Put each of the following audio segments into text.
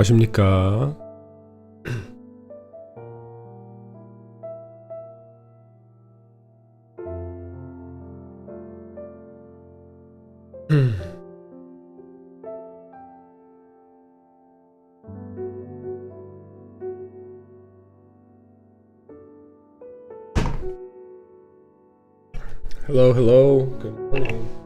안녕하십니까. Hello, hello. Good morning.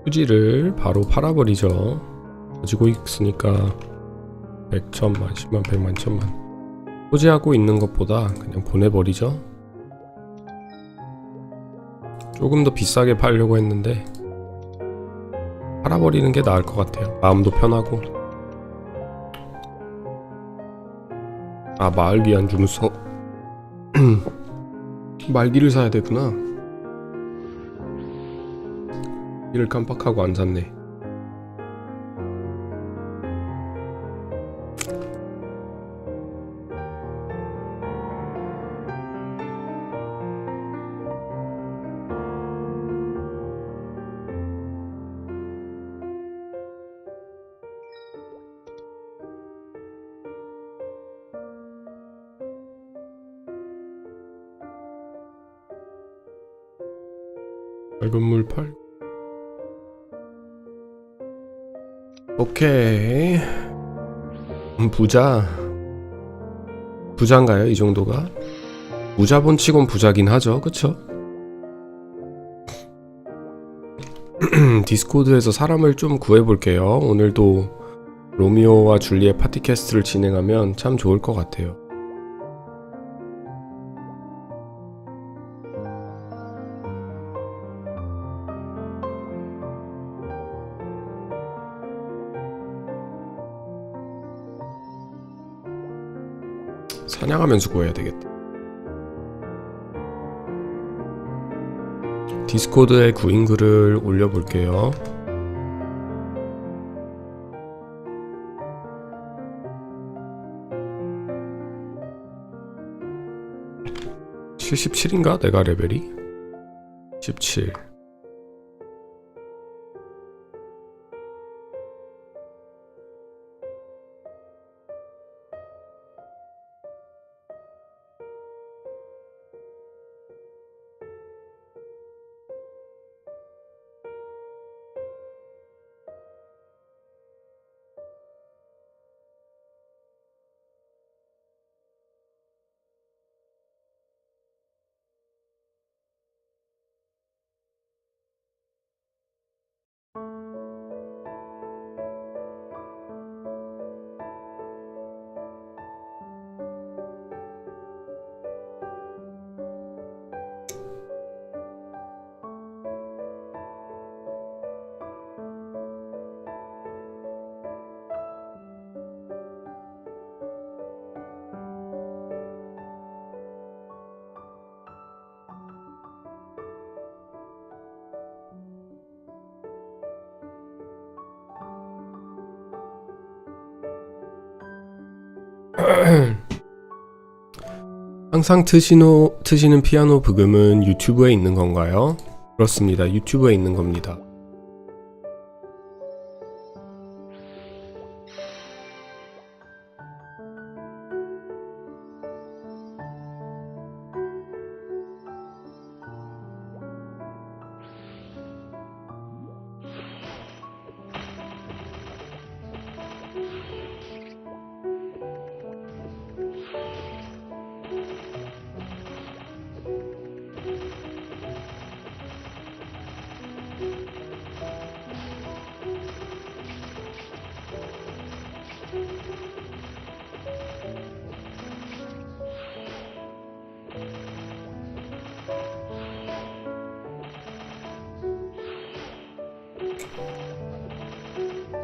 휴지를 바로 팔아버리죠. 가지고 있으니까 100, 1000만, 10만, 100만, 1000만 소지하고 있는 것보다 그냥 보내버리죠. 조금 더 비싸게 팔려고 했는데 팔아버리는 게 나을 것 같아요. 마음도 편하고. 아, 마을 위한 주문서. 말기를 사야 되구나. 이를 깜빡하고 안 샀네. 맑은 물 팔. 오케이. 부자인가요? 이 정도가? 부자본 치곤 부자긴 하죠. 그쵸? 디스코드에서 사람을 좀 구해볼게요. 오늘도 로미오와 줄리엣 파티캐스트를 진행하면 참 좋을 것 같아요. 사냥하면서 구해야 되겠다. 디스코드에 구인 글을 올려볼게요. (77인가) 내가 레벨이? 17. 항상 트시는 피아노 부금은 유튜브에 있는 건가요? 그렇습니다. 유튜브에 있는 겁니다.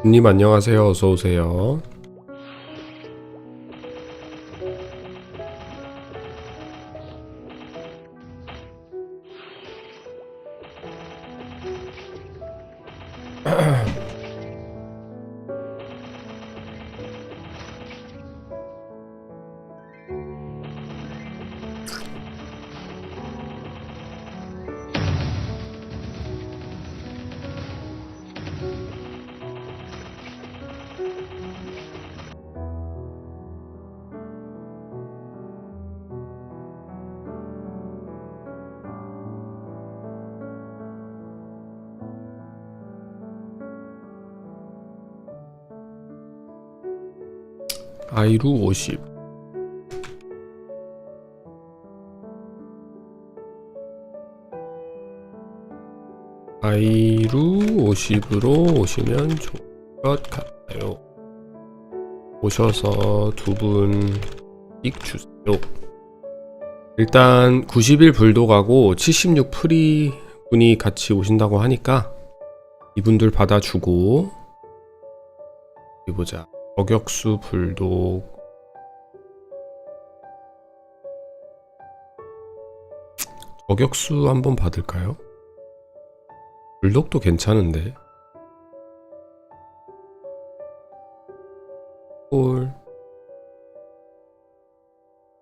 님 안녕하세요. 어서오세요. 아이루 50 아이루 50으로 오시면 좋을 것 같아요. 오셔서 두 분씩 주세요. 일단 91 불독하고 76 프리 분이 같이 오신다고 하니까 이분들 받아주고, 어디 보자. 저격수 불독 저격수 한번 받을까요? 불독도 괜찮은데. 홀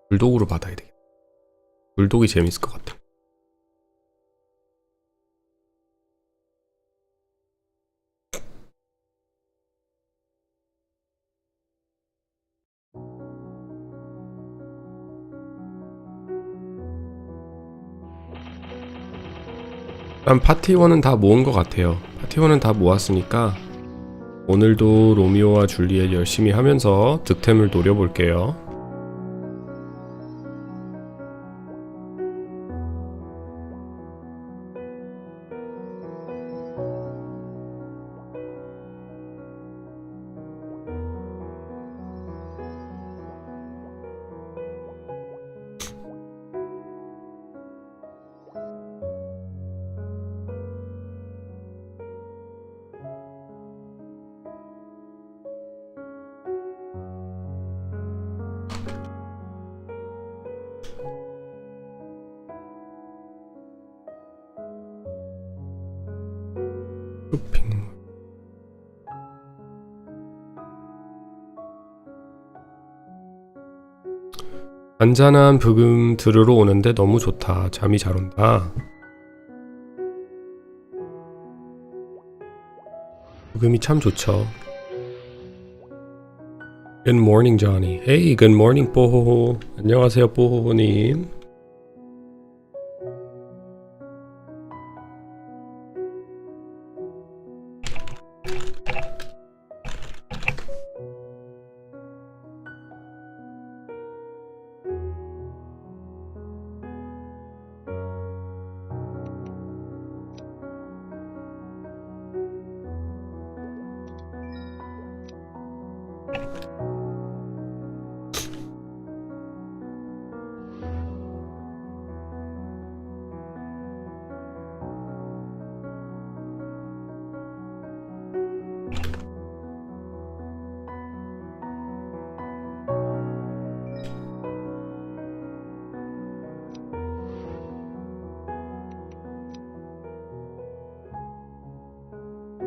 불독으로 받아야 되겠다. 불독이 재밌을 것 같아. 일단 파티원은 다 모은 것 같아요. 파티원은 다 모았으니까 오늘도 로미오와 줄리엣 열심히 하면서 득템을 노려볼게요. 쇼핑몰. 잔잔한 부금 들으러 오는데 너무 좋다. 잠이 잘 온다. 부금이 참 좋죠. Good morning, Johnny. Hey, good morning, 뽀호호. 안녕하세요, 뽀호호님.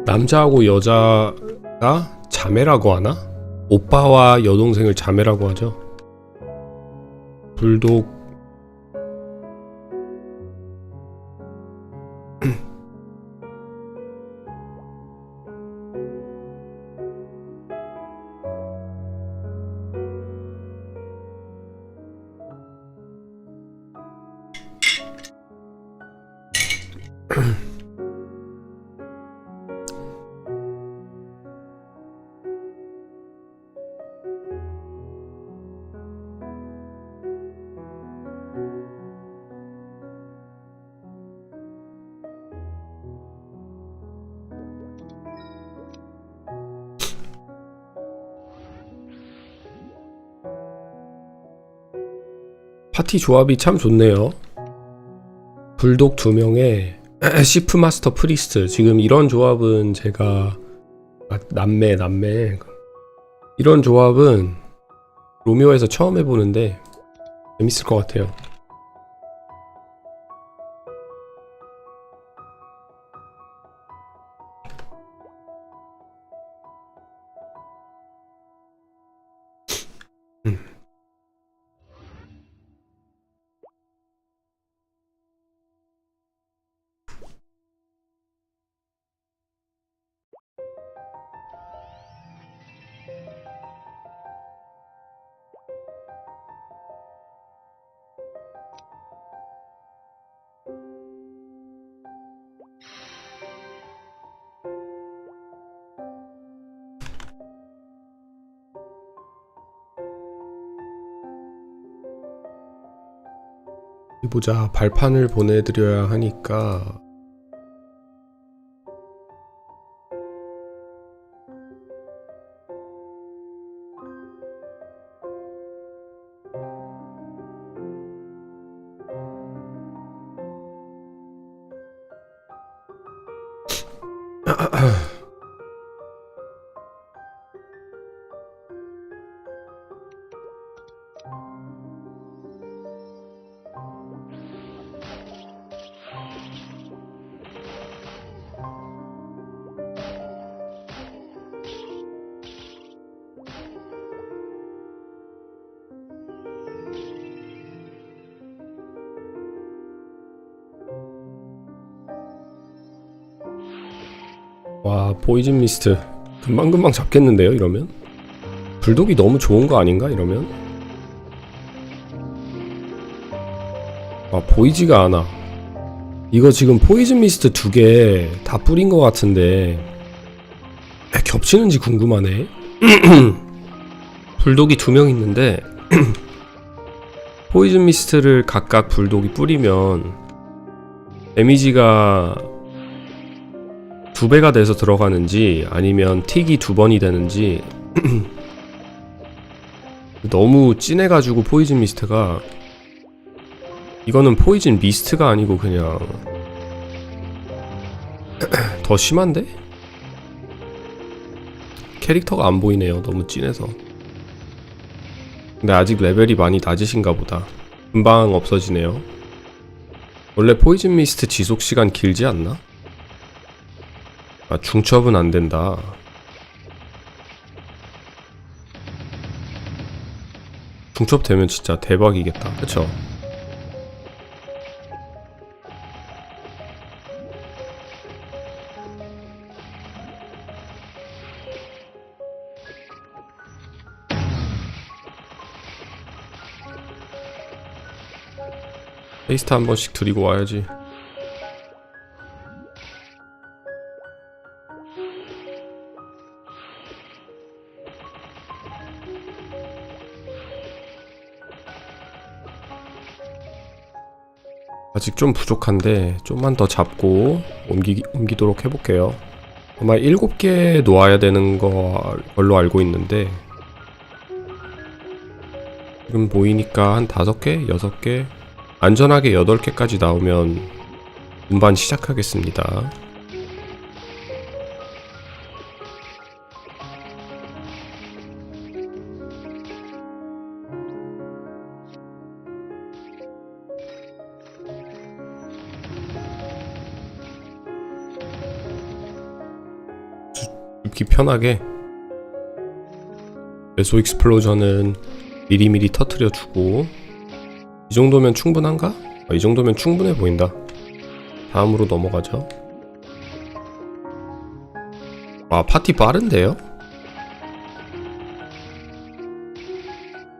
남자하고 여자가 자매라고 하나? 오빠와 여동생을 자매라고 하죠. 불독 파티 조합이 참 좋네요. 불독 2명에 시프마스터 프리스트. 지금 이런 조합은 제가 남매 이런 조합은 로미오에서 처음 해보는데 재밌을 것 같아요. 보자. 발판을 보내드려야 하니까 와, 포이즌 미스트 금방금방 잡겠는데요, 이러면? 불독이 너무 좋은 거 아닌가, 이러면? 아, 보이지가 않아. 이거 지금 포이즌 미스트 2개 다 뿌린 거 같은데 겹치는지 궁금하네. 불독이 2명 있는데 포이즌 미스트를 각각 불독이 뿌리면 데미지가 2배가 돼서 들어가는지 아니면 틱이 2번이 되는지 너무 진해가지고 포이즌 미스트가, 이거는 포이즌 미스트가 아니고 그냥 더 심한데? 캐릭터가 안 보이네요, 너무 진해서. 근데 아직 레벨이 많이 낮으신가 보다. 금방 없어지네요. 원래 포이즌 미스트 지속시간 길지 않나? 아, 중첩은 안 된다. 중첩 되면 진짜 대박이겠다. 그쵸? 페이스트 한 번씩 드리고 와야지. 아직 좀 부족한데 좀만 더 잡고 옮기도록 해볼게요. 아마 7개 놓아야 되는 걸로 알고 있는데 지금 보이니까 한 5개? 6개? 안전하게 8개까지 나오면 운반 시작하겠습니다. 줍기 편하게. 배소 익스플로전은 미리미리 터트려주고, 이 정도면 충분한가? 이 정도면 충분해 보인다. 다음으로 넘어가죠. 파티 빠른데요?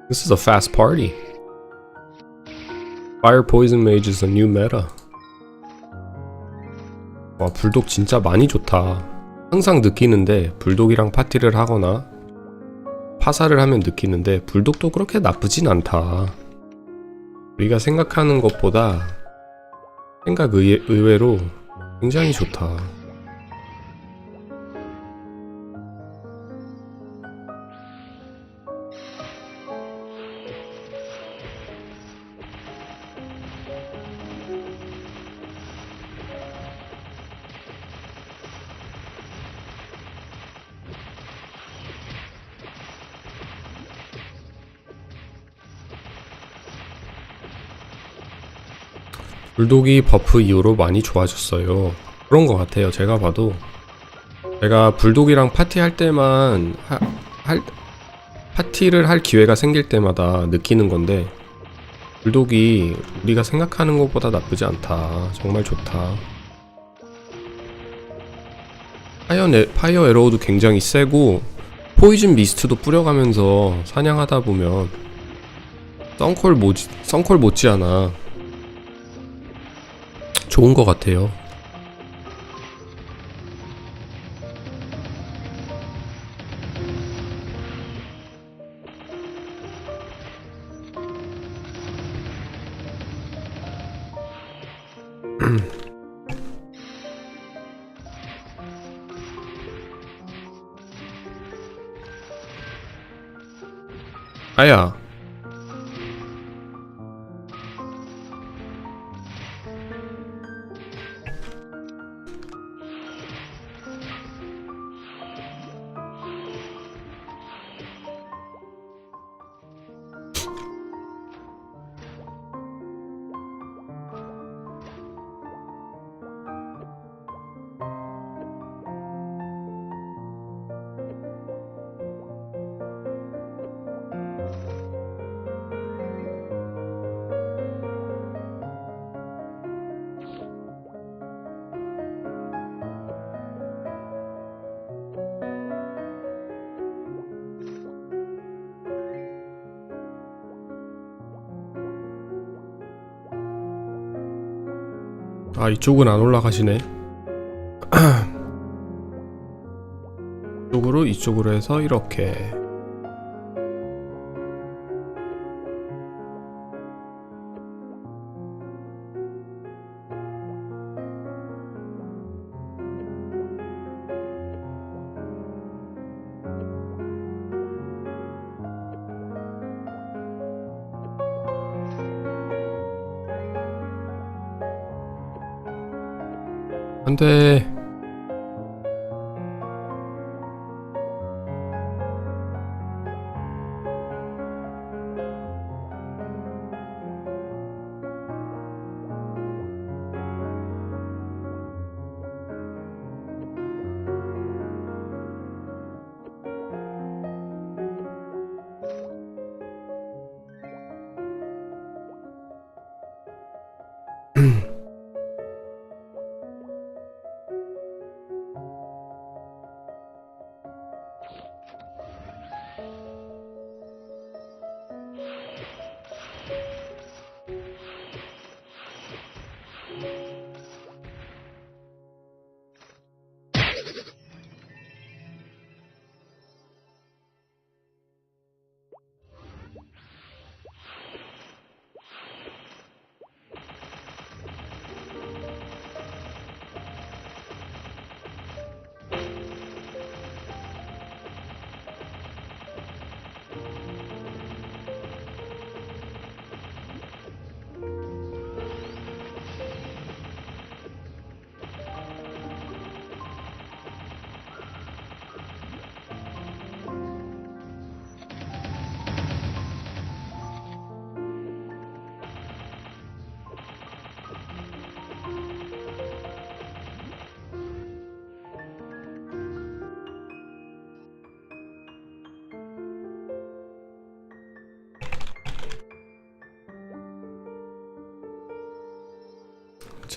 This is a fast party. Fire Poison Mage is a new meta. 불독 진짜 많이 좋다. 항상 느끼는데 불독이랑 파티를 하거나 파사를 하면 느끼는데 불독도 그렇게 나쁘진 않다. 우리가 생각하는 것보다 생각 의외로 굉장히 좋다. 불독이 버프 이후로 많이 좋아졌어요. 그런 것 같아요. 제가 봐도. 제가 불독이랑 파티할 때만 파티를 할 기회가 생길 때마다 느끼는 건데, 불독이 우리가 생각하는 것보다 나쁘지 않다. 정말 좋다. 파이어 에로우도 굉장히 세고, 포이즌 미스트도 뿌려가면서 사냥하다 보면 썬콜 못지않아 좋은 것 같아요. 아야. 이쪽은 안 올라가시네. 이쪽으로 해서 이렇게. 안돼.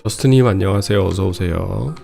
저스트님 안녕하세요. 어서오세요.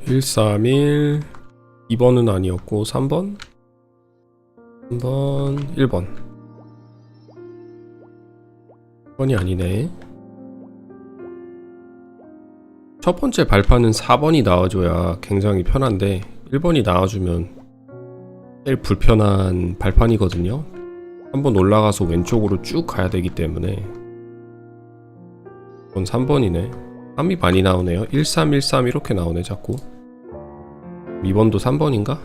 (131) 2번은 아니었고 3번? 3번 1번 1번이 아니네. 첫 번째 발판은 4번이 나와줘야 굉장히 편한데 1번이 나와주면 제일 불편한 발판이거든요. 한번 올라가서 왼쪽으로 쭉 가야 되기 때문에. 이건 3번이네. 3이 많이 나오네요. 1313 이렇게 나오네 자꾸. 2번도 3번인가?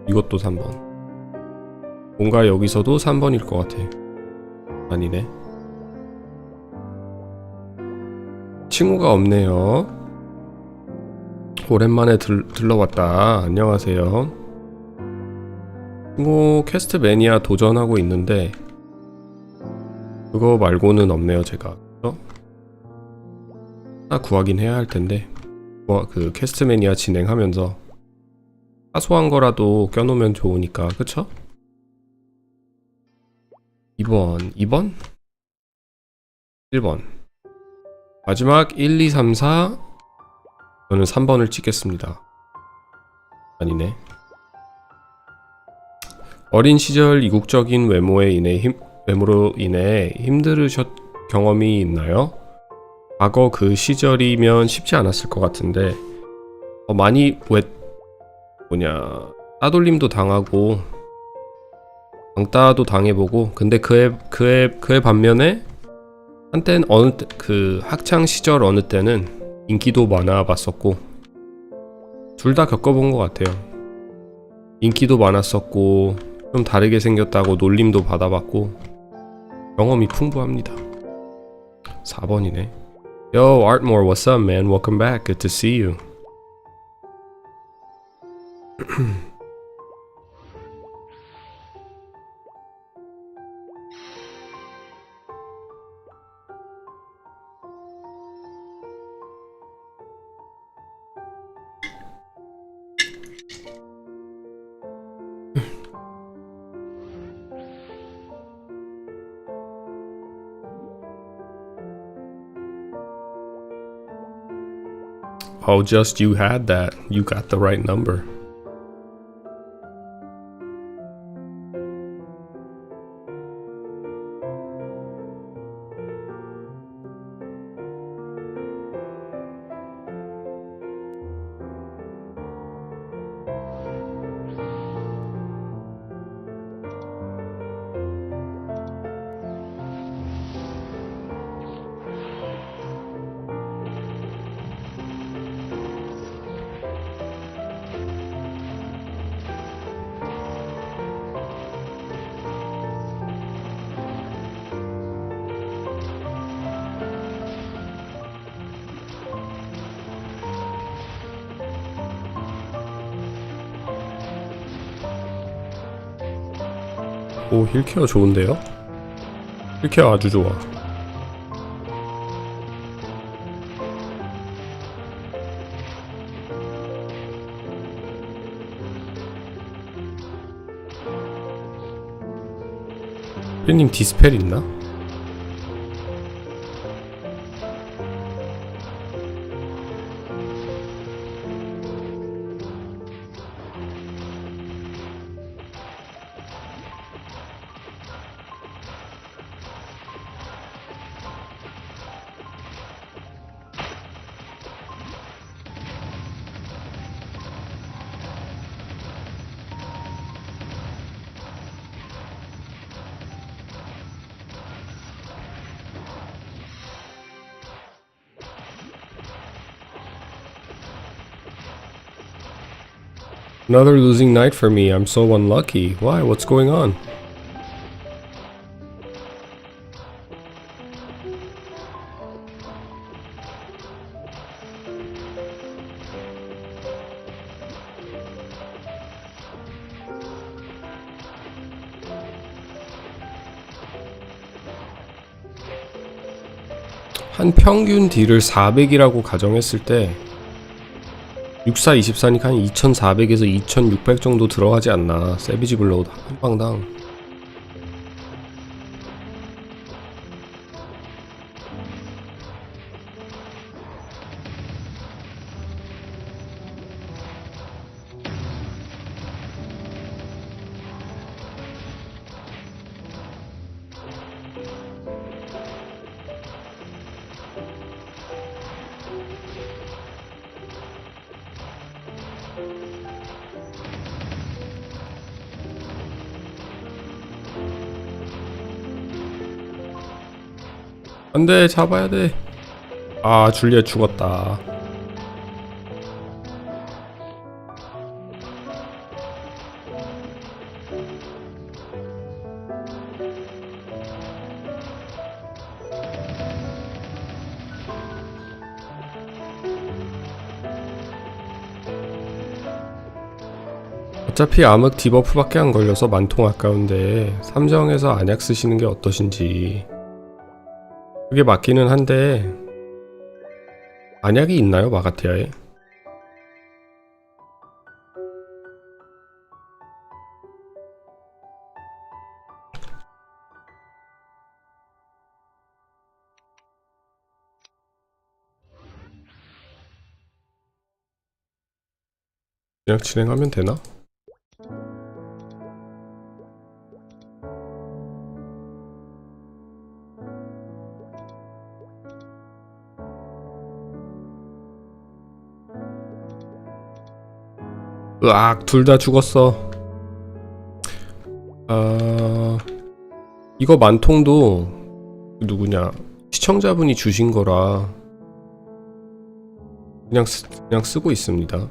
이것도 3번. 뭔가 여기서도 3번일 것 같아. 아니네. 친구가 없네요. 오랜만에 들러왔다. 안녕하세요. 뭐 퀘스트 매니아 도전하고 있는데 그거 말고는 없네요. 제가 하나 구하긴 해야 할 텐데 그 퀘스트 매니아 진행하면서 사소한 거라도 껴놓으면 좋으니까. 그쵸? 2번 1번 마지막 1, 2, 3, 4 저는 3번을 찍겠습니다. 아니네. 어린 시절 이국적인 외모로 인해 힘들으셨 경험이 있나요? 과거 그 시절이면 쉽지 않았을 것 같은데 많이 따돌림도 당하고 왕따도 당해보고. 근데 그의 반면에 한때는 그 학창 시절 어느 때는 인기도 많아봤었고 둘 다 겪어본 것 같아요. 인기도 많았었고 좀 다르게 생겼다고 놀림도 받아봤고 경험이 풍부합니다. 4번이네. Yo, Artmore, what's up, man? Welcome back. Good to see you. Oh, just you had that. You got the right number. 오, 힐케어 좋은데요? 힐케어 아주 좋아. 님 디스펠 있나? Another losing night for me. I'm so unlucky. Why? What's going on? 한 평균 딜을 400이라고 가정했을 때 6424니까 한 2400에서 2600 정도 들어가지 않나. 세비지 블로우 한 방당. 안돼, 잡아야 돼. 아, 줄리엣 죽었다. 어차피 암흑 디버프밖에 안 걸려서 만통 아까운데 삼정에서 안약 쓰시는 게 어떠신지. 그게 맞기는 한데 안약이 있나요, 마가티아에? 그냥 진행하면 되나? 으악, 둘 다 죽었어. 이거 만통도 누구냐 시청자분이 주신 거라 그냥 쓰고 있습니다.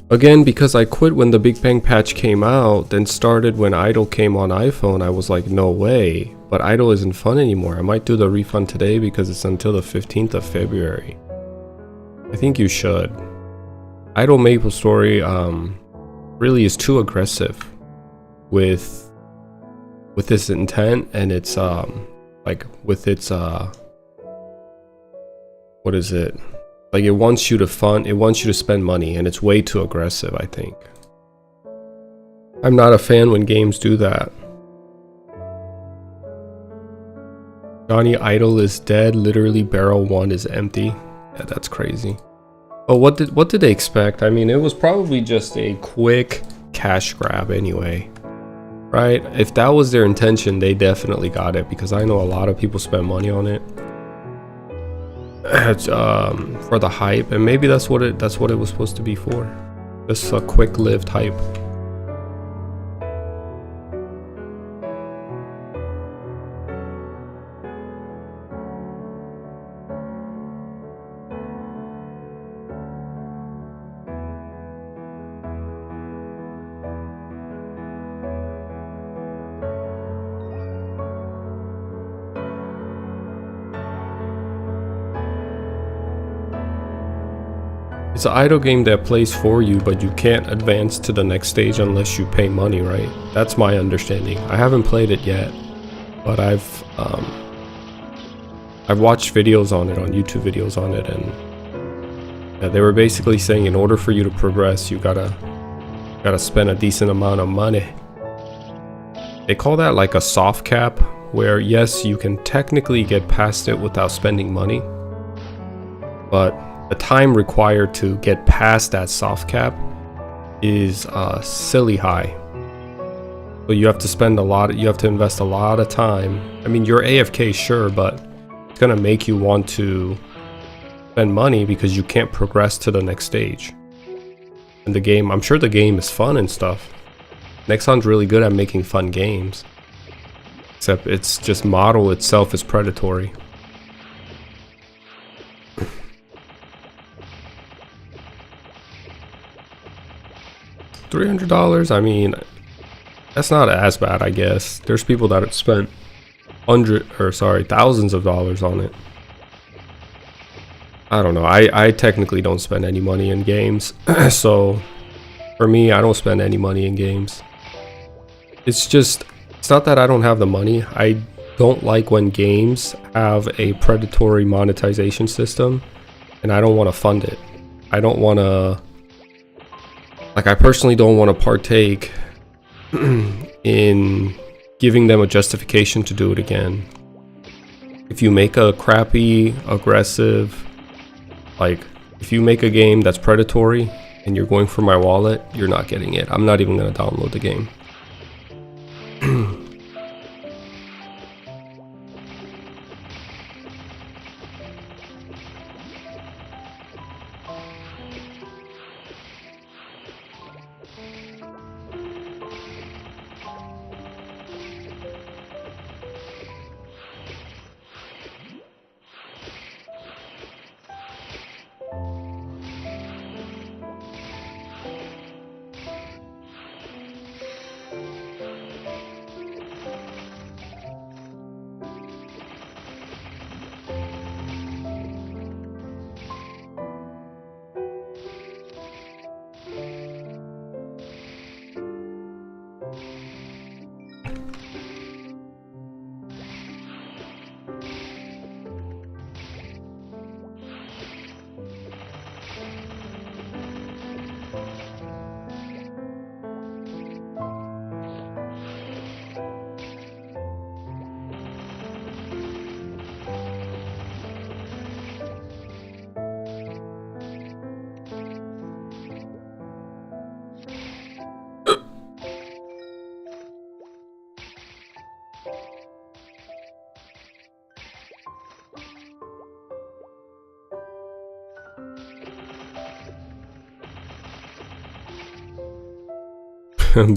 Again, because I quit when the Big Bang patch came out, then started when Idle came on iPhone, I was like, no way. But Idle isn't fun anymore. I might do the refund today because it's until the 15th of February. I think you should. Idle MapleStory really is too aggressive with its intent and its like with its what is it? Like it wants you to spend money and it's way too aggressive, I think. I'm not a fan when games do that. Johnny Idle is dead, literally barrel 1 is empty. Yeah, that's crazy. But what did they expect? I mean, it was probably just a quick cash grab anyway. Right? If that was their intention, they definitely got it because I know a lot of people spend money on it. For the hype, and maybe that's what it was supposed to be for. Just a quick-lived hype. It's an idle game that plays for you, but you can't advance to the next stage unless you pay money, right? That's my understanding. I haven't played it yet, but I've watched videos on it, on YouTube videos on it, and yeah, they were basically saying in order for you to progress, you gotta spend a decent amount of money. They call that like a soft cap, where yes, you can technically get past it without spending money, but the time required to get past that soft cap is silly high. So you have to invest a lot of time. I mean, you're AFK, sure, but it's gonna make you want to spend money because you can't progress to the next stage. And the game, I'm sure the game is fun and stuff. Nexon's really good at making fun games. Except it's just model itself is predatory. $300, I mean, that's not as bad, I guess. There's people that have spent thousands of dollars on it. I don't know. I technically don't spend any money in games. So for me, I don't spend any money in games. It's not that I don't have the money. I don't like when games have a predatory monetization system, and I don't want to fund it. I don't want to, I personally don't want to partake in giving them a justification to do it again. If you make a crappy, aggressive, if you make a game that's predatory and you're going for my wallet, you're not getting it. I'm not even going to download the game.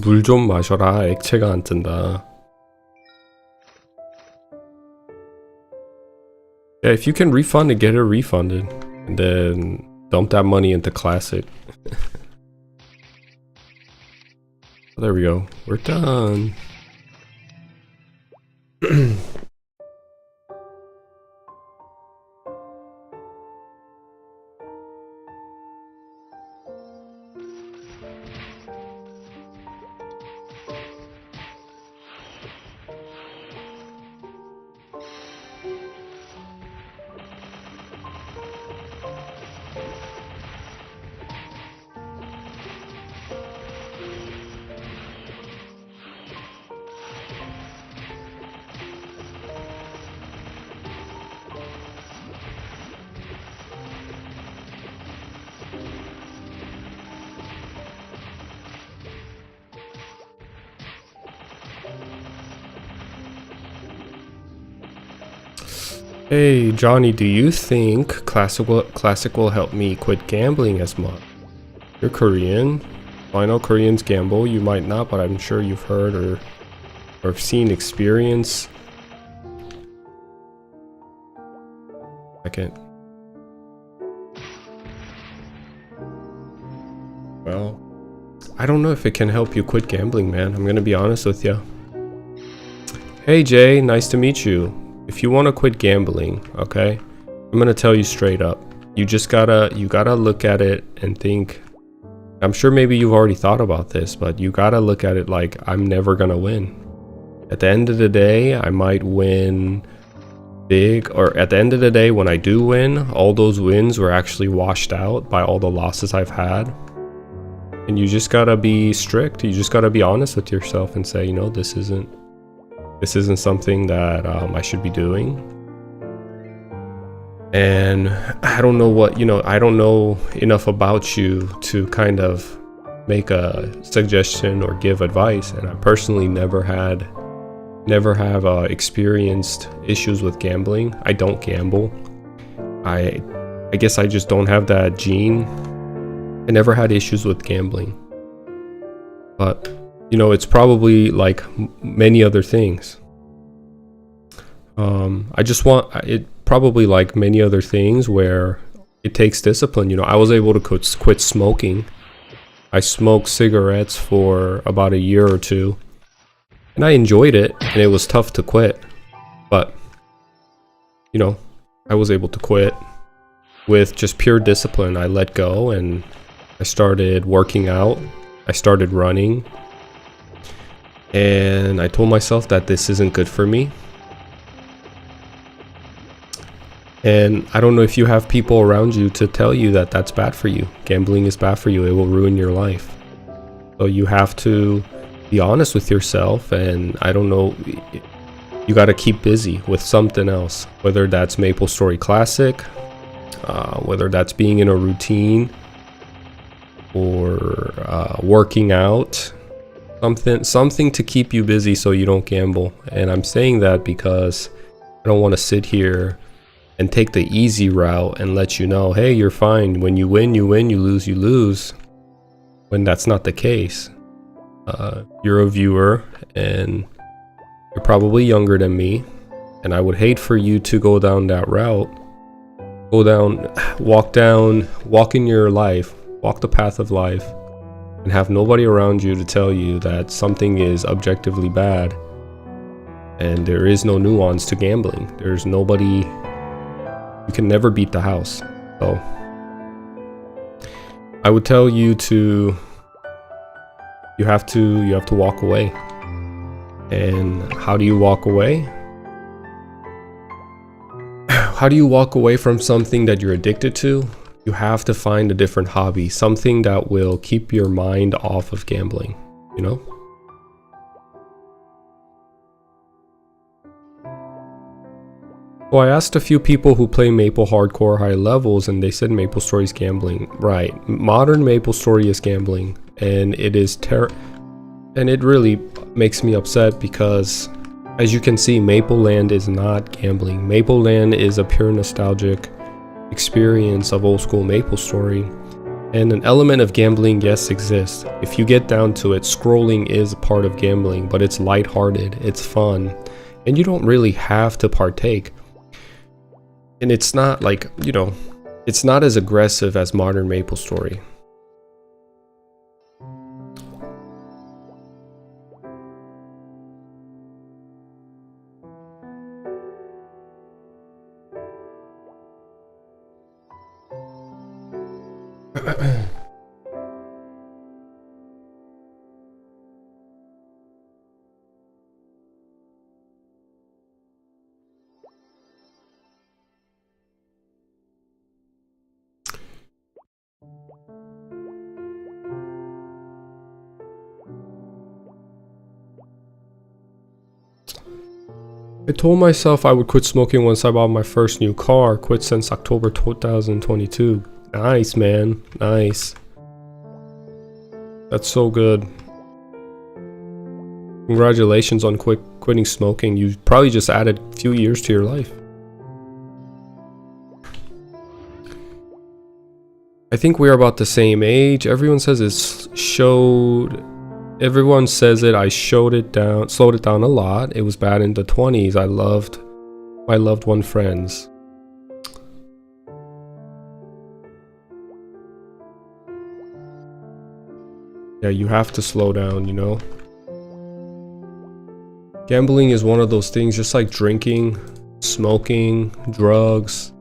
물 좀 마셔라. 액체가 안 뜬다. Yeah, if you can refund it, get it refunded. And then dump that money into Classic. There we go. We're done. Hey Johnny, do you think classic will help me quit gambling as much? You're Korean. I know Koreans gamble. You might not, but I'm sure you've heard or seen experience. Second. Well, I don't know if it can help you quit gambling, man. I'm gonna be honest with you. Hey Jay, nice to meet you. If you want to quit gambling, okay, I'm gonna tell you straight up. You gotta look at it and think. I'm sure maybe you've already thought about this, but you gotta look at it like I'm never gonna win. At the end of the day, I might win big, or at the end of the day, when I do win, all those wins were actually washed out by all the losses I've had. And you just gotta be strict. You just gotta be honest with yourself and say, you know, this isn't something that I should be doing. And I don't know what, I don't know enough about you to kind of make a suggestion or give advice. And I personally never have experienced issues with gambling. I don't gamble. I guess I just don't have that gene. I never had issues with gambling. But it's probably like many other things. Probably like many other things where it takes discipline. I was able to quit smoking I smoked cigarettes for about a year or two, and I enjoyed it, and it was tough to quit. But, you know, I was able to quit with just pure discipline. I let go, and I started working out. I started running, and I told myself that this isn't good for me. And I don't know if you have people around you to tell you that that's bad for you. Gambling is bad for you. It will ruin your life. So you have to be honest with yourself, and I don't know, you got to keep busy with something else, whether that's MapleStory Classic, whether that's being in a routine, or working out, something to keep you busy so you don't gamble. And I'm saying that because I don't want to sit here and take the easy route and let you know, hey, you're fine. When you win, you win. You lose, you lose. When that's not the case. You're a viewer, and you're probably younger than me, and I would hate for you to go down that route. Walk in your life, walk the path of life, and have nobody around you to tell you that something is objectively bad. And there is no nuance to gambling. There's nobody. You can never beat the house. So I would tell you to you have to walk away. And how do you walk away? How do you walk away from something that you're addicted to? You have to find a different hobby, something that will keep your mind off of gambling, you know? Well, I asked a few people who play Maple hardcore high levels, and they said MapleStory is gambling. Right, modern MapleStory is gambling, and it is and it really makes me upset because, as you can see, Maple Land is not gambling. Maple Land is a pure nostalgic experience of old school MapleStory, and an element of gambling, yes, exists. If you get down to it, scrolling is a part of gambling, but it's lighthearted, it's fun, and you don't really have to partake. And it's not like, you know, it's not as aggressive as modern MapleStory. I told myself I would quit smoking once I bought my first new car. Quit since October 2022. Nice, man. Nice. That's so good. Congratulations on quitting smoking. You probably just added a few years to your life. I think we're about the same age. Everyone says Everyone says it. I slowed it down a lot. It was bad in the 20s. I loved my loved one friends. Yeah, you have to slow down, you know? Gambling is one of those things, just like drinking, smoking, drugs.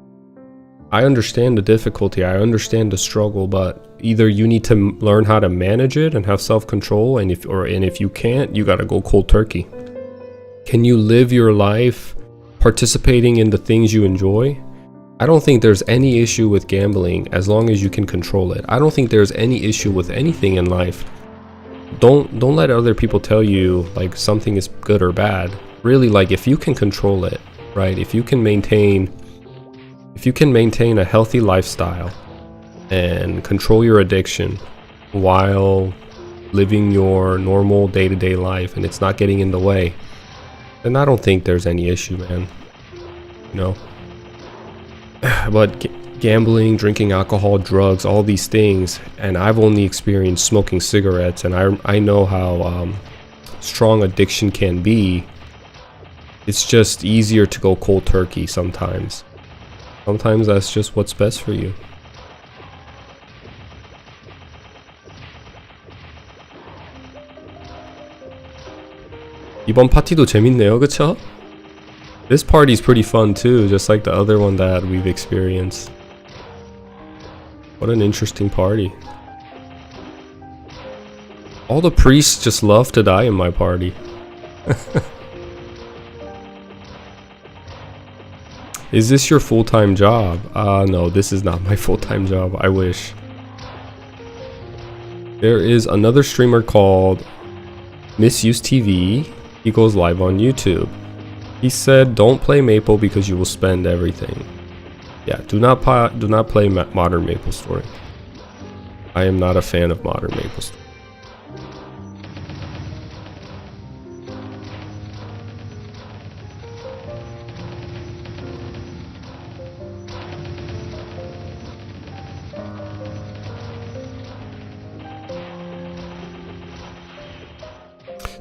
I understand the difficulty, I understand the struggle, but either you need to learn how to manage it and have self-control, and if you can't, you gotta go cold turkey. Can you live your life participating in the things you enjoy? I don't think there's any issue with gambling as long as you can control it. I don't think there's any issue with anything in life. Don't let other people tell you like something is good or bad. Really, like, if you can control it, right? If you can maintain a healthy lifestyle and control your addiction while living your normal day-to-day life and it's not getting in the way, then I don't think there's any issue, man. You know? But gambling, drinking alcohol, drugs, all these things, and I've only experienced smoking cigarettes, and I know how strong addiction can be. It's just easier to go cold turkey sometimes. Sometimes that's just what's best for you. 이번 파티도 재밌네요, 그쵸? This party's pretty fun too, just like the other one that we've experienced. What an interesting party. All the priests just love to die in my party. Is this your full-time job? No, this is not my full-time job. I wish. There is another streamer called Misuse TV. He goes live on YouTube. He said, "Don't play Maple because you will spend everything." Yeah, do not play modern MapleStory. I am not a fan of modern MapleStory.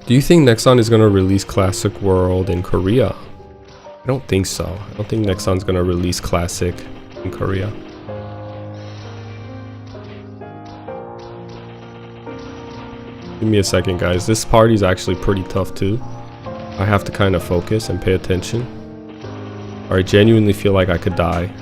Do you think Nexon is going to release Classic World in Korea? I don't think so. I don't think Nexon's going to release Classic in Korea. Give me a second, guys. This party's actually pretty tough too. I have to kind of focus and pay attention, or I genuinely feel like I could die.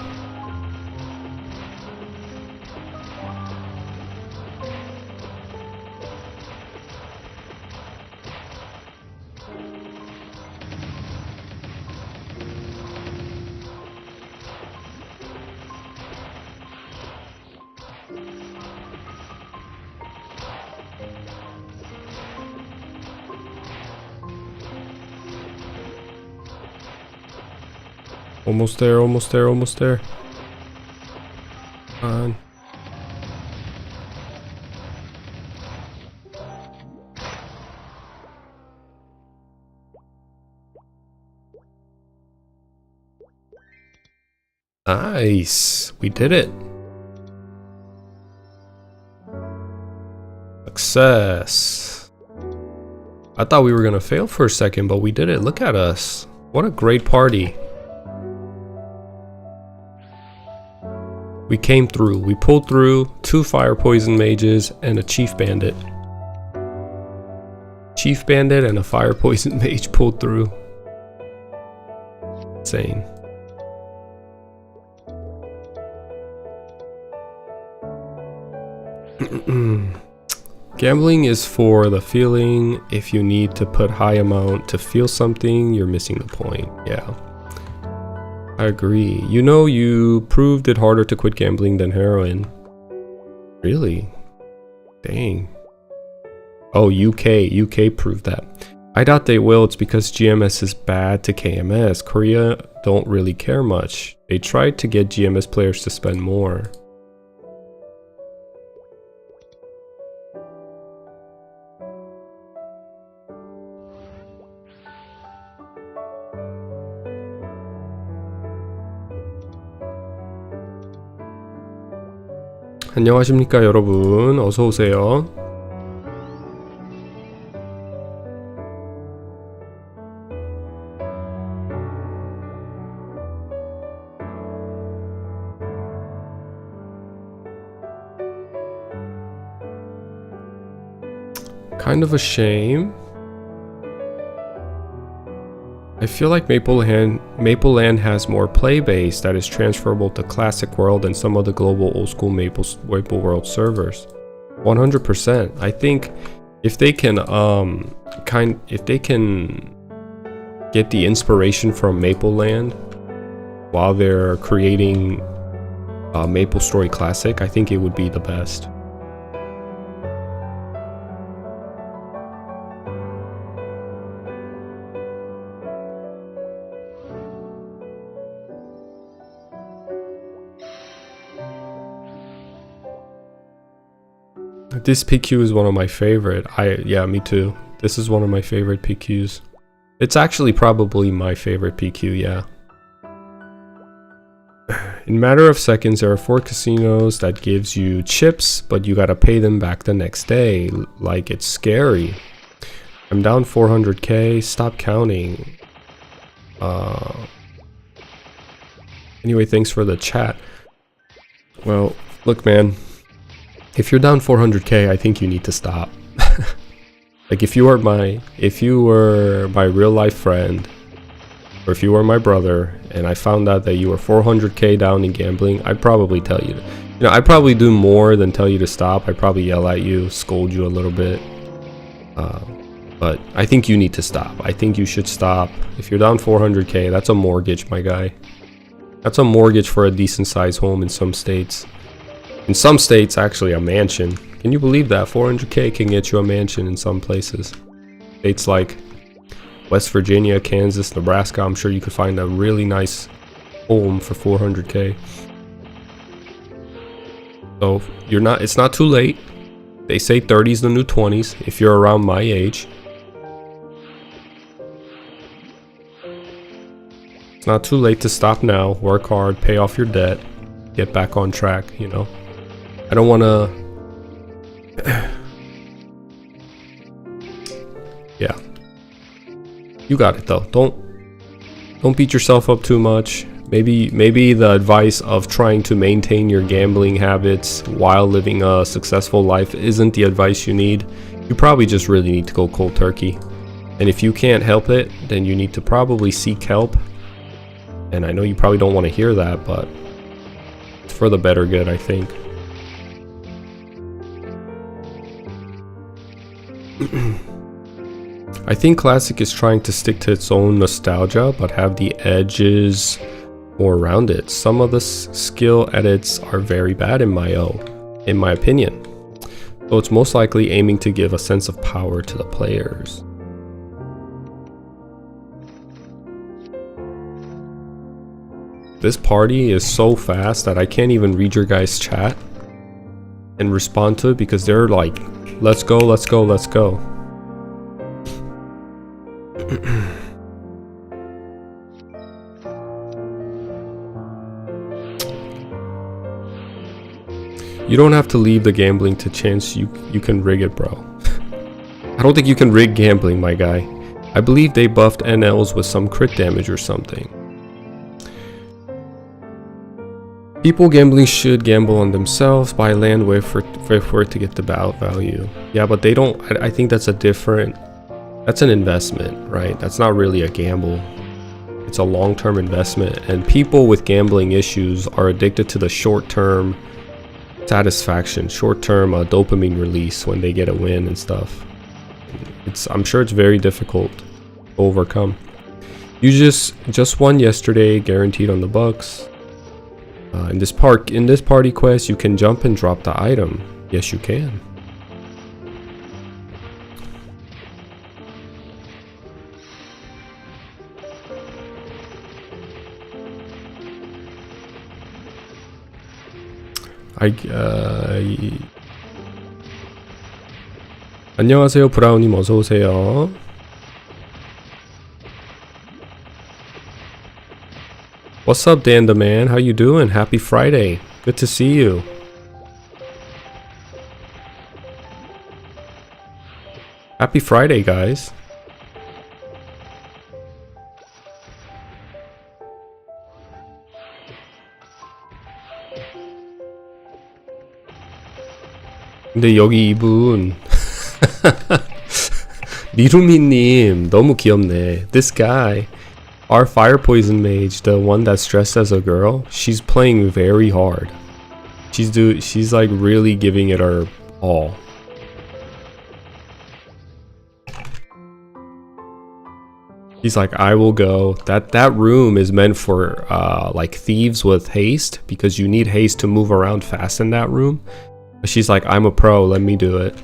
Almost there, almost there, almost there. Come on. Nice. We did it. Success. I thought we were gonna fail for a second, but we did it. Look at us. What a great party. We came through. We pulled through 2 fire poison mages and a chief bandit. Chief bandit and a fire poison mage pulled through. Insane. Gambling is for the feeling. If you need to put high amount to feel something, you're missing the point. Yeah. I agree. You know, you proved it harder to quit gambling than heroin. Really? Dang. Oh, UK proved that. I doubt they will. It's because GMS is bad to KMS. Korea don't really care much. They tried to get GMS players to spend more. 안녕하십니까 여러분, 어서오세요. Kind of a shame. I feel like Maple Land has more play base that is transferable to Classic World and some of the global old school Maple World servers. 100%. I think if they can get the inspiration from Maple Land while they're creating MapleStory Classic, I think it would be the best. This PQ is one of my favorite. Yeah, me too. This is one of my favorite PQs. It's actually probably my favorite PQ, yeah. In matter of seconds, there are 4 casinos that gives you chips, but you gotta pay them back the next day. Like, it's scary. I'm down 400k. Stop counting. Anyway, thanks for the chat. Well, look, man. If you're down 400k, I think you need to stop. Like if you were my real life friend, or if you were my brother, and I found out that you were 400k down in gambling, I'd probably tell you. I'd probably do more than tell you to stop. I'd probably yell at you, scold you a little bit. But I think you need to stop. I think you should stop. If you're down 400k, that's a mortgage, my guy. That's a mortgage for a decent sized home in some states. In some states, actually, a mansion. Can you believe that? 400k can get you a mansion in some places. States like West Virginia, Kansas, Nebraska, I'm sure you could find a really nice home for 400k. So it's not too late. They say 30's the new 20's if you're around my age. It's not too late to stop now, work hard, pay off your debt, get back on track, I don't want to... Yeah. You got it though. Don't beat yourself up too much. Maybe the advice of trying to maintain your gambling habits while living a successful life isn't the advice you need. You probably just really need to go cold turkey. And if you can't help it, then you need to probably seek help. And I know you probably don't want to hear that, but it's for the better good, I think. I think Classic is trying to stick to its own nostalgia, but have the edges more rounded. Some of the skill edits are very bad in my opinion. So it's most likely aiming to give a sense of power to the players. This party is so fast that I can't even read your guys' chat and respond to it because they're like, let's go, let's go, let's go. You don't have to leave the gambling to chance. You can rig it, bro. I don't think you can rig gambling, my guy. I believe they buffed NLs with some crit damage or something. People gambling should gamble on themselves, buy land, wait for it to get the value. Yeah, but they don't. I think that's that's an investment, right? That's not really a gamble. It's a long-term investment, and people with gambling issues are addicted to the short-term satisfaction, short-term dopamine release when they get a win and stuff. I'm sure it's very difficult to overcome. You just won yesterday, guaranteed on the Bucks. In this party quest, you can jump and drop the item. Yes, you can. 안녕하세요, 브라우님 어서 오세요. What's up, Dan the man? How you doing? Happy Friday. Good to see you. Happy Friday, guys. 근데 여기 이분 미루미님 너무 귀엽네. This guy, our fire poison mage, the one that's dressed as a girl, she's playing very hard. She's like really giving it her all. He's like, I will go. That room is meant for like thieves with haste, because you need haste to move around fast in that room. But she's like, I'm a pro, let me do it.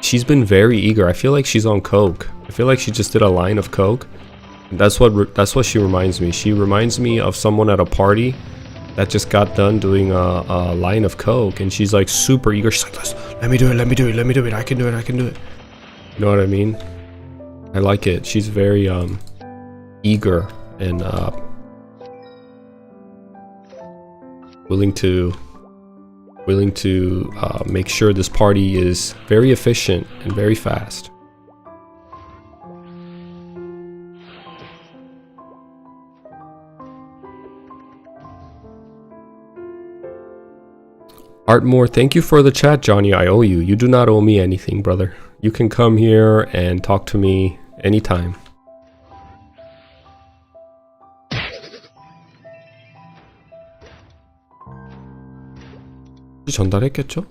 She's been very eager. I feel like she's on coke. I feel like she just did a line of coke. That's what she reminds me. She reminds me of someone at a party that just got done doing a line of coke, and she's like super eager. She's like, let me do it, let me do it, let me do it. I can do it, I can do it. You know what I mean? I like it. She's very eager and willing to make sure this party is very efficient and very fast. Artmore, thank you for the chat, Johnny. I owe you. You do not owe me anything, brother. You can come here and talk to me anytime. 전달했겠죠?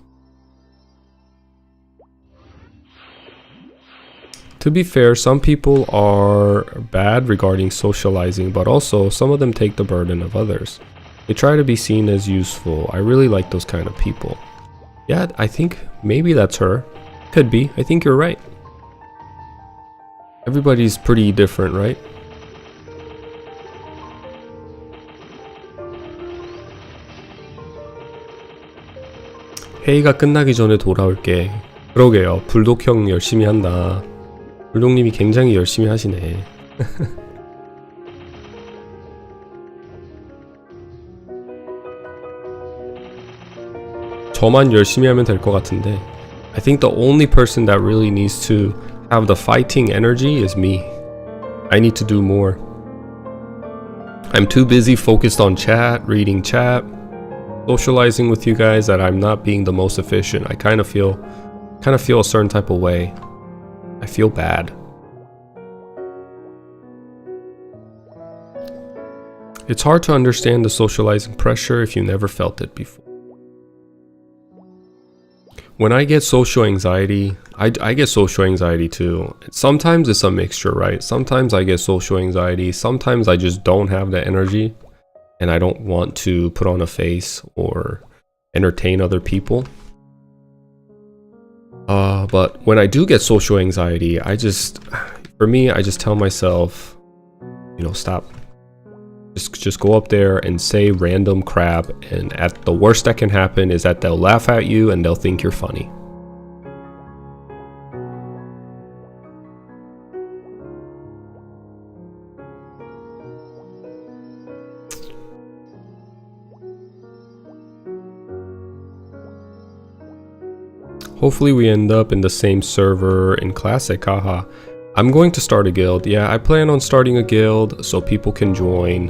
To be fair, some people are bad regarding socializing, but also some of them take the burden of others. They try to be seen as useful. I really like those kind of people. Yeah, I think maybe that's her. Could be. I think you're right. Everybody's pretty different, right? 회의가 끝나기 전에 돌아올게. 그러게요. 불독 형 열심히 한다. 불독님이 굉장히 열심히 하시네. 저만 열심히 하면 될 것 같은데. I think the only person that really needs to have the fighting energy is me. I need to do more. I'm too busy focused on chat, reading chat, socializing with you guys that I'm not being the most efficient. I kind of feel a certain type of way. I feel bad. It's hard to understand the socializing pressure if you never felt it before. When I get social anxiety, I get social anxiety too. Sometimes it's a mixture, right? Sometimes I get social anxiety. Sometimes I just don't have the energy and I don't want to put on a face or entertain other people. But when I do get social anxiety, I just tell myself, stop. Just go up there and say random crap, and at the worst that can happen is that they'll laugh at you and they'll think you're funny. Hopefully we end up in the same server in Classic, haha. I'm going to start a guild. Yeah, I plan on starting a guild so people can join.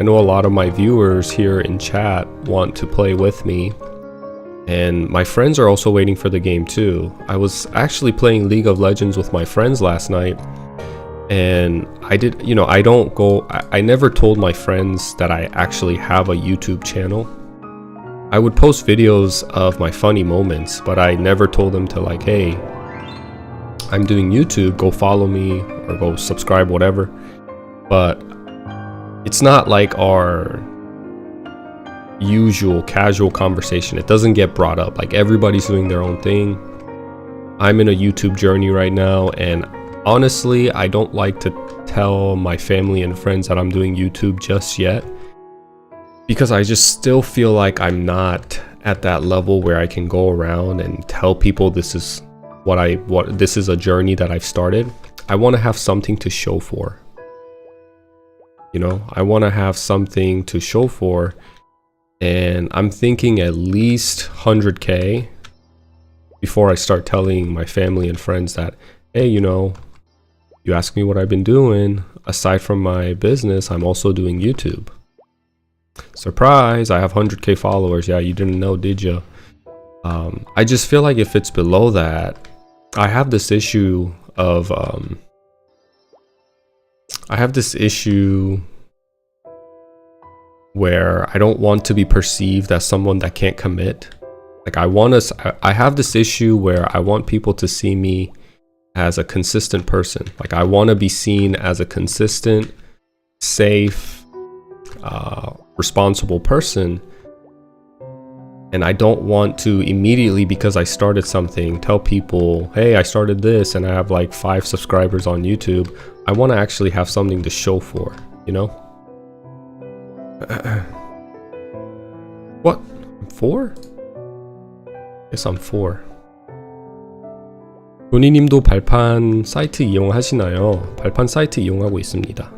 I know a lot of my viewers here in chat want to play with me. And my friends are also waiting for the game too. I was actually playing League of Legends with my friends last night. And I never told my friends that I actually have a YouTube channel. I would post videos of my funny moments, but I never told them to like, hey, I'm doing YouTube, go follow me or go subscribe, whatever. But it's not like our usual casual conversation. It doesn't get brought up. Like everybody's doing their own thing. I'm in a YouTube journey right now, and honestly, I don't like to tell my family and friends that I'm doing YouTube just yet, because I just still feel like I'm not at that level where I can go around and tell people this is this is a journey that I've started. I want to have something to show for. I want to have something to show for, and I'm thinking at least 100K before I start telling my family and friends that, hey, you ask me what I've been doing. Aside from my business, I'm also doing YouTube. Surprise, I have 100K followers. Yeah, you didn't know, did you? I just feel like if it's below that, I have this issue of where I don't want to be perceived as someone that can't commit. Like I have this issue where I want people to see me as a consistent person. Like I want to be seen as a consistent, safe, responsible person. And I don't want to immediately, because I started something, tell people, hey, I started this and I have like 5 subscribers on YouTube. I want to actually have something to show for, What? I'm 4? Yes, I'm 4. 조니님도 발판 사이트 이용하시나요? 발판 사이트 이용하고 있습니다.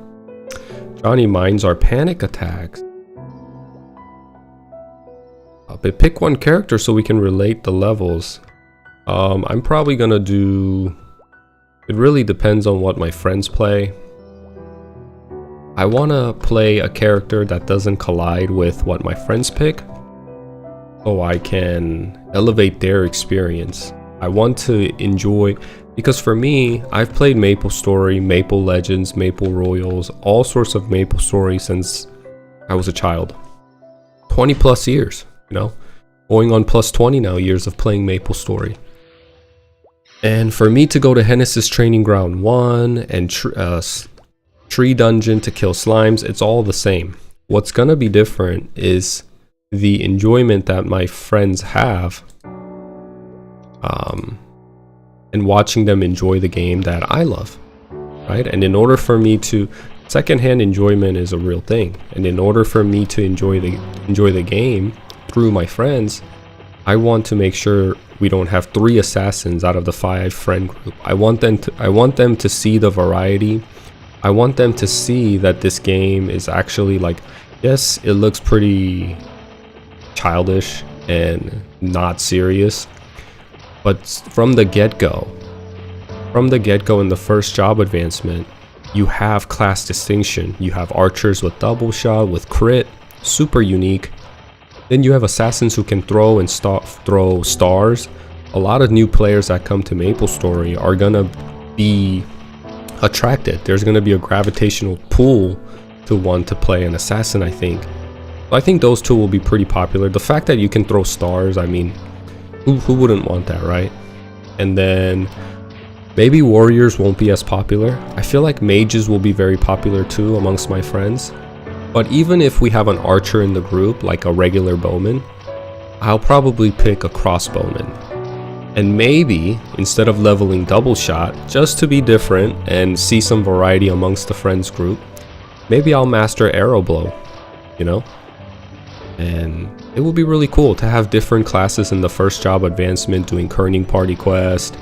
Johnny minds our panic attacks. But pick one character so we can relate the levels. I'm probably gonna do... It really depends on what my friends play. I wanna play a character that doesn't collide with what my friends pick, so I can elevate their experience. I want to enjoy, because for me, I've played MapleStory, Maple Legends, Maple Royals, all sorts of MapleStory since I was a child. 20 plus years, you know, going on plus 20 now years of playing MapleStory. And for me to go to Genesis Training Ground 1 and Tree Dungeon to kill slimes, it's all the same. What's gonna be different is the enjoyment that my friends have and watching them enjoy the game that I love, right? And in order for me to, secondhand enjoyment is a real thing, and in order for me to enjoy the game through my friends, I want to make sure we don't have 3 assassins out of the 5 friend group. I want them to see the variety. I want them to see that this game is actually like, yes, it looks pretty childish and not serious, but from the get-go in the first job advancement, you have class distinction. You have archers with double shot, with crit, super unique. Then you have assassins who can throw and throw stars. A lot of new players that come to MapleStory are gonna be attracted. There's gonna be a gravitational pull to want to play an assassin, I think. I think those two will be pretty popular. The fact that you can throw stars, I mean, who wouldn't want that, right? And then maybe warriors won't be as popular. I feel like mages will be very popular too amongst my friends. But even if we have an archer in the group, like a regular bowman, I'll probably pick a crossbowman. And maybe, instead of leveling double shot, just to be different and see some variety amongst the friends group, maybe I'll master arrow blow, you know? And it will be really cool to have different classes in the first job advancement, doing Kerning Party Quest,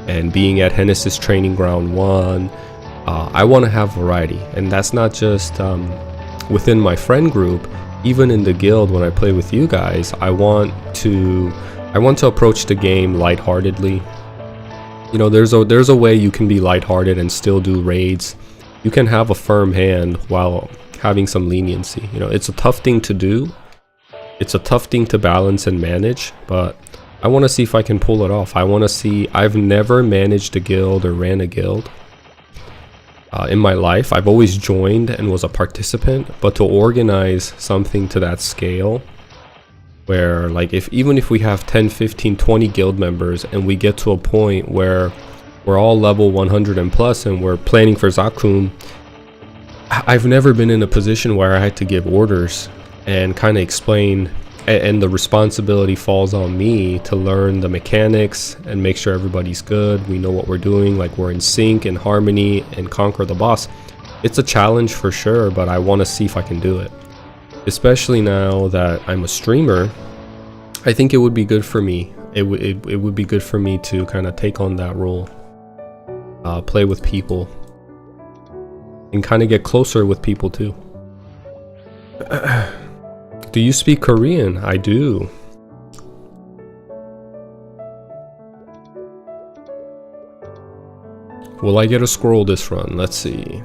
and being at Genesis Training Ground 1. I want to have variety, and that's not just within my friend group. Even in the guild, when I play with you guys, I want to approach the game lightheartedly. You know, there's a way you can be lighthearted and still do raids. You can have a firm hand while having some leniency. You know, it's a tough thing to do. It's a tough thing to balance and manage, but I want to see if I can pull it off. I want to see. I've never managed a guild or ran a guild in my life. I've always joined and was a participant, but to organize something to that scale, where like even if we have 10, 15, 20 guild members and we get to a point where we're all level 100 and plus and we're planning for Zakum, I've never been in a position where I had to give orders and kind of explain, and the responsibility falls on me to learn the mechanics and make sure everybody's good, we know what we're doing, like we're in sync and harmony, and conquer the boss. It's a challenge for sure, but I want to see if I can do it. Especially now that I'm a streamer, I think it would be good for me. It would be good for me to kind of take on that role, play with people, and kind of get closer with people too. Do you speak Korean? I do. Will I get a scroll this run? Let's see.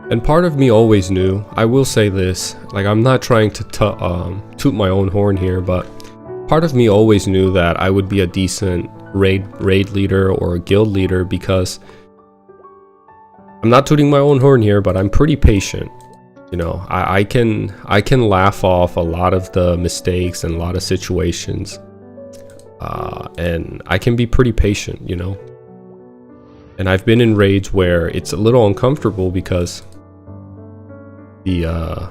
And part of me always knew, I will say this, like I'm not trying to toot my own horn here, but part of me always knew that I would be a decent raid leader or a guild leader, because I'm not tooting my own horn here, but I'm pretty patient. You know, I can laugh off a lot of the mistakes and a lot of situations, and I can be pretty patient, you know. And I've been in raids where it's a little uncomfortable because the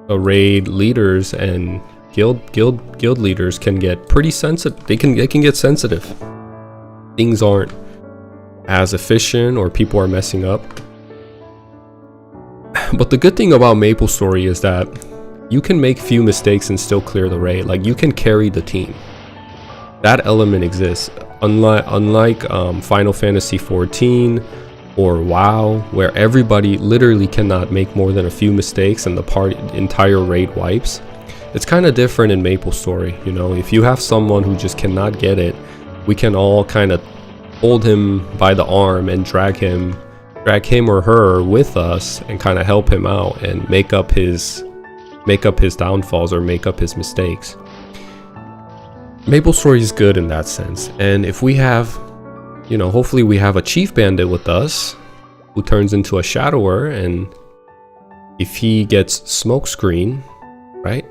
raid leaders and guild leaders can get pretty sensitive. They can get sensitive. Things aren't as efficient, or people are messing up. But the good thing about MapleStory is that you can make few mistakes and still clear the raid. Like you can carry the team. That element exists. Unlike Final Fantasy XIV or WoW, where everybody literally cannot make more than a few mistakes and the entire raid wipes. It's kind of different in MapleStory. You know, if you have someone who just cannot get it, we can all kind of hold him by the arm and drag him or her with us and kind of help him out and make up his downfalls or make up his mistakes. MapleStory is good in that sense. And if we have, you know, hopefully we have a chief bandit with us who turns into a shadower, and if he gets smokescreen, right?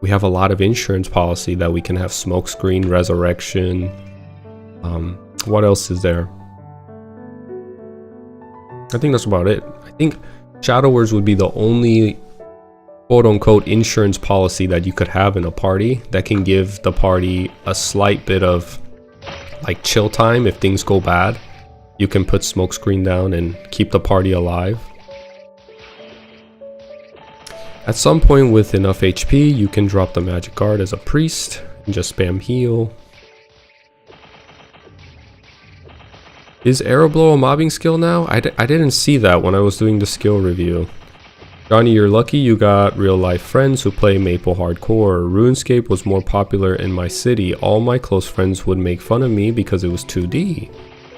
We have a lot of insurance policy that we can have smokescreen, resurrection. What else is there? I think that's about it. I think shadowers would be the only quote-unquote insurance policy that you could have in a party that can give the party a slight bit of like chill time. If things go bad, you can put smokescreen down and keep the party alive. At some point with enough HP, you can drop the magic guard as a priest and just spam heal. Is arrow blow a mobbing skill now? I didn't see that when I was doing the skill review. Johnny, you're lucky you got real life friends who play Maple hardcore. RuneScape was more popular in my city. All my close friends would make fun of me because it was 2D.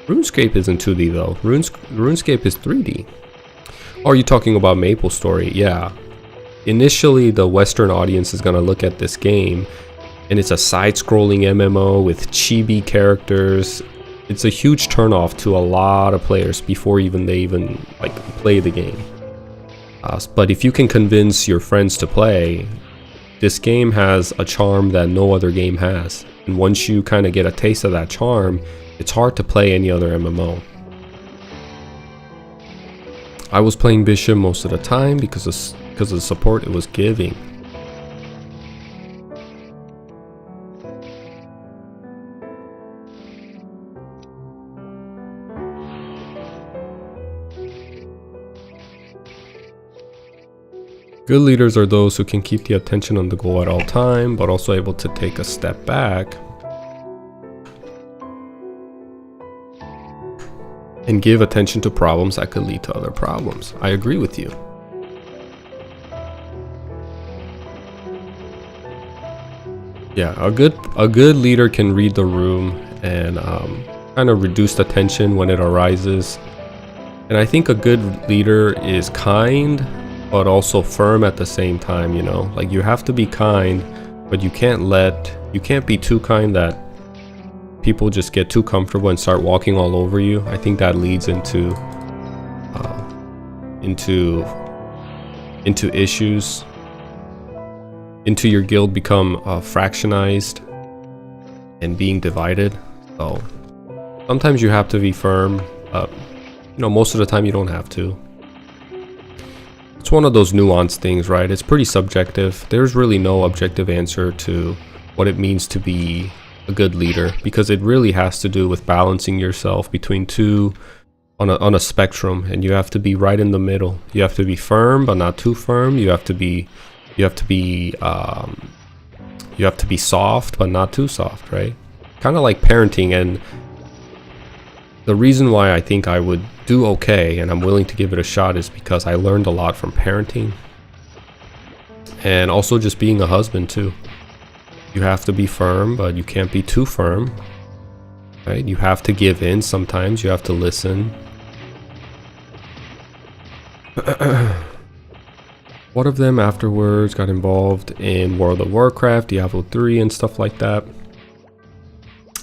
RuneScape isn't 2D though. RuneScape is 3D. Oh, are you talking about MapleStory? Yeah. Initially, the Western audience is gonna look at this game, and it's a side-scrolling MMO with chibi characters. It's a huge turnoff to a lot of players before they like play the game. But if you can convince your friends to play, this game has a charm that no other game has. And once you kind of get a taste of that charm, it's hard to play any other MMO. I was playing Bishop most of the time because of the support it was giving. Good leaders are those who can keep the attention on the goal at all time, but also able to take a step back and give attention to problems that could lead to other problems. I agree with you. Yeah, a good leader can read the room and kind of reduce the tension when it arises. And I think a good leader is kind, but also firm at the same time, you know? Like, you have to be kind, but you can't be too kind that people just get too comfortable and start walking all over you. I think that leads into issues, into your guild become fractionized and being divided. So sometimes you have to be firm, you know, most of the time you don't have to. It's one of those nuanced things, right? It's pretty subjective. There's really no objective answer to what it means to be a good leader, because it really has to do with balancing yourself between two on a spectrum, and you have to be right in the middle. You have to be firm but not too firm. You have to be soft but not too soft, right? Kind of like parenting. And the reason why I think I would do okay and I'm willing to give it a shot is because I learned a lot from parenting, and also just being a husband too. You have to be firm, but you can't be too firm, right? You have to give in sometimes. You have to listen. One of them afterwards got involved in World of Warcraft, Diablo 3 and stuff like that.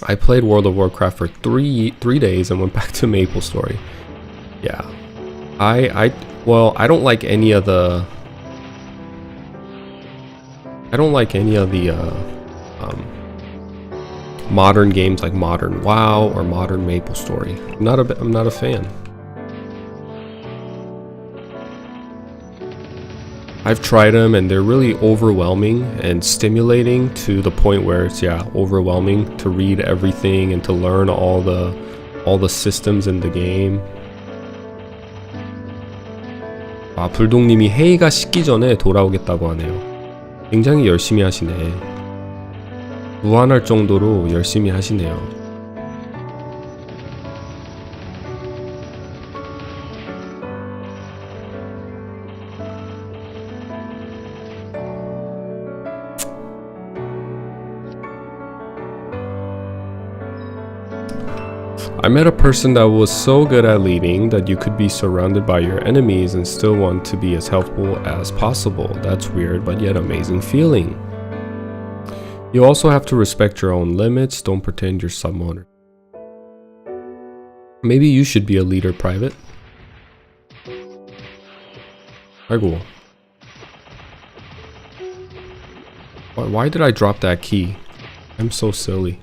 I played World of Warcraft for three days and went back to MapleStory. Yeah, I don't like any of the modern games like modern WoW or modern MapleStory. I'm not a fan. I've tried them and they're really overwhelming and stimulating to the point where it's overwhelming to read everything and to learn all the systems in the game. 아, 불독님이 회의가 식기 전에 돌아오겠다고 하네요. 굉장히 열심히 하시네. 무한할 정도로 열심히 하시네요. I met a person that was so good at leading that you could be surrounded by your enemies and still want to be as helpful as possible. That's weird, but yet amazing feeling. You also have to respect your own limits. Don't pretend you're someone. Maybe you should be a leader, Private. 아이고. Why did I drop that key? I'm so silly.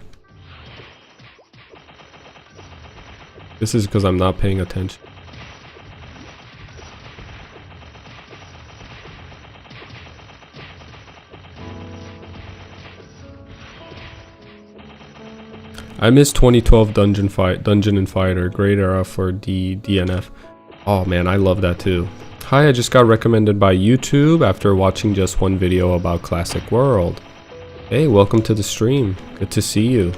This is because I'm not paying attention. I miss 2012 Dungeon and Fighter. Great era for DNF. Oh man, I love that too. Hi, I just got recommended by YouTube after watching just one video about Classic World. Hey, welcome to the stream. Good to see you.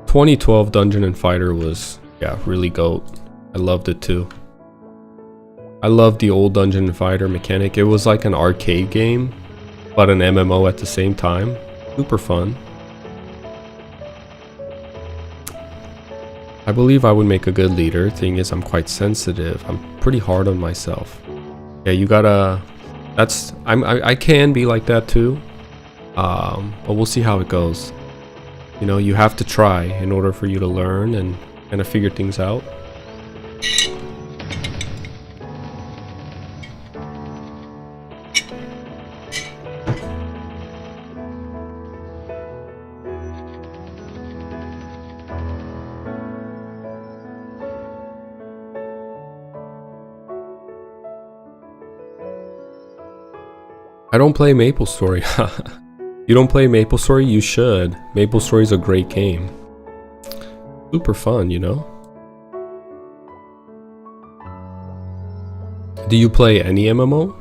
...2012 Dungeon and Fighter was, yeah, really GOAT. I loved it too. I loved the old Dungeon and Fighter mechanic. It was like an arcade game, but an MMO at the same time. Super fun. I believe I would make a good leader. Thing is, I'm quite sensitive. I'm pretty hard on myself. Yeah, you gotta... I can be like that too. But we'll see how it goes. You know, you have to try in order for you to learn and kind of figure things out. I don't play MapleStory. You don't play MapleStory? You should. MapleStory is a great game. Super fun, you know? Do you play any MMO?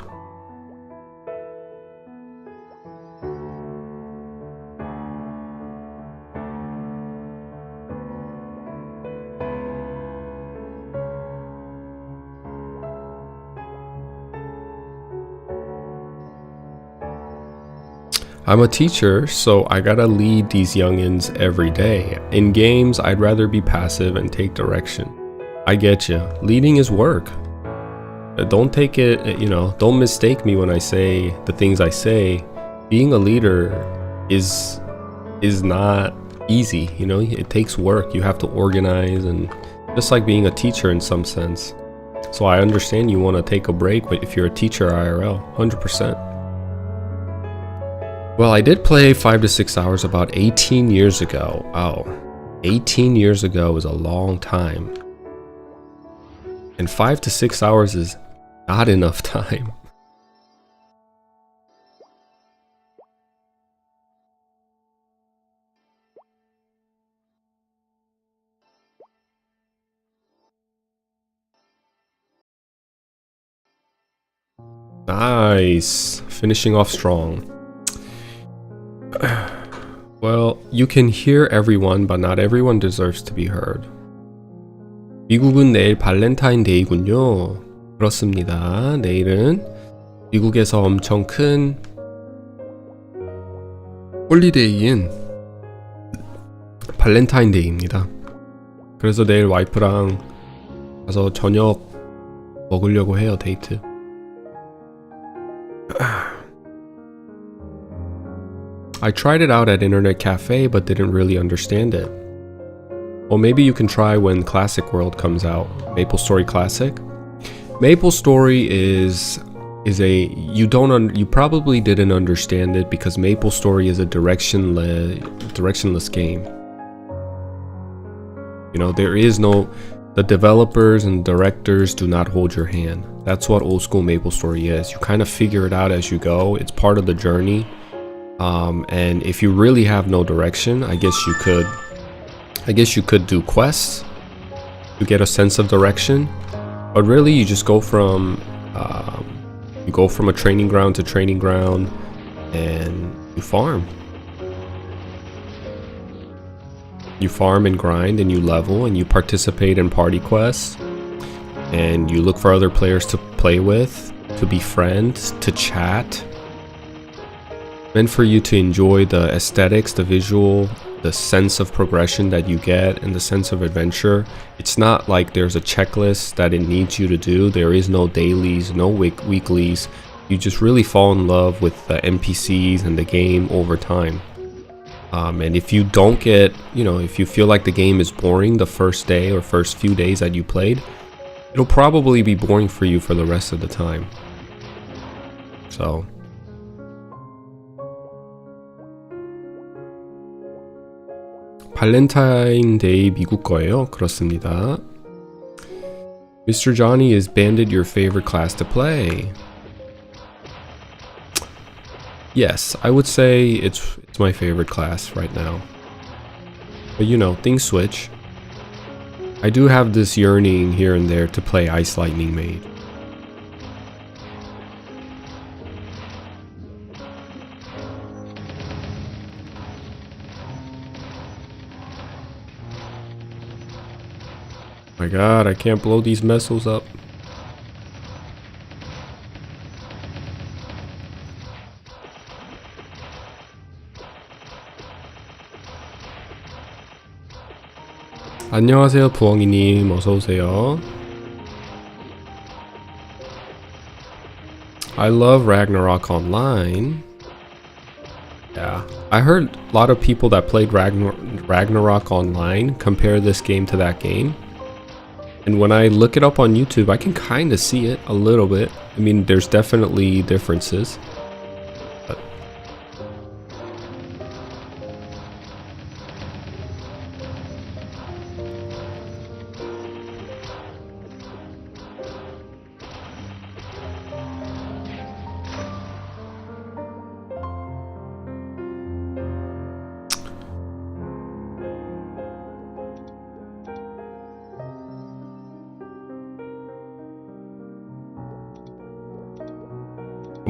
I'm a teacher, so I gotta lead these youngins every day. In games, I'd rather be passive and take direction. I get you. Leading is work. Don't take it, you know, don't mistake me when I say the things I say. Being a leader is not easy, you know? It takes work. You have to organize, and just like being a teacher in some sense. So I understand you want to take a break, but if you're a teacher IRL, 100%. Well, I did play 5 to 6 hours about 18 years ago. Oh, 18 years ago is a long time. And 5 to 6 hours is not enough time. Nice. Finishing off strong. Well, you can hear everyone, but not everyone deserves to be heard. 미국은 내일 발렌타인데이군요. 그렇습니다. 내일은 미국에서 엄청 큰 홀리데이인 발렌타인데이입니다. 그래서 내일 와이프랑 가서 저녁 먹으려고 해요, 데이트. I tried it out at Internet Cafe, but didn't really understand it. Well, maybe you can try when Classic World comes out. MapleStory Classic. MapleStory is you probably didn't understand it because MapleStory is a directionless game. You know, the developers and directors do not hold your hand. That's what old school MapleStory is. You kind of figure it out as you go. It's part of the journey. And if you really have no direction, I guess you could do quests to get a sense of direction. But really, you just go from a training ground to training ground, and you farm. You farm and grind, and you level, and you participate in party quests, and you look for other players to play with, to befriend, to chat. Meant for you to enjoy the aesthetics, the visual the sense of progression that you get and the sense of adventure. It's not like there's a checklist that it needs you to do. There is no dailies, no weeklies. You just really fall in love with the NPCs and the game over time. And if you don't get, if you feel like the game is boring the first day or first few days that you played, it'll probably be boring for you for the rest of the time. So 발렌타인데이 미국 거예요. 그렇습니다. Mr. Johnny, is Bandit your favorite class to play? Yes, I would say it's my favorite class right now. But things switch. I do have this yearning here and there to play Ice Lightning Mage. My god, I can't blow these missiles up. 안녕하세요, 부엉이님. 어서오세요. I love Ragnarok Online. Yeah, I heard a lot of people that played Ragnarok Online compare this game to that game. And when I look it up on YouTube, I can kind of see it a little bit. I mean, there's definitely differences. But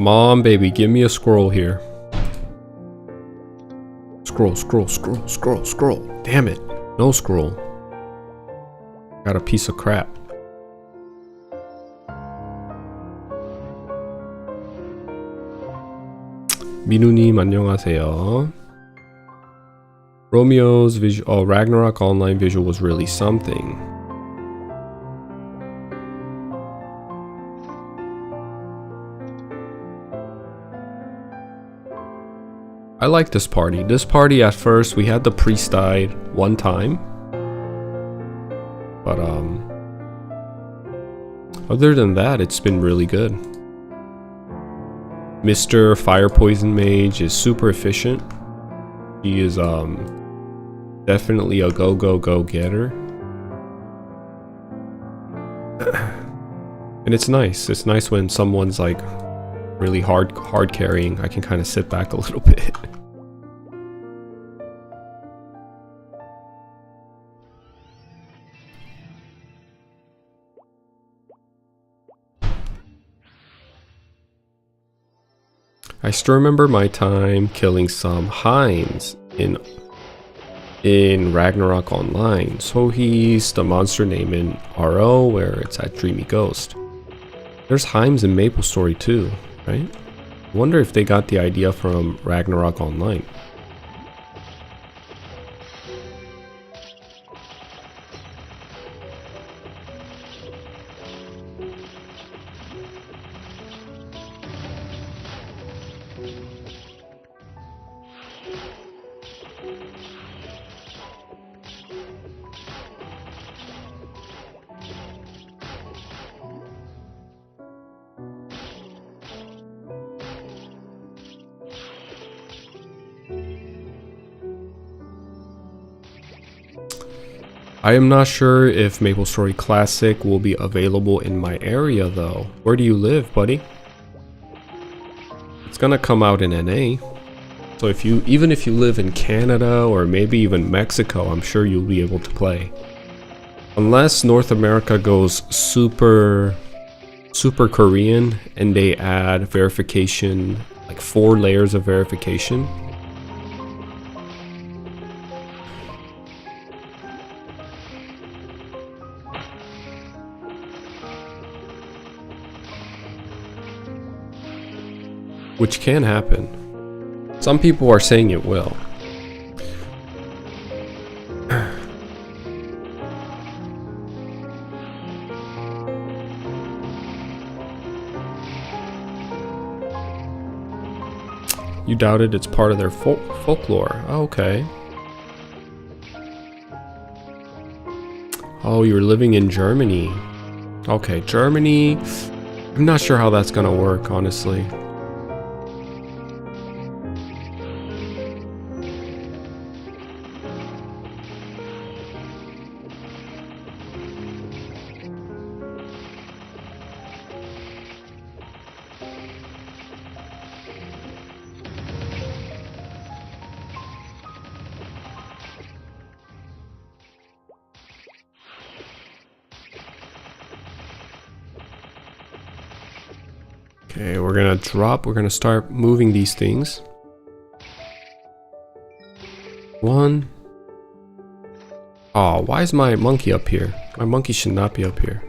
come on, baby, give me a scroll here. Scroll. Damn it. No scroll. Got a piece of crap. 민우님, 안녕하세요. Romeo's Ragnarok Online visual was really something. I like this party. This party, at first, we had the priest died one time. But, other than that, it's been really good. Mr. Fire Poison Mage is super efficient. He is, definitely a go getter. And it's nice. It's nice when someone's like really hard carrying. I can kind of sit back a little bit. I still remember my time killing some hinds in Ragnarok Online. So he's the monster name in RO, where it's at Dreamy Ghost. There's Heims in MapleStory too, right? I wonder if they got the idea from Ragnarok Online. I am not sure if MapleStory Classic will be available in my area though. Where do you live, buddy? It's gonna come out in NA. So even if you live in Canada or maybe even Mexico, I'm sure you'll be able to play. Unless North America goes super Korean and they add verification, like 4 layers of verification. Which can happen. Some people are saying it will. You doubted it's part of their folklore. Oh, okay. Oh, you're living in Germany. Okay, Germany. I'm not sure how that's gonna work, honestly. Okay, we're gonna start moving these things. 1. Oh, why is my monkey up here? My monkey should not be up here.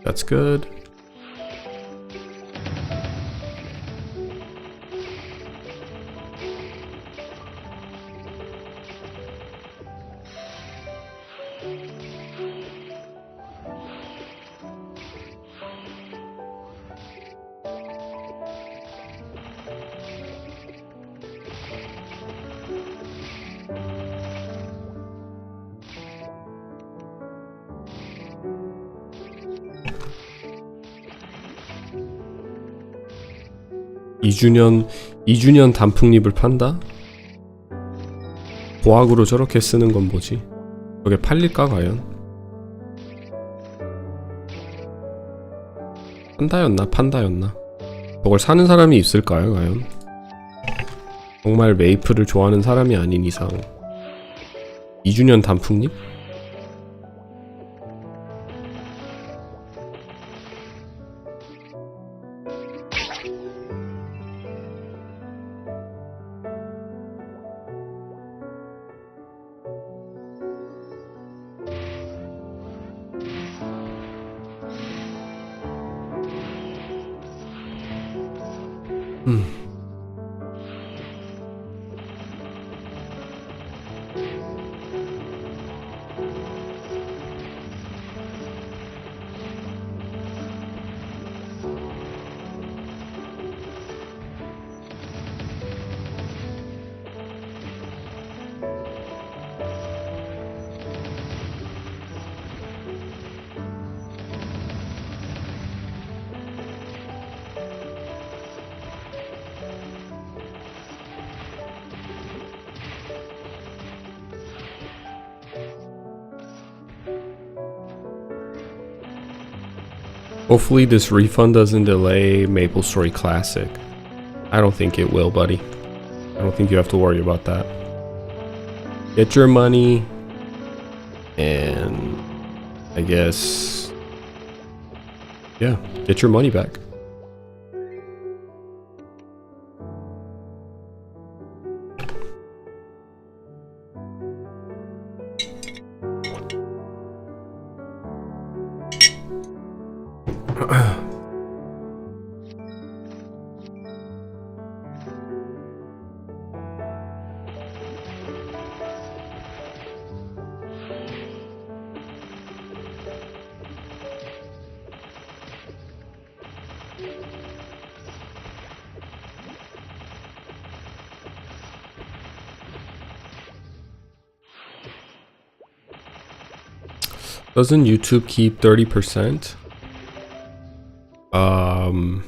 That's good. (2주년) 단풍잎을 판다? 보학으로 저렇게 쓰는 건 뭐지? 저게 팔릴까 과연? 판다였나? 저걸 사는 사람이 있을까요 과연? 정말 메이플을 좋아하는 사람이 아닌 이상 2주년 단풍잎? Hopefully this refund doesn't delay MapleStory Classic. I don't think it will, buddy. I don't think you have to worry about that. Get your money, and I guess, yeah, get your money back. Doesn't YouTube keep 30%? I'm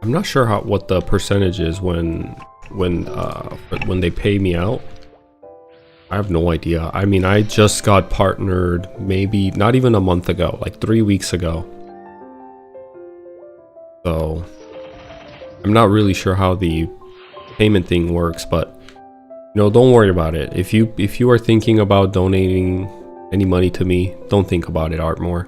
not sure what the percentage is when they pay me out. I have no idea. I mean, I just got partnered maybe not even a month ago, like 3 weeks ago. So I'm not really sure how the payment thing works, but you know, don't worry about it. If you are thinking about donating any money to me, don't think about it, Artmore.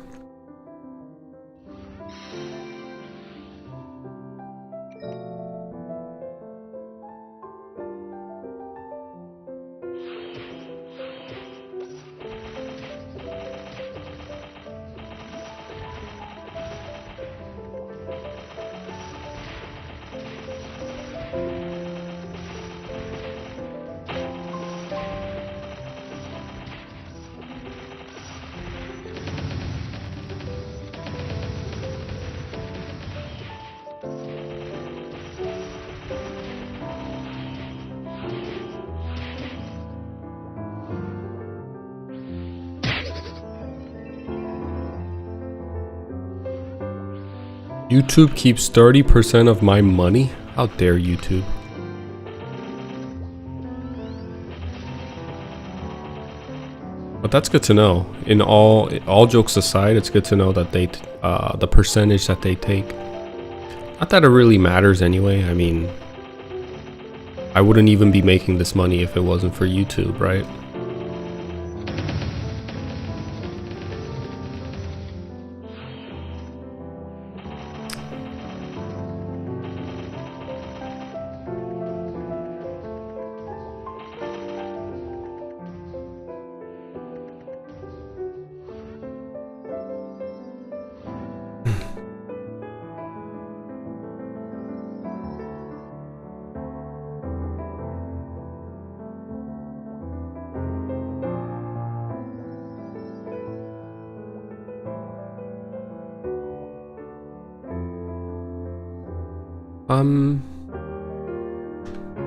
YouTube keeps 30% of my money? How dare YouTube? But that's good to know. In all jokes aside, it's good to know that they the percentage that they take. Not that it really matters anyway. I mean, I wouldn't even be making this money if it wasn't for YouTube, right?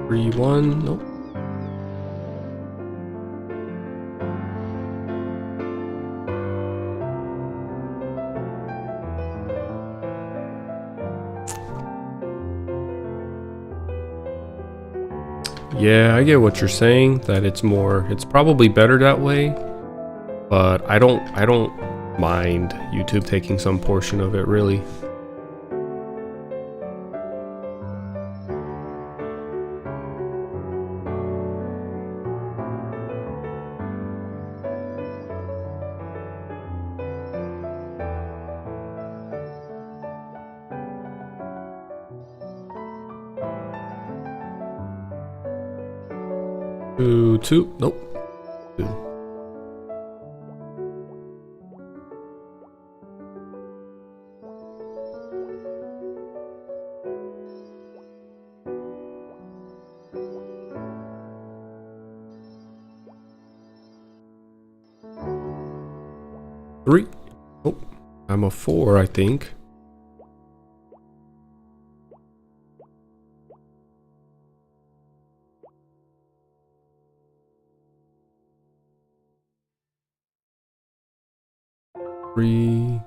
Three, one, nope. Yeah, I get what you're saying, that it's probably better that way, but I don't mind YouTube taking some portion of it, really. Two, nope. Two. Three. Oh, I'm a 4, I think. Three.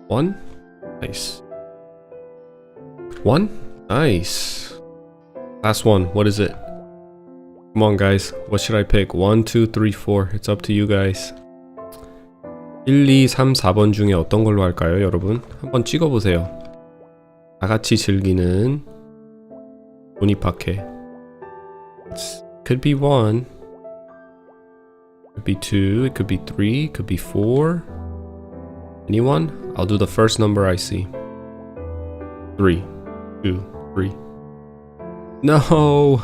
One. Nice. One. Nice. Last one. What is it? Come on, guys. What should I pick? 1, 2, 3, 4. It's up to you guys. 1, 2, 3, 4번 중에 어떤 걸로 할까요, 여러분? 한번 찍어보세요. 다 같이 즐기는 조니파케. Could be 1. Could be 2. It could be 3. It could be 4. Anyone? I'll do the first number I see. 3, 2, 3. No!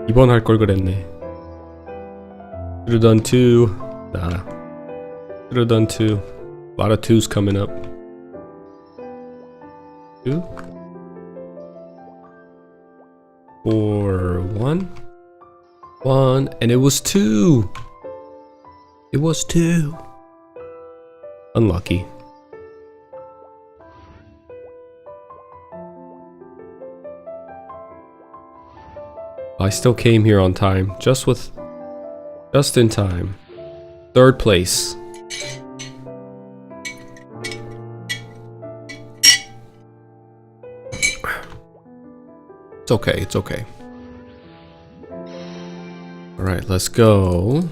2번 할 걸 그랬네. Should've done 2. Nah. Should've done 2. A lot of 2s coming up. 2. 4, 1. 1. And it was 2. It was 2. Unlucky. I still came here on time, just in time. 3rd place. It's okay, it's okay. Alright, let's go.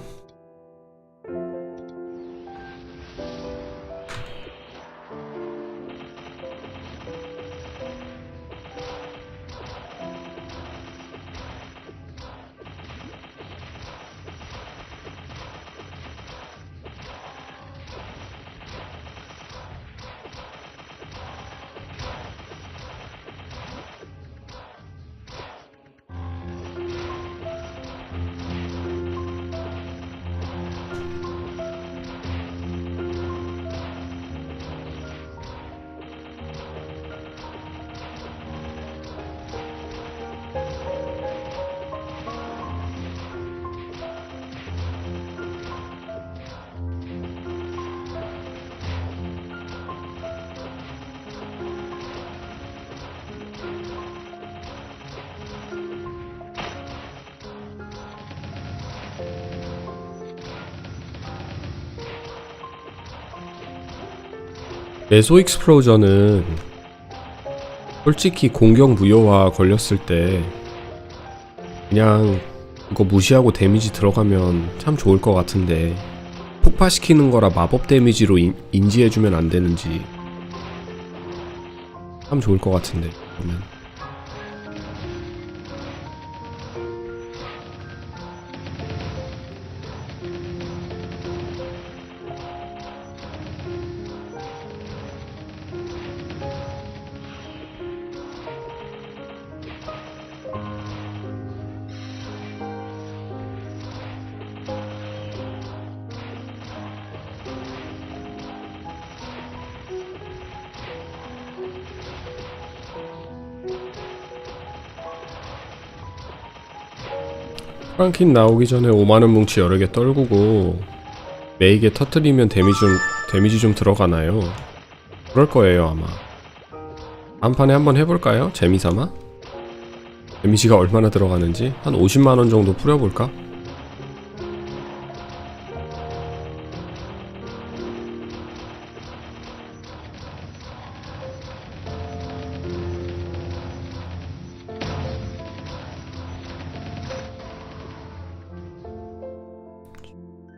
메소 익스플로전은 솔직히 공격 무효화 걸렸을 때 그냥 그거 무시하고 데미지 들어가면 참 좋을 것 같은데 폭파시키는 거라 마법 데미지로 인지해주면 안 되는지 참 좋을 것 같은데 그러면. 프랑킨 나오기 전에 5만원 뭉치 여러 개 떨구고 메이게 터트리면 데미지 좀 들어가나요? 그럴 거예요 아마. 다음 판에 한번 해볼까요? 재미삼아? 데미지가 얼마나 들어가는지 한 50만원 정도 뿌려볼까?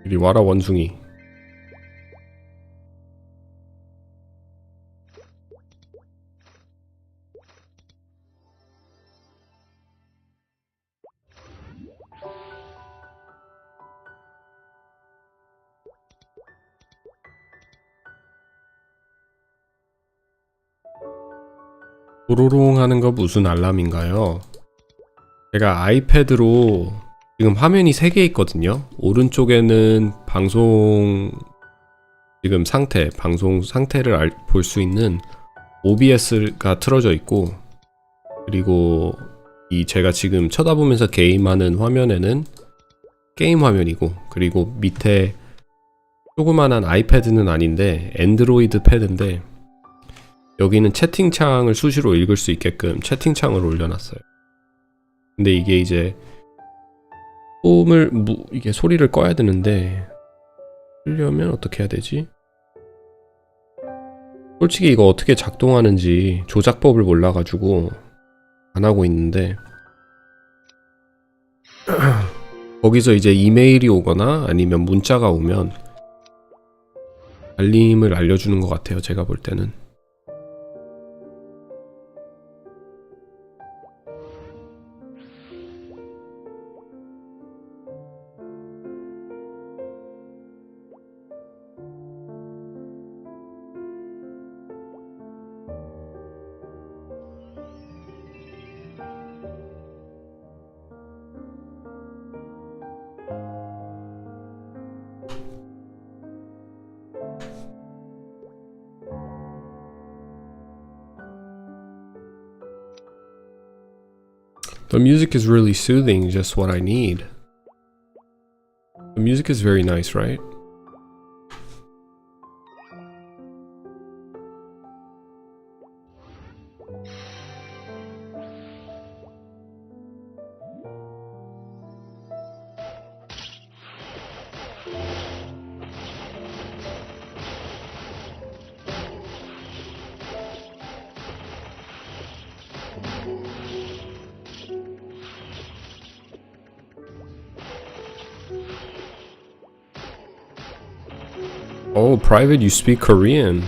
이리 와라 원숭이. 도로롱 하는 거 무슨 알람인가요? 제가 아이패드로 지금 화면이 3개 있거든요. 오른쪽에는 방송 지금 방송 상태를 볼 수 있는 OBS가 틀어져 있고, 그리고 제가 지금 쳐다보면서 게임하는 화면에는 게임 화면이고, 그리고 밑에 조그만한 아이패드는 아닌데 엔드로이드 패드인데 여기는 채팅창을 수시로 읽을 수 있게끔 채팅창을 올려놨어요. 근데 이게 이제 이게 소리를 꺼야 되는데 쓰려면 어떻게 해야 되지? 솔직히 이거 어떻게 작동하는지 조작법을 몰라가지고 안 하고 있는데 거기서 이제 이메일이 오거나 아니면 문자가 오면 알림을 알려주는 것 같아요. 제가 볼 때는. The music is really soothing, just what I need. The music is very nice, right? Oh, private, you speak Korean.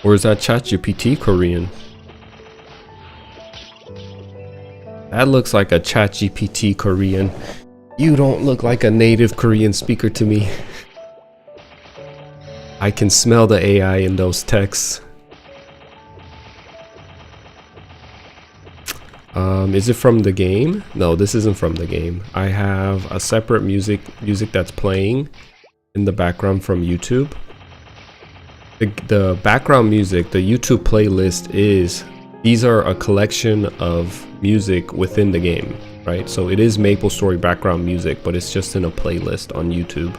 Or is that ChatGPT Korean? That looks like a ChatGPT Korean. You don't look like a native Korean speaker to me. I can smell the AI in those texts. Is it from the game? No, this isn't from the game. I have a separate music that's playing in the background from YouTube. The background music, the YouTube playlist these are a collection of music within the game, right? So it is MapleStory background music, but it's just in a playlist on YouTube.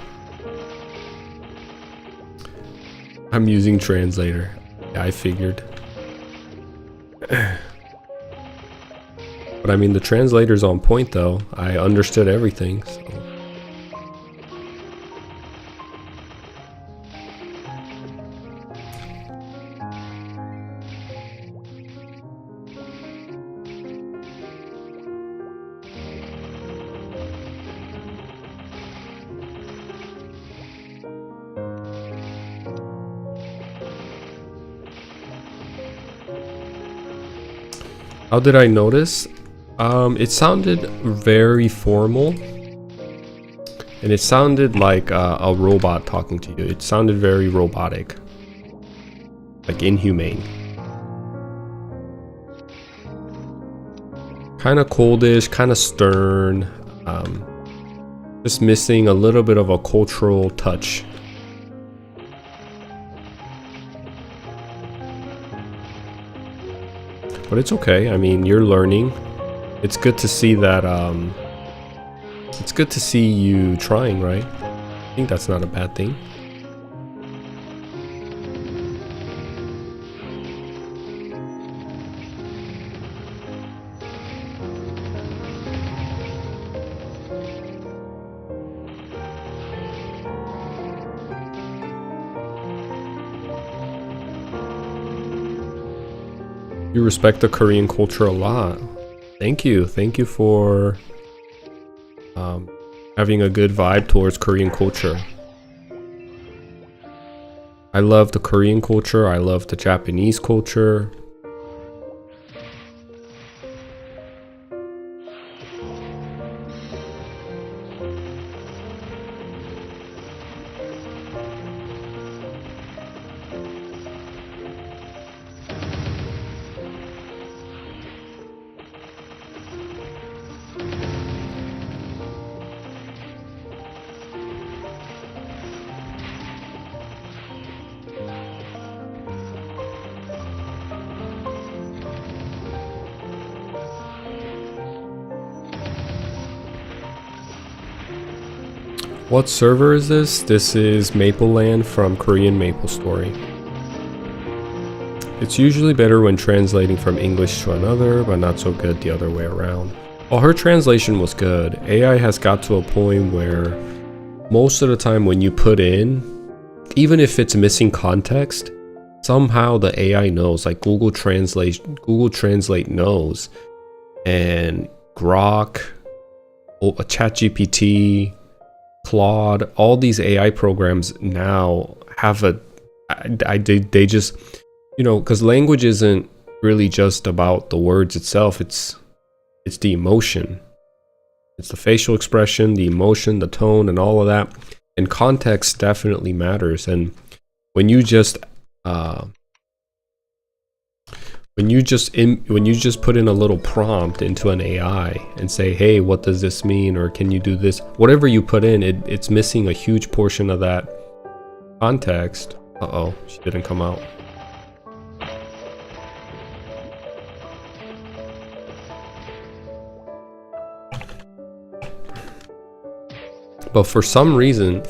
I'm using translator. Yeah, I figured. But I mean, the translator's on point though. I understood everything, so. How did I notice? It sounded very formal. And it sounded like a robot talking to you. It sounded very robotic. Like inhumane. Kind of coldish, kind of stern. Just missing a little bit of a cultural touch. But it's okay. I mean, you're learning. It's good to see that, it's good to see you trying, right? I think that's not a bad thing. You respect the Korean culture a lot. Thank you. Thank you for having a good vibe towards Korean culture. I love the Korean culture. I love the Japanese culture. What server is this? This is Mapleland from Korean MapleStory. It's usually better when translating from English to another, but not so good the other way around. Well, her translation was good. AI has got to a point where most of the time when you put in, even if it's missing context, somehow the AI knows, like Google Translate knows, and Grok, ChatGPT, Claude, all these AI programs now have they just, you know, because language isn't really just about the words itself. It's the emotion. It's the facial expression, the emotion, the tone, and all of that. And context definitely matters. And when you just when you just put in a little prompt into an AI and say, hey, what does this mean, or can you do this, whatever you put in, it's missing a huge portion of that context. Uh-oh, she didn't come out. But for some reason,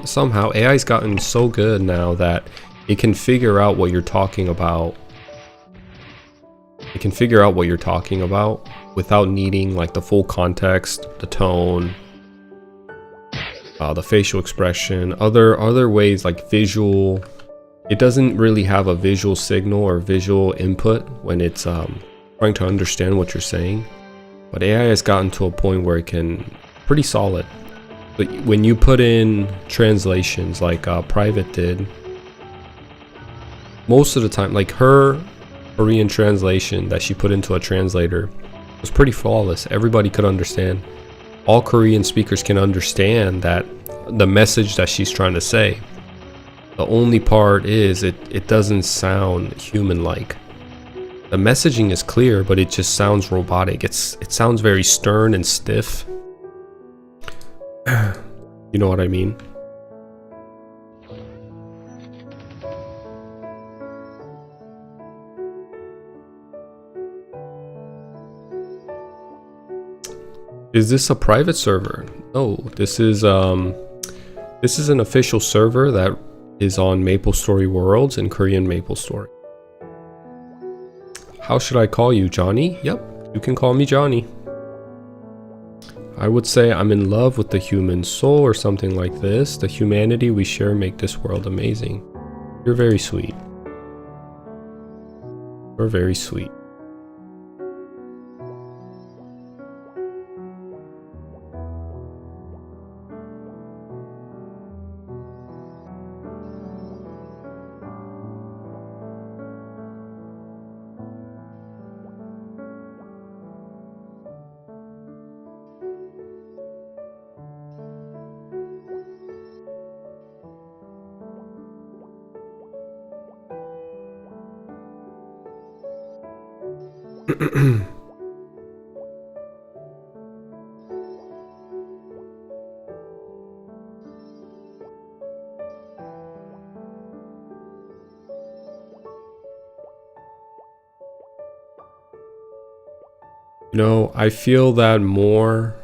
somehow AI's gotten so good now that it can figure out what you're talking about. It can figure out what you're talking about without needing like the full context, the tone, the facial expression, other ways like visual. It doesn't really have a visual signal or visual input when it's trying to understand what you're saying. But AI has gotten to a point where it can pretty solid. But when you put in translations like Private did, most of the time, like her Korean translation that she put into a translator was pretty flawless. Everybody could understand. All Korean speakers can understand that the message that she's trying to say. The only part is it doesn't sound human-like. The messaging is clear, but it just sounds robotic. It sounds very stern and stiff. You know what I mean? Is this a private server? No, this is an official server that is on MapleStory Worlds and Korean MapleStory. How should I call you, Johnny? Yep, you can call me Johnny. I would say I'm in love with the human soul or something like this. The humanity we share make this world amazing. You're very sweet. You're very sweet. You know, I feel that more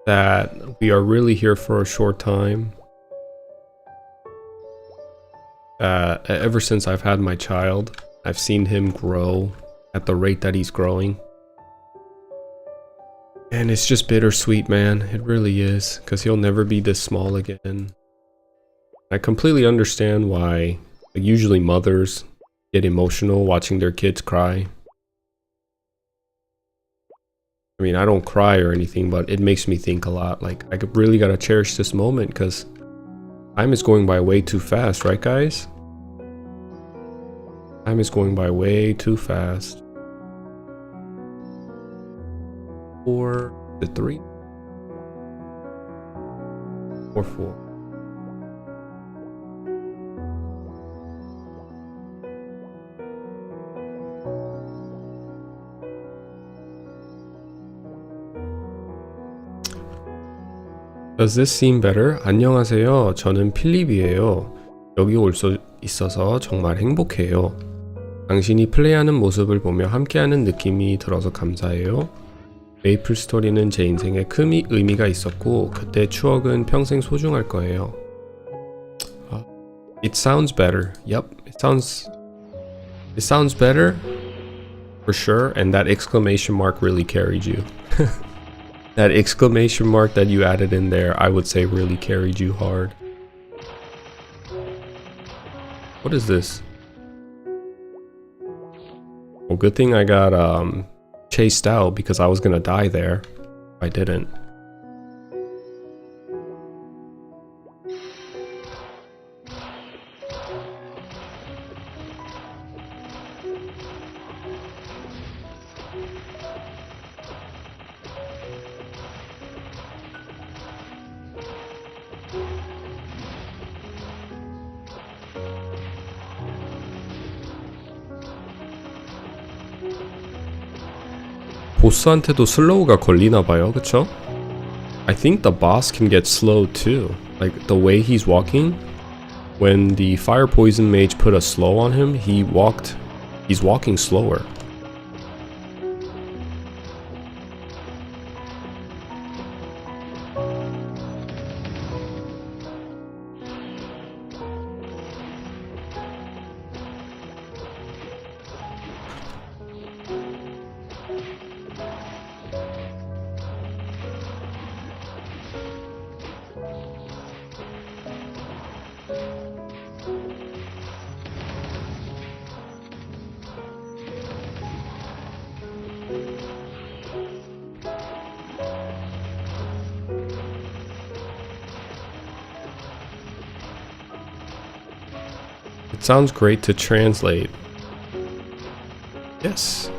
that we are really here for a short time. Ever since I've had my child, I've seen him grow at the rate that he's growing. And it's just bittersweet, man. It really is, because he'll never be this small again. I completely understand why usually mothers get emotional watching their kids cry. I mean, I don't cry or anything, but it makes me think a lot. Like, I really gotta cherish this moment because time is going by way too fast, right, guys? Time is going by way too fast. 4 to 3 or 4. Does this seem better? 안녕하세요. 저는 필립이에요. 여기 올 수 있어서 정말 행복해요. 당신이 플레이하는 모습을 보며 함께하는 느낌이 들어서 감사해요. 메이플 스토리는 제 인생에 큰 의미가 있었고 그때 추억은 평생 소중할 거예요. It sounds better. Yep, it sounds better for sure, and that exclamation mark really carried you. That exclamation mark that you added in there, I would say really carried you hard. What is this? Well, good thing I got chased out because I was gonna die there. I didn't. 보스한테도 슬로우가 걸리나봐요, 그쵸? I think the boss can get slowed too. Like the way he's walking, when the fire poison mage put a slow on him, he's walking slower. It sounds great to translate. Yes.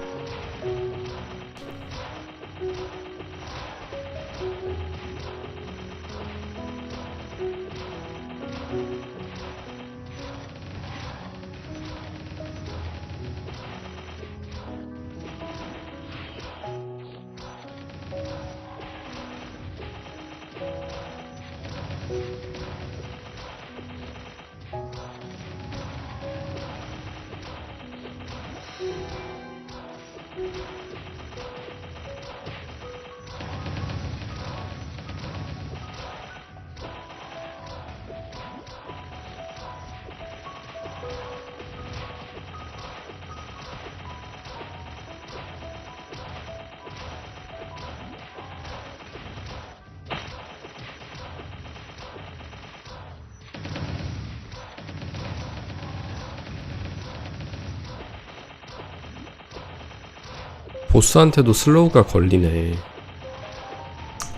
보스한테도 슬로우가 걸리네.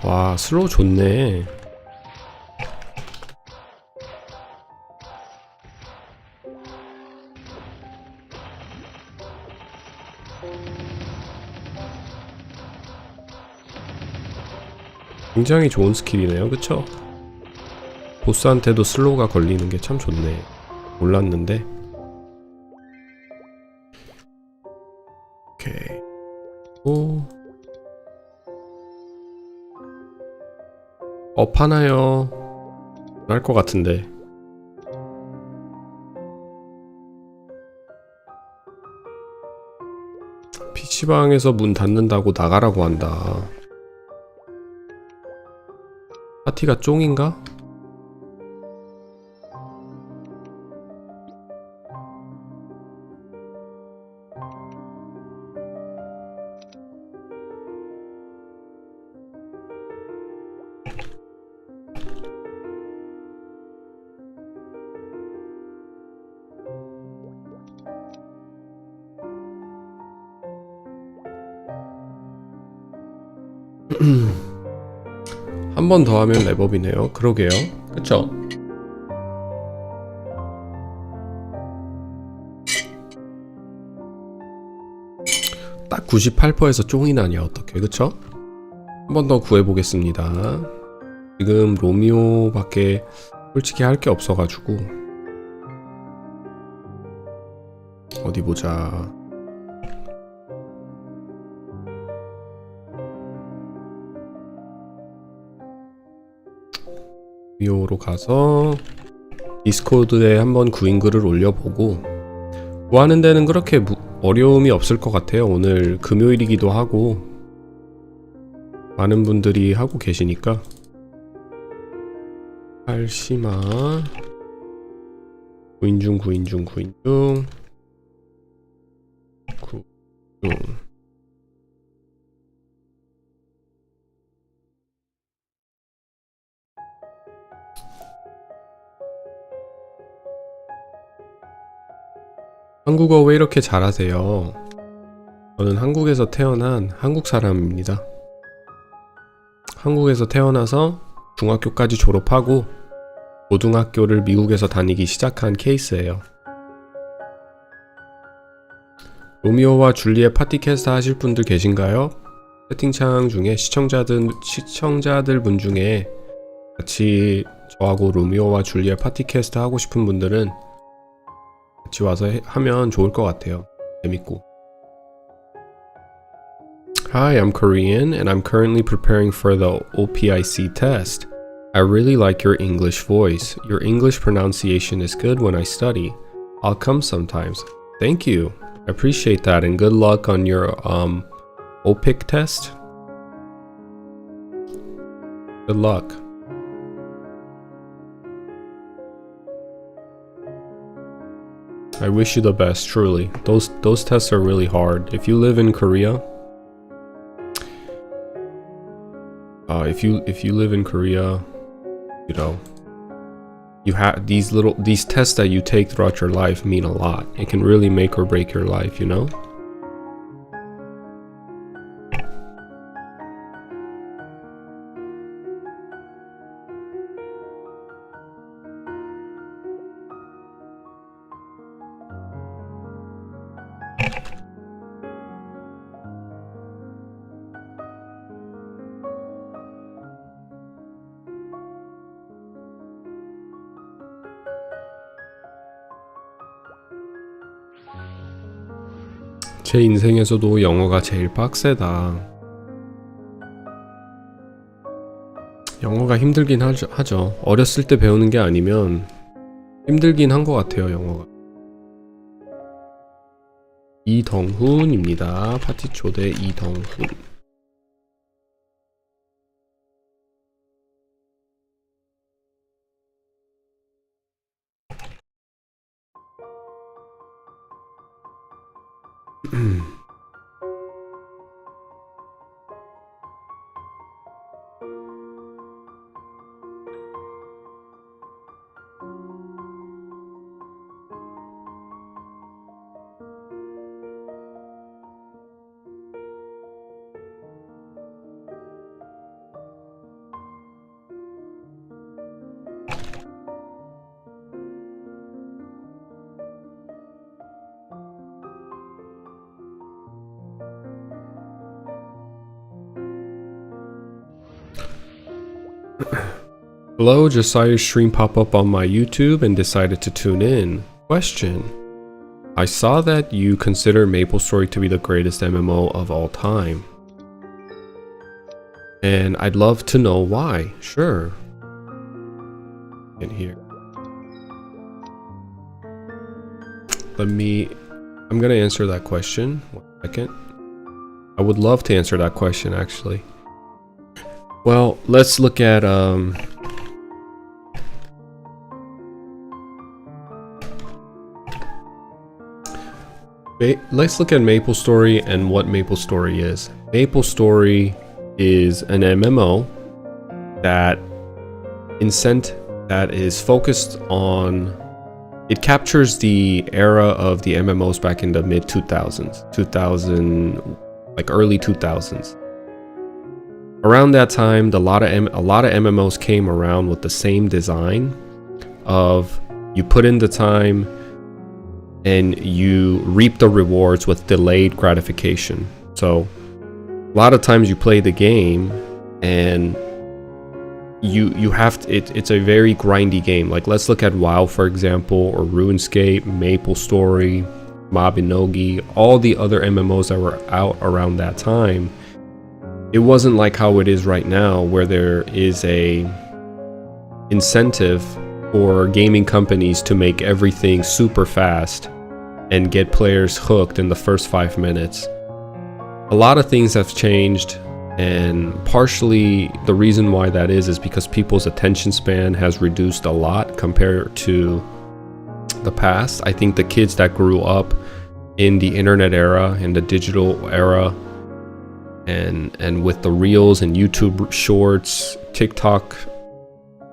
와, 슬로우 좋네. 굉장히 좋은 스킬이네요, 그쵸? 보스한테도 슬로우가 걸리는 게 참 좋네. 몰랐는데. 오케이. 오. 업하나요? 할 것 같은데. PC방에서 문 닫는다고 나가라고 한다. 파티가 쫑인가? 한 번 더 하면 랩업이네요. 그러게요. 그쵸? 딱 98%에서 쫑이 나니 어떡해, 그쵸? 한 번 더 구해보겠습니다. 지금 로미오밖에 솔직히 할 게 없어가지고. 어디 보자. 로미오로 가서 디스코드에 한번 구인 글을 올려보고, 구하는 데는 그렇게 어려움이 없을 것 같아요. 오늘 금요일이기도 하고 많은 분들이 하고 계시니까. 할시마 구인중 한국어 왜 이렇게 잘하세요? 저는 한국에서 태어난 한국 사람입니다. 한국에서 태어나서 중학교까지 졸업하고 고등학교를 미국에서 다니기 시작한 케이스예요. 로미오와 줄리엣 파티캐스트 하실 분들 계신가요? 채팅창 중에 시청자들 분 중에 같이 저하고 로미오와 줄리엣 파티캐스트 하고 싶은 분들은 같이 와서 하면 좋을 것 같아요. 재밌고. Hi, I'm Korean and I'm currently preparing for the OPIC test. I really like your English voice. Your English pronunciation is good when I study. I'll come sometimes. Thank you. I appreciate that and good luck on your OPIC test. Good luck. I wish you the best, truly. Those tests are really hard. If you live in Korea, if you live in Korea, you know, you have these tests that you take throughout your life mean a lot. It can really make or break your life, you know? 제 인생에서도 영어가 제일 빡세다. 영어가 힘들긴 하죠. 어렸을 때 배우는 게 아니면 힘들긴 한 것 같아요, 영어가. 이덩훈입니다. 파티 초대 이덩훈. Hello, just saw your stream pop up on my YouTube and decided to tune in. Question. I saw that you consider MapleStory to be the greatest MMO of all time. And I'd love to know why. Sure. In here. I'm gonna answer that question. 1 second. I would love to answer that question actually. Well, let's look at let's look at MapleStory and what MapleStory is. MapleStory is an MMO that is focused on, it captures the era of the MMOs back in the mid 2000s, like early 2000s. Around that time, a lot of MMOs came around with the same design of you put in the time and you reap the rewards with delayed gratification. So a lot of times you play the game and you have to, it's a very grindy game. Like let's look at WoW for example, or RuneScape, MapleStory, Mabinogi, all the other MMOs that were out around that time. It wasn't like how it is right now, where there is a incentive for gaming companies to make everything super fast and get players hooked in the first 5 minutes. A lot of things have changed, and partially the reason why that is because people's attention span has reduced a lot compared to the past. I think the kids that grew up in the internet era, in the digital era, and with the reels and YouTube shorts, TikTok,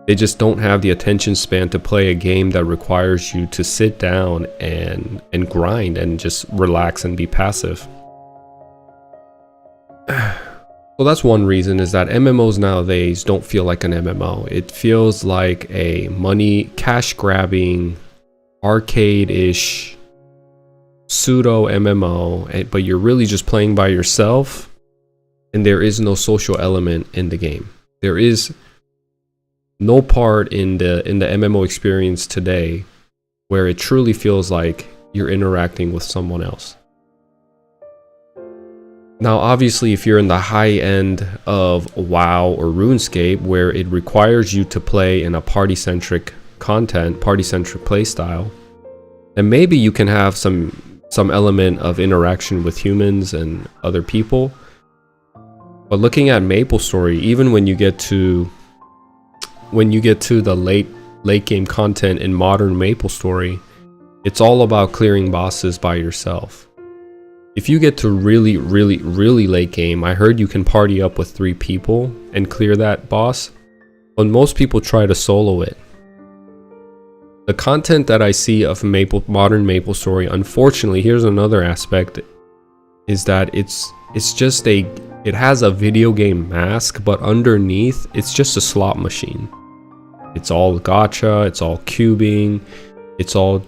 they just don't have the attention span to play a game that requires you to sit down and grind and just relax and be passive. So that's one reason, is that MMOs nowadays don't feel like an MMO. It feels like a cash grabbing, arcade-ish pseudo MMO, but you're really just playing by yourself, and there is no social element in the game. There is no part in the MMO experience today where it truly feels like you're interacting with someone else. Now, obviously, if you're in the high end of WoW or RuneScape, where it requires you to play in a party-centric content, party-centric playstyle, then maybe you can have some element of interaction with humans and other people. But looking at MapleStory, even when you get to the late game content in modern MapleStory, it's all about clearing bosses by yourself. If you get to really late game, I heard you can party up with 3 people and clear that boss, but most people try to solo it. The content that I see of modern MapleStory, unfortunately, here's another aspect, is that it has a video game mask, but underneath it's just a slot machine. It's all gacha, it's all cubing, it's all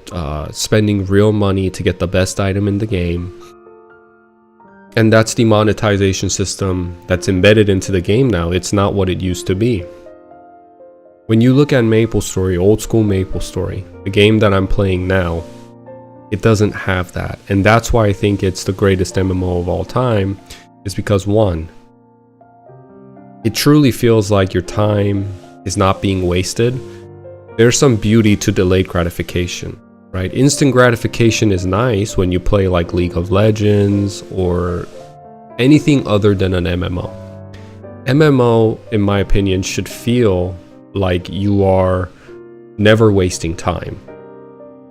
spending real money to get the best item in the game. And that's the monetization system that's embedded into the game now. It's not what it used to be. When you look at MapleStory, old school MapleStory, the game that I'm playing now, it doesn't have that. And that's why I think it's the greatest MMO of all time, is because one, it truly feels like your time is not being wasted. There's some beauty to delayed gratification, right? Instant gratification is nice when you play like League of Legends or anything other than an MMO. MMO, in my opinion, should feel like you are never wasting time.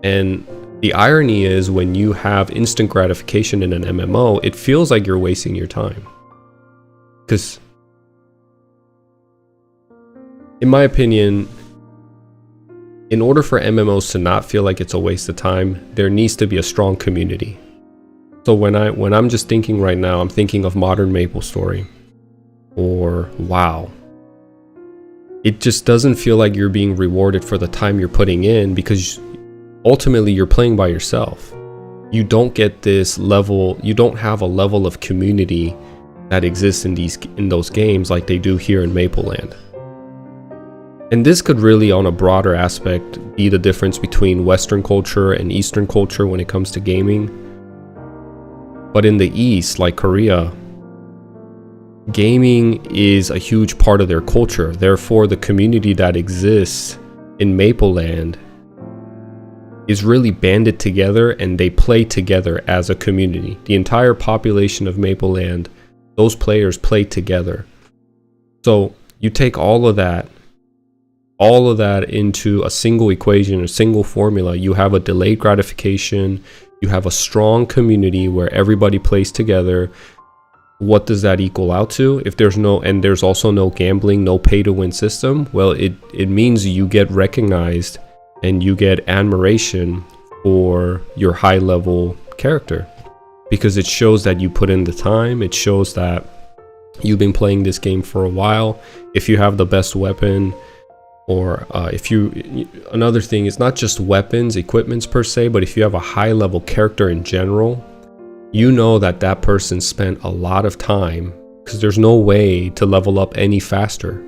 And the irony is, when you have instant gratification in an MMO, it feels like you're wasting your time. Because, in my opinion, in order for MMOs to not feel like it's a waste of time, there needs to be a strong community. So when I'm just thinking right now, I'm thinking of modern MapleStory or WoW. It just doesn't feel like you're being rewarded for the time you're putting in, because ultimately you're playing by yourself. You don't get this level, you don't have a level of community that exists in those games like they do here in Mapleland. And this could really, on a broader aspect, be the difference between Western culture and Eastern culture when it comes to gaming. But in the East, like Korea, gaming is a huge part of their culture. Therefore, the community that exists in Mapleland is really banded together, and they play together as a community. The entire population of Mapleland, those players play together. So you take all of that into a single equation, a single formula. You have a delayed gratification, you have a strong community where everybody plays together. What does that equal out to? If there's no, and there's also no gambling, no pay to win system, well, it means you get recognized and you get admiration for your high level character, because it shows that you put in the time. It shows that you've been playing this game for a while. If you have the best weapon, or another thing is not just weapons, equipments per se, but if you have a high level character in general, you know that that person spent a lot of time, because there's no way to level up any faster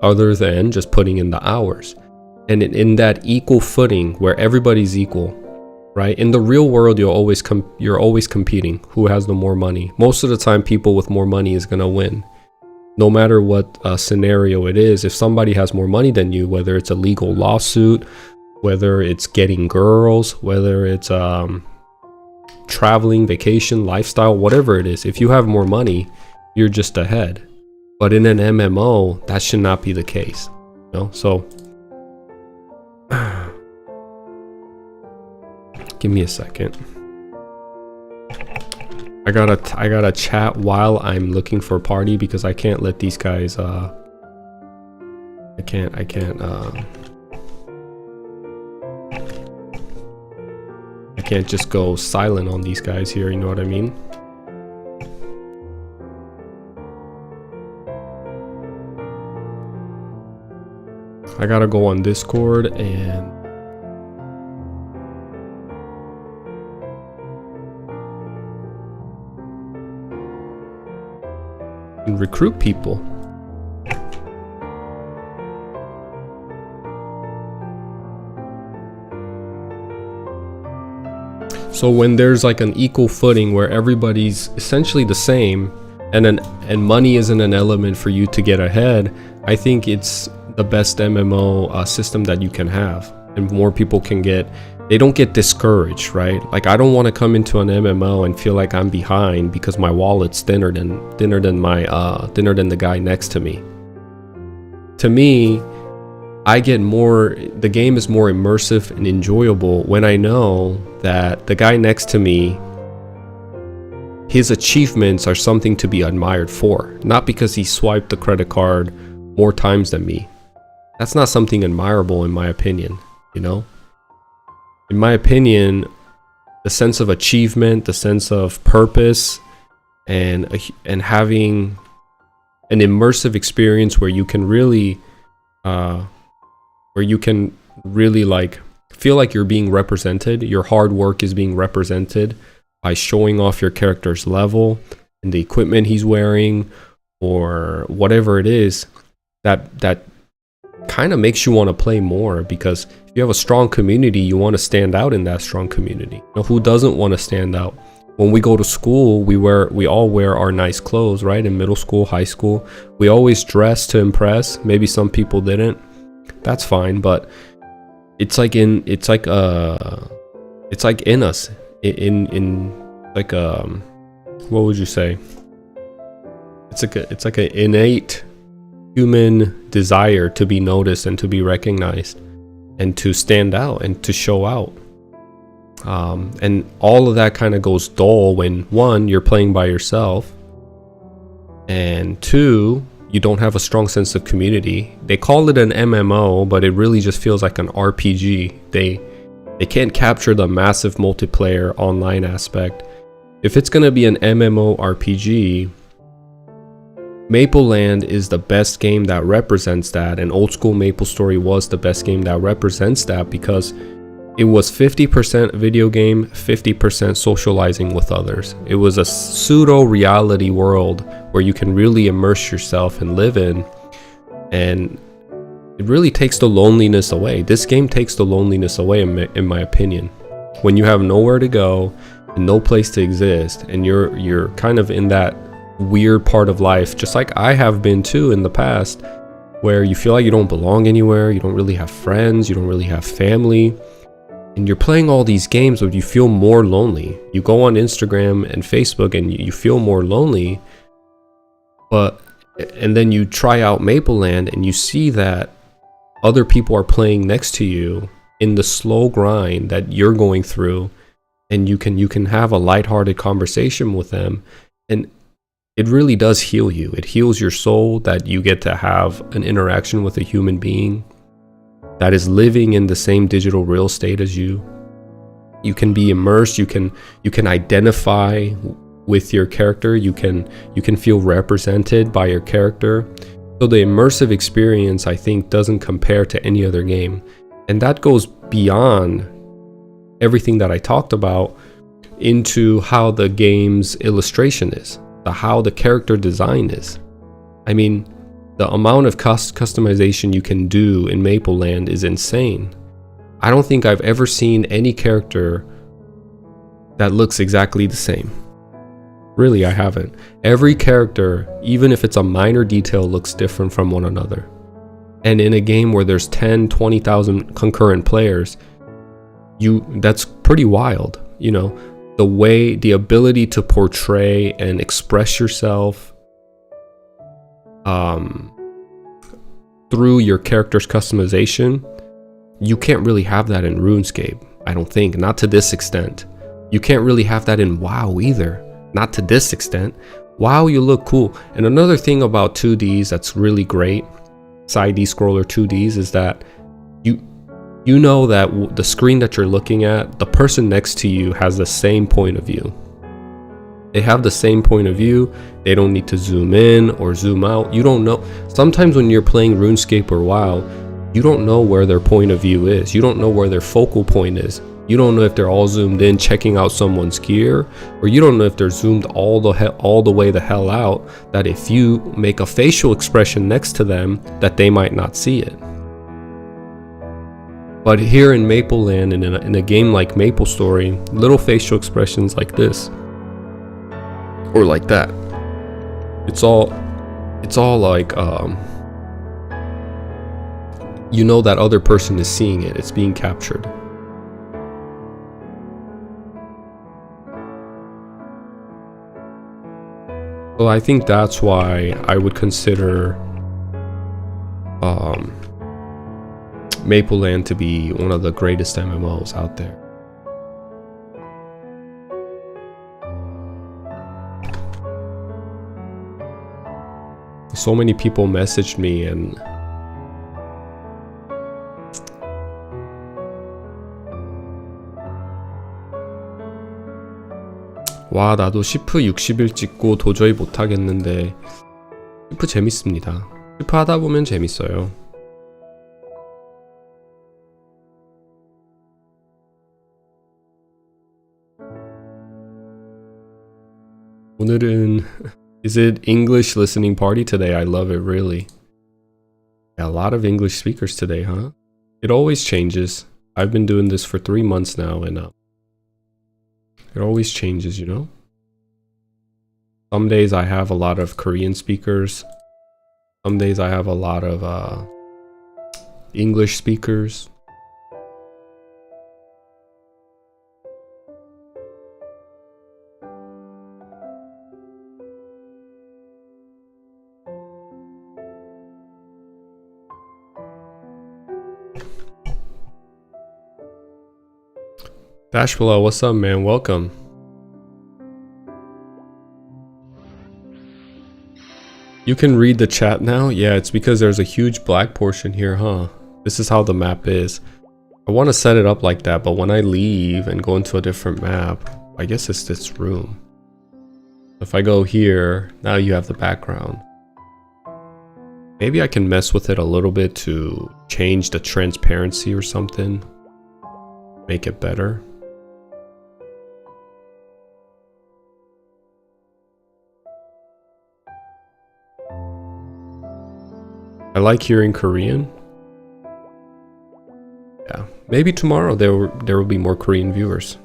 other than just putting in the hours. And in that equal footing where everybody's equal, right? In the real world, you're always competing. Who has the more money? Most of the time, people with more money is gonna win. No matter what scenario it is, if somebody has more money than you, whether it's a legal lawsuit, whether it's getting girls, whether it's traveling, vacation, lifestyle, whatever it is, if you have more money, you're just ahead. But in an MMO, that should not be the case, you know? So give me a second. I gotta chat while I'm looking for a party, because I can't let these guys I can't just go silent on these guys here, you know what I mean? I gotta go on Discord and recruit people. So when there's like an equal footing where everybody's essentially the same, and money isn't an element for you to get ahead, I think it's the best MMO system that you can have, and more people can they don't get discouraged, right? Like, I don't want to come into an MMO and feel like I'm behind because my wallet's thinner than the guy next to me. To me, the game is more immersive and enjoyable when I know that the guy next to me, his achievements are something to be admired for, not because he swiped the credit card more times than me. That's not something admirable in my opinion, you know? In my opinion, the sense of achievement, the sense of purpose, and having an immersive experience where you can really like feel like you're being represented, your hard work is being represented by showing off your character's level and the equipment he's wearing or whatever it is, that kind of makes you want to play more, because if you have a strong community, you want to stand out in that strong community. You know, who doesn't want to stand out? When we go to school, we all wear our nice clothes, right? In middle school, high school, we always dress to impress. Maybe some people didn't. That's fine, but it's like in us. What would you say? It's like an innate human desire to be noticed and to be recognized and to stand out and to show out. And all of that kind of goes dull when, one, you're playing by yourself, and two, you don't have a strong sense of community. They call it an MMO, but it really just feels like an RPG. They can't capture the massive multiplayer online aspect. If it's going to be an MMO RPG, Mapleland is the best game that represents that, and old school MapleStory was the best game that represents that, because it was 50% video game, 50% socializing with others. It was a pseudo reality world where you can really immerse yourself and live in, and it really takes the loneliness away. This game takes the loneliness away in my opinion. When you have nowhere to go and no place to exist, and you're kind of in that weird part of life, just like I have been too in the past, where you feel like you don't belong anywhere, you don't really have friends, you don't really have family, and you're playing all these games, but you feel more lonely. You go on Instagram and Facebook and you feel more lonely, and then you try out Mapleland and you see that other people are playing next to you in the slow grind that you're going through, and you can have a lighthearted conversation with them, and it really does heal you. It heals your soul that you get to have an interaction with a human being that is living in the same digital real estate as you. You can be immersed, you can identify with your character, you can feel represented by your character. So the immersive experience, I think, doesn't compare to any other game. And that goes beyond everything that I talked about into how the game's illustration is, how the character design is. I mean, the amount of customization you can do in Mapleland is insane. I don't think I've ever seen any character that looks exactly the same. Really, I haven't. Every character, even if it's a minor detail, looks different from one another. And in a game where there's 10, 20,000 concurrent players, that's pretty wild, you know? The ability to portray and express yourself through your character's customization, you can't really have that in RuneScape, I don't think, not to this extent. You can't really have that in WoW either, not to this extent. WoW, you look cool. And another thing about 2Ds that's really great, side scroller 2Ds, is that you know that the screen that you're looking at, the person next to you has the same point of view. They have the same point of view. They don't need to zoom in or zoom out. You don't know. Sometimes when you're playing RuneScape or WoW, you don't know where their point of view is. You don't know where their focal point is. You don't know if they're all zoomed in checking out someone's gear, or you don't know if they're zoomed all the way the hell out, that if you make a facial expression next to them, that they might not see it. But here in Mapleland and in a game like MapleStory, little facial expressions like this or like that, it's all like you know that other person is seeing it. It's being captured. Well, I think that's why I would consider Mapleland to be one of the greatest MMOs out there. So many people messaged me and 와, 나도 시프 60일 찍고 도저히 못하겠는데 시프 재밌습니다. 시프 하다 보면 재밌어요. 오늘은 is it English listening party today? I love it, really. Yeah, a lot of English speakers today, huh? It always changes. I've been doing this for 3 months now, and it always changes, you know? Some days I have a lot of Korean speakers. Some days I have a lot of English speakers. Dashwilla, what's up, man? Welcome. You can read the chat now? Yeah, it's because there's a huge black portion here, huh? This is how the map is. I want to set it up like that, but when I leave and go into a different map, I guess it's this room. If I go here, now you have the background. Maybe I can mess with it a little bit to change the transparency or something. Make it better. I like hearing Korean. Maybe tomorrow there will be more Korean viewers.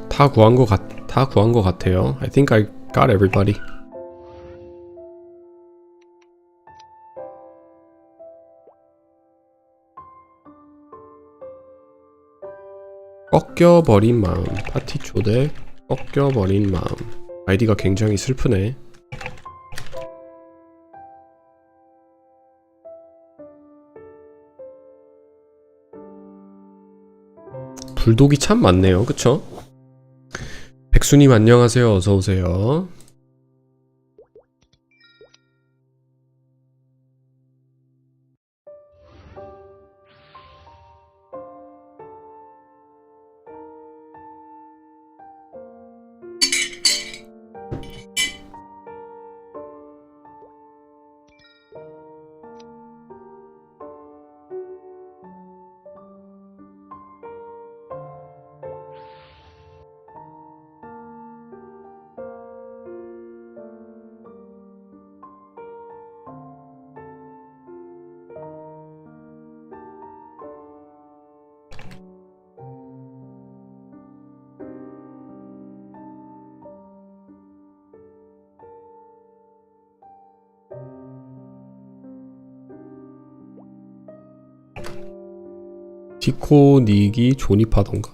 다 구한 거 같아요. I think I got everybody. 꺾여버린 마음. 파티 초대. 꺾여버린 마음. 아이디가 굉장히 슬프네. 불독이 참 많네요. 그쵸? 백수님 안녕하세요. 어서오세요. 디코 닉이 조니파던가.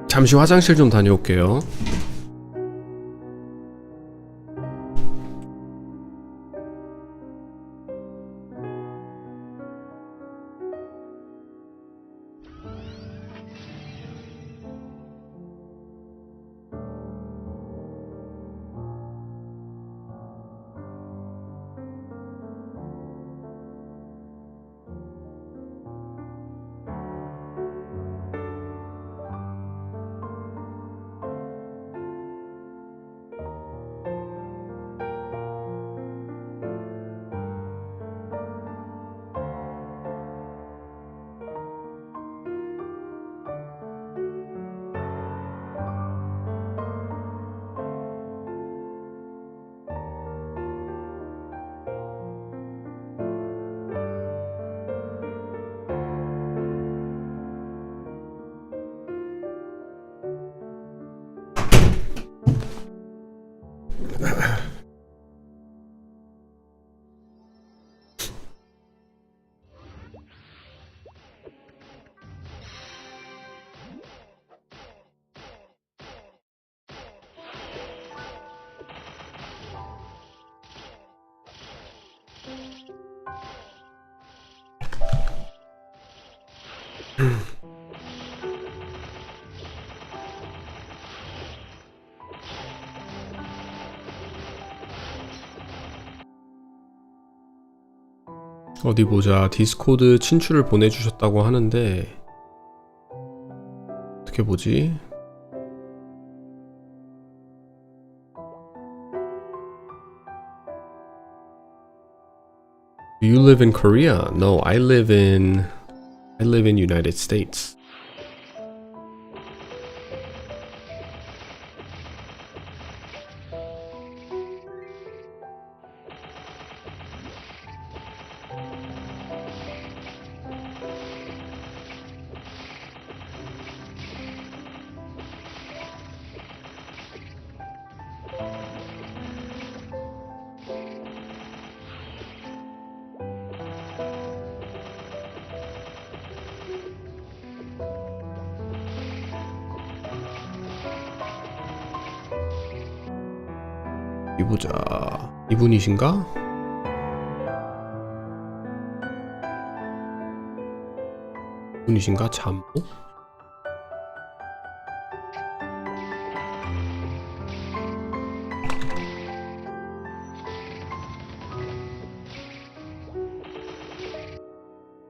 잠시 화장실 좀 다녀올게요. 어디 보자. 디스코드 친추를 보내주셨다고 하는데 어떻게 보지? Do you live in Korea? No, I live in United States. 보자. 이분이신가? 이분이신가? 잠보?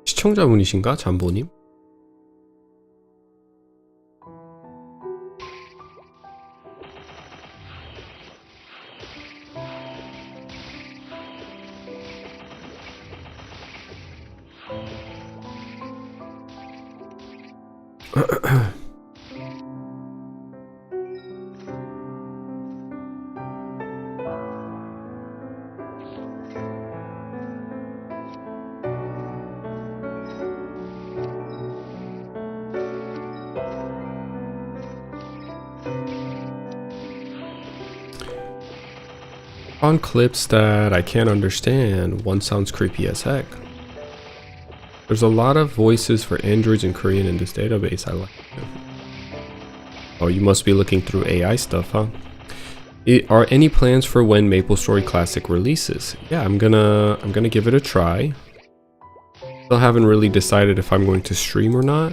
시청자분이신가? 잠보님? On clips that I can't understand, one sounds creepy as heck. There's a lot of voices for androids in Korean in this database. I like it. Oh, you must be looking through AI stuff, huh? Are any plans for when MapleStory Classic releases? Yeah, I'm gonna give it a try. Still haven't really decided if I'm going to stream or not,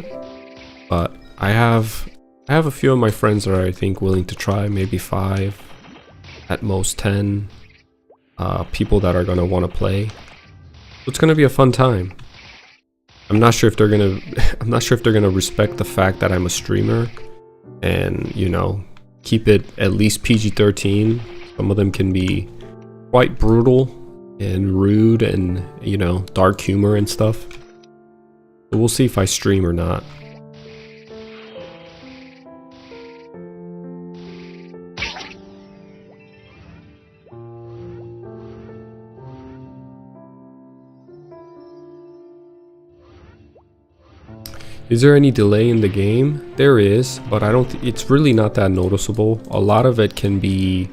but I have a few of my friends that are, I think, willing to try. Maybe 5, at most 10 people that are gonna want to play. So it's gonna be a fun time. I'm not sure if they're gonna respect the fact that I'm a streamer and, you know, keep it at least PG-13. Some of them can be quite brutal and rude and, you know, dark humor and stuff. So we'll see if I stream or not. Is there any delay in the game? There is, but I don't. It's really not that noticeable. A lot of it can be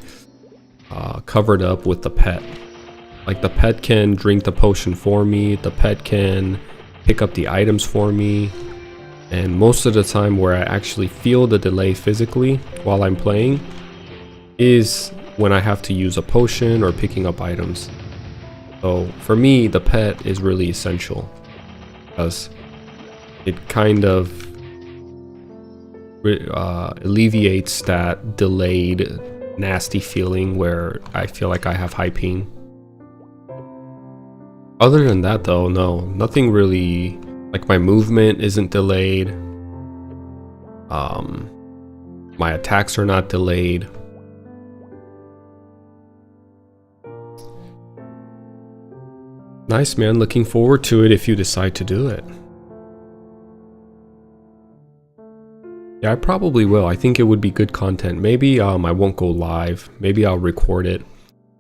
covered up with the pet. Like the pet can drink the potion for me. The pet can pick up the items for me. And most of the time where I actually feel the delay physically while I'm playing is when I have to use a potion or picking up items. So for me, the pet is really essential because it kind of alleviates that delayed, nasty feeling where I feel like I have high ping. Other than that though, no, nothing really, like my movement isn't delayed. My attacks are not delayed. Nice, man, looking forward to it if you decide to do it. Yeah, I probably will. I think it would be good content. Maybe I won't go live. Maybe I'll record it.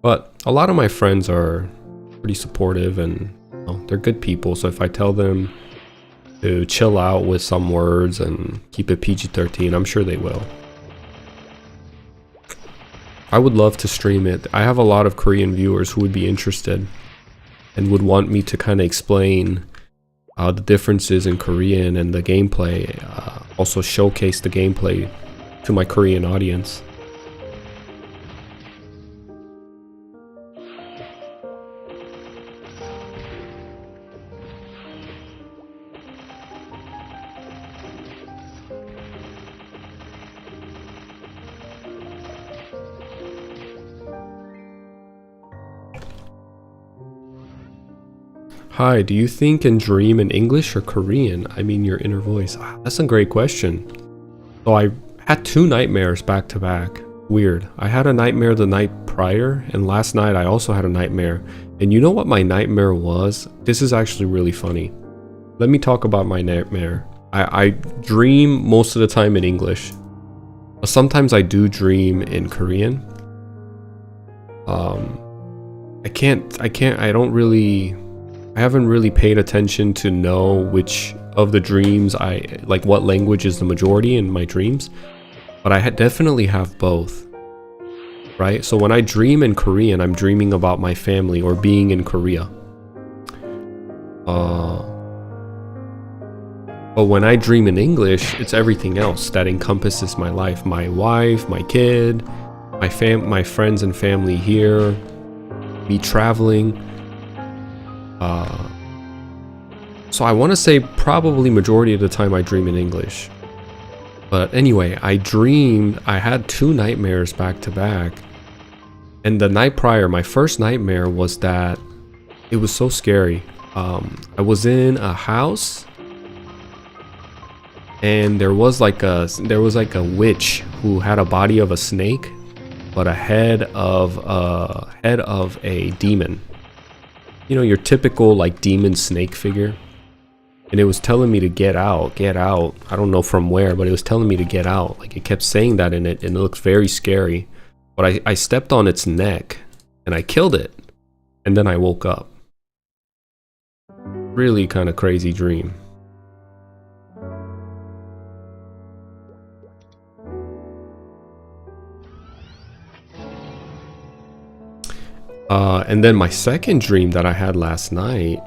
But a lot of my friends are pretty supportive and, you know, they're good people. So if I tell them to chill out with some words and keep it PG-13, I'm sure they will. I would love to stream it. I have a lot of Korean viewers who would be interested and would want me to kind of explain the differences in Korean and the gameplay, also showcase the gameplay to my Korean audience. Hi, do you think and dream in English or Korean? I mean your inner voice. That's a great question. So I had 2 nightmares back to back. Weird. I had a nightmare the night prior, and last night I also had a nightmare. And you know what my nightmare was? This is actually really funny. Let me talk about my nightmare. I dream most of the time in English. Sometimes I do dream in Korean. I haven't really paid attention to know which of the dreams like what language is the majority in my dreams, but I definitely have both, right? So when I dream in Korean, I'm dreaming about my family or being in Korea. But when I dream in English, it's everything else that encompasses my life, my wife, my kid, my friends and family here, me traveling. So I want to say probably majority of the time I dream in English. But anyway, I dreamed I had 2 nightmares back to back. And the night prior, my first nightmare was that it was so scary. I was in a house and there was like a witch who had a body of a snake but a head of a demon. You know, your typical like demon snake figure. And it was telling me to get out. I don't know from where, but it was telling me to get out. Like it kept saying that in it, and it looked very scary. But I stepped on its neck and I killed it. And then I woke up. Really kind of crazy dream. And then my second dream that I had last night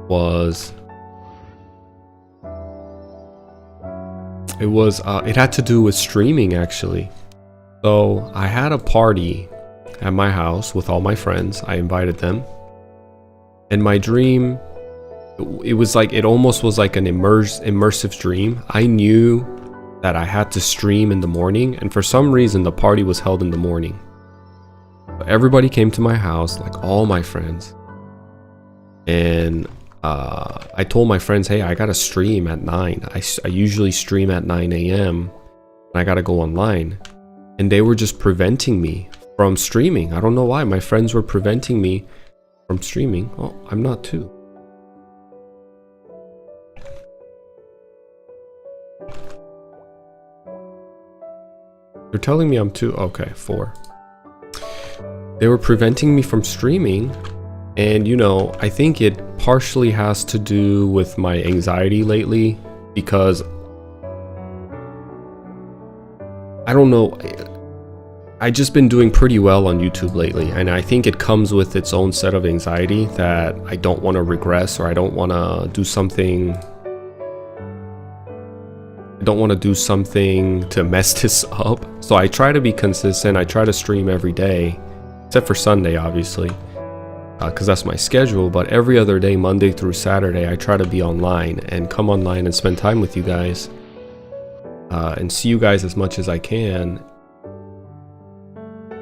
was it had to do with streaming actually. So I had a party at my house with all my friends. I invited them. And my dream, it was like, it almost was like an immersive dream. I knew that I had to stream in the morning, and for some reason the party was held in the morning. Everybody came to my house, like all my friends. And I told my friends, hey, I gotta stream at 9. I usually stream at 9 a.m. and I gotta go online. And they were just preventing me from streaming. I don't know why. My friends were preventing me from streaming. Oh, I'm not too. You're telling me I'm 2? Okay, 4. They were preventing me from streaming. And you know, I think it partially has to do with my anxiety lately, because I don't know, I just been doing pretty well on YouTube lately, and I think it comes with its own set of anxiety that I don't want to regress, or I don't want to do something to mess this up. So I try to be consistent. I try to stream every day, except for Sunday obviously, because that's my schedule. But every other day, Monday through Saturday, I try to be online and come online and spend time with you guys, and see you guys as much as I can.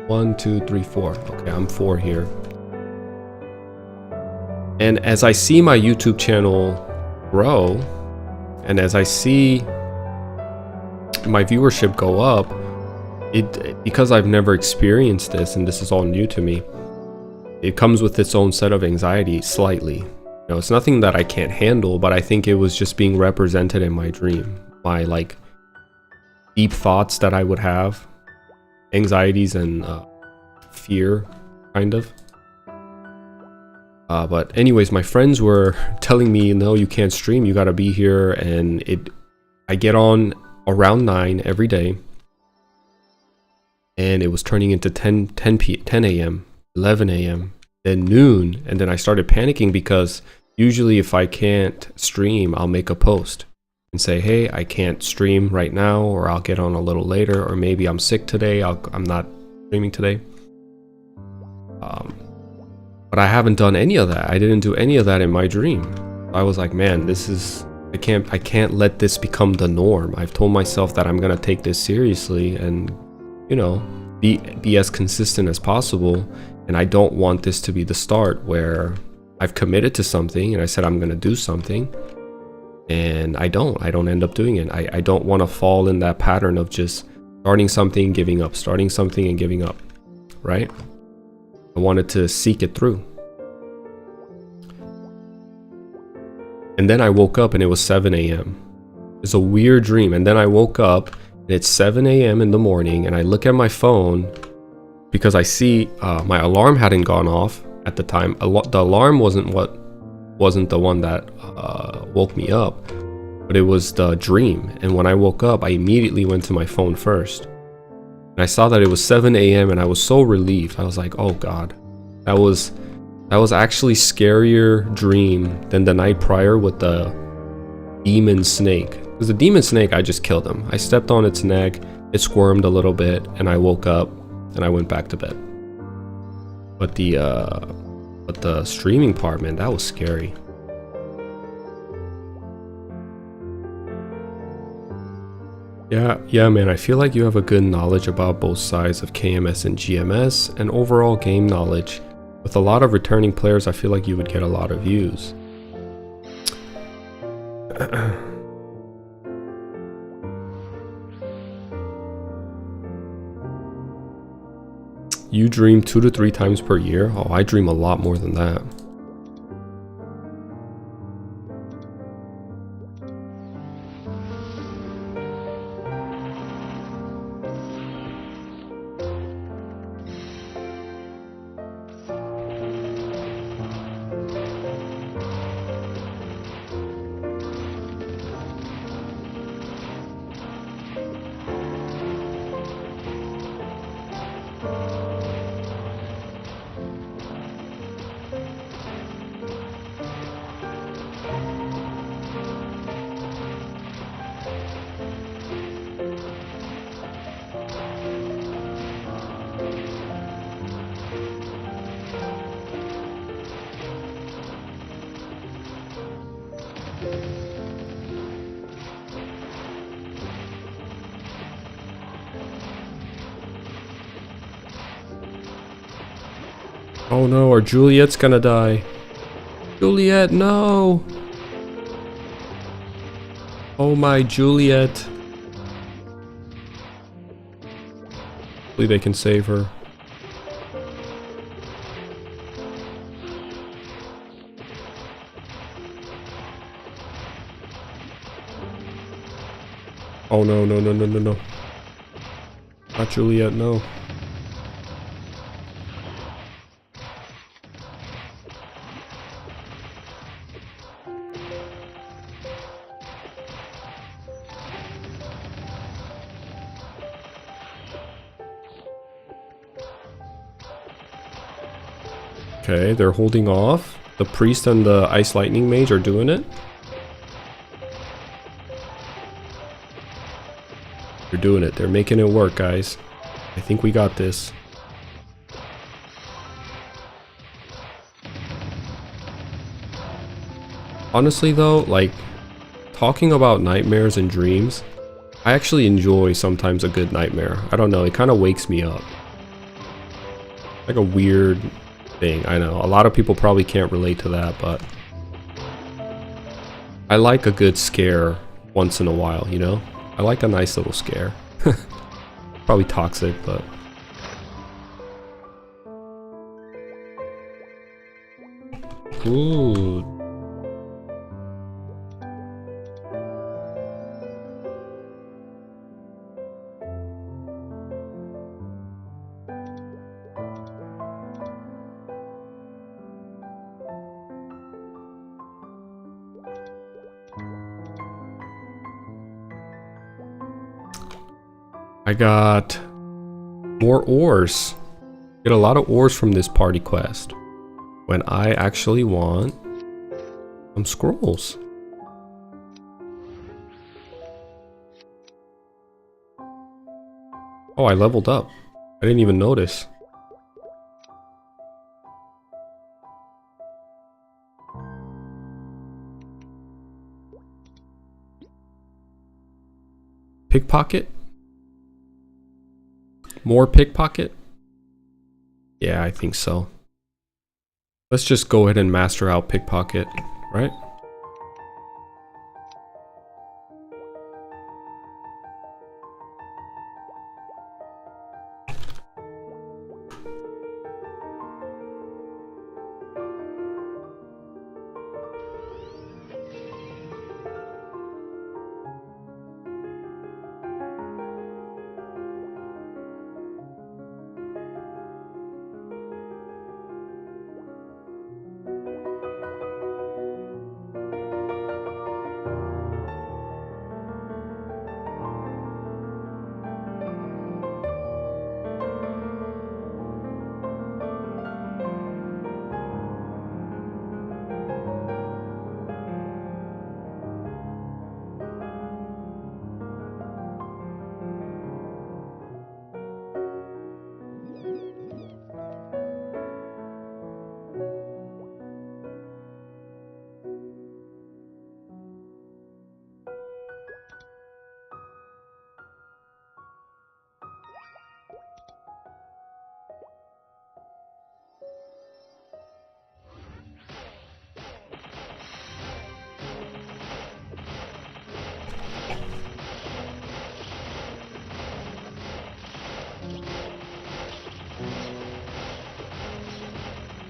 1, 2, 3, 4. Okay, I'm 4 here. And as I see my YouTube channel grow, and as I see my viewership go up, because I've never experienced this and this is all new to me, it comes with its own set of anxiety slightly. You know, it's nothing that I can't handle, but I think it was just being represented in my dream. My like deep thoughts that I would have, anxieties and fear, kind of. But anyways, my friends were telling me, no, you can't stream, you gotta be here. And I get on around 9 every day, and it was turning into 10 a.m, 11 a.m, then noon. And then I started panicking, because usually if I can't stream, I'll make a post and say, hey, I can't stream right now, or I'll get on a little later, or maybe I'm sick today, I'm not streaming today. But I haven't done any of that. I didn't do any of that in my dream. I was like, man, I can't let this become the norm. I've told myself that I'm gonna take this seriously and, you know, be as consistent as possible. And I don't want this to be the start where I've committed to something and I said I'm gonna do something, and I don't end up doing it. I don't want to fall in that pattern of just starting something, giving up, starting something and giving up, right? I wanted to seek it through. And then I woke up and it was 7 a.m. It's a weird dream. And then I woke up and it's 7 a.m. in the morning, and I look at my phone because I see my alarm hadn't gone off at the time. The alarm wasn't the one that woke me up, but it was the dream. And when I woke up, I immediately went to my phone first. And I saw that it was 7 a.m. and I was so relieved. I was like, oh God, that was actually scarier dream than the night prior with the demon snake. Because the demon snake, I just killed him. I stepped on its neck, it squirmed a little bit, and I woke up. and I went back to bed. But the streaming part, man, that was scary. Yeah, man, I feel like you have a good knowledge about both sides of KMS and GMS, and overall game knowledge. With a lot of returning players, I feel like you would get a lot of views. You dream 2 to 3 times per year? Oh, I dream a lot more than that. Oh no, our Juliet's gonna die. Juliet, no! Oh my Juliet. Hopefully they can save her. Oh no, no, no, no, no, no. Not Juliet, no. Okay, they're holding off. The priest and the ice lightning mage are doing it. They're doing it. They're making it work, guys. I think we got this. Honestly though, like, talking about nightmares and dreams, I actually enjoy sometimes a good nightmare. I don't know, it kind of wakes me up. Like a weird thing, I know. A lot of people probably can't relate to that, but I like a good scare once in a while, you know? I like a nice little scare. Probably toxic, but... Ooh. I got more ores. Get a lot of ores from this party quest. When I actually want some scrolls. Oh, I leveled up. I didn't even notice. Pickpocket? More pickpocket? Yeah, I think so. Let's just go ahead and master out pickpocket, right?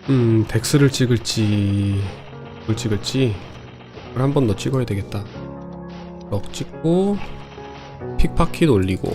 덱스를 찍을지 뭘 찍을지 그걸 한 번 더 찍어야 되겠다. 럭 찍고 픽파킷 올리고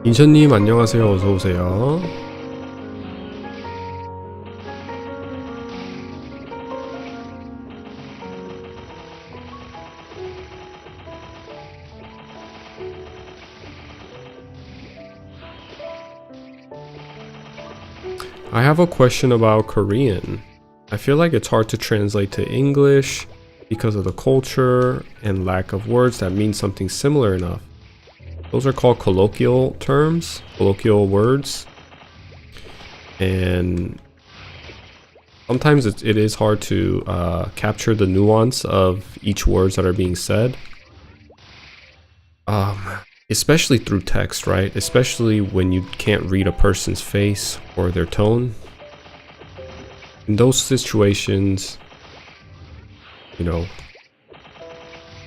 인천님 안녕하세요. 어서오세요. I have a question about Korean. I feel like it's hard to translate to English because of the culture and lack of words that mean something similar enough. Those are called colloquial terms, colloquial words. And sometimes it is hard to capture the nuance of each words that are being said. Especially through text, right? Especially when you can't read a person's face or their tone. In those situations, you know,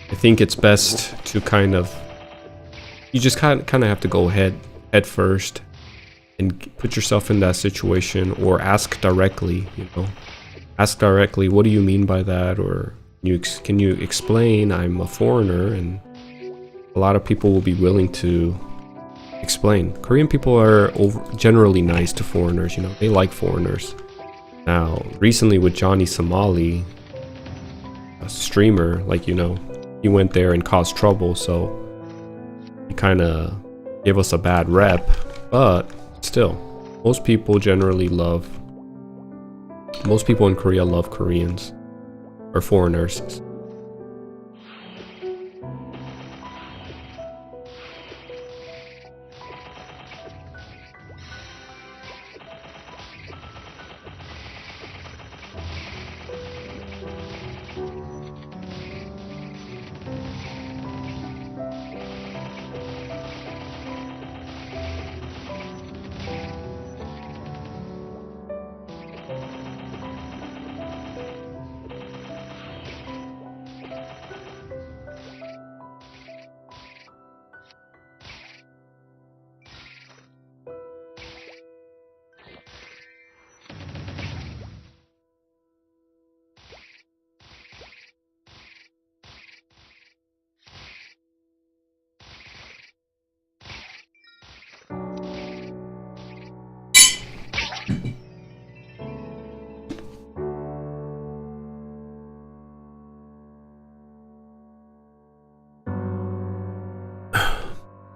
I think it's best to you just kind of have to go head first and put yourself in that situation, or ask directly, ask directly, what do you mean by that? Or can you explain? I'm a foreigner, and a lot of people will be willing to explain. Korean people are generally nice to foreigners, they like foreigners. Now, recently with Johnny Somali, a streamer, he went there and caused trouble, so he kind of gave us a bad rep, but still, most people in Korea love Koreans, or foreigners.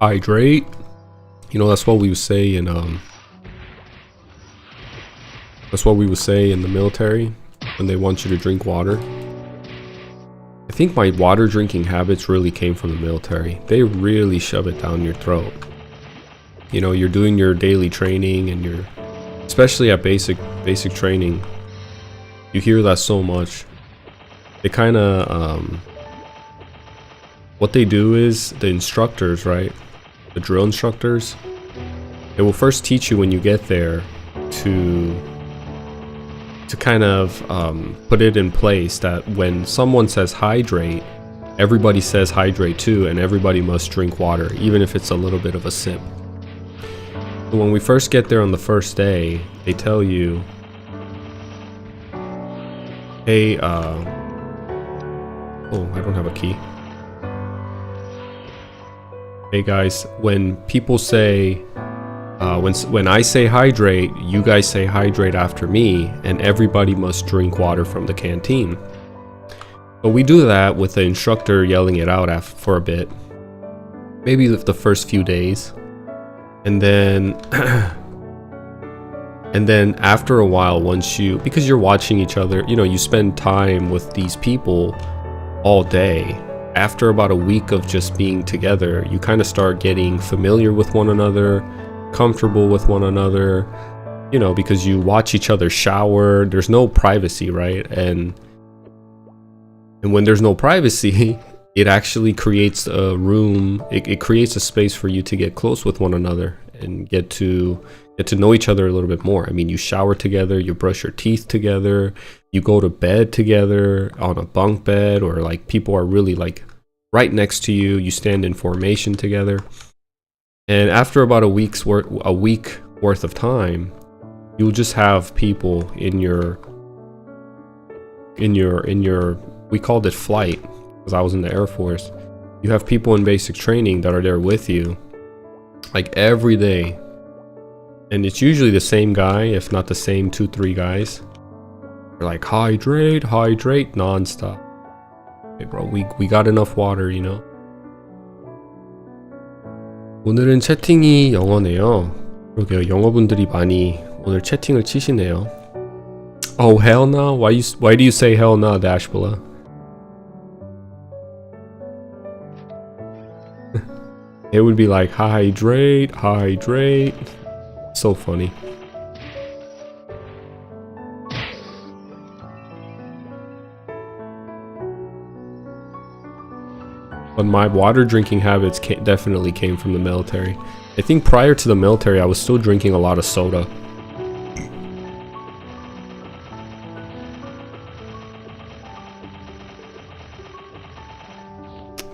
Hydrate. That's what we would say in the military when they want you to drink water. I think my water drinking habits really came from the military. They really shove it down your throat. You're doing your daily training, and especially at basic training, you hear that so much. They kind of what they do is, the instructors, right? The drill instructors, they will first teach you when you get there to kind of put it in place that when someone says hydrate, everybody says hydrate too, and everybody must drink water, even if it's a little bit of a sip. So when we first get there on the first day, they tell you, hey, oh, I don't have a key. Hey guys, when people say, when I say hydrate, you guys say hydrate after me, and everybody must drink water from the canteen. But we do that with the instructor yelling it out for a bit. Maybe the first few days. And then and then after a while, because you're watching each other, you know, you spend time with these people all day. After about a week of just being together, you kind of start getting familiar with one another, comfortable with one another, you know, because you watch each other shower. There's no privacy, right? And when there's no privacy, it actually creates a room, it creates a space for you to get close with one another and get to know each other a little bit more. I mean, you shower together, you brush your teeth together, you go to bed together on a bunk bed, or like people are really like right next to you, you stand in formation together. And after about a week worth of time, you'll just have people in your we called it flight because I was in the Air Force. You have people in basic training that are there with you like every day, and it's usually the same guy, if not the same 2-3 guys. They're like, hydrate nonstop. Hey bro, we got enough water, you know. 오늘은 채팅이 영어네요. 그러게요, 영어분들이 많이 오늘 채팅을 치시네요. Oh hell no? Why do you say hell no, Dashbula? It would be like hydrate. So funny. But my water drinking habits definitely came from the military. I think prior to the military, I was still drinking a lot of soda.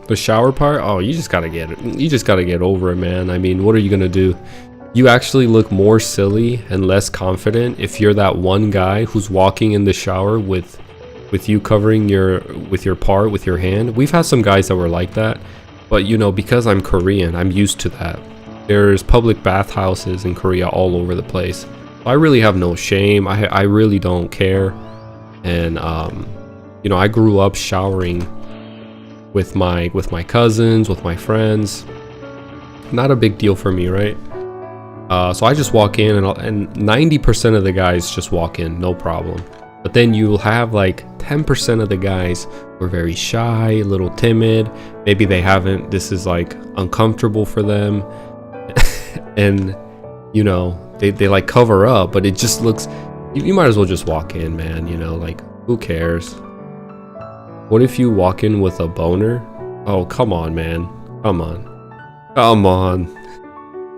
The shower part, oh, you just gotta get it. You just gotta get over it, man. I mean, what are you gonna do? You actually look more silly and less confident if you're that one guy who's walking in the shower with you covering your part with your hand. We've had some guys that were like that, but you know, because I'm Korean, I'm used to that. There's public bathhouses in Korea all over the place. I really have no shame. I really don't care. And you know, I grew up showering with my cousins, with my friends. Not a big deal for me, right? So I just walk in, and 90% of the guys just walk in, no problem. But then you'll have like 10% of the guys who are very shy, a little timid. Maybe this is like uncomfortable for them. And you know, they like cover up, but it just looks, you might as well just walk in, man, you know, like who cares? What if you walk in with a boner? Oh, come on, man. Come on.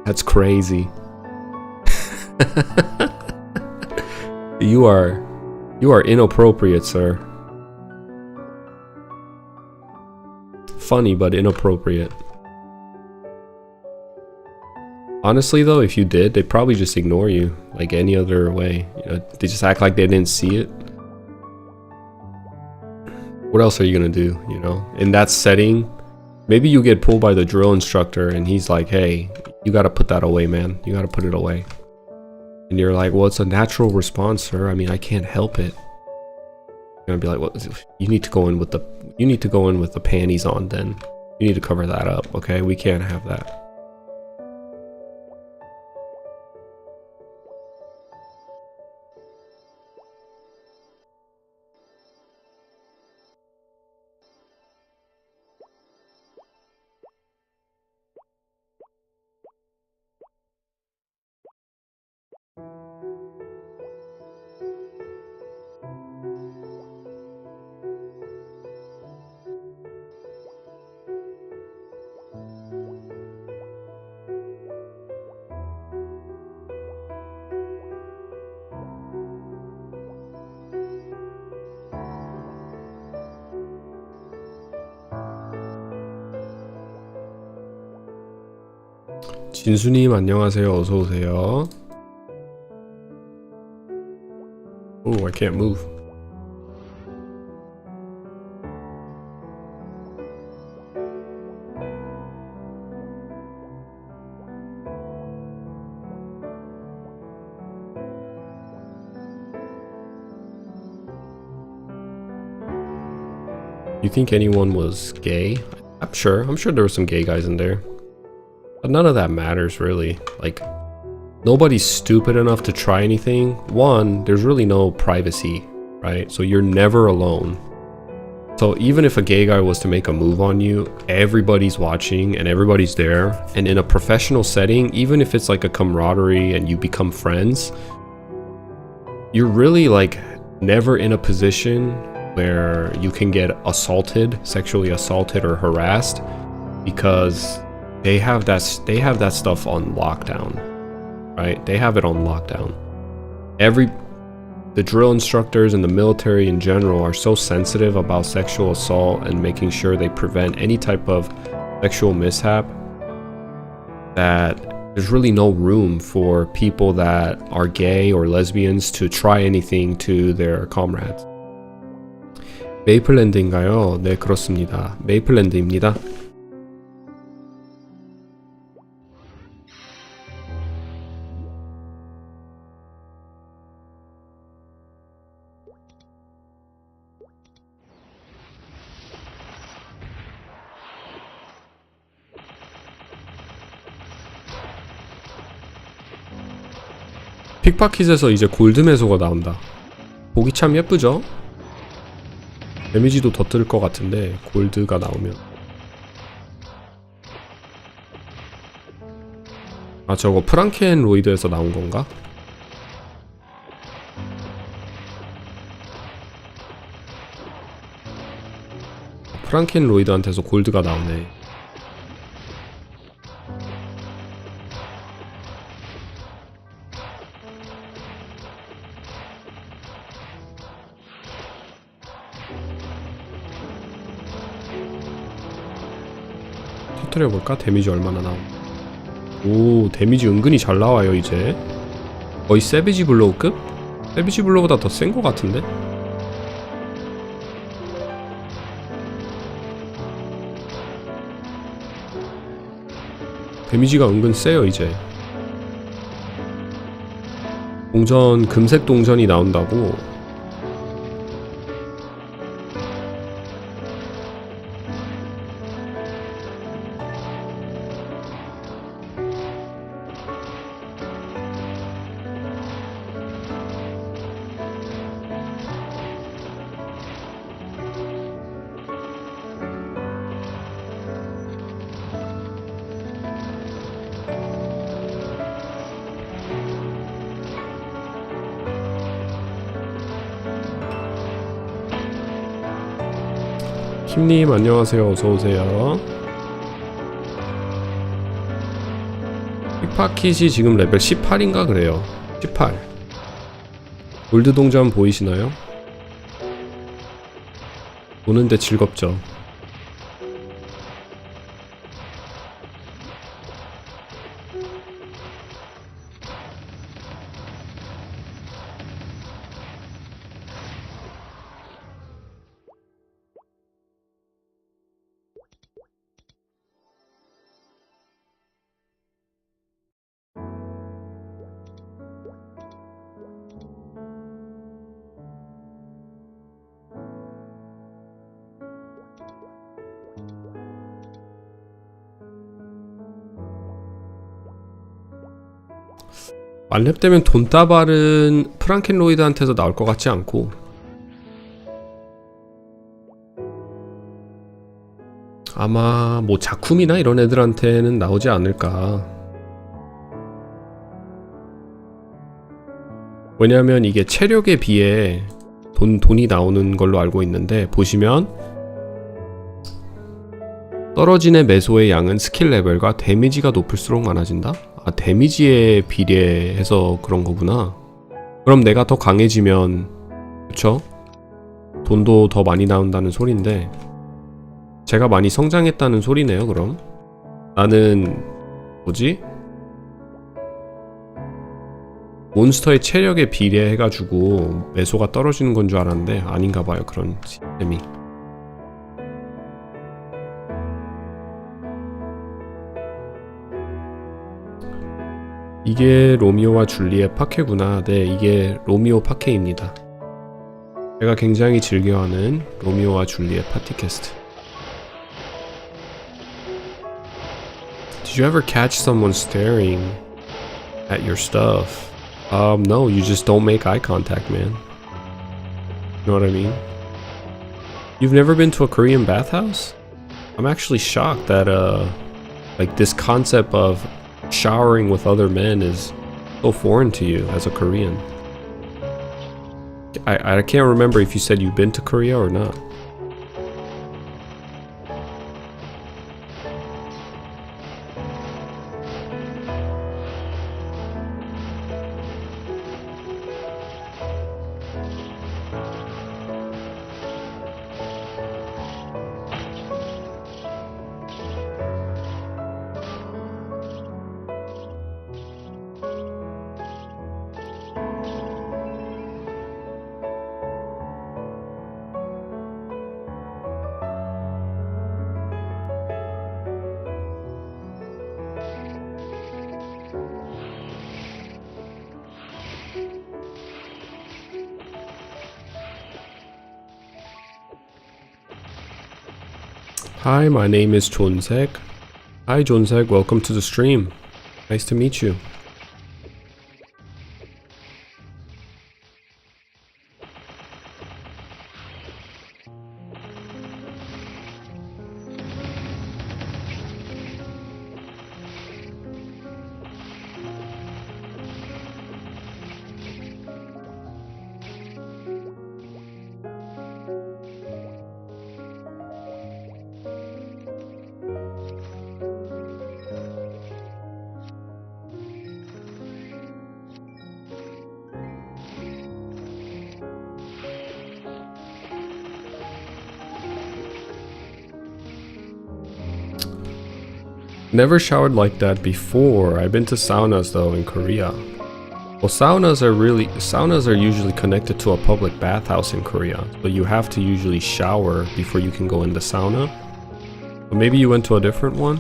That's crazy. You are inappropriate, sir. Funny, but inappropriate. Honestly, though, if you did, they'd probably just ignore you like any other way. You know, they just act like they didn't see it. What else are you gonna do, you know? In that setting, maybe you get pulled by the drill instructor and he's like, hey, you gotta put that away, man. You gotta put it away. And you're like, well, it's a natural response, sir. I mean, I can't help it. You're gonna be like, well, you need to go in with the panties on then. You need to cover that up, okay? We can't have that. 진수님 안녕하세요. 어서 오세요. Oh, I can't move. You think anyone was gay? I'm sure there were some gay guys in there. But none of that matters really. Like, nobody's stupid enough to try anything. One, there's really no privacy, right? So you're never alone. So even if a gay guy was to make a move on you, everybody's watching and everybody's there. And in a professional setting, even if it's like a camaraderie and you become friends, you're really like never in a position where you can get assaulted, sexually assaulted or harassed, because they have that stuff on lockdown, right? They have it on lockdown. The drill instructors and the military in general are so sensitive about sexual assault and making sure they prevent any type of sexual mishap that there's really no room for people that are gay or lesbians to try anything to their comrades. 메이플랜드인가요? 네, 그렇습니다. 메이플랜드입니다. 픽파킷에서 이제 골드 매소가 나온다. 보기 참 예쁘죠? 데미지도 더 뜰 것 같은데 골드가 나오면. 아, 저거 프랑켄로이드에서 나온 건가? 프랑켄로이드한테서 골드가 나오네. 터뜨려볼까? 데미지 얼마나 나오나. 오, 데미지 은근히 잘 나와요 이제. 거의 세비지 블로우급? 세비지 블로우보다 더 센 것 같은데? 데미지가 은근 세요 이제. 동전, 금색 동전이 나온다고. 킴님 안녕하세요. 어서오세요. 픽파킷이 지금 레벨 18인가 그래요. 18. 골드 동전 보이시나요? 보는데 즐겁죠. 만렙 되면 돈다발은 프랑켄로이드한테서 나올 것 같지 않고, 아마 뭐 자쿰이나 이런 애들한테는 나오지 않을까. 왜냐면 이게 체력에 비해 돈이 나오는 걸로 알고 있는데, 보시면 떨어지는 매소의 양은 스킬 레벨과 데미지가 높을수록 많아진다? 아, 데미지에 비례해서 그런 거구나. 그럼 내가 더 강해지면, 그쵸? 돈도 더 많이 나온다는 소린데, 제가 많이 성장했다는 소리네요. 그럼 나는 뭐지? 몬스터의 체력에 비례해가지고 매소가 떨어지는 건 줄 알았는데 아닌가봐요. 그런 시스템이. 이게 로미오와 줄리엣 파케구나. 네, 이게 로미오 파케입니다. 제가 굉장히 즐겨하는 로미오와 줄리엣 파티캐스트. Did you ever catch someone staring at your stuff? No, you just don't make eye contact, man. You know what I mean? You've never been to a Korean bathhouse? I'm actually shocked that like this concept of showering with other men is so foreign to you as a Korean. I can't remember if you said you've been to Korea or not. Hi, my name is Jonsak. Hi Jonsak, welcome to the stream. Nice to meet you. Never showered like that before. I've been to saunas though in Korea. Well, saunas are usually connected to a public bathhouse in Korea. So you have to usually shower before you can go in the sauna. But maybe you went to a different one?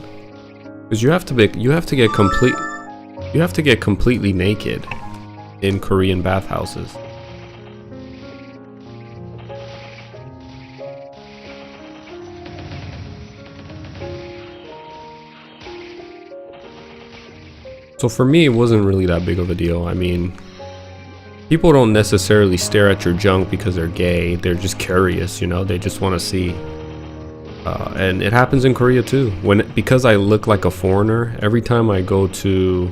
Because you have to get completely naked in Korean bathhouses. So for me, it wasn't really that big of a deal. I mean, people don't necessarily stare at your junk because they're gay. They're just curious, you know? They just want to see. And it happens in Korea too. Because I look like a foreigner, every time I go to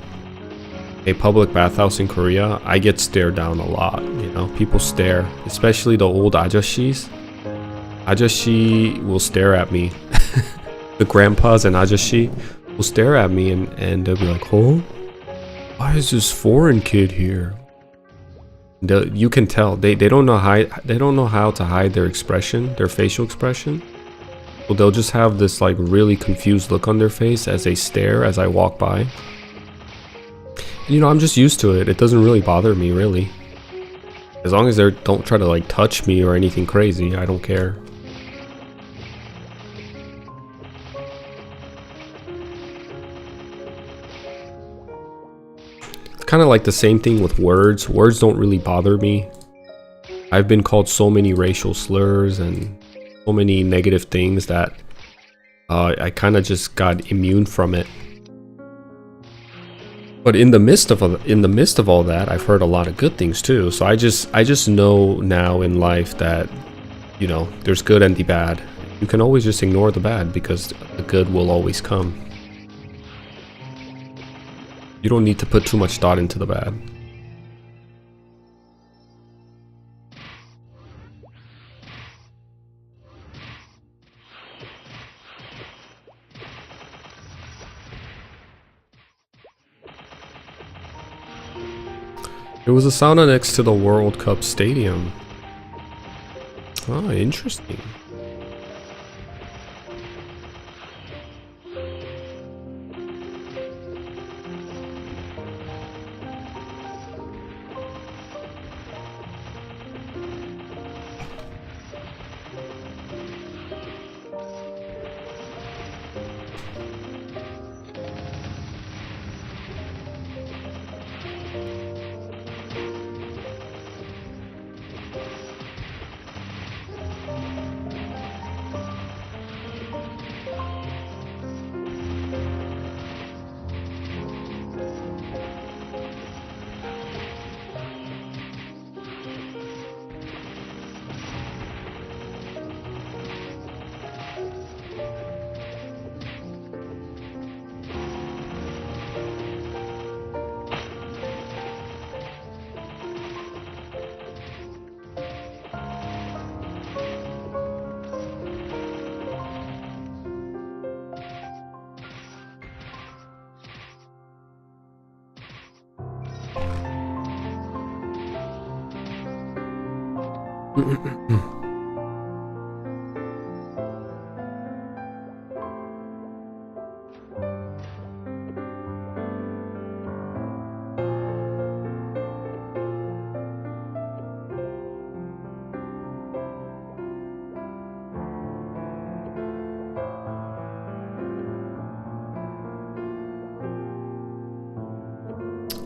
a public bathhouse in Korea, I get stared down a lot, you know? People stare, especially the old ajashis. Ajashi will stare at me. The grandpas and ajashi will stare at me and they'll be like, oh? Why is this foreign kid here? You can tell they don't know how to hide their expression, their facial expression. So they'll just have this like really confused look on their face as they stare as I walk by. And, you know, I'm just used to it. It doesn't really bother me, really. As long as they don't try to like touch me or anything crazy, I don't care. Kind of like the same thing with words. Words don't really bother me. I've been called so many racial slurs and so many negative things that I kind of just got immune from it. But in the midst of all that, I've heard a lot of good things too. So I just know now in life that, you know, there's good and the bad. You can always just ignore the bad because the good will always come. You don't need to put too much thought into the bad. There was a sauna next to the World Cup stadium. Oh, interesting.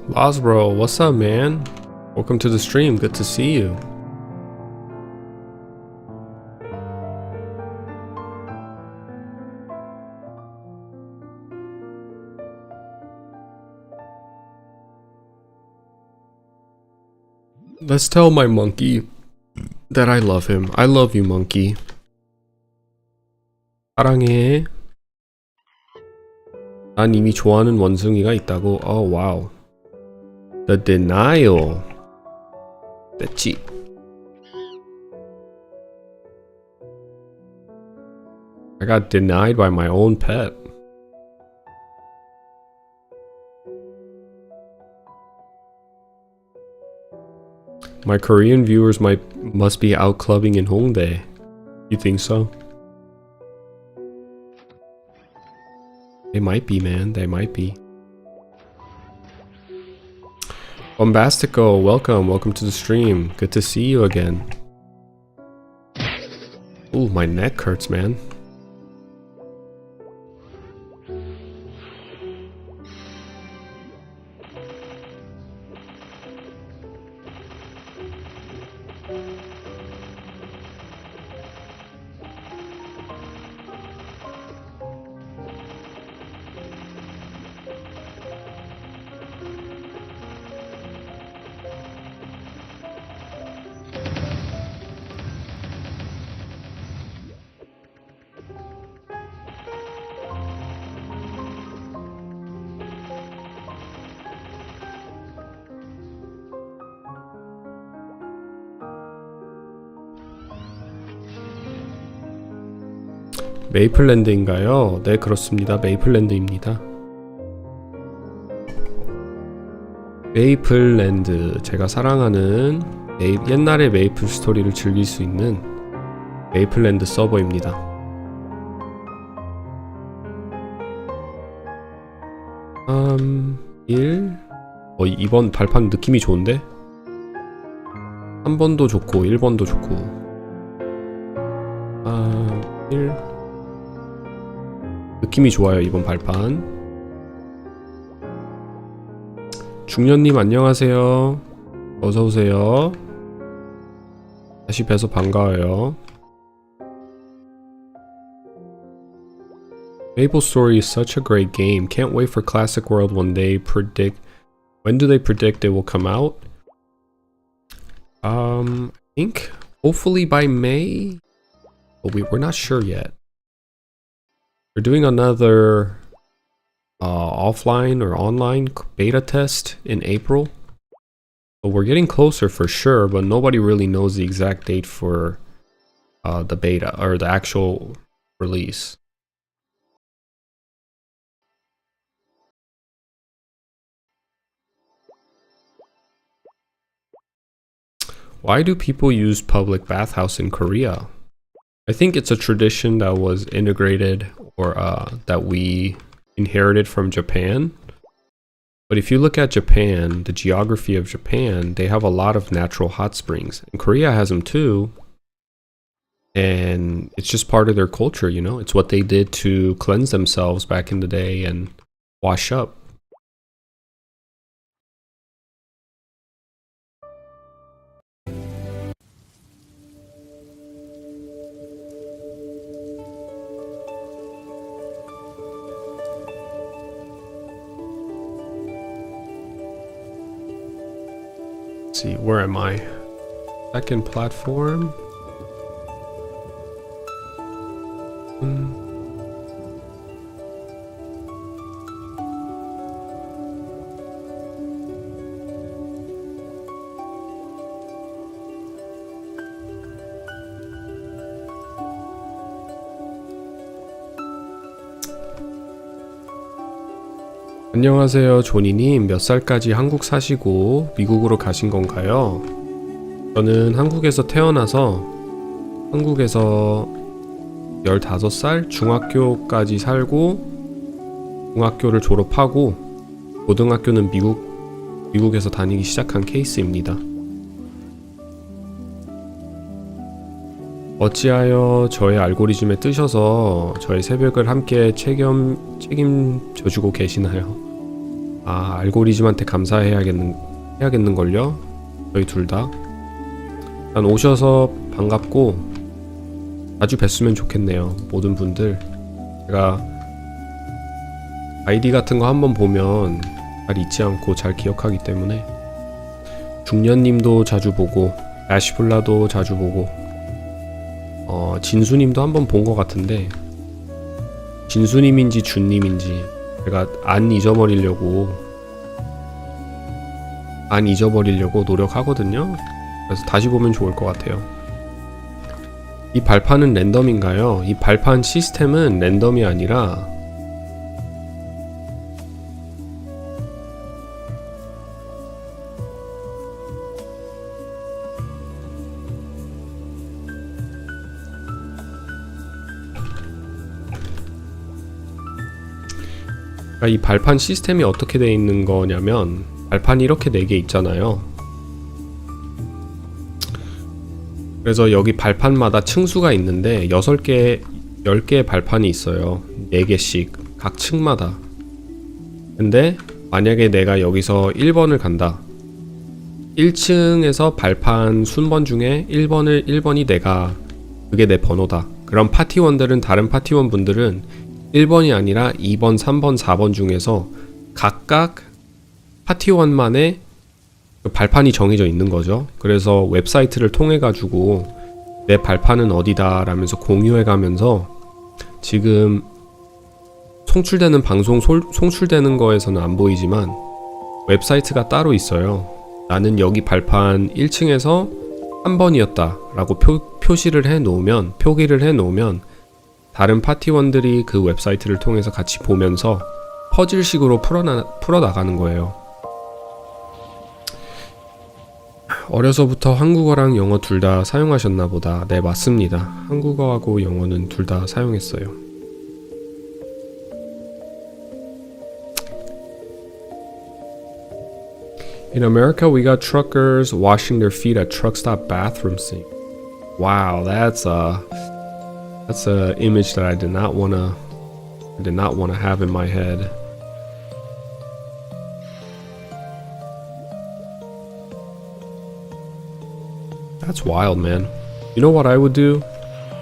Losbro, what's up, man? Welcome to the stream. Good to see you. Let's tell my monkey that I love him. I love you, monkey. 사랑해. 난 이미 좋아하는 원숭이가 있다고. Oh, wow. The denial. 됐지. I got denied by my own pet. My Korean viewers must be out clubbing in Hongdae. You think so? They might be, man. They might be. Bombastico, welcome. Welcome to the stream. Good to see you again. Ooh, my neck hurts, man. 메이플랜드인가요? 네, 그렇습니다. 메이플랜드입니다. 메이플랜드, 제가 사랑하는 옛날의 메이플 스토리를 즐길 수 있는 메이플랜드 서버입니다. 이번 발판 느낌이 좋은데? 3번도 좋고 1번도 좋고 1 느낌이 좋아요. 이번 발판. 중년님 안녕하세요. 어서오세요. 다시 뵈서 반가워요. MapleStory is such a great game. Can't wait for Classic World when do they predict it will come out? I think hopefully by May, but we're not sure yet. We're doing another offline or online beta test in April. But we're getting closer for sure, but nobody really knows the exact date for the beta or the actual release. Why do people use public bathhouse in Korea? I think it's a tradition that was integrated or that we inherited from Japan. But if you look at Japan, the geography of Japan, they have a lot of natural hot springs. And Korea has them too. And it's just part of their culture, you know? It's what they did to cleanse themselves back in the day and wash up. See, where am I? Second platform. 안녕하세요, 조니님. 몇 살까지 한국 사시고 미국으로 가신 건가요? 저는 한국에서 태어나서 한국에서 15살 중학교까지 살고 중학교를 졸업하고 고등학교는 미국에서 다니기 시작한 케이스입니다. 어찌하여 저의 알고리즘에 뜨셔서 저의 새벽을 함께 책임져주고 계시나요? 아, 알고리즘한테 감사해야겠는걸요? 저희 둘 다. 일단 오셔서 반갑고 자주 뵀으면 좋겠네요. 모든 분들. 제가 아이디 같은 거 한번 보면 잘 잊지 않고 잘 기억하기 때문에 중년님도 자주 보고 야시플라도 자주 보고 진수님도 한번 본 것 같은데 진수님인지 준님인지 제가 안 잊어버리려고 노력하거든요. 그래서 다시 보면 좋을 것 같아요. 이 발판은 랜덤인가요? 이 발판 시스템은 랜덤이 아니라 이 발판 시스템이 어떻게 되어 있는 거냐면 발판이 이렇게 4개 있잖아요. 그래서 여기 발판마다 층수가 있는데 6개, 10개의 발판이 있어요. 4개씩 각 층마다. 근데 만약에 내가 여기서 1번을 간다. 1층에서 발판 순번 중에 1번이 그게 내 번호다. 그럼 파티원들은 다른 파티원 분들은 1번이 아니라 2번, 3번, 4번 중에서 각각 파티원만의 그 발판이 정해져 있는 거죠. 그래서 웹사이트를 통해 가지고 내 발판은 어디다 라면서 공유해 가면서 지금 송출되는 방송 송출되는 거에서는 안 보이지만 웹사이트가 따로 있어요. 나는 여기 발판 1층에서 3번이었다 라고 표기를 해 놓으면 다른 파티원들이 그 웹사이트를 통해서 같이 보면서 퍼즐식으로 풀어나가는 거예요. 어려서부터 한국어랑 영어 둘 다 사용하셨나 보다. 네, 맞습니다. 한국어하고 영어는 둘 다 사용했어요. In America, we got truckers washing their feet at truck stop bathroom sink. Wow, that's a image that I did not want to have in my head. That's wild, man. You know what I would do?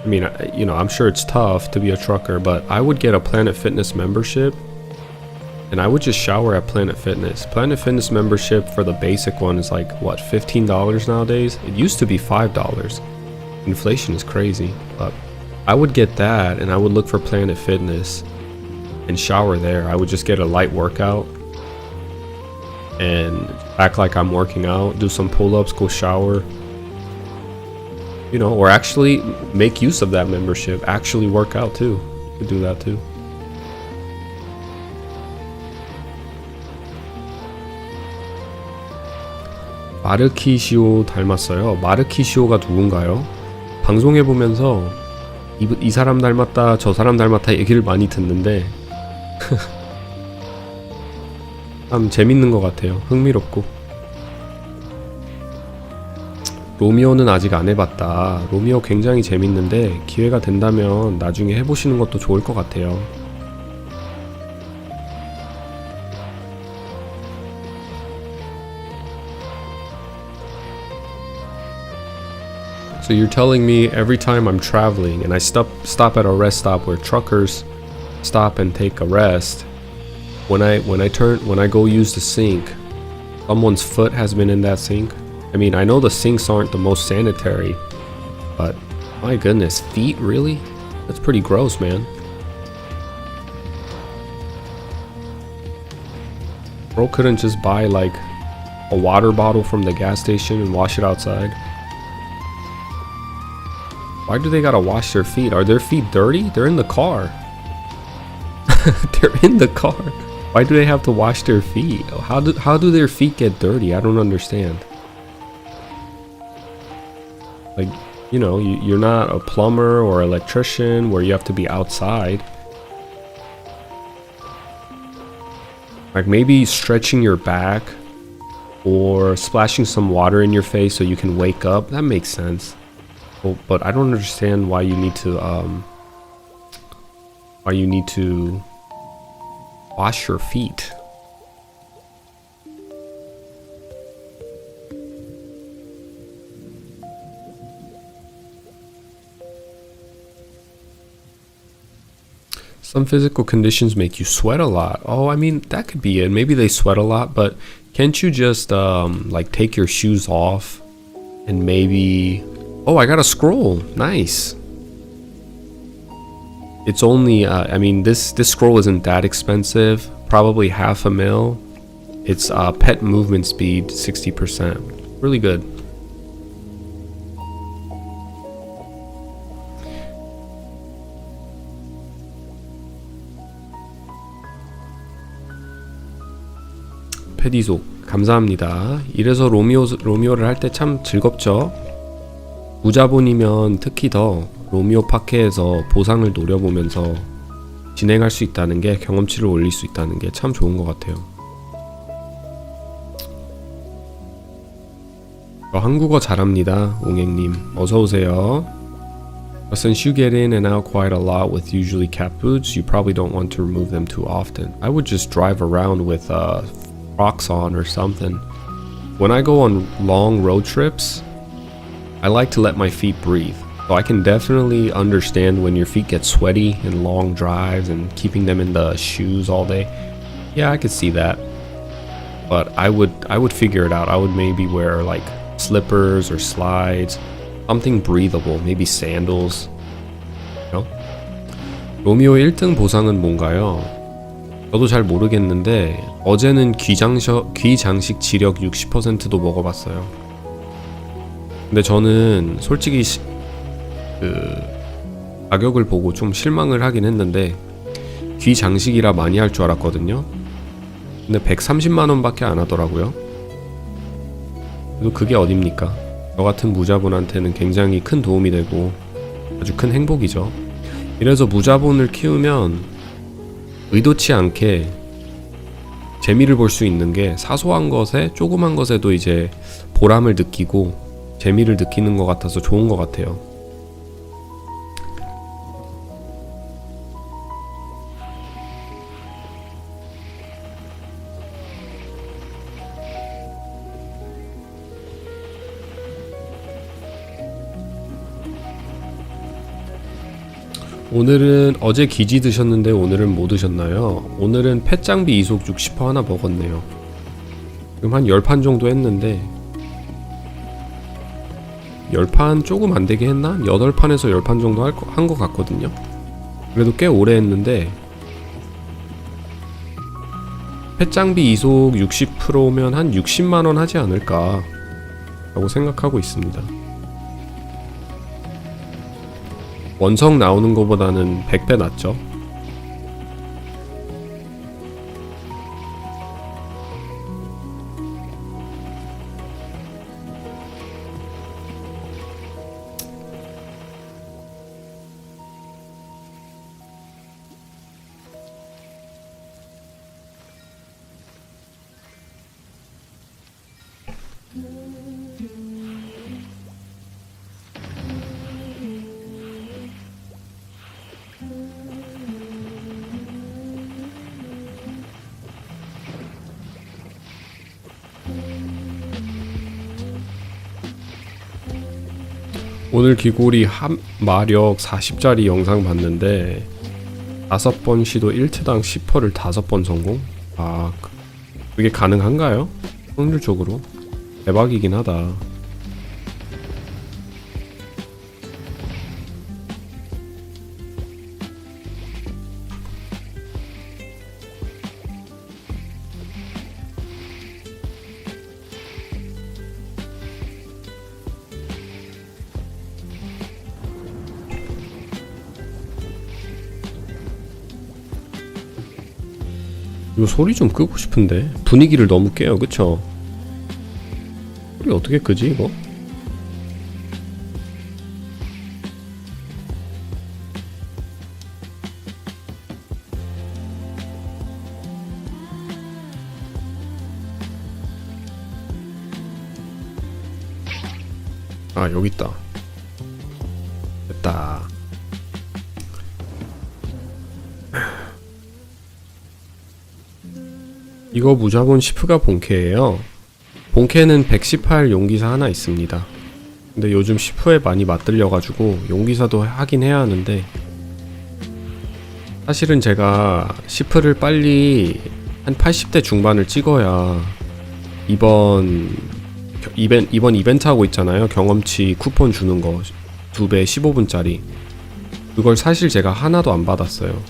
I mean, I'm sure it's tough to be a trucker, but I would get a Planet Fitness membership and I would just shower at Planet Fitness. Planet Fitness membership for the basic one is like, what, $15 nowadays? It used to be $5. Inflation is crazy, but I would get that and I would look for Planet Fitness and shower there. I would just get a light workout and act like I'm working out, do some pull-ups, go shower, or actually make use of that membership, actually work out too. You could do that too. 마르키시오 닮았어요. 마르키시오가 누군가요? 방송해보면서 이 사람 닮았다 저 사람 닮았다 얘기를 많이 듣는데 참 재밌는 것 같아요. 흥미롭고. 로미오는 아직 안 해봤다. 로미오 굉장히 재밌는데 기회가 된다면 나중에 해보시는 것도 좋을 것 같아요. So you're telling me every time I'm traveling and I stop at a rest stop where truckers stop and take a rest, when I go use the sink, someone's foot has been in that sink? I mean, I know the sinks aren't the most sanitary, but my goodness, feet, really? That's pretty gross, man. Bro couldn't just buy like a water bottle from the gas station and wash it outside? Why do they gotta wash their feet? Are their feet dirty? They're in the car. They're in the car. Why do they have to wash their feet? How do their feet get dirty? I don't understand. Like, you know, you're not a plumber or electrician where you have to be outside. Like maybe stretching your back or splashing some water in your face so you can wake up. That makes sense. Well, but I don't understand why you need to wash your feet. Some physical conditions make you sweat a lot. Oh, I mean, that could be it. Maybe they sweat a lot, but can't you just like take your shoes off and maybe... Oh, I got a scroll. Nice. It's only, I mean, this scroll isn't that expensive. Probably $500,000. It's pet movement speed 60%. Really good. 페디소 감사합니다. 이래서 로미오를 할 때 참 즐겁죠. 무자본이면 특히 더 로미오 파케에서 보상을 노려보면서 진행할 수 있다는 게, 경험치를 올릴 수 있다는 게 참 좋은 것 같아요. 한국어 잘합니다. 옹행님 어서오세요. But since you get in and out quite a lot with usually cat boots, you probably don't want to remove them too often. I would just drive around with Crocs on or something. When I go on long road trips, I like to let my feet breathe. So I can definitely understand when your feet get sweaty in long drives and keeping them in the shoes all day. Yeah, I could see that. But I would figure it out. I would maybe wear like slippers or slides, something breathable, maybe sandals. You know? 로미오 1등 보상은 뭔가요? 저도 잘 모르겠는데 어제는 귀장식 지력 60%도 먹어봤어요. 근데 저는 솔직히 가격을 보고 좀 실망을 하긴 했는데 귀장식이라 많이 할 줄 알았거든요. 근데 130만원 밖에 안 하더라고요. 그래도 그게 어딥니까? 저 같은 무자본한테는 굉장히 큰 도움이 되고 아주 큰 행복이죠. 이래서 무자본을 키우면 의도치 않게 재미를 볼 수 있는 게, 사소한 것에, 조그만 것에도 이제 보람을 느끼고 재미를 느끼는 것 같아서 좋은 것 같아요. 오늘은 어제 기지 드셨는데 오늘은 뭐 드셨나요? 오늘은 펫장비 이속 60% 하나 먹었네요. 지금 한 10판 정도 했는데 10판 조금 안되게 했나? 8판에서 10판 정도 한 것 같거든요. 그래도 꽤 오래 했는데 펫장비 이속 60%면 한 60만원 하지 않을까 라고 생각하고 있습니다. 원석 나오는 것보다는 100배 낫죠. 오늘 귀고리 마력 40짜리 영상 봤는데 5번 시도 1트당 10%를 5번 성공? 아, 그게 가능한가요? 확률적으로? 대박이긴 하다. 이거 소리 좀 끄고 싶은데 분위기를 너무 깨요. 그쵸? 소리 어떻게 끄지 이거? 아, 여기 있다. 됐다. 이거 무자본 시프가 본캐예요. 본캐는 118 용기사 하나 있습니다. 근데 요즘 시프에 많이 맞들려가지고 용기사도 하긴 해야 하는데, 사실은 제가 시프를 빨리 한 80대 중반을 찍어야 이번 이벤트 하고 있잖아요. 경험치 쿠폰 주는 거 2배 15분짜리. 그걸 사실 제가 하나도 안 받았어요.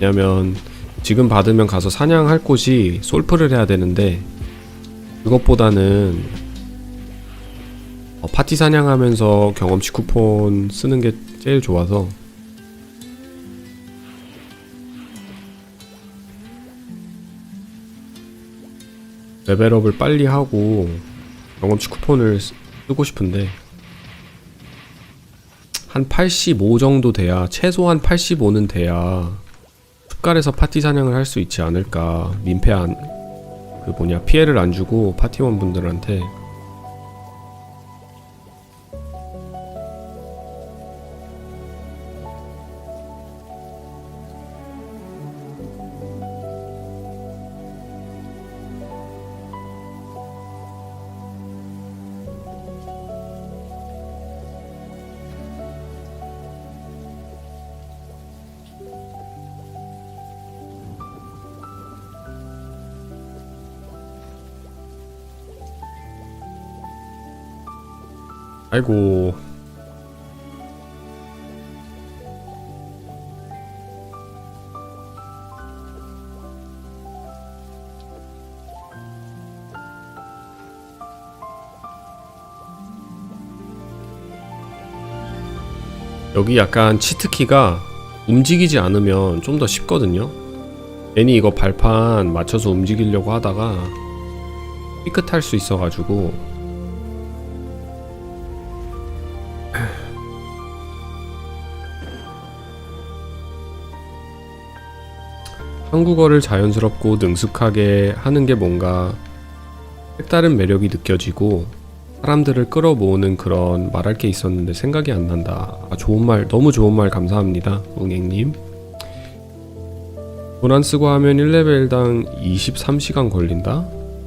왜냐면 지금 받으면 가서 사냥할 곳이 솔프를 해야 되는데, 그것보다는 파티 사냥하면서 경험치 쿠폰 쓰는 게 제일 좋아서. 레벨업을 빨리 하고 경험치 쿠폰을 쓰고 싶은데, 한 85 정도 돼야, 최소한 85는 돼야 숲갈에서 파티 사냥을 할 수 있지 않을까. 민폐한 피해를 안 주고 파티원 분들한테. 아이고. 여기 약간 치트키가 움직이지 않으면 좀 더 쉽거든요. 괜히 이거 발판 맞춰서 움직이려고 하다가 삐끗할 수 있어가지고. 한국어를 자연스럽고 능숙하게 하는 게 뭔가 색다른 매력이 느껴지고 사람들을 끌어모으는 그런 말할 게 있었는데 생각이 안 난다. 아, 좋은 말, 너무 좋은 말 감사합니다, 웅행님. 돈 안 쓰고 하면 1레벨당 23시간 걸린다?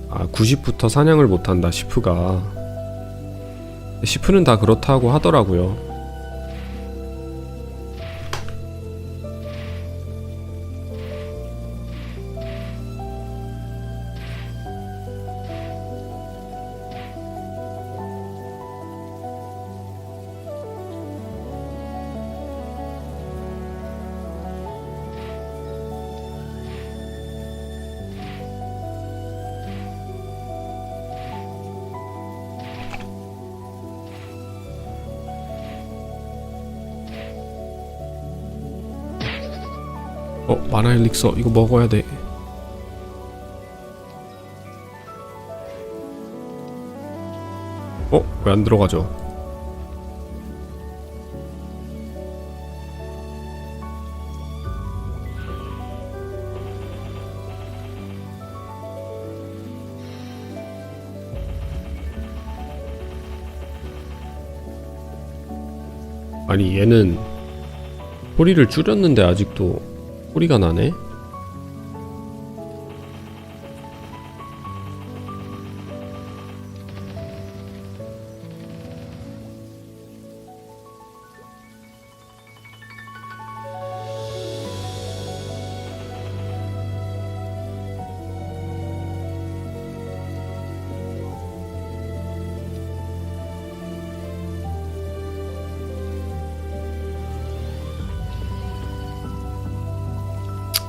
아, 90부터 사냥을 못한다, 시프가. 시프는 다 그렇다고 하더라고요. 마나 엘릭서 이거 먹어야 돼. 왜 안 들어가죠? 아니, 얘는 소리를 줄였는데 아직도 소리가 나네?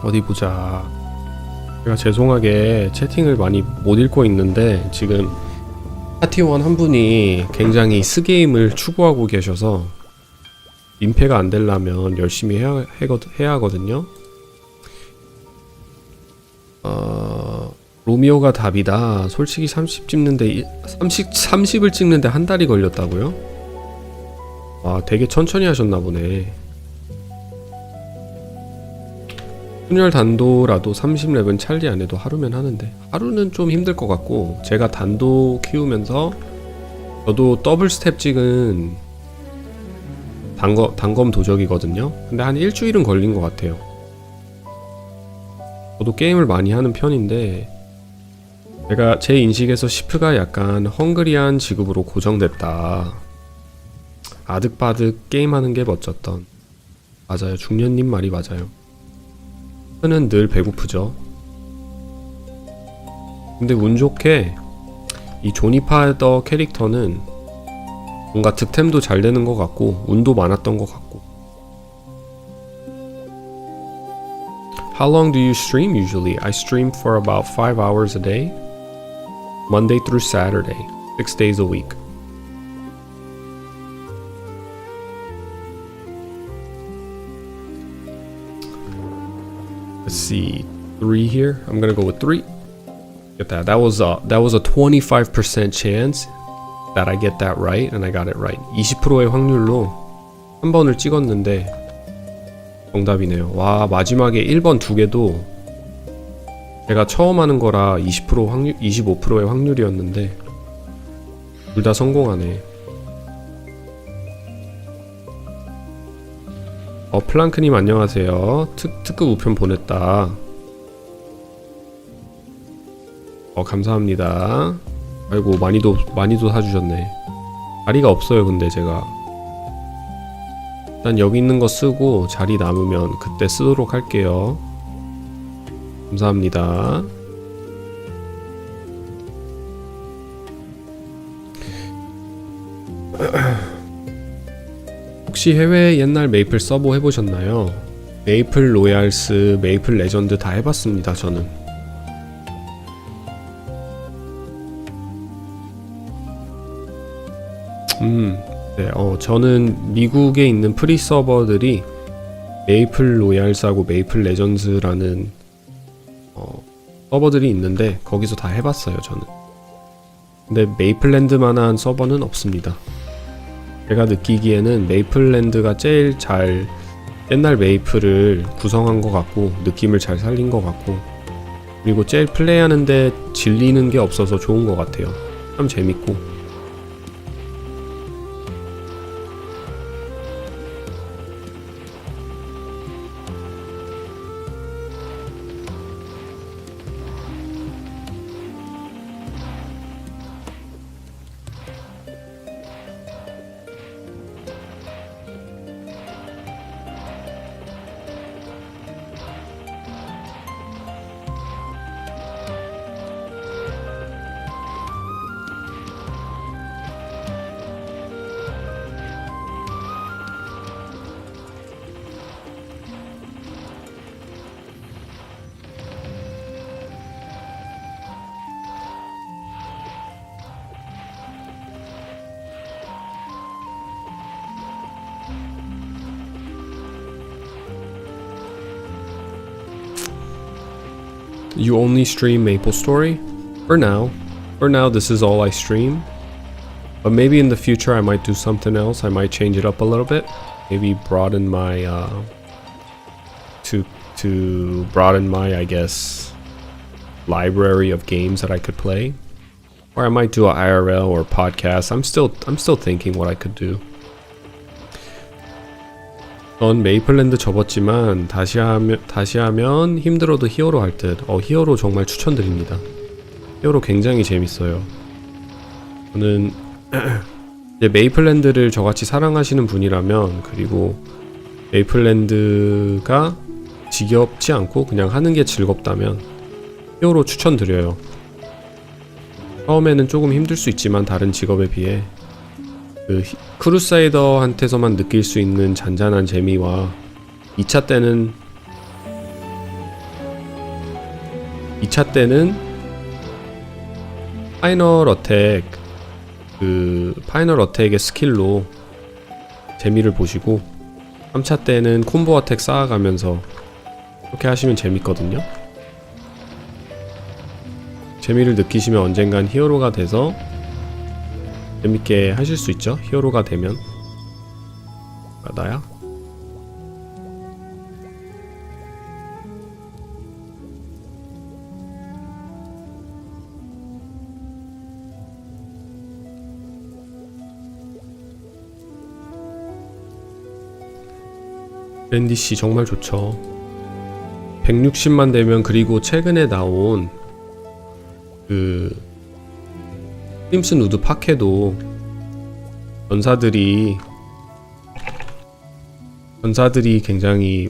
어디 보자. 제가 죄송하게 채팅을 많이 못 읽고 있는데 지금 파티원 한 분이 굉장히 스게임을 추구하고 계셔서 민폐가 안 되려면 열심히 해야 하거든요. 로미오가 답이다. 솔직히 30을 찍는데 한 달이 걸렸다고요? 아, 되게 천천히 하셨나 보네. 순혈 단도라도 30렙은 찰리 안 해도 하루면 하는데, 하루는 좀 힘들 것 같고, 제가 단도 키우면서 저도 더블 스텝 찍은 단검 도적이거든요. 근데 한 일주일은 걸린 것 같아요. 저도 게임을 많이 하는 편인데 제가 제 인식에서 시프가 약간 헝그리한 직업으로 고정됐다. 아득바득 게임하는 게 멋졌던. 맞아요. 중년님 말이 맞아요. 시프는 늘 배고프죠. 근데 운 좋게 이 조니파더 캐릭터는 뭔가 득템도 잘 되는 것 같고 운도 많았던 것 같고. How long do you stream usually? I stream for about 5 hours a day, Monday through Saturday, 6 days a week. Let's see, 3 here. I'm gonna go with 3. Get that. That was a 25% chance that I get that right, and I got it right. 20%의 확률로 한 번을 찍었는데 정답이네요. 와, 마지막에 1번 2개도 제가 처음 하는 거라 20% 확률, 25%의 확률이었는데 둘 다 성공하네. 플랑크님 안녕하세요. 특급 우편 보냈다. 감사합니다. 아이고 많이도 사주셨네. 자리가 없어요. 근데 제가 일단 여기 있는 거 쓰고 자리 남으면 그때 쓰도록 할게요. 감사합니다. 혹시 해외 옛날 메이플 서버 해보셨나요? 메이플 로얄스, 메이플 레전드 다 해봤습니다. 저는. 네, 저는 미국에 있는 프리 서버들이 메이플 로얄스하고 메이플 레전드라는 서버들이 있는데 거기서 다 해봤어요. 저는. 근데 메이플랜드만한 서버는 없습니다. 제가 느끼기에는 메이플랜드가 제일 잘 옛날 메이플을 구성한 것 같고 느낌을 잘 살린 것 같고 그리고 제일 플레이하는데 질리는 게 없어서 좋은 것 같아요. 참 재밌고. You only stream MapleStory? For now this is all I stream. But maybe in the future I might do something else. I might change it up a little bit. Maybe broaden my to broaden my, I guess, library of games that I could play. Or I might do a IRL or podcast. I'm still thinking what I could do. 전 메이플랜드 접었지만 다시 하면 힘들어도 히어로 할 듯. 히어로 정말 추천드립니다. 히어로 굉장히 재밌어요. 저는 이제 메이플랜드를 저같이 사랑하시는 분이라면 그리고 메이플랜드가 지겹지 않고 그냥 하는 게 즐겁다면 히어로 추천드려요. 처음에는 조금 힘들 수 있지만 다른 직업에 비해 그 크루사이더한테서만 느낄 수 있는 잔잔한 재미와 2차 때는 파이널 어택의 스킬로 재미를 보시고 3차 때는 콤보 어택 쌓아가면서 그렇게 하시면 재밌거든요. 재미를 느끼시면 언젠간 히어로가 돼서 재밌게 하실 수 있죠. 히어로가 되면. 나야? 밴디씨 정말 좋죠. 160만 되면, 그리고 최근에 나온 그 심슨 우드 파케도 전사들이 굉장히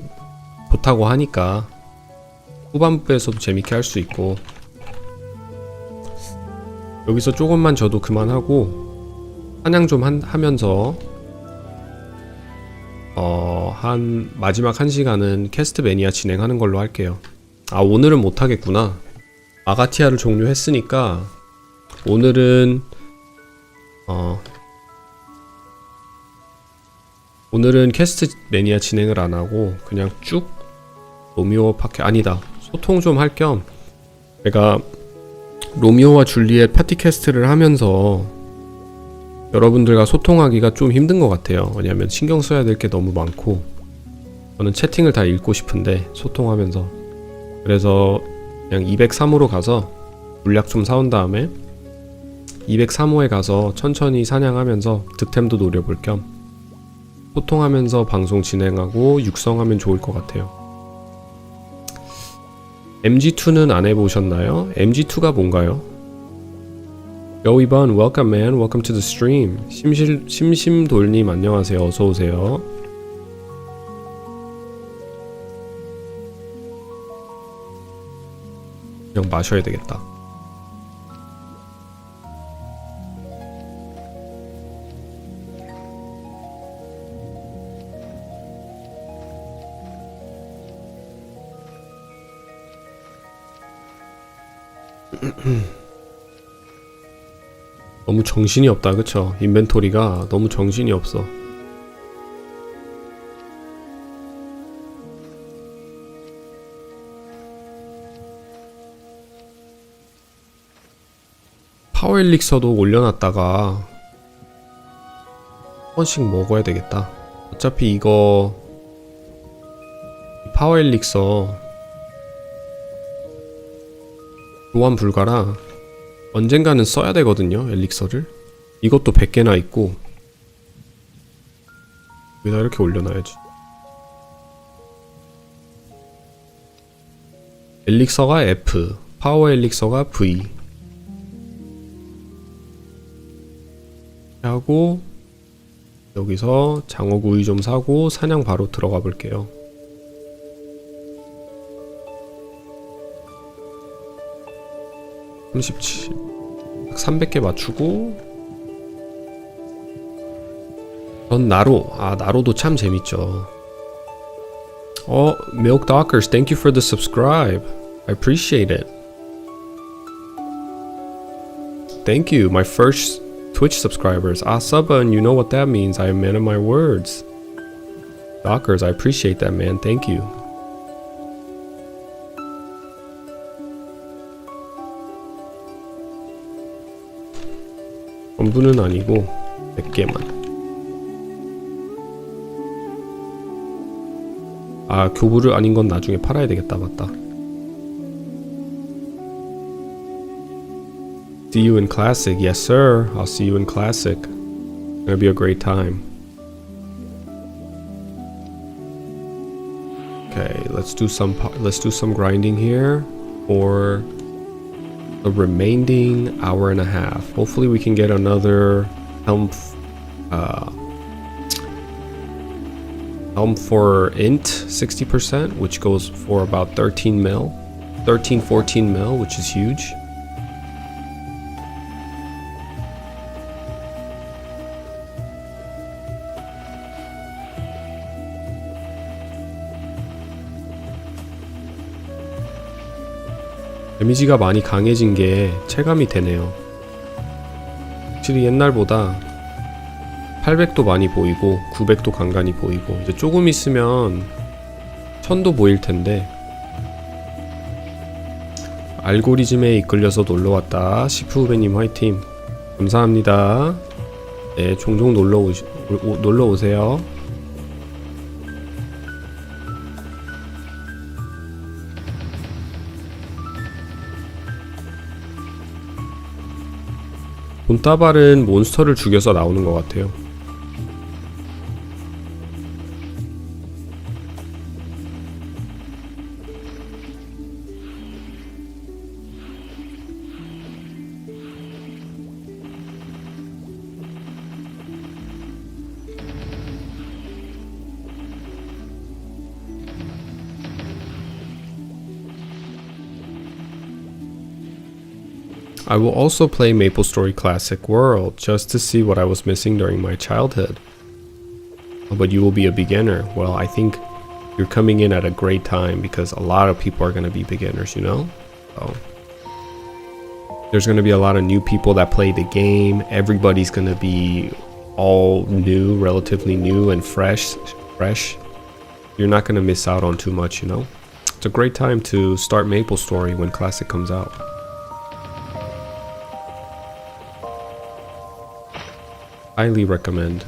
좋다고 하니까 후반부에서도 재밌게 할 수 있고, 여기서 조금만 저도 그만하고 사냥 좀 하면서 한 마지막 1시간은 캐스트 매니아 진행하는 걸로 할게요. 아, 오늘은 못하겠구나. 아가티아를 종료했으니까 오늘은 캐스트 매니아 진행을 안하고 그냥 쭉 로미오 파케, 아니다, 소통 좀 할 겸 제가 로미오와 줄리엣 파티 캐스트를 하면서 여러분들과 소통하기가 좀 힘든 것 같아요. 왜냐면 신경 써야 될 게 너무 많고 저는 채팅을 다 읽고 싶은데 소통하면서, 그래서 그냥 203호로 가서 물약 좀 사온 다음에 203호에 가서 천천히 사냥하면서 득템도 노려볼 겸 소통하면서 방송 진행하고 육성하면 좋을 것 같아요. MG2는 안 해보셨나요? MG2가 뭔가요? 여이번 welcome man, welcome to the stream. 심심돌님 안녕하세요. 어서오세요. 그냥 마셔야 되겠다. 너무 정신이 없다, 그쵸? 인벤토리가 너무 정신이 없어. 파워 엘릭서도 올려놨다가 한 번씩 먹어야 되겠다. 어차피 이거 파워 엘릭서 교환 불가라 언젠가는 써야 되거든요. 엘릭서를. 이것도 100개나 있고 여기다 이렇게 올려놔야지. 엘릭서가 F, 파워 엘릭서가 V 하고, 여기서 장어구이 좀 사고 사냥 바로 들어가 볼게요. 딱 300개 맞추고. 전 나로. 아, 나로도 참 재밌죠. Milk Dockers, thank you for the subscribe. I appreciate it. Thank you, my first Twitch subscribers. Sabun, you know what that means. I am man of my words. Dockers, I appreciate that, man. Thank you. 전부는 아니고 100개만. 아, 교부를 아닌 건 나중에 팔아야 되겠다. 맞다. See you in Classic. Yes, sir. I'll see you in Classic. It's gonna be a great time. Okay, let's do some grinding here for the remaining hour and a half. Hopefully we can get another helm for int 60%, which goes for about 13 mil, 14 mil, which is huge. 데미지가 많이 강해진 게 체감이 되네요. 확실히 옛날보다 800도 많이 보이고 900도 간간히 보이고, 이제 조금 있으면 1000도 보일 텐데. 알고리즘에 이끌려서 놀러왔다. 시프후배님 화이팅. 감사합니다. 네, 종종 놀러오세요. 본따발은 몬스터를 죽여서 나오는 것 같아요. I will also play MapleStory Classic World just to see what I was missing during my childhood. But you will be a beginner. Well, I think you're coming in at a great time because a lot of people are going to be beginners, you know? So there's going to be a lot of new people that play the game. Everybody's going to be all new, relatively new and fresh. You're not going to miss out on too much, you know? It's a great time to start MapleStory when Classic comes out. Highly recommend.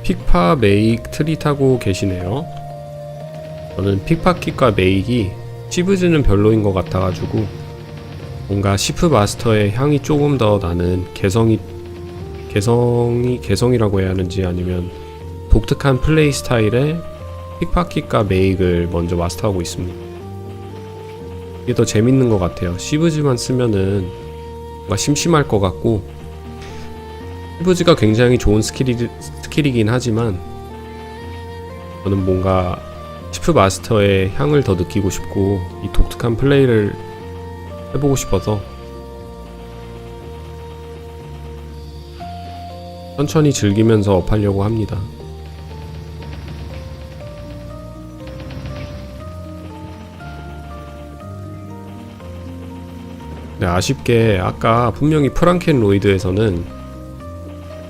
픽파 메익 트리 타고 계시네요. 저는 픽파킷과 메익이 시브즈는 별로인 것 같아가지고 뭔가 시프마스터의 향이 조금 더 나는 개성이라고 해야 하는지 아니면 독특한 플레이 스타일의 픽파킷과 메익을 먼저 마스터하고 있습니다. 이게 더 재밌는 것 같아요. 시브즈만 쓰면은 뭔가 심심할 것 같고 시브즈가 굉장히 좋은 스킬이긴 하지만 저는 뭔가 시프마스터의 향을 더 느끼고 싶고 이 독특한 플레이를 해보고 싶어서 천천히 즐기면서 업하려고 합니다. 네, 아쉽게 아까 분명히 프랑켄로이드에서는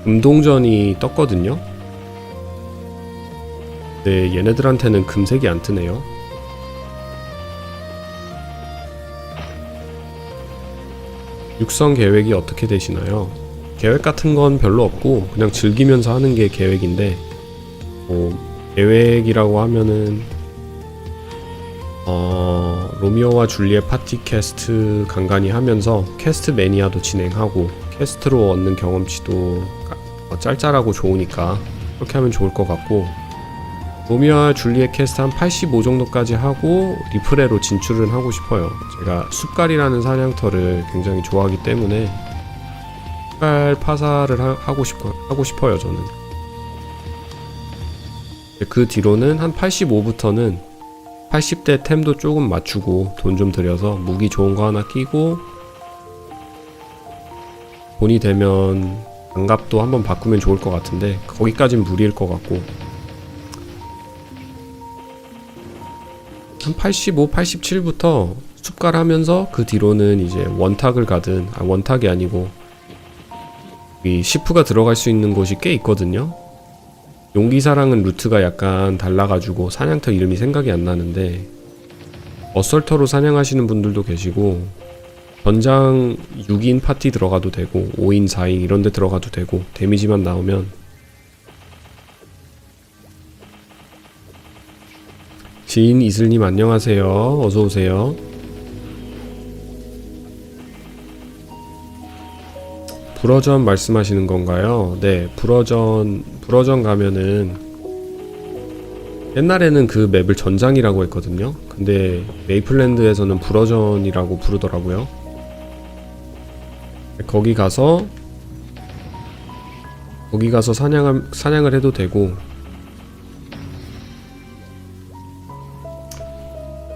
금동전이 떴거든요. 네, 얘네들한테는 금색이 안 뜨네요. 육성 계획이 어떻게 되시나요? 계획 같은 건 별로 없고 그냥 즐기면서 하는 게 계획인데 계획이라고 하면은 로미오와 줄리엣 파티 캐스트 간간히 하면서 캐스트 매니아도 진행하고 캐스트로 얻는 경험치도 짤짤하고 좋으니까 그렇게 하면 좋을 것 같고 로미오와 줄리엣 캐스트 한 85 정도까지 하고 리프레로 진출은 하고 싶어요. 제가 숲갈이라는 사냥터를 굉장히 좋아하기 때문에 숲갈 파사를 하고 싶어요 저는. 그 뒤로는 한 85부터는 80대 템도 조금 맞추고 돈 좀 들여서 무기 좋은 거 하나 끼고 돈이 되면 장갑도 한번 바꾸면 좋을 것 같은데 거기까진 무리일 것 같고 한 85, 87부터 숲갈 하면서 그 뒤로는 이제 원탁을 가든 원탁이 아니고 이 시프가 들어갈 수 있는 곳이 꽤 있거든요. 용기사랑은 루트가 약간 달라가지고 사냥터 이름이 생각이 안 나는데 어설터로 사냥하시는 분들도 계시고 전장 6인 파티 들어가도 되고 5인 4인 이런데 들어가도 되고 데미지만 나오면 지인 이슬님 안녕하세요. 어서오세요. 불어전 말씀하시는 건가요? 네, 불어전 가면은 옛날에는 그 맵을 전장이라고 했거든요. 근데 메이플랜드에서는 불어전이라고 부르더라고요. 거기 가서 사냥을 해도 되고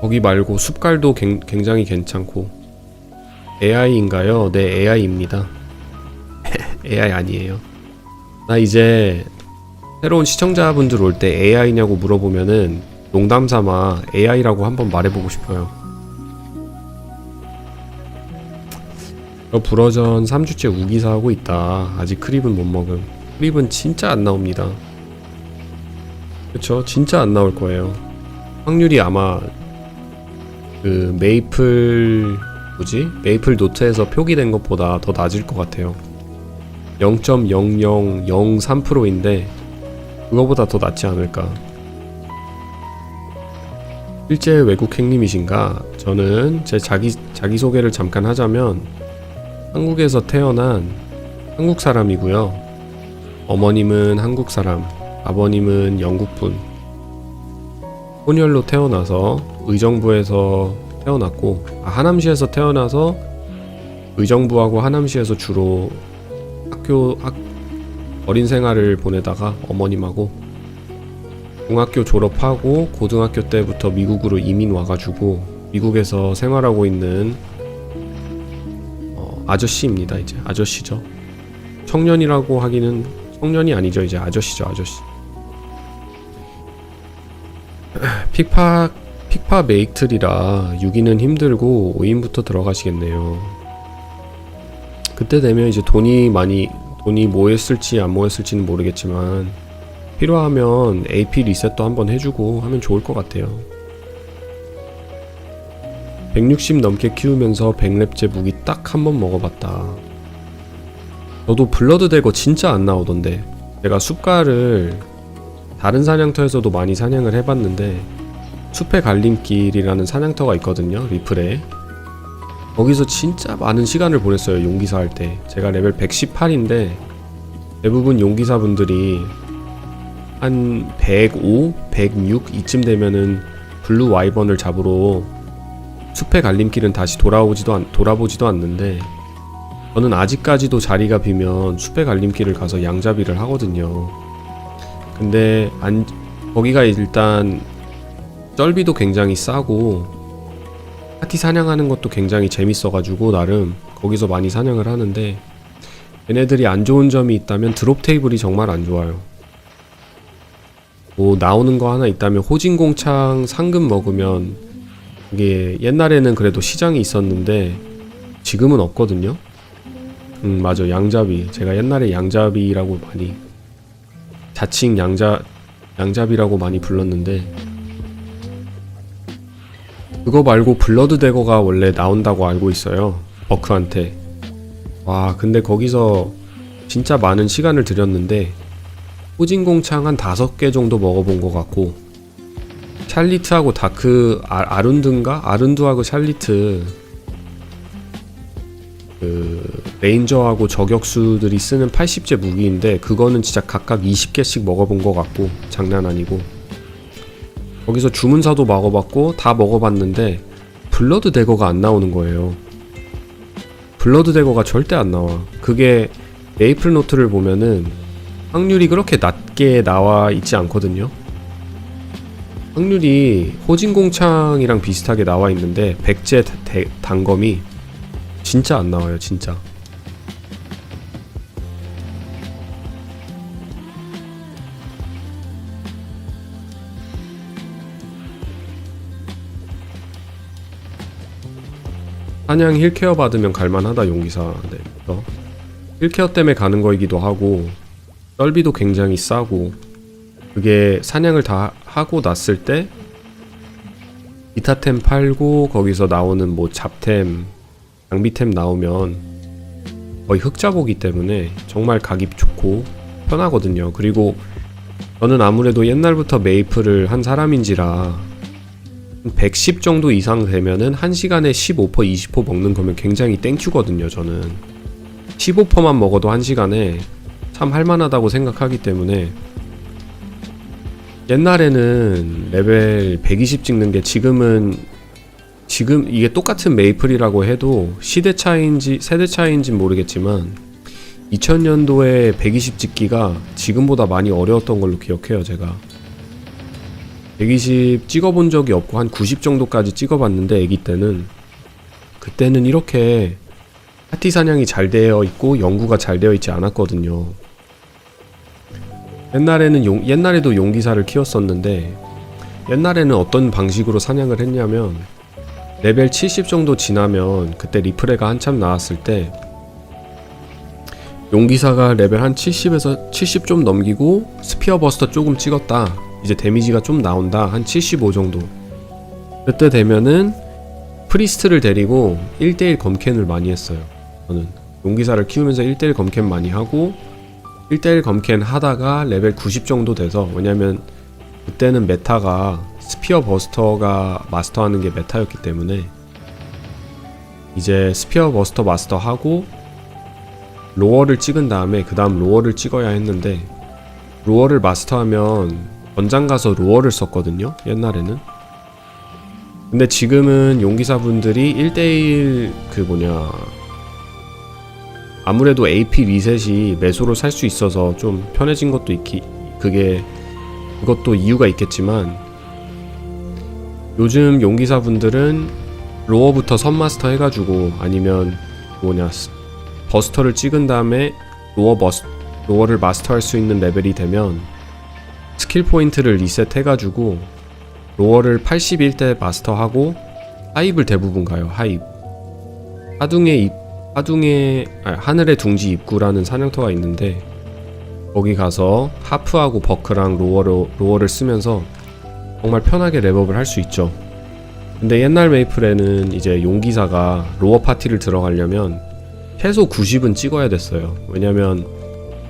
거기 말고 숲갈도 굉장히 괜찮고 AI인가요? 네, AI입니다. AI 아니에요. 나 이제 새로운 시청자분들 올 때 AI냐고 물어보면은 농담삼아 AI라고 한번 말해보고 싶어요. 불어전 3주째 우기사 하고 있다. 아직 크립은 못 먹음. 크립은 진짜 안 나옵니다. 그쵸? 진짜 안 나올 거예요. 확률이 아마 그 메이플 노트에서 표기된 것보다 더 낮을 것 같아요. 0.0003%인데 그거보다 더 낫지 않을까. 실제 외국 행님이신가? 저는 제 자기소개를 잠깐 하자면 한국에서 태어난 한국 사람이고요. 어머님은 한국 사람, 아버님은 영국분. 혼혈로 태어나서 의정부에서 태어났고, 하남시에서 태어나서 의정부하고 하남시에서 주로 어린 생활을 보내다가 어머님하고 중학교 졸업하고 고등학교 때부터 미국으로 이민 와가지고 미국에서 생활하고 있는 아저씨입니다. 이제 아저씨죠. 청년이라고 하기는 청년이 아니죠. 이제 아저씨죠. 아저씨. 픽파 메이트리라 6인은 힘들고 5인부터 들어가시겠네요. 그때 되면 이제 돈이 모였을지 안 모였을지는 모르겠지만 필요하면 AP 리셋도 한번 해주고 하면 좋을 것 같아요. 160 넘게 키우면서 100렙제 무기 딱 한 번 먹어봤다. 저도 블러드 대거 진짜 안 나오던데, 제가 숲가를 다른 사냥터에서도 많이 사냥을 해봤는데 숲의 갈림길이라는 사냥터가 있거든요, 리플에. 거기서 진짜 많은 시간을 보냈어요, 용기사 할 때. 제가 레벨 118인데 대부분 용기사분들이 한 105, 106 이쯤 되면은 블루 와이번을 잡으러 숲의 갈림길은 다시 돌아보지도 않는데, 저는 아직까지도 자리가 비면 숲의 갈림길을 가서 양잡이를 하거든요. 근데 거기가 일단 쩔비도 굉장히 싸고 파티 사냥하는 것도 굉장히 재밌어가지고 나름 거기서 많이 사냥을 하는데, 얘네들이 안 좋은 점이 있다면 드롭 테이블이 정말 안 좋아요. 뭐 나오는 거 하나 있다면 호진공창 상금 먹으면, 이게 옛날에는 그래도 시장이 있었는데 지금은 없거든요. 맞아, 양잡이. 제가 옛날에 양잡이라고 많이, 자칭 양잡이라고 많이 불렀는데, 그거 말고 블러드 대거가 원래 나온다고 알고 있어요, 버크한테. 와, 근데 거기서 진짜 많은 시간을 들였는데 호진공창 한 5개 정도 먹어본 것 같고, 샬리트하고 다크 아룬드하고 샬리트, 레인저하고 저격수들이 쓰는 80제 무기인데 그거는 진짜 각각 20개씩 먹어본 것 같고, 장난 아니고. 거기서 주문사도 먹어봤고 다 먹어봤는데 블러드 대거가 안 나오는 거예요. 블러드 대거가 절대 안 나와. 그게 메이플 노트를 보면은 확률이 그렇게 낮게 나와 있지 않거든요. 확률이 호진공창이랑 비슷하게 나와 있는데 100제 단검이 진짜 안 나와요, 진짜. 사냥 힐케어 받으면 갈만하다, 용기사. 네, 힐케어 때문에 가는 거이기도 하고, 썰비도 굉장히 싸고, 그게 사냥을 다 하고 났을 때 기타템 팔고 거기서 나오는 뭐 잡템, 장비템 나오면 거의 흑자보기 때문에 정말 가기 좋고 편하거든요. 그리고 저는 아무래도 옛날부터 메이플을 한 사람인지라 110 정도 이상 되면은 1시간에 15%, 20% 먹는 거면 굉장히 땡큐거든요, 저는. 15%만 먹어도 1시간에 참 할만하다고 생각하기 때문에. 옛날에는 레벨 120 찍는 게 지금 이게 똑같은 메이플이라고 해도 세대 차이인지 모르겠지만 2000년도에 120 찍기가 지금보다 많이 어려웠던 걸로 기억해요, 제가. 120 찍어본 적이 없고 한 90 정도까지 찍어봤는데, 애기 때는. 그때는 이렇게 파티 사냥이 잘 되어 있고 연구가 잘 되어 있지 않았거든요. 옛날에도 용기사를 키웠었는데, 옛날에는 어떤 방식으로 사냥을 했냐면, 레벨 70 정도 지나면, 그때 리프레가 한참 나왔을 때 용기사가 레벨 한 70에서 70 좀 넘기고 스피어 버스터 조금 찍었다, 이제 데미지가 좀 나온다, 한 75 정도. 그때 되면은 프리스트를 데리고 1대1 검캔을 많이 했어요. 저는 용기사를 키우면서 1대1 검캔 많이 하고, 1대1 검캔 하다가 레벨 90 정도 돼서, 왜냐면 그때는 메타가 스피어 버스터가 마스터하는 게 메타였기 때문에 이제 스피어 버스터 마스터하고 로어를 찍은 다음에 그 다음 로어를 찍어야 했는데, 로어를 마스터하면 전장 가서 로어를 썼거든요, 옛날에는. 근데 지금은 용기사분들이 1대1 아무래도 AP 리셋이 매소로 살 수 있어서 좀 편해진 것도 그것도 이유가 있겠지만, 요즘 용기사분들은 로어부터 선마스터 해가지고, 아니면 버스터를 찍은 다음에 로어를 마스터할 수 있는 레벨이 되면 스킬 포인트를 리셋해가지고 로어를 81대 마스터하고 하입을 대부분 가요. 하입. 하늘의 둥지 입구라는 사냥터가 있는데, 거기 가서 하프하고 버크랑 로어를 쓰면서 정말 편하게 랩업을 할 수 있죠. 근데 옛날 메이플에는 이제 용기사가 로어 파티를 들어가려면 최소 90은 찍어야 됐어요. 왜냐면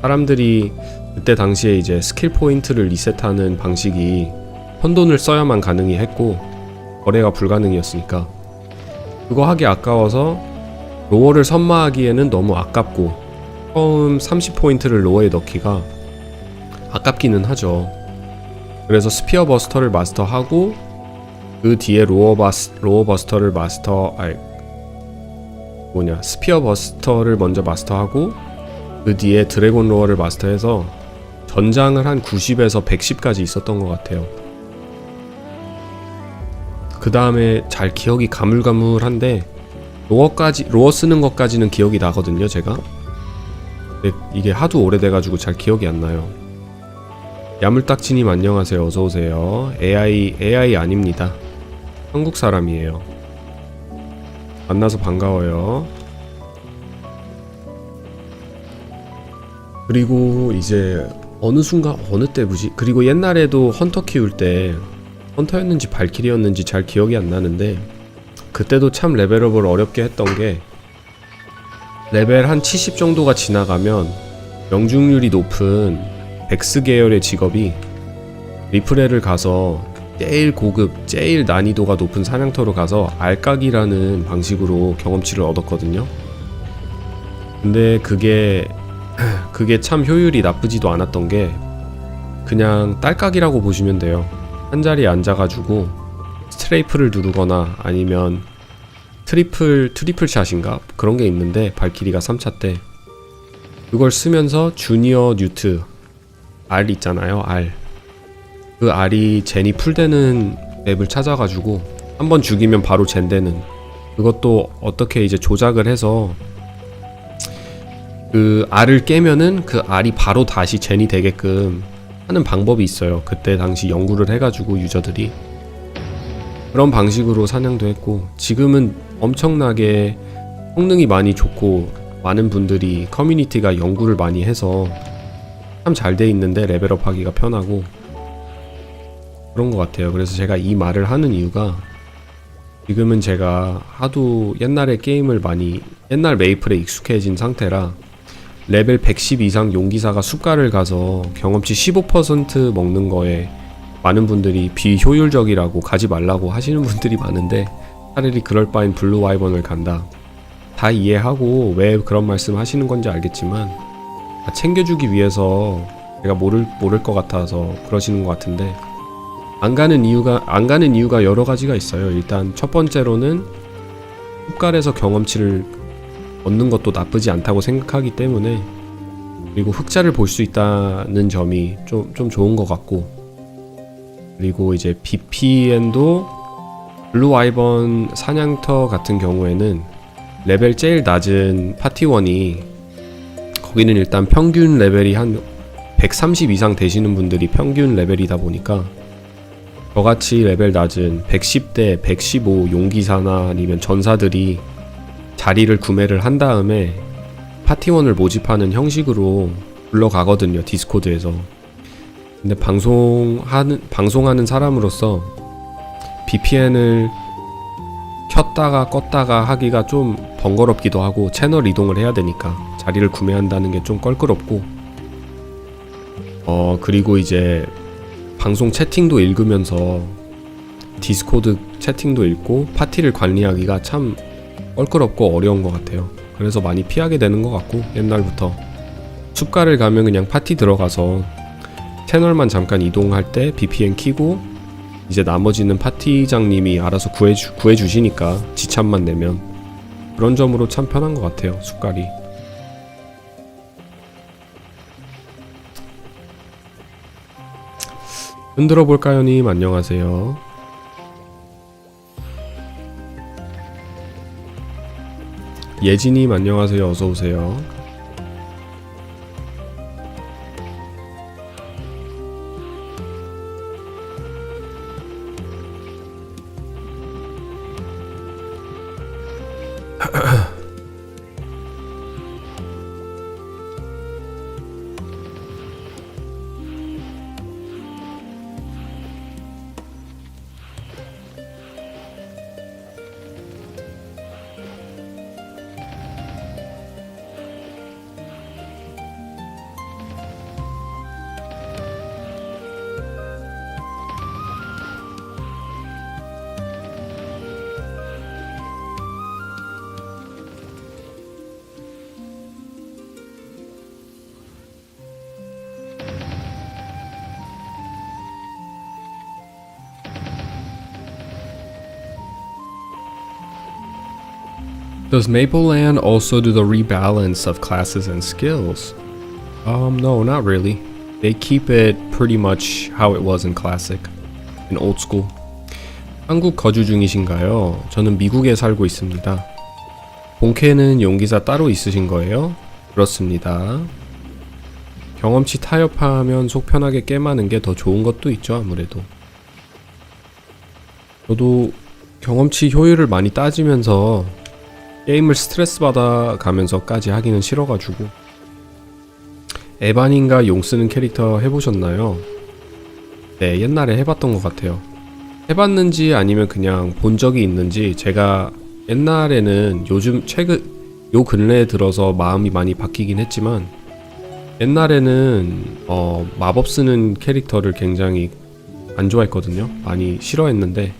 사람들이 그때 당시에 이제 스킬 포인트를 리셋하는 방식이 혼돈을 써야만 가능히 했고 거래가 불가능이었으니까, 그거 하기 아까워서 로어를 선마하기에는 너무 아깝고, 처음 30포인트를 로어에 넣기가 아깝기는 하죠. 그래서 스피어 버스터를 마스터하고 그 뒤에 스피어 버스터를 먼저 마스터하고 그 뒤에 드래곤 로어를 마스터해서 전장을 한 90에서 110까지 있었던 것 같아요. 그 다음에 잘 기억이 가물가물한데 로어 쓰는 것까지는 기억이 나거든요, 제가. 근데 이게 하도 오래돼가지고 잘 기억이 안 나요. 야물딱지님 안녕하세요. 어서오세요. AI 아닙니다. 한국 사람이에요. 만나서 반가워요. 그리고 이제 어느 순간 그리고 옛날에도 헌터 키울 때, 헌터였는지 발키리였는지 잘 기억이 안 나는데, 그때도 참 레벨업을 어렵게 했던 게, 레벨 한 70 정도가 지나가면 명중률이 높은 백스 계열의 직업이 리프레를 가서 제일 고급, 제일 난이도가 높은 사냥터로 가서 알까기라는 방식으로 경험치를 얻었거든요. 근데 그게 참 효율이 나쁘지도 않았던 게, 그냥 딸깍이라고 보시면 돼요. 한 자리에 앉아가지고 스트레이프를 누르거나 아니면 트리플 샷인가? 그런 게 있는데, 발키리가 3차 때 그걸 쓰면서 주니어 뉴트 R 있잖아요, R. 그 R이 젠이 풀되는 맵을 찾아가지고 한번 죽이면 바로 젠 되는, 그것도 어떻게 이제 조작을 해서 그 R을 깨면은 그 R이 바로 다시 젠이 되게끔 하는 방법이 있어요. 그때 당시 연구를 해가지고 유저들이 그런 방식으로 사냥도 했고, 지금은 엄청나게 성능이 많이 좋고 많은 분들이 커뮤니티가 연구를 많이 해서 참 잘 돼 있는데 레벨업 하기가 편하고 그런 것 같아요. 그래서 제가 이 말을 하는 이유가, 지금은 제가 하도 옛날 메이플에 익숙해진 상태라 레벨 110 이상 용기사가 숲가를 가서 경험치 15% 먹는 거에 많은 분들이 비효율적이라고 가지 말라고 하시는 분들이 많은데, 차라리 그럴 바엔 블루 와이번을 간다. 다 이해하고 왜 그런 말씀 하시는 건지 알겠지만, 다 챙겨주기 위해서 제가 모를 것 같아서 그러시는 것 같은데, 안 가는 이유가 여러 가지가 있어요. 일단 첫 번째로는 숲갈에서 경험치를 얻는 것도 나쁘지 않다고 생각하기 때문에, 그리고 흑자를 볼 수 있다는 점이 좀 좋은 것 같고, 그리고 이제 BPN도 블루 아이번 사냥터 같은 경우에는 레벨 제일 낮은 파티원이, 거기는 일단 평균 레벨이 한 130 이상 되시는 분들이 평균 레벨이다 보니까, 저같이 레벨 낮은 110대 115 용기사나 아니면 전사들이 자리를 구매를 한 다음에 파티원을 모집하는 형식으로 불러가거든요, 디스코드에서. 근데 방송하는 사람으로서 VPN을 켰다가 껐다가 하기가 좀 번거롭기도 하고, 채널 이동을 해야 되니까 자리를 구매한다는 게 좀 껄끄럽고, 그리고 이제 방송 채팅도 읽으면서 디스코드 채팅도 읽고 파티를 관리하기가 참 껄끄럽고 어려운 것 같아요. 그래서 많이 피하게 되는 것 같고, 옛날부터 숲가를 가면 그냥 파티 들어가서 채널만 잠깐 이동할 때 VPN 키고 이제 나머지는 파티장님이 알아서 구해주시니까 지참만 내면, 그런 점으로 참 편한 것 같아요, 숲가리. 흔들어 볼까요 님 안녕하세요. 예지님 안녕하세요. 어서오세요. Does Mapleland also do the rebalance of classes and skills? No, not really. They keep it pretty much how it was in Classic, in old school. 한국 거주 중이신가요? 저는 미국에 살고 있습니다. 본캐는 용기사 따로 있으신 거예요? 그렇습니다. 경험치 타협하면 속 편하게 게임하는 게 더 좋은 것도 있죠, 아무래도. 저도 경험치 효율을 많이 따지면서 게임을 스트레스 받아 가면서까지 하기는 싫어가지고. 에반인가 용 쓰는 캐릭터 해보셨나요? 네, 옛날에 해봤던 것 같아요. 해봤는지 아니면 그냥 본 적이 있는지, 제가 옛날에는 요 근래에 들어서 마음이 많이 바뀌긴 했지만, 옛날에는 마법 쓰는 캐릭터를 굉장히 안 좋아했거든요. 많이 싫어했는데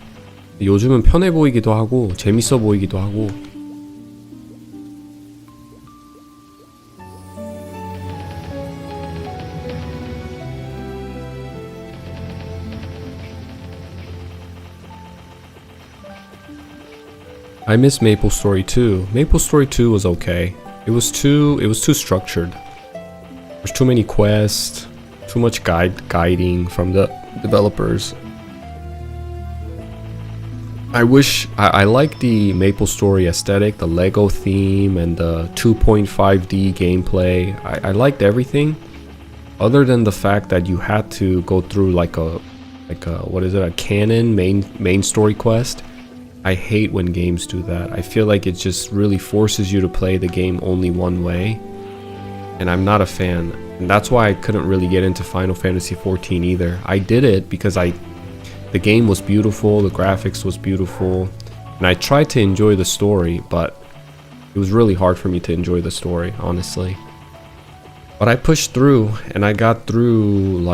요즘은 편해 보이기도 하고 재밌어 보이기도 하고. I miss MapleStory 2. MapleStory 2 was okay. It was too structured. There's too many quests, too much guiding from the developers. I like the MapleStory aesthetic, the Lego theme, and the 2.5D gameplay. I liked everything, other than the fact that you had to go through like a canon main story quest. I hate when games do that. I feel like it just really forces you to play the game only one way, and I'm not a fan. And that's why I couldn't really get into Final Fantasy XIV either. I did it because the game was beautiful, the graphics was beautiful, and I tried to enjoy the story, but it was really hard for me to enjoy the story, honestly. But I pushed through, and I got through,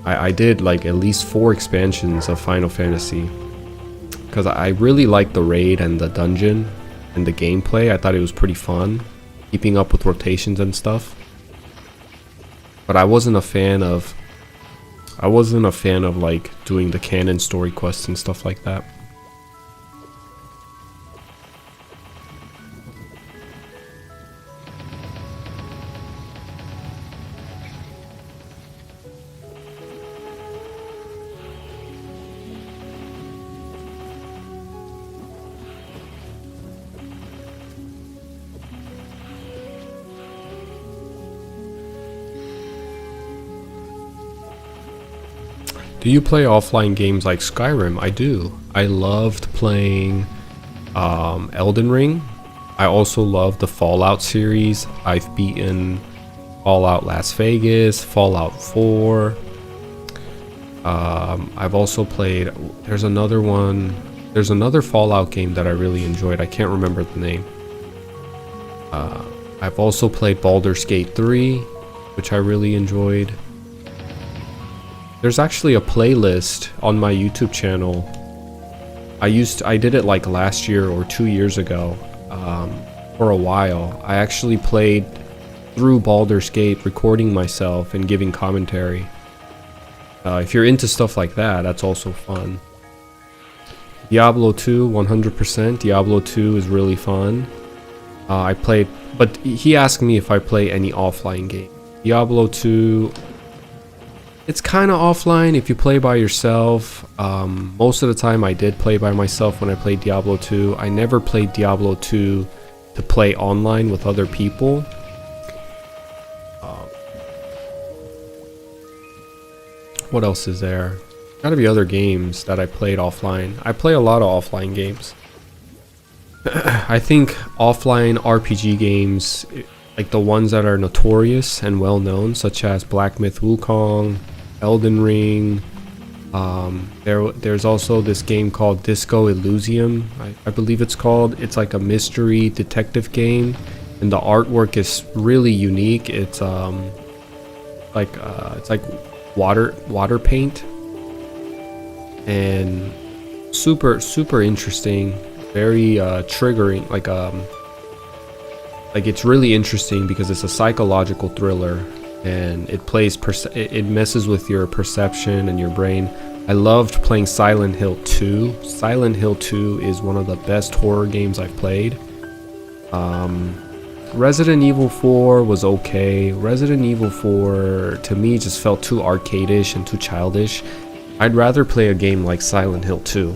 I did at least 4 expansions of Final Fantasy, because I really liked the raid and the dungeon and the gameplay. I thought it was pretty fun, keeping up with rotations and stuff. But I wasn't a fan of doing the canon story quests and stuff like that. Do you play offline games like Skyrim? I do. I loved playing Elden Ring. I also love the Fallout series. I've beaten Fallout Las Vegas, Fallout 4. I've also played, there's another Fallout game that I really enjoyed. I can't remember the name. I've also played Baldur's Gate 3, which I really enjoyed. There's actually a playlist on my YouTube channel. I did it like last year or 2 years ago. For a while, I actually played through Baldur's Gate, recording myself and giving commentary. If you're into stuff like that, that's also fun. Diablo 2, 100%. Diablo 2 is really fun. I played, but he asked me if I play any offline game. Diablo 2, it's kind of offline if you play by yourself. Most of the time I did play by myself when I played Diablo 2. I never played Diablo 2 to play online with other people. What else is there? Gotta be other games that I played offline. I play a lot of offline games. I think offline RPG games, like the ones that are notorious and well known, such as Black Myth Wukong, Elden Ring. There's also this game called Disco Elysium, I believe it's called. It's like a mystery detective game, and the artwork is really unique. It's like water paint, and super interesting, very triggering. Like it's really interesting because it's a psychological thriller, and it messes with your perception and your brain. I loved playing Silent Hill 2. Silent Hill 2 is one of the best horror games I've played. Resident Evil 4 was okay. Resident Evil 4 to me just felt too arcadish and too childish. I'd rather play a game like Silent Hill 2.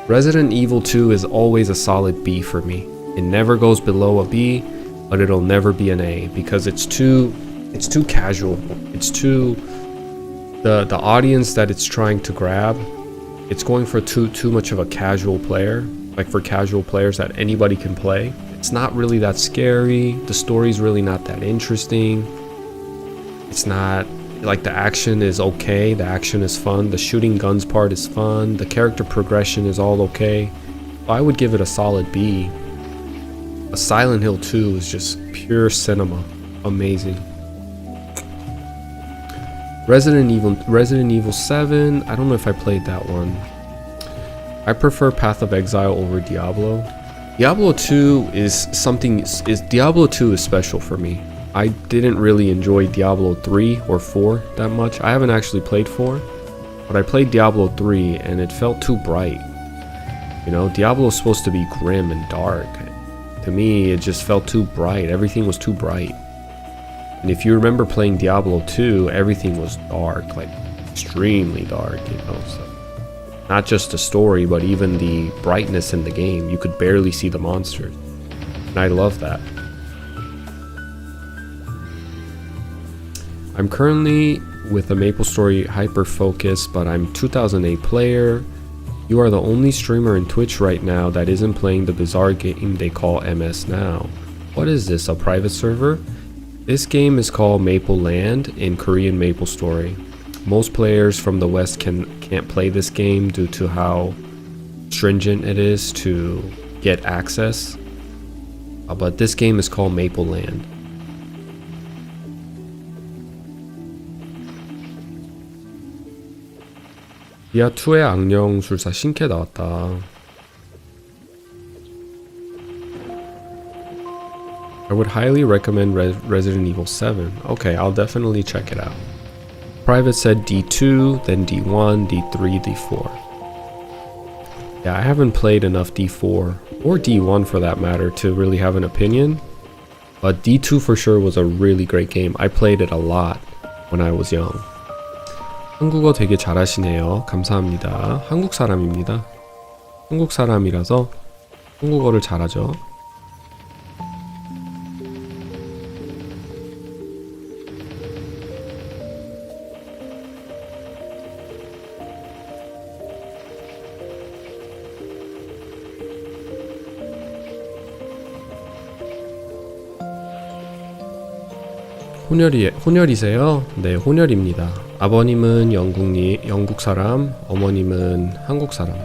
Resident Evil 2 is always a solid B for me. It never goes below a B, but it'll never be an A because it's too casual. It's too the audience that it's trying to grab. It's going for too much of a casual player, like for casual players that anybody can play. It's not really that scary. The story's really not that interesting. It's not like the action is okay. The action is fun. The shooting guns part is fun. The character progression is all okay. I would give it a solid B. A Silent Hill 2 is just pure cinema. Amazing. Resident Evil 7, I don't know if I played that one. I prefer Path of Exile over Diablo. Diablo 2 is special for me. I didn't really enjoy Diablo 3 or 4 that much. I haven't actually played 4, but I played Diablo 3 and it felt too bright. You know, Diablo is supposed to be grim and dark. To me, it just felt too bright. Everything was too bright. And if you remember playing Diablo 2, everything was dark, like extremely dark, you know. So not just the story, but even the brightness in the game. You could barely see the monsters. And I love that. I'm currently with a MapleStory hyper focus, but I'm 2008 player. You are the only streamer in Twitch right now that isn't playing the bizarre game they call MS now. What is this, a private server? This game is called Maple Land in Korean MapleStory. Most players from the West can't play this game due to how stringent it is to get access. But this game is called Maple Land. 디아2의 악령술사 신캐 나왔다. I would highly recommend Resident Evil 7. Okay, I'll definitely check it out. Private said D2, then D1, D3, D4. Yeah, I haven't played enough D4, or D1 for that matter, to really have an opinion. But D2 for sure was a really great game. I played it a lot when I was young. 한국어 되게 잘하시네요. 감사합니다. 한국 사람입니다. 한국 사람이라서 한국어를 잘하죠. 혼혈이세요? 네, 혼혈입니다. 아버님은 영국 사람, 어머님은 한국 사람.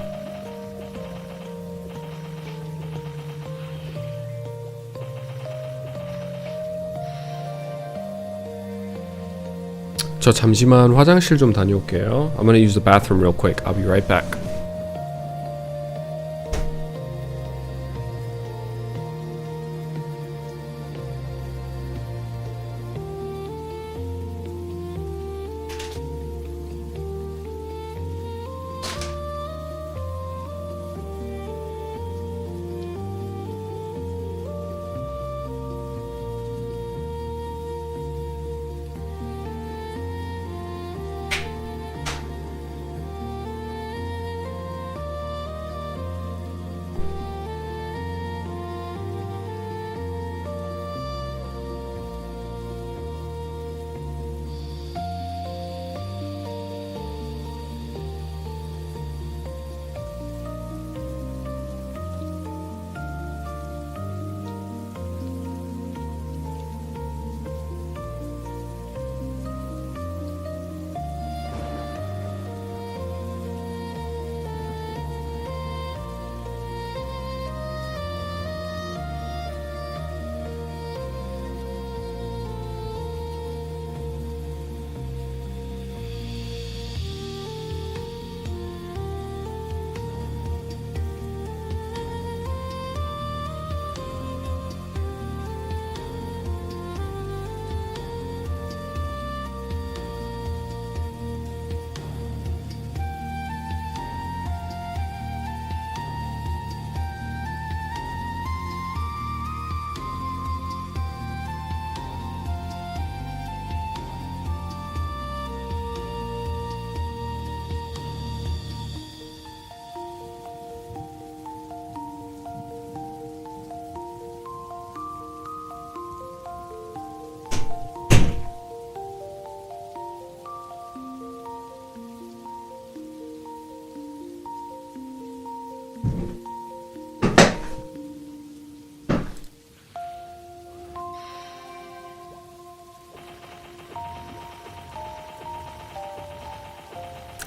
저 잠시만 화장실 좀 다녀올게요. I'm gonna use the bathroom real quick. I'll be right back.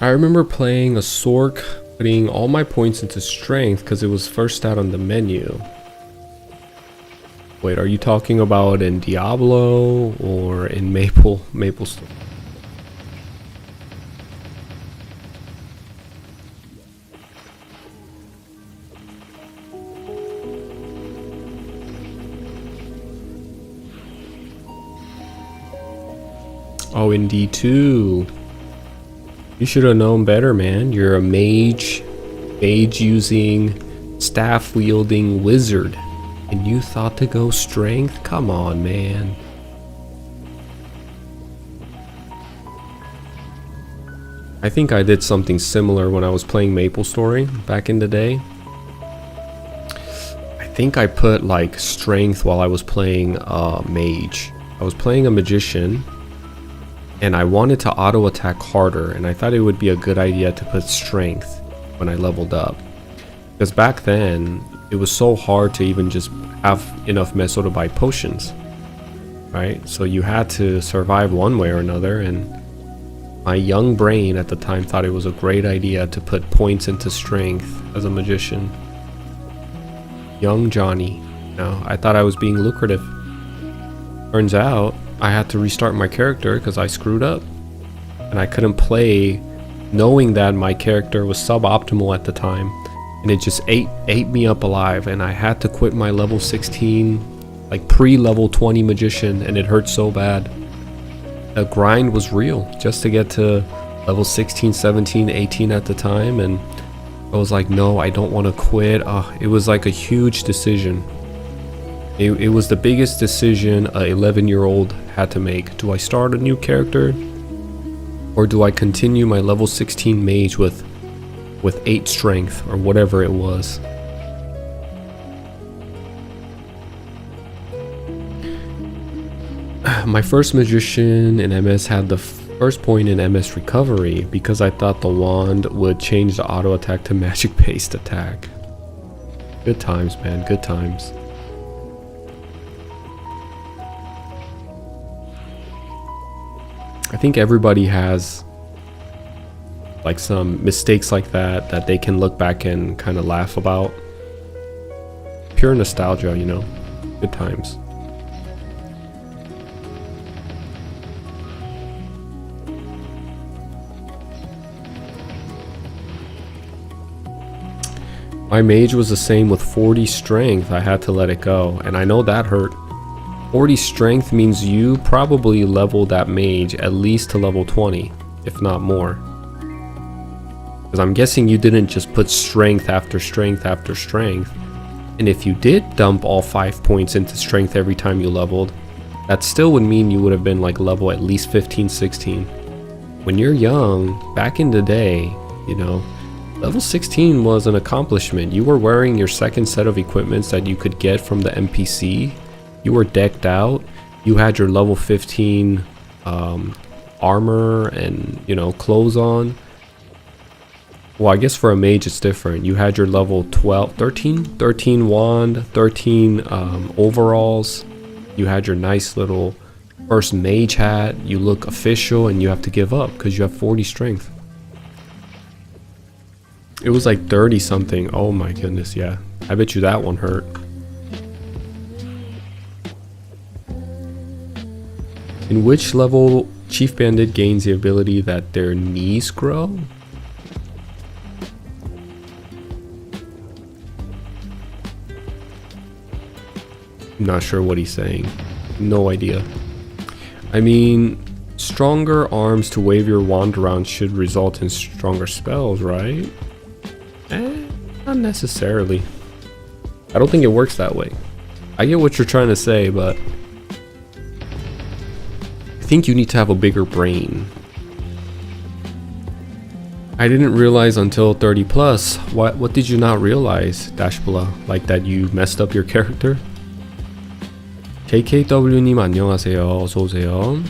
I remember playing a Sork, putting all my points into strength because it was first out on the menu. Wait, are you talking about in Diablo or in MapleStory? Oh, in D2. You should have known better, man. You're a mage using, staff wielding wizard. And you thought to go strength? Come on, man. I think I did something similar when I was playing MapleStory back in the day. I think I put like strength while I was playing mage. I was playing a magician and I wanted to auto attack harder, and I thought it would be a good idea to put strength when I leveled up. Because back then, it was so hard to even just have enough meso to buy potions, right? So you had to survive one way or another, and my young brain at the time thought it was a great idea to put points into strength as a magician. Young Johnny. No, I thought I was being lucrative. Turns out, I had to restart my character because I screwed up. And I couldn't play knowing that my character was suboptimal at the time. And it just ate me up alive, and I had to quit my level 16, like pre-level 20 magician, and it hurt so bad. The grind was real just to get to level 16, 17, 18 at the time, and I was like, no, I don't want to quit. It was like a huge decision. It was the biggest decision a 11-year-old had to make. Do I start a new character? Or do I continue my level 16 mage with 8 strength or whatever it was? My first magician in MS had the first point in MS recovery because I thought the wand would change the auto attack to magic based attack. Good times, man, good times. I think everybody has like some mistakes like that they can look back and kind of laugh about. Pure nostalgia, you know. Good times. My mage was the same with 40 strength. I had to let it go, and I know that hurt. 40 strength means you probably leveled that mage at least to level 20, if not more. Because I'm guessing you didn't just put strength after strength after strength. And if you did dump all 5 points into strength every time you leveled, that still would mean you would have been like level at least 15, 16. When you're young, back in the day, you know, level 16 was an accomplishment. You were wearing your second set of equipments that you could get from the NPC. You were decked out. You had your level 15 armor and, you know, clothes on. Well, I guess for a mage it's different. You had your level 13 wand, 13 overalls. You had your nice little first mage hat. You look official, and you have to give up because you have 40 strength. It was like 30 something. Oh my goodness, yeah. I bet you that one hurt. In which level Chief Bandit gains the ability that their knees grow? I'm not sure what he's saying. No idea. I mean, stronger arms to wave your wand around should result in stronger spells, right? Not necessarily. I don't think it works that way. I get what you're trying to say, but I think you need to have a bigger brain. I didn't realize until 30 plus. What did you not realize, Dashbula? Like that you messed up your character? KKW님 안녕하세요. 어서 오세요.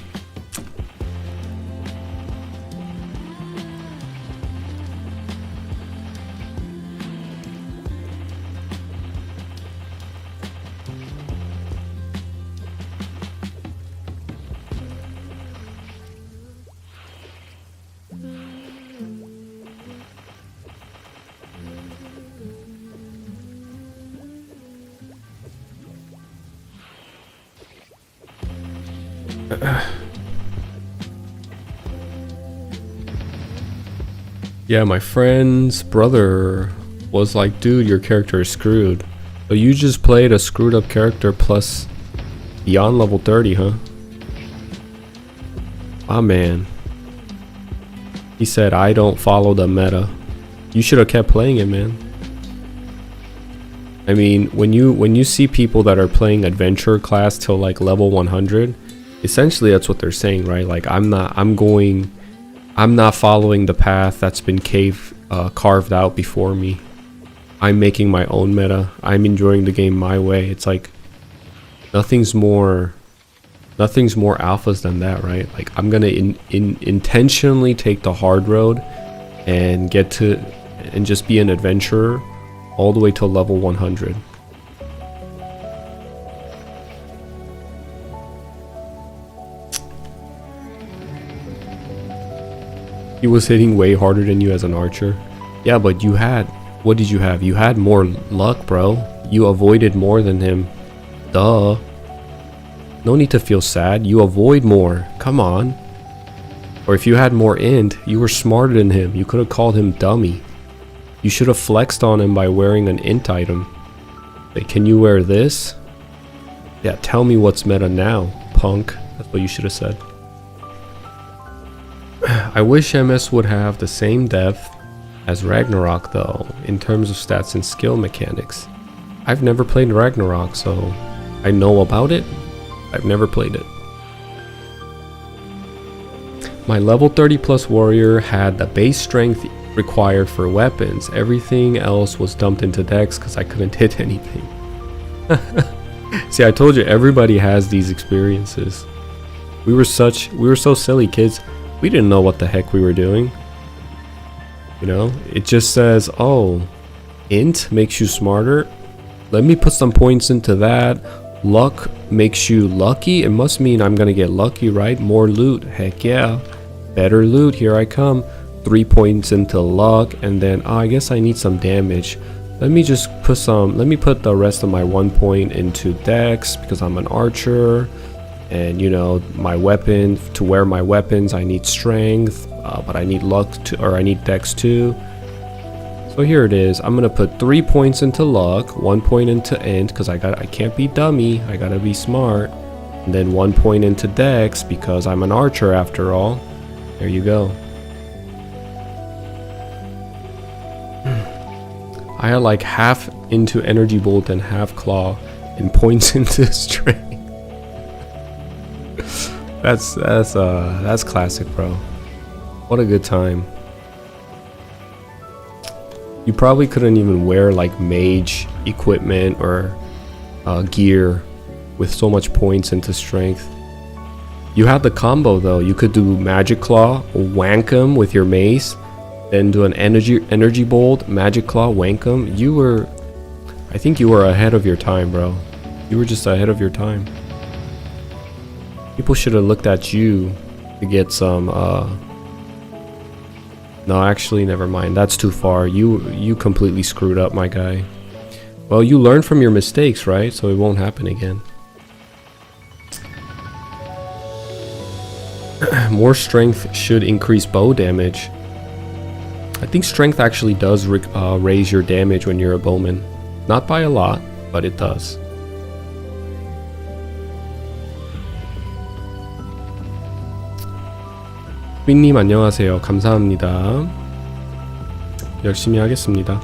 Yeah, my friend's brother was like, dude, your character is screwed. So you just played a screwed up character plus beyond level 30, huh? Ah, man. He said, I don't follow the meta. You should have kept playing it, man. I mean, when you see people that are playing adventure class till like level 100, essentially that's what they're saying, right? Like, I'm not following the path that's been carved out before me. I'm making my own meta. I'm enjoying the game my way. It's like nothing's more alphas than that, right? Like, I'm gonna intentionally take the hard road and just be an adventurer all the way to level 100. He was hitting way harder than you as an archer. Yeah, but what did you have? You had more luck, bro. You avoided more than him. Duh. No need to feel sad. You avoid more. Come on. Or if you had more int, you were smarter than him. You could have called him dummy. You should have flexed on him by wearing an int item. Like, can you wear this? Yeah, tell me what's meta now, punk. That's what you should have said. I wish MS would have the same depth as Ragnarok though, in terms of stats and skill mechanics. I've never played Ragnarok, so I know about it. I've never played it. My level 30 plus warrior had the base strength required for weapons. Everything else was dumped into dex because I couldn't hit anything. See, I told you, everybody has these experiences. We were so silly, kids. We didn't know what the heck we were doing. You know, it just says, oh, int makes you smarter. Let me put some points into that. Luck makes you lucky. It must mean I'm gonna get lucky, right? More loot. Heck yeah. Better loot. Here I come. 3 points into luck. And then, I guess I need some damage. Let me put the rest of my 1 point into dex because I'm an archer. And you know, my weapon, to wear my weapons I need strength, but I need luck to, or I need dex too. So So here it is. I'm gonna put 3 points into luck, 1 point into int, because I can't be dummy, I gotta be smart. And then 1 point into dex, because I'm an archer after all. There you go. I had like half into energy bolt and half claw, and points into strength. That's classic, bro. What a good time. You probably couldn't even wear like mage equipment or gear with so much points into strength. You had the combo though. You could do magic claw, wank 'em with your mace, then do an energy bolt, magic claw, wank 'em. I think you were ahead of your time, bro. You were just ahead of your time. People should have looked at you to get some no, actually never mind. That's too far. You completely screwed up, my guy. Well, you learn from your mistakes, right? So it won't happen again. More strength should increase bow damage. I think strength actually does raise your damage when you're a bowman. Not by a lot, but it does. 윈님 안녕하세요. 감사합니다. 열심히 하겠습니다.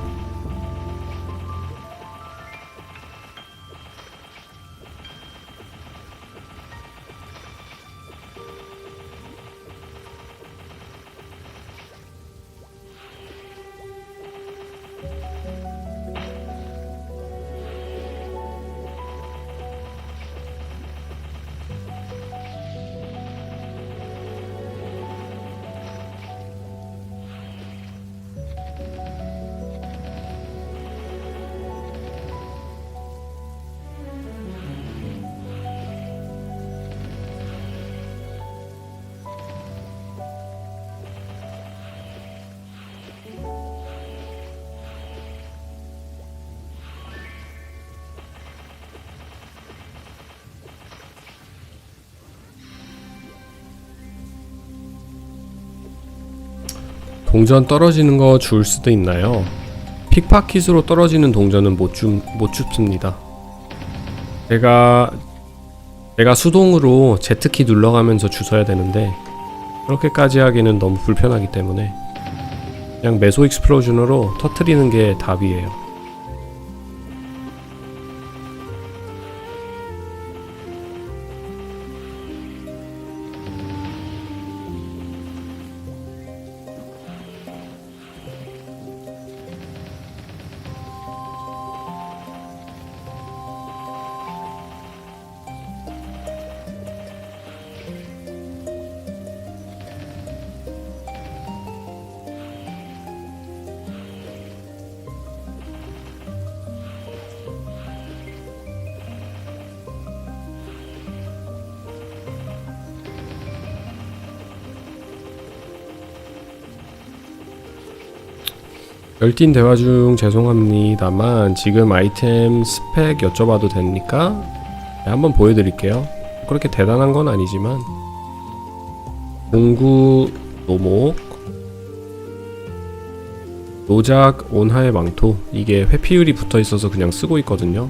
동전 떨어지는 거 줄 수도 있나요? 픽파킷으로 떨어지는 동전은 못 줍습니다. 제가 수동으로 Z키 눌러가면서 주워야 되는데 그렇게까지 하기는 너무 불편하기 때문에 그냥 메소 익스플로전으로 터트리는 게 답이에요. 열띤 대화 중 죄송합니다만 지금 아이템 스펙 여쭤봐도 됩니까? 네, 한번 보여드릴게요. 그렇게 대단한 건 아니지만 공구 노목 노작 온하의 망토 이게 회피율이 붙어있어서 그냥 쓰고 있거든요.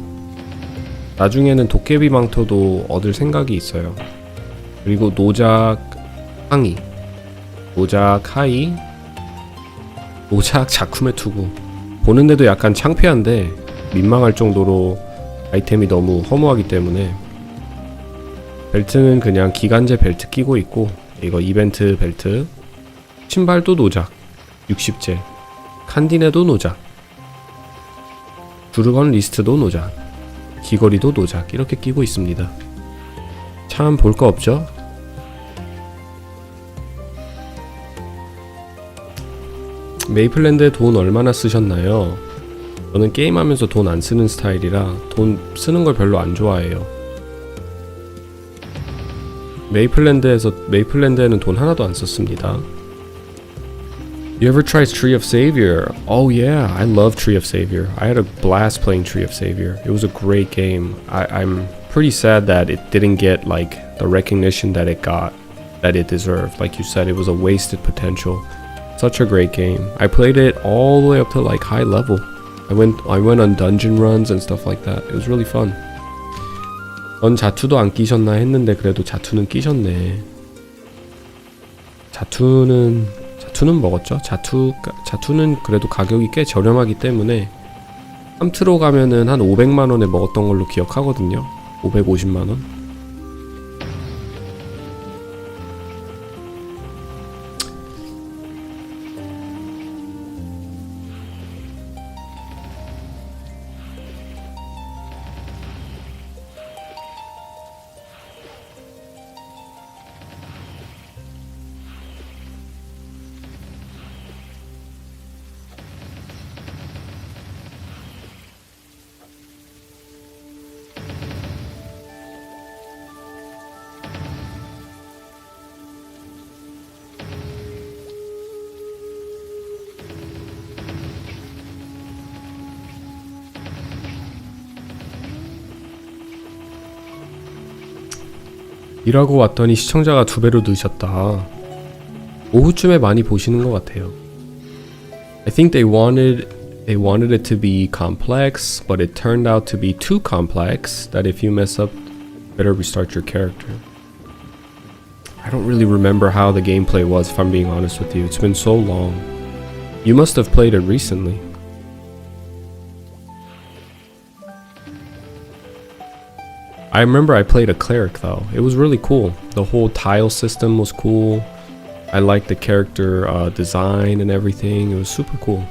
나중에는 도깨비 망토도 얻을 생각이 있어요. 그리고 노작 항이 노작 하이 노작 자쿠메 투구 보는데도 약간 창피한데 민망할 정도로 아이템이 너무 허무하기 때문에 벨트는 그냥 기간제 벨트 끼고 있고 이거 이벤트 벨트 신발도 노작 60제 칸디네도 노작 두르건 리스트도 노작 귀걸이도 노작 이렇게 끼고 있습니다. 참 볼 거 없죠? 메이플랜드에 돈 얼마나 쓰셨나요? 저는 게임하면서 돈 안 쓰는 스타일이라 돈 쓰는 걸 별로 안 좋아해요. 메이플랜드에는 돈 하나도 안 썼습니다. You ever tried Tree of Savior? Oh yeah, I love Tree of Savior. I had a blast playing Tree of Savior. It was a great game. I'm pretty sad that it didn't get like the recognition that it got, that it deserved. Like you said, it was a wasted potential. Such a great game. I played it all the way up to like high level. I went on dungeon runs and stuff like that. It was really fun. 넌 자투도 안 끼셨나 했는데 그래도 자투는 끼셨네. 자투는 먹었죠. 자투는 그래도 가격이 꽤 저렴하기 때문에 3트로 가면은 한 500만원에 먹었던 걸로 기억하거든요. 550만원. 일하고 왔더니 시청자가 2배로 늦었다. 오후쯤에 많이 보시는 것 같아요. I think they wanted it to be complex, but it turned out to be too complex that if you mess up, better restart your character. I don't really remember how the gameplay was, if I'm being honest with you. It's been so long. You must have played it recently. I remember I played a cleric though. It was really cool. The whole tile system was cool. I liked the character design and everything. It was super cool.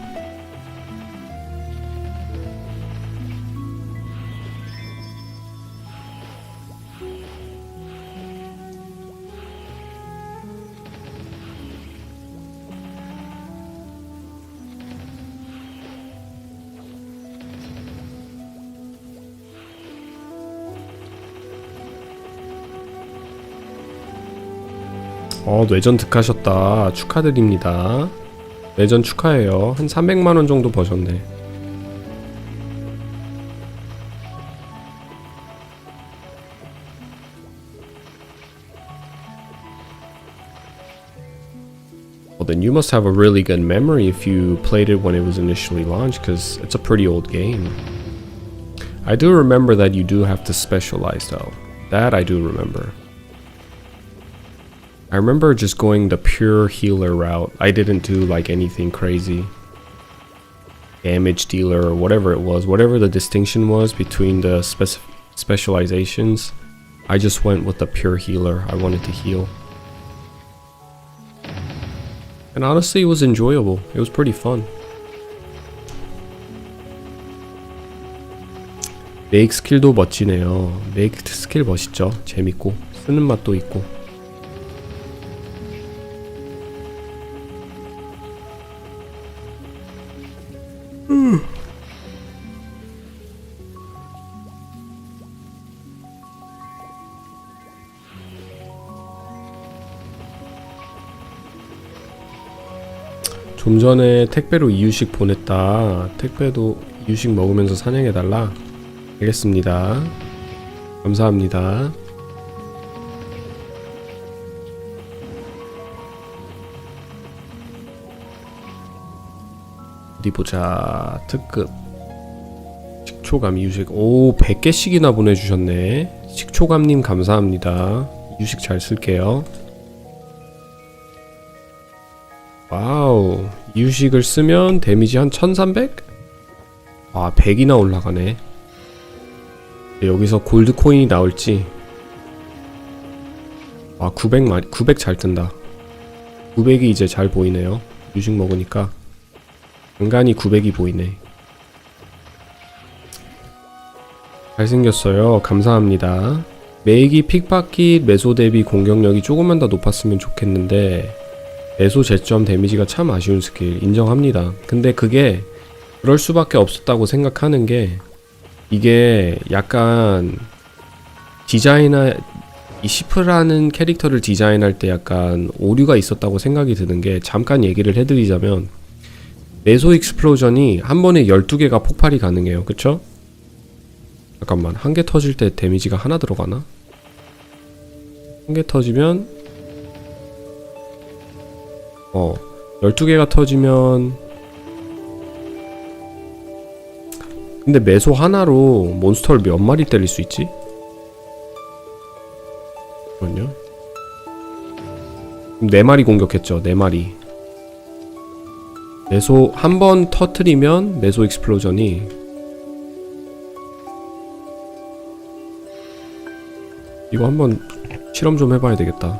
뇌전 득하셨다. 축하드립니다. 뇌전 축하해요. 한 300만원 정도 버셨네. Well, then you must have a really good memory if you played it when it was initially launched, because it's a pretty old game. I do remember that you do have to specialize though. That I do remember. I remember just going the pure healer route. I didn't do like anything crazy. Damage dealer or whatever it was. Whatever the distinction was between the specializations. I just went with the pure healer. I wanted to heal. And honestly, it was enjoyable. It was pretty fun. 메이크 스킬도 멋지네요. 메이크 스킬 멋있죠? 재밌고 쓰는 맛도 있고. 좀 전에 택배로 이유식 보냈다. 택배도 이유식 먹으면서 사냥해달라. 알겠습니다. 감사합니다. 어디 보자. 특급 식초감 이유식. 오, 100개씩이나 보내주셨네. 식초감님 감사합니다. 이유식 잘 쓸게요. 와우, 이유식을 쓰면 데미지 한 1300? 아, 100이나 올라가네. 여기서 골드 코인이 나올지. 아, 900 잘 뜬다. 900이 이제 잘 보이네요. 이유식 먹으니까 간간히 900이 보이네. 잘생겼어요. 감사합니다. 메이기 픽바퀴 매소 대비 공격력이 조금만 더 높았으면 좋겠는데 매소 제점 데미지가 참 아쉬운 스킬. 인정합니다. 근데 그게 그럴 수밖에 없었다고 생각하는 게, 이게 약간 이 시프라는 캐릭터를 디자인할 때 약간 오류가 있었다고 생각이 드는 게, 잠깐 얘기를 해드리자면 매소 익스플로전이 한 번에 12개가 폭발이 가능해요. 그쵸? 잠깐만, 한 개 터질 때 데미지가 하나 들어가나? 한 개 터지면 12개가 터지면 근데 매소 하나로 몬스터를 몇 마리 때릴 수 있지? 잠깐만요. 4마리 공격했죠. 4마리. 매소 한 번 터트리면 매소 익스플로전이 이거 한번 실험 좀 해봐야 되겠다.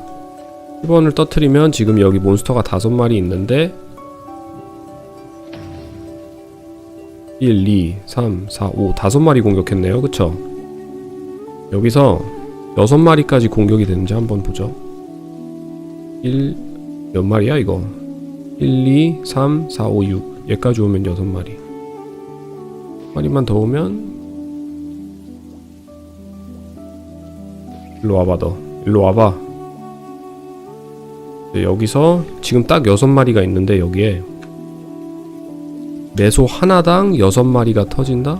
1번을 터트리면 지금 여기 몬스터가 5마리 있는데 1, 2, 3, 4, 5 5마리 공격했네요. 그쵸? 여기서 6마리까지 공격이 되는지 한번 보죠. 1, 몇 마리야 이거? 1, 2, 3, 4, 5, 6 얘까지 오면 6마리. 마리만 더 오면 일로 와봐. 너 일로 와봐. 네, 여기서 지금 딱 6마리가 있는데 여기에 매소 하나당 6마리가 터진다?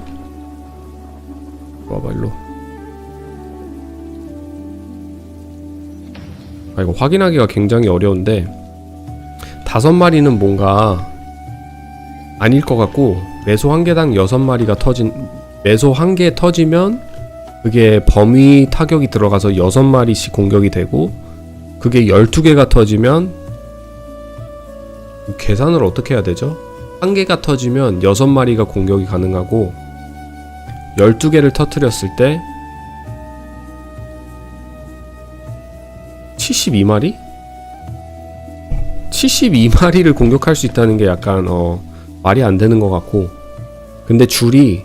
와봐 일로. 아 이거 확인하기가 굉장히 어려운데 5마리는 뭔가 아닐 것 같고 매소 한 개당 6마리가 터진 매소 한 개 터지면 그게 범위 타격이 들어가서 6마리씩 공격이 되고 그게 12개가 터지면 계산을 어떻게 해야 되죠? 한 개가 터지면 6마리가 공격이 가능하고 12개를 터뜨렸을 때 72마리? 72마리를 공격할 수 있다는 게 약간 말이 안 되는 것 같고 근데 줄이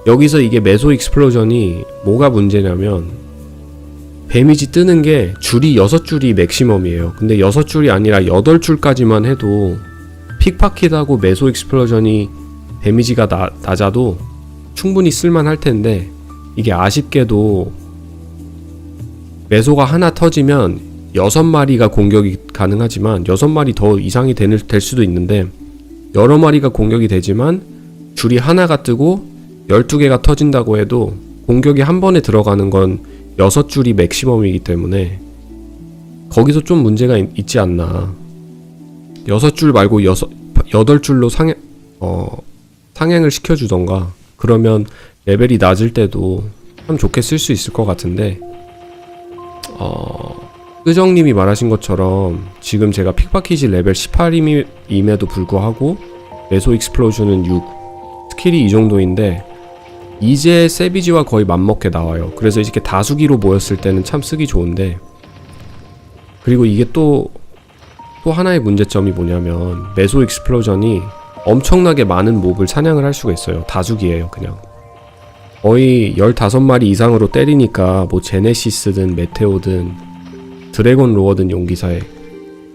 여기서 이게 매소 익스플로전이 뭐가 문제냐면 데미지 뜨는 게 줄이 6줄이 맥시멈이에요. 근데 6줄이 아니라 8줄까지만 해도 픽파킷하고 매소 익스플로전이 데미지가 낮아도 충분히 쓸만할 텐데 이게 아쉽게도 매소가 하나 터지면 6마리가 공격이 가능하지만 6마리 더 이상이 될 수도 있는데 여러 마리가 공격이 되지만 줄이 하나가 뜨고 12개가 터진다고 해도 공격이 한 번에 들어가는 건 6줄이 맥시멈이기 때문에 거기서 좀 문제가 있지 않나. 6줄 말고 8줄로 상향을 시켜주던가 그러면 레벨이 낮을 때도 참 좋게 쓸 수 있을 것 같은데 끄정님이 말하신 것처럼 지금 제가 픽파킷이 레벨 18임에도 불구하고 매소 익스플로전은 6 스킬이 이 정도인데 이제 세비지와 거의 맞먹게 나와요. 그래서 이렇게 다수기로 모였을 때는 참 쓰기 좋은데 그리고 이게 또 하나의 문제점이 뭐냐면 매소 익스플로전이 엄청나게 많은 몹을 사냥을 할 수가 있어요. 다수기예요 그냥. 거의 15마리 이상으로 때리니까 뭐 제네시스든 메테오든 드래곤 로어든 용기사에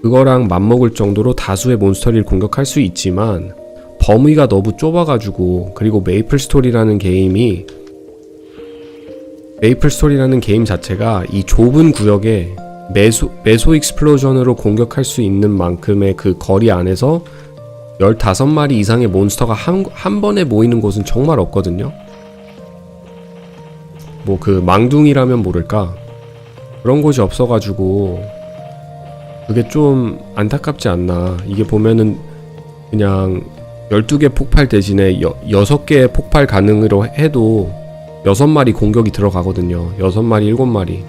그거랑 맞먹을 정도로 다수의 몬스터를 공격할 수 있지만 범위가 너무 좁아가지고 그리고 메이플스토리라는 게임 자체가 이 좁은 구역에 매소 익스플로전으로 공격할 수 있는 만큼의 그 거리 안에서 15마리 이상의 몬스터가 한 번에 모이는 곳은 정말 없거든요. 뭐 그 망둥이라면 모를까 그런 곳이 없어가지고 그게 좀 안타깝지 않나. 이게 보면은 그냥 12개 폭발 대신에 6개의 폭발 가능으로 해도 6마리 공격이 들어가거든요. 6마리, 7마리.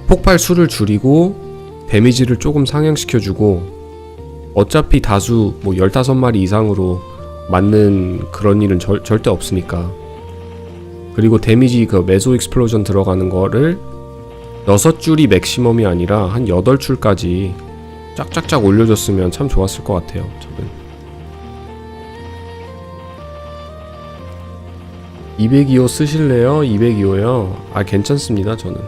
폭발 수를 줄이고 데미지를 조금 상향시켜주고 어차피 다수 뭐 15마리 이상으로 맞는 그런 일은 절대 없으니까. 그리고 데미지 그 매소 익스플로전 들어가는 거를 6줄이 맥시멈이 아니라 한 8줄까지 쫙쫙쫙 올려줬으면 참 좋았을 것 같아요. 저는 202호 쓰실래요? 202호요? 아 괜찮습니다. 저는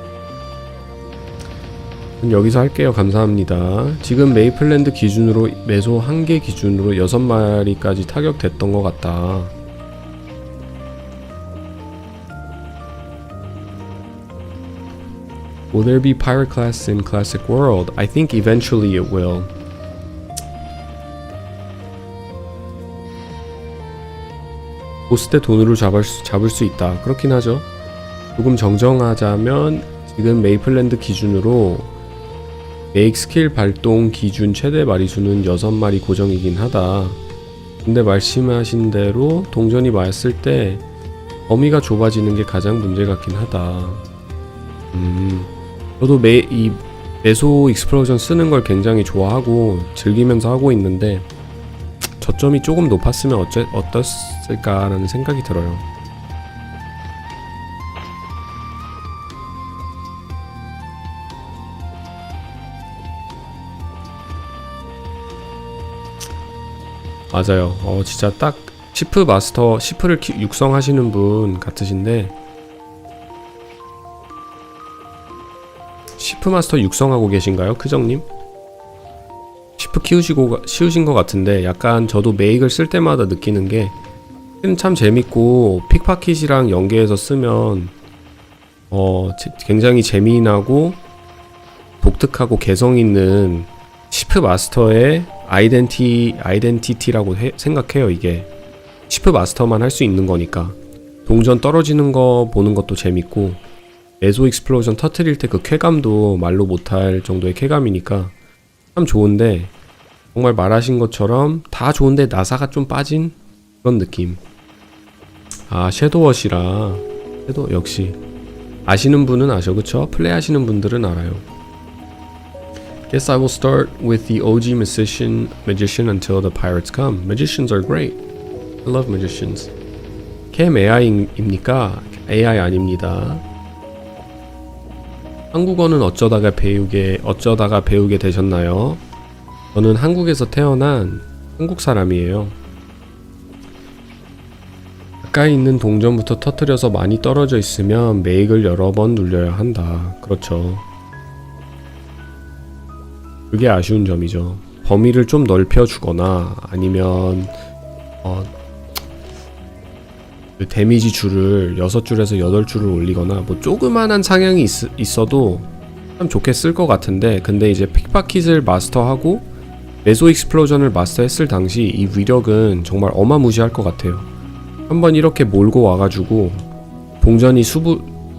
여기서 할게요. 감사합니다. 지금 메이플랜드 기준으로 매소 1개 기준으로 6마리까지 타격됐던 것 같다. Will there be pirate class in classic world? I think eventually it will. 보스 때 돈으로 잡을 수 있다. 그렇긴 하죠. 조금 정정하자면 지금 메이플랜드 기준으로 make 스킬 발동 기준 최대 마리수는 6마리 고정이긴 하다. 근데 말씀하신 대로 동전이 많았을 때 범위가 좁아지는 게 가장 문제 같긴 하다. 저도 이 메소 익스플로전 쓰는 걸 굉장히 좋아하고 즐기면서 하고 있는데 저점이 조금 높았으면 어땠을까라는 생각이 들어요. 맞아요. 진짜 딱 시프마스터, 시프를 육성하시는 분 같으신데 시프마스터 육성하고 계신가요? 크정님? 시프 키우신 것 같은데 약간 저도 메이크를 쓸 때마다 느끼는 게 참 재밌고 픽파킷이랑 연계해서 쓰면 굉장히 재미나고 독특하고 개성있는 시프마스터의 아이덴티티라고 생각해요. 이게 시프마스터만 할 수 있는 거니까 동전 떨어지는 거 보는 것도 재밌고 메소 익스플로전 터트릴 때 그 쾌감도 말로 못할 정도의 쾌감이니까 참 좋은데 정말 말하신 것처럼 다 좋은데 나사가 좀 빠진 그런 느낌. 아 섀도워시라 섀도워 역시 아시는 분은 아셔 그쵸? 플레이 하시는 분들은 알아요. Guess I will start with the OG magician until the pirates come. Magicians are great. I love magicians. 캠 AI입니까? AI 아닙니다. 한국어는 어쩌다가 배우게 되셨나요? 저는 한국에서 태어난 한국 사람이에요. 가까이 있는 동전부터 터뜨려서 많이 떨어져 있으면 메이크를 여러 번 눌려야 한다. 그렇죠. 그게 아쉬운 점이죠. 범위를 좀 넓혀주거나 아니면 그 데미지 줄을 6줄에서 8줄을 올리거나 뭐 조그만한 상향이 있어도 참 좋게 쓸 것 같은데 근데 이제 픽파킷을 마스터하고 메소 익스플로전을 마스터했을 당시 이 위력은 정말 어마무시할 것 같아요. 한번 이렇게 몰고 와가지고 동전이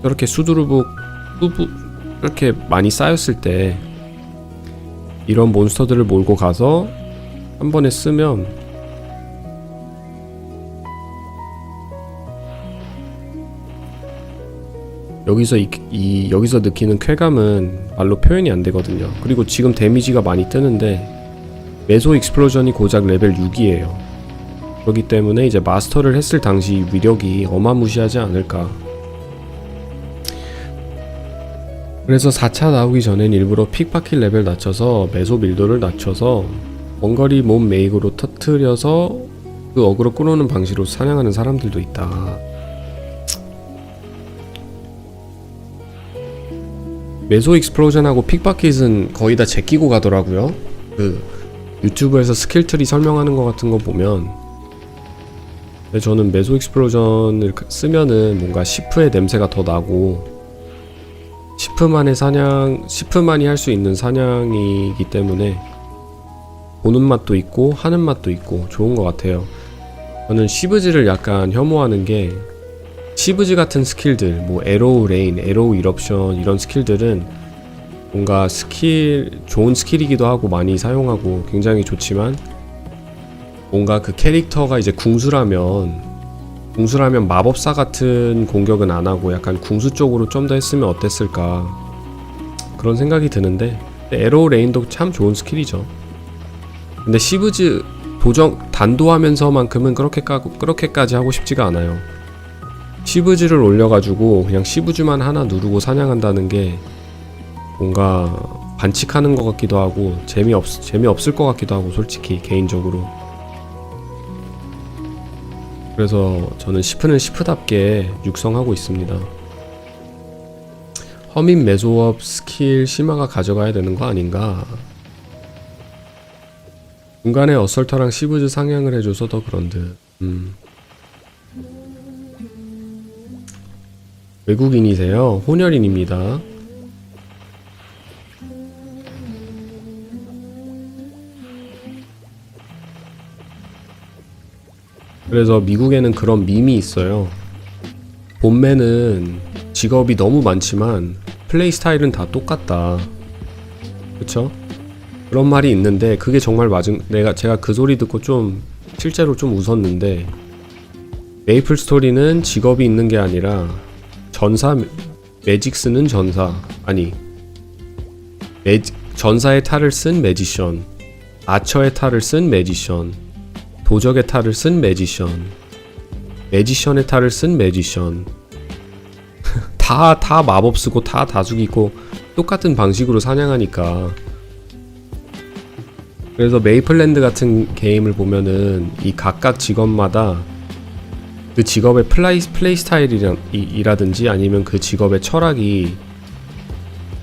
이렇게 수두루북 이렇게 많이 쌓였을 때 이런 몬스터들을 몰고 가서 한 번에 쓰면 여기서 느끼는 쾌감은 말로 표현이 안 되거든요. 그리고 지금 데미지가 많이 뜨는데 메소 익스플로전이 고작 레벨 6이에요. 그렇기 때문에 이제 마스터를 했을 당시 위력이 어마무시하지 않을까. 그래서 4차 나오기 전엔 일부러 픽파킷 레벨 낮춰서 메소 밀도를 낮춰서 원거리 몸 메이크로 터트려서 그 어그로 끌어오는 방식으로 사냥하는 사람들도 있다. 메소 익스플로전하고 픽파킷은 거의 다 제끼고 가더라고요. 그 유튜브에서 스킬트리 설명하는 것 같은 거 보면. 근데 저는 메소 익스플로전을 쓰면은 뭔가 시프의 냄새가 더 나고 시프만이 할 수 있는 사냥이기 때문에 보는 맛도 있고 하는 맛도 있고 좋은 것 같아요. 저는 시브즈를 약간 혐오하는 게 시브즈 같은 스킬들, 뭐 에로우 레인, 에로우 이럽션 이런 스킬들은 뭔가 좋은 스킬이기도 하고 많이 사용하고 굉장히 좋지만 뭔가 그 캐릭터가 이제 궁수라면 마법사 같은 공격은 안 하고 약간 궁수 쪽으로 좀 더 했으면 어땠을까 그런 생각이 드는데 에로우 레인도 참 좋은 스킬이죠. 근데 시브즈 단도하면서만큼은 그렇게까지 하고 싶지가 않아요. 시브즈를 올려가지고 그냥 시브즈만 하나 누르고 사냥한다는 게 뭔가 반칙하는 것 같기도 하고 재미없을 것 같기도 하고 솔직히 개인적으로. 그래서 저는 시프는 시프답게 육성하고 있습니다. 허민 메소업 스킬 심화가 가져가야 되는 거 아닌가? 중간에 어설터랑 시브즈 상향을 해줘서 더 그런 듯. 외국인이세요? 혼혈인입니다. 그래서 미국에는 그런 밈이 있어요. 본맨은 직업이 너무 많지만 플레이 스타일은 다 똑같다. 그쵸? 그런 말이 있는데 그게 정말 맞은, 제가 그 소리 듣고 좀 실제로 좀 웃었는데, 메이플 스토리는 직업이 있는 게 아니라 전사, 매직스는 전사, 아니 전사의 탈을 쓴 매지션, 아처의 탈을 쓴 매지션, 도적의 탈을 쓴 매지션, 매지션의 탈을 쓴 매지션. 다 마법 쓰고 다 다죽이고 똑같은 방식으로 사냥하니까. 그래서 메이플랜드 같은 게임을 보면은 이 각각 직업마다 그 직업의 플레이 스타일이라든지 아니면 그 직업의 철학이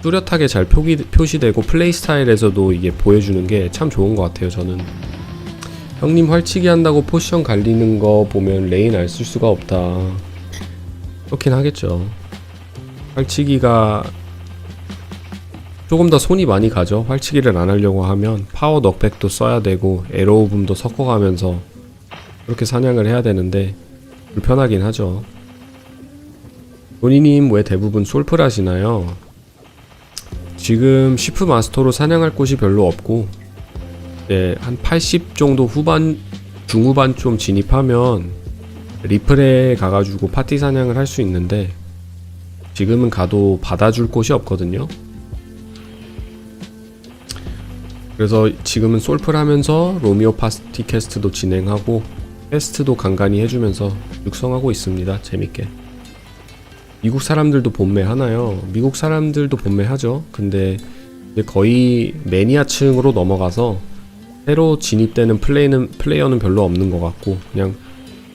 뚜렷하게 잘 표시되고 플레이 스타일에서도 이게 보여주는 게 참 좋은 것 같아요. 저는 형님 활치기 한다고 포지션 갈리는 거 보면 레인 알 쓸 수가 없다. 그렇긴 하겠죠. 활치기가 조금 더 손이 많이 가죠. 활치기를 안 하려고 하면 파워 넉백도 써야 되고 에로우 붐도 섞어가면서 그렇게 사냥을 해야 되는데 불편하긴 하죠. 조니님 왜 대부분 솔플 하시나요? 지금 시프마스터로 사냥할 곳이 별로 없고, 이제 한 80 정도 중후반 좀 진입하면 리플에 가가지고 파티 사냥을 할 수 있는데, 지금은 가도 받아줄 곳이 없거든요. 그래서 지금은 솔플 하면서 로미오 파티 캐스트도 진행하고 퀘스트도 간간히 해주면서 육성하고 있습니다. 재밌게. 미국 사람들도 본매하나요? 미국 사람들도 본매하죠. 근데 이제 거의 매니아층으로 넘어가서 새로 진입되는 플레이어는 별로 없는 것 같고, 그냥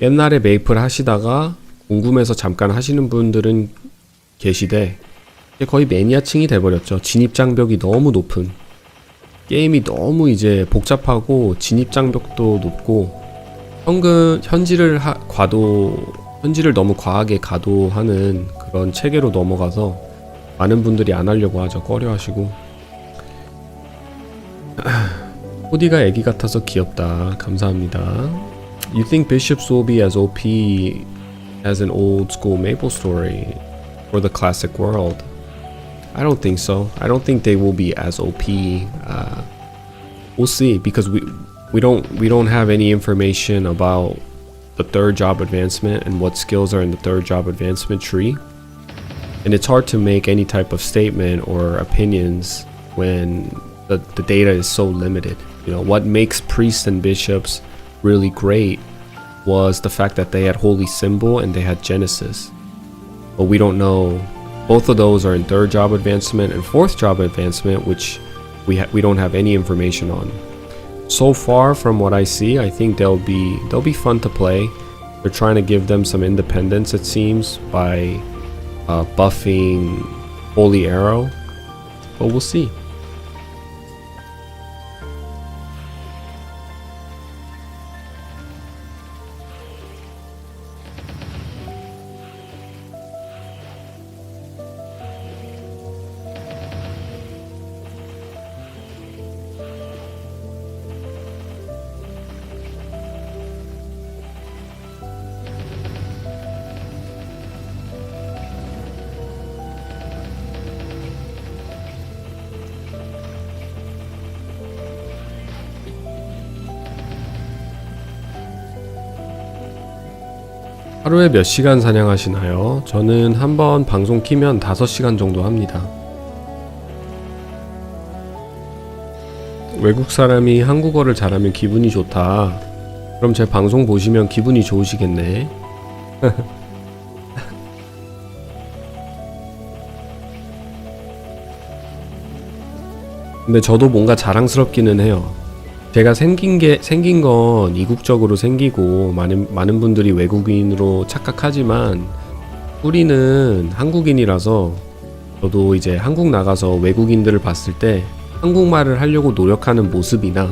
옛날에 메이플 하시다가 궁금해서 잠깐 하시는 분들은 계시되 이제 거의 매니아층이 돼버렸죠. 진입장벽이 너무 높은, 게임이 너무 이제 복잡하고 진입장벽도 높고 현질을 너무 과하게 가도하는 그런 체계로 넘어가서 많은 분들이 안 하려고 하죠. 꺼려 하시고. 코디가 애기 같아서 귀엽다. 감사합니다. You think bishops will be as OP as an old school MapleStory or the classic world? I don't think so. I don't think they will be as OP. We'll see, because we don't have any information about the third job advancement and what skills are in the third job advancement tree. And it's hard to make any type of statement or opinions when the data is so limited. You know, what makes priests and bishops really great was the fact that they had holy symbol and they had Genesis. But we don't know. Both of those are in third job advancement and fourth job advancement, which we don't have any information on. So far from what I see, I think they'll be fun to play. They're trying to give them some independence, it seems, by buffing Holy Arrow, but we'll see. 하루에 몇 시간 사냥하시나요? 저는 한번 방송 키면 5시간 정도 합니다. 외국 사람이 한국어를 잘하면 기분이 좋다. 그럼 제 방송 보시면 기분이 좋으시겠네. 근데 저도 뭔가 자랑스럽기는 해요. 제가 생긴 건 이국적으로 생기고 많은 분들이 외국인으로 착각하지만 뿌리는 한국인이라서, 저도 이제 한국 나가서 외국인들을 봤을 때 한국말을 하려고 노력하는 모습이나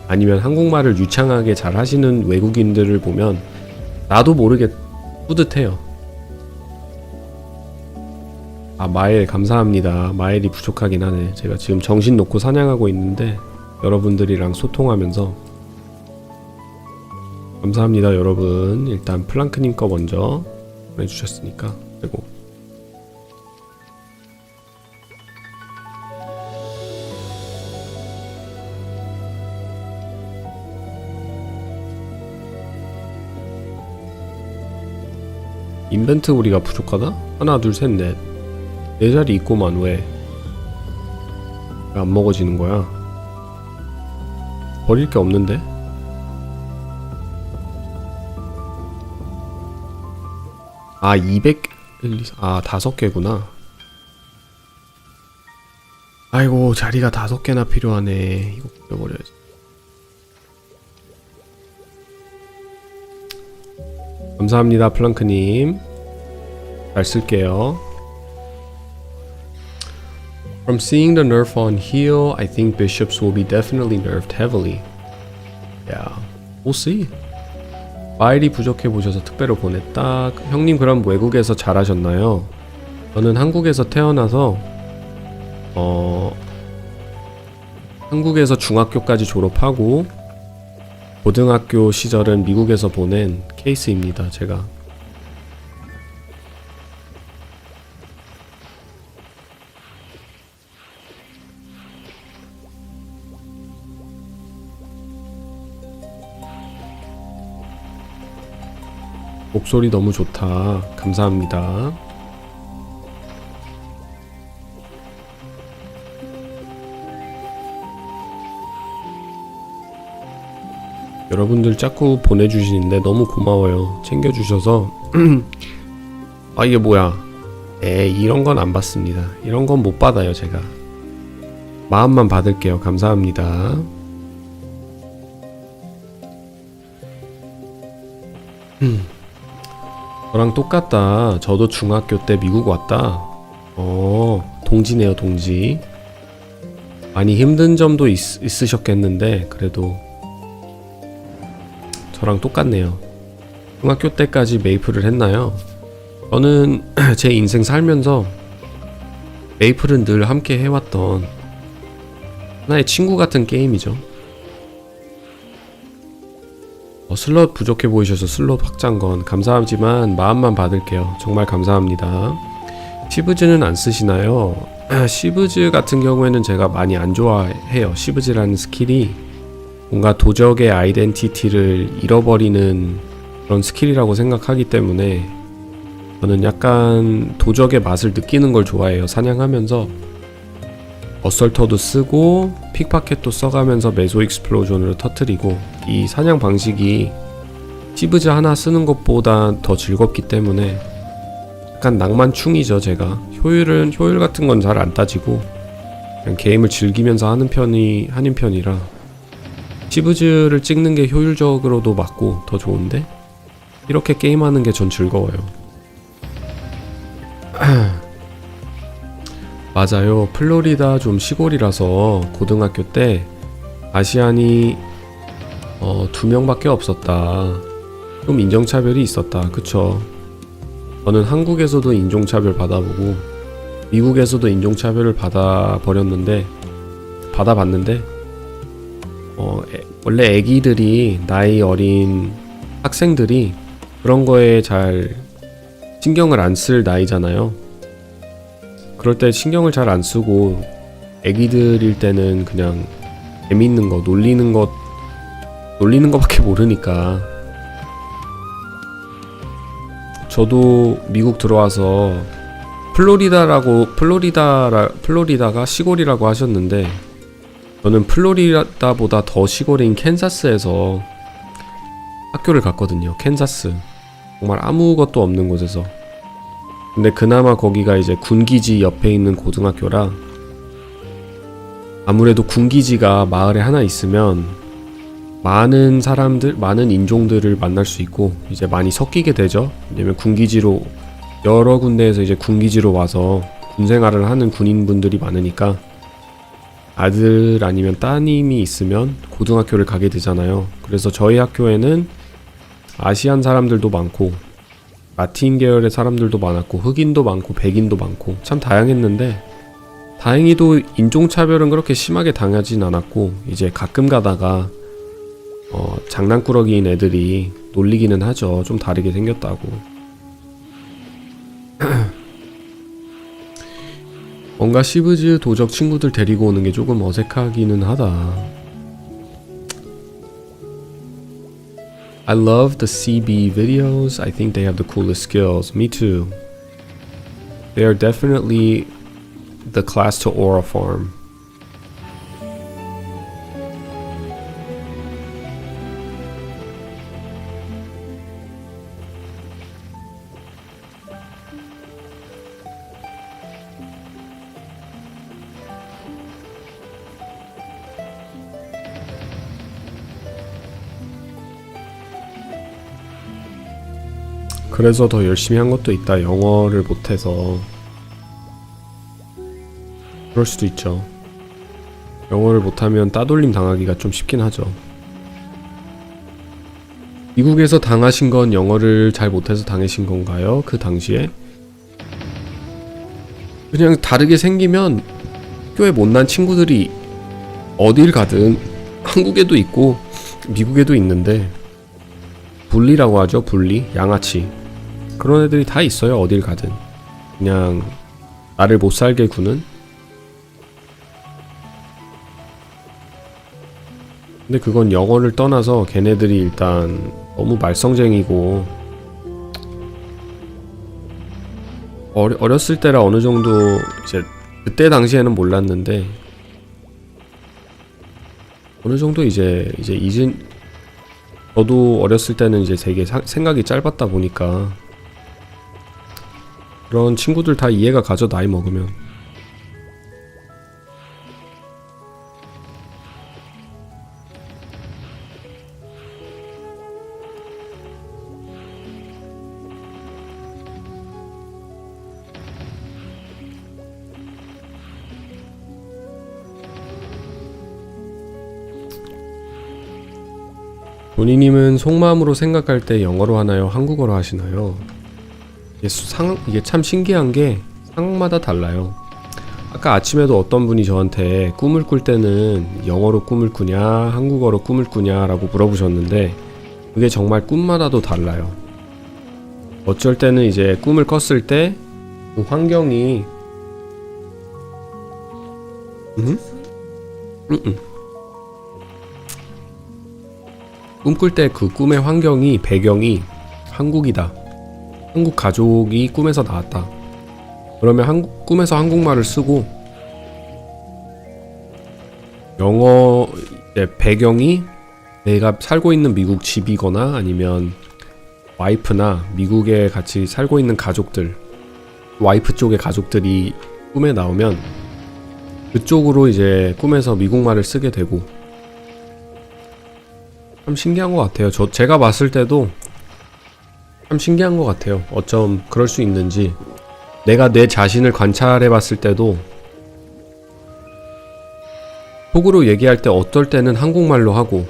아니면 한국말을 유창하게 잘 하시는 외국인들을 보면 나도 모르게 뿌듯해요. 아, 마엘 감사합니다. 마엘이 부족하긴 하네. 제가 지금 정신 놓고 사냥하고 있는데 여러분들이랑 소통하면서. 감사합니다 여러분. 일단 플랑크님 거 먼저 보내주셨으니까. 그리고 인벤트 우리가 부족하다? 하나 둘 셋 넷 네 자리 있고만 왜 안 먹어지는 거야? 버릴 게 없는데? 아 200... 아 5개구나. 아이고 자리가 5개나 필요하네. 이거 버려야지. 감사합니다 플랑크님. 잘 쓸게요. From seeing the nerf on heal, I think bishops will be definitely nerfed heavily. Yeah, we'll see. 파일이 부족해 보셔서 특배로 보냈다. 형님 그럼 외국에서 잘하셨나요? 저는 한국에서 태어나서 한국에서 중학교까지 졸업하고 고등학교 시절은 미국에서 보낸 케이스입니다. 제가 목소리 너무 좋다. 감사합니다. 여러분들 자꾸 보내주시는데 너무 고마워요. 챙겨주셔서 아 이게 뭐야. 이런 건 안 받습니다. 이런 건 못 받아요 제가. 마음만 받을게요. 감사합니다. 저랑 똑같다. 저도 중학교 때 미국 왔다. 동지네요 동지. 많이 힘든 점도 있으셨겠는데 그래도 저랑 똑같네요. 중학교 때까지 메이플을 했나요? 저는 제 인생 살면서 메이플은 늘 함께 해왔던 하나의 친구 같은 게임이죠. 슬롯 부족해 보이셔서 슬롯 확장건 감사하지만 마음만 받을게요. 정말 감사합니다. 시브즈는 안 쓰시나요? 시브즈 같은 경우에는 제가 많이 안 좋아해요. 시브즈라는 스킬이 뭔가 도적의 아이덴티티를 잃어버리는 그런 스킬이라고 생각하기 때문에 저는 약간 도적의 맛을 느끼는 걸 좋아해요. 사냥하면서 어설터도 쓰고 픽파켓도 써가면서 메소 익스플로전으로 터트리고 이 사냥 방식이 시브즈 하나 쓰는 것보다 더 즐겁기 때문에 약간 낭만충이죠. 제가 효율 같은 건 잘 안 따지고 그냥 게임을 즐기면서 하는 편이라 시브즈를 찍는 게 효율적으로도 맞고 더 좋은데 이렇게 게임하는 게 전 즐거워요. 맞아요. 플로리다 좀 시골이라서 고등학교 때 아시안이 2명밖에 없었다. 좀 인종차별이 있었다. 그쵸? 저는 한국에서도 인종차별 받아보고 미국에서도 인종차별을 받아봤는데 원래 애기들이 나이 어린 학생들이 그런 거에 잘 신경을 안 쓸 나이잖아요. 그럴 때 신경을 잘 안 쓰고 애기들일 때는 그냥 재밌는 거 놀리는 거밖에 모르니까. 저도 미국 들어와서 플로리다가 시골이라고 하셨는데 저는 플로리다보다 더 시골인 캔자스에서 학교를 갔거든요. 캔자스 정말 아무것도 없는 곳에서. 근데 그나마 거기가 이제 군기지 옆에 있는 고등학교라 아무래도 군기지가 마을에 하나 있으면 많은 사람들, 많은 인종들을 만날 수 있고 이제 많이 섞이게 되죠. 왜냐면 군기지로 여러 군데에서 이제 군기지로 와서 군생활을 하는 군인분들이 많으니까 아들 아니면 따님이 있으면 고등학교를 가게 되잖아요. 그래서 저희 학교에는 아시안 사람들도 많고 라틴 계열의 사람들도 많았고 흑인도 많고 백인도 많고 참 다양했는데 다행히도 인종차별은 그렇게 심하게 당하진 않았고 이제 가끔 가다가 장난꾸러기인 애들이 놀리기는 하죠. 좀 다르게 생겼다고. 뭔가 시브즈 도적 친구들 데리고 오는 게 조금 어색하기는 하다. I love the CB videos. I think they have the coolest skills. Me too. They are definitely the class to aura farm. 그래서 더 열심히 한 것도 있다. 영어를 못해서. 그럴 수도 있죠. 영어를 못하면 따돌림 당하기가 좀 쉽긴 하죠. 미국에서 당하신 건 영어를 잘 못해서 당하신 건가요? 그 당시에? 그냥 다르게 생기면 학교에 못난 친구들이 어딜 가든 한국에도 있고 미국에도 있는데 분리라고 하죠. 분리, 양아치. 그런 애들이 다 있어요. 어딜 가든. 그냥 나를 못 살게 구는. 근데 그건 영어를 떠나서 걔네들이 일단 너무 말썽쟁이고 어렸을 때라 어느 정도 이제 그때 당시에는 몰랐는데 어느 정도 이제 이젠 저도 어렸을 때는 이제 되게 생각이 짧았다 보니까 그런 친구들 다 이해가 가죠. 나이 먹으면. 조니님은 속마음으로 생각할 때 영어로 하나요? 한국어로 하시나요? 이게 참 신기한 게 상황마다 달라요. 아까 아침에도 어떤 분이 저한테 꿈을 꿀 때는 영어로 꿈을 꾸냐 한국어로 꿈을 꾸냐 라고 물어보셨는데 그게 정말 꿈마다도 달라요. 어쩔 때는 이제 꿈을 꿨을 때 그 환경이 꿈꿀 때 그 꿈의 환경이 배경이 한국이다. 한국 가족이 꿈에서 나왔다. 그러면 꿈에서 한국말을 쓰고 영어 배경이 내가 살고 있는 미국 집이거나 아니면 와이프나 미국에 같이 살고 있는 가족들, 와이프 쪽의 가족들이 꿈에 나오면 그쪽으로 이제 꿈에서 미국말을 쓰게 되고 참 신기한 것 같아요. 제가 봤을 때도 참 신기한 것 같아요. 어쩜 그럴 수 있는지. 내가 내 자신을 관찰해 봤을 때도 속으로 얘기할 때 어떨 때는 한국말로 하고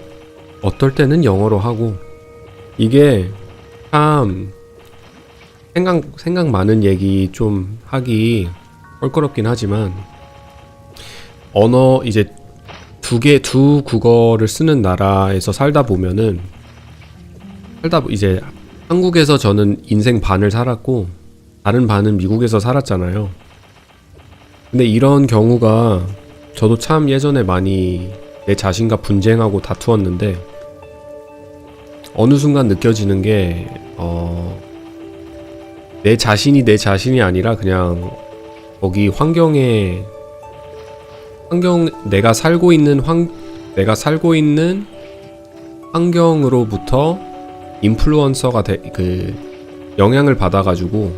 어떨 때는 영어로 하고 이게 참 생각 많은 얘기 좀 하기 껄끄럽긴 하지만 언어 이제 두 국어를 쓰는 나라에서 살다 보면은 이제 한국에서 저는 인생 반을 살았고 다른 반은 미국에서 살았잖아요. 근데 이런 경우가 저도 참 예전에 많이 내 자신과 분쟁하고 다투었는데 어느 순간 느껴지는 게 내 자신이 아니라 그냥 거기 내가 살고 있는 환경으로부터 인플루언서가 영향을 받아가지고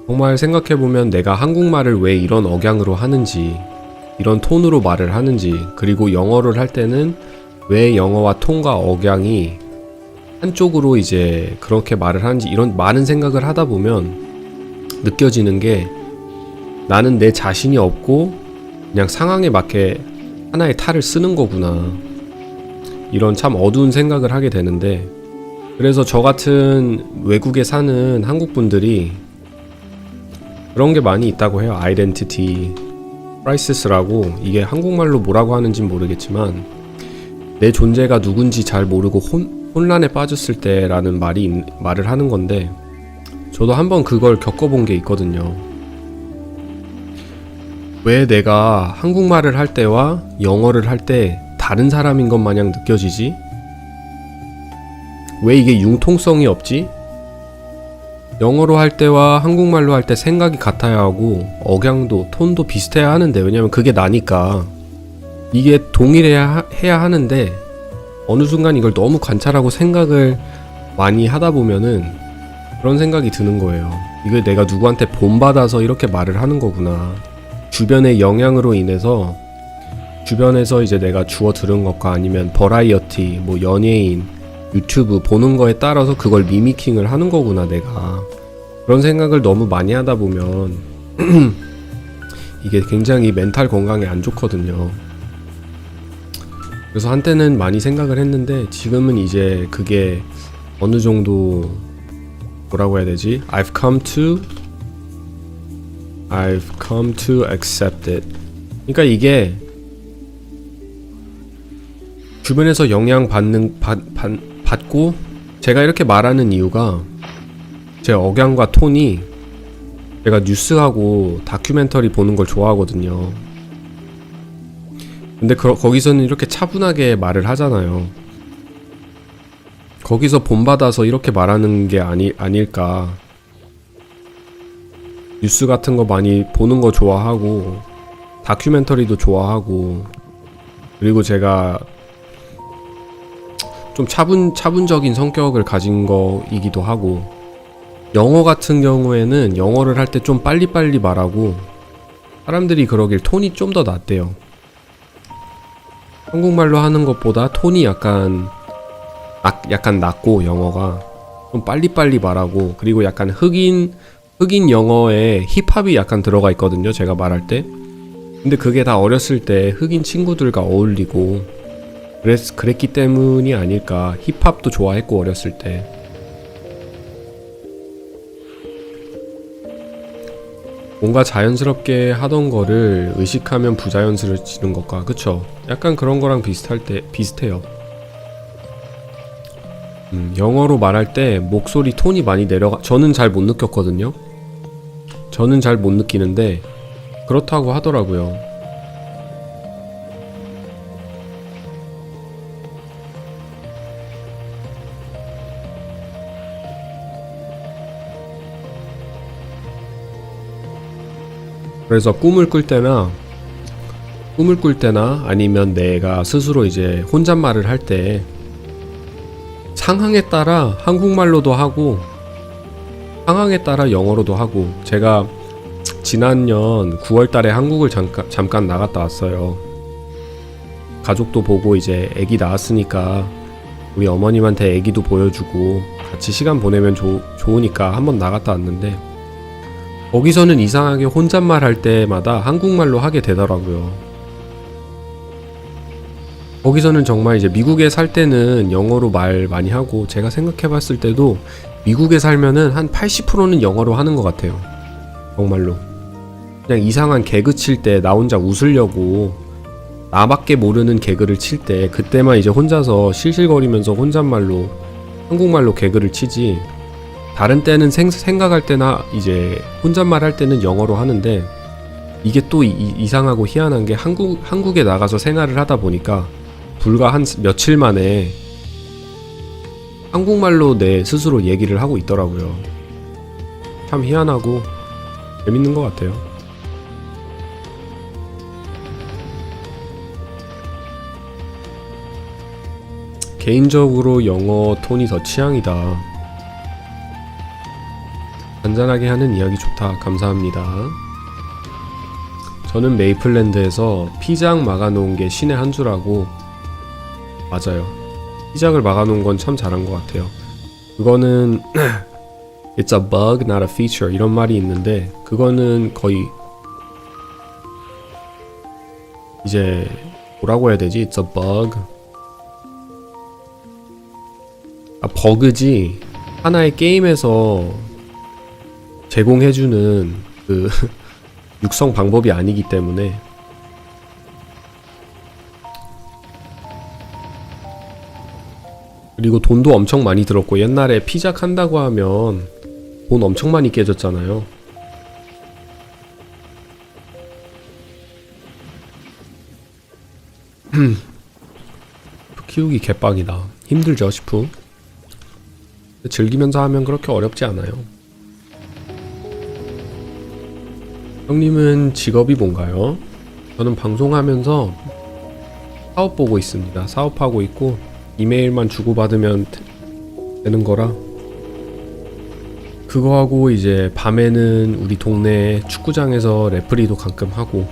정말 생각해보면 내가 한국말을 왜 이런 억양으로 하는지 이런 톤으로 말을 하는지 그리고 영어를 할 때는 왜 영어와 톤과 억양이 한쪽으로 이제 그렇게 말을 하는지 이런 많은 생각을 하다 보면 느껴지는 게 나는 내 자신이 없고 그냥 상황에 맞게 하나의 탈을 쓰는 거구나. 이런 참 어두운 생각을 하게 되는데 그래서 저 같은 외국에 사는 한국 분들이 그런 게 많이 있다고 해요. 아이덴티티 크라이시스라고 이게 한국말로 뭐라고 하는지는 모르겠지만 내 존재가 누군지 잘 모르고 혼란에 빠졌을 때라는 말을 하는 건데 저도 한번 그걸 겪어본 게 있거든요. 왜 내가 한국말을 할 때와 영어를 할 때 다른 사람인 것 마냥 느껴지지? 왜 이게 융통성이 없지? 영어로 할 때와 한국말로 할 때 생각이 같아야 하고 억양도 톤도 비슷해야 하는데, 왜냐면 그게 나니까 이게 동일해야 해야 하는데, 어느 순간 이걸 너무 관찰하고 생각을 많이 하다 보면은 그런 생각이 드는 거예요. 이거 내가 누구한테 본받아서 이렇게 말을 하는 거구나. 주변의 영향으로 인해서, 주변에서 이제 내가 주워 들은 것과 아니면 버라이어티, 뭐 연예인, 유튜브 보는 거에 따라서 그걸 미미킹을 하는 거구나 내가. 그런 생각을 너무 많이 하다 보면 이게 굉장히 멘탈 건강에 안 좋거든요. 그래서 한때는 많이 생각을 했는데 지금은 이제 그게 어느 정도 뭐라고 해야 되지? I've come to accept it. 그러니까 이게 주변에서 영향 받고 제가 이렇게 말하는 이유가, 제 억양과 톤이, 제가 뉴스하고 다큐멘터리 보는 걸 좋아하거든요. 근데 거기서는 이렇게 차분하게 말을 하잖아요. 거기서 본받아서 이렇게 말하는 게 아닐까. 뉴스 같은 거 많이 보는 거 좋아하고 다큐멘터리도 좋아하고, 그리고 제가 좀 차분적인 성격을 가진 거이기도 하고, 영어 같은 경우에는 영어를 할 때 좀 빨리빨리 말하고 사람들이 그러길 톤이 좀 더 낮대요. 한국말로 하는 것보다 톤이 약간 낮고, 영어가 좀 빨리빨리 말하고, 그리고 약간 흑인 영어에 힙합이 약간 들어가 있거든요, 제가 말할 때. 근데 그게 다 어렸을 때 흑인 친구들과 어울리고 그랬기 때문이 아닐까. 힙합도 좋아했고 어렸을 때. 뭔가 자연스럽게 하던 거를 의식하면 부자연스러워지는 것과, 그쵸? 약간 그런 거랑 비슷해요. 영어로 말할 때 목소리 톤이 많이 저는 잘 못 느꼈거든요. 저는 잘 못 느끼는데 그렇다고 하더라고요. 그래서 꿈을 꿀 때나 아니면 내가 스스로 이제 혼잣말을 할 때 상황에 따라 한국말로도 하고 상황에 따라 영어로도 하고, 제가 지난년 9월달에 한국을 잠깐 나갔다 왔어요. 가족도 보고 이제 애기 낳았으니까 우리 어머님한테 애기도 보여주고 같이 시간 보내면 좋으니까 한번 나갔다 왔는데, 거기서는 이상하게 혼잣말 할 때마다 한국말로 하게 되더라고요. 거기서는 정말 이제 미국에 살 때는 영어로 말 많이 하고, 제가 생각해봤을 때도 미국에 살면은 한 80%는 영어로 하는 것 같아요. 정말로. 그냥 이상한 개그 칠 때 나 혼자 웃으려고 나밖에 모르는 개그를 칠 때, 그때만 이제 혼자서 실실거리면서 혼잣말로 한국말로 개그를 치지, 다른 때는 생각할 때나 이제 혼잣말 할 때는 영어로 하는데, 이게 또 이상하고 희한한 게 한국에 나가서 생활을 하다 보니까 불과 한 며칠 만에 한국말로 내 스스로 얘기를 하고 있더라고요. 참 희한하고 재밌는 것 같아요. 개인적으로 영어 톤이 더 취향이다. 잔잔하게 하는 이야기 좋다. 감사합니다. 저는 메이플랜드에서 피장 막아놓은 게 신의 한 수라고. 맞아요. 피장을 막아놓은 건 참 잘한 것 같아요. 그거는 It's a bug, not a feature 이런 말이 있는데, 그거는 거의 이제 뭐라고 해야 되지? It's a bug. 버그지 하나의 게임에서 제공해주는 그 육성 방법이 아니기 때문에. 그리고 돈도 엄청 많이 들었고, 옛날에 피작 한다고 하면 돈 엄청 많이 깨졌잖아요. 키우기 개빡이다. 힘들죠, 시프? 즐기면서 하면 그렇게 어렵지 않아요. 형님은 직업이 뭔가요? 저는 방송하면서 사업 보고 있습니다. 사업하고 있고 이메일만 주고받으면 되는 거라 그거 하고 이제 밤에는 우리 동네 축구장에서 레프리도 가끔 하고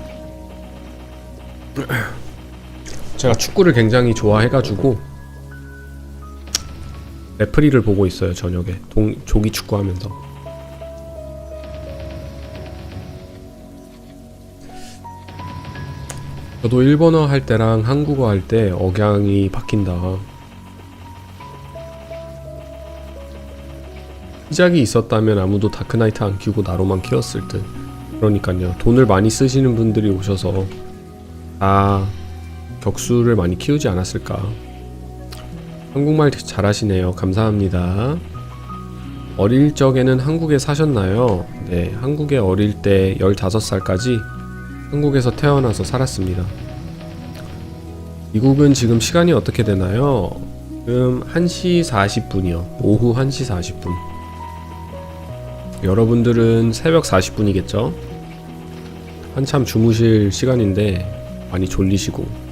제가 축구를 굉장히 좋아해가지고 레프리를 보고 있어요. 저녁에 조기 축구하면서. 저도 일본어 할 때랑 한국어 할 때 억양이 바뀐다. 시작이 있었다면 아무도 다크나이트 안 키우고 나로만 키웠을 듯. 그러니까요. 돈을 많이 쓰시는 분들이 오셔서 다 격수를 많이 키우지 않았을까. 한국말 잘하시네요. 감사합니다. 어릴 적에는 한국에 사셨나요? 네, 한국에 어릴 때 15살까지 한국에서 태어나서 살았습니다. 미국은 지금 시간이 어떻게 되나요? 지금 1시 40분이요. 오후 1시 40분. 여러분들은 새벽 40분이겠죠? 한참 주무실 시간인데 많이 졸리시고.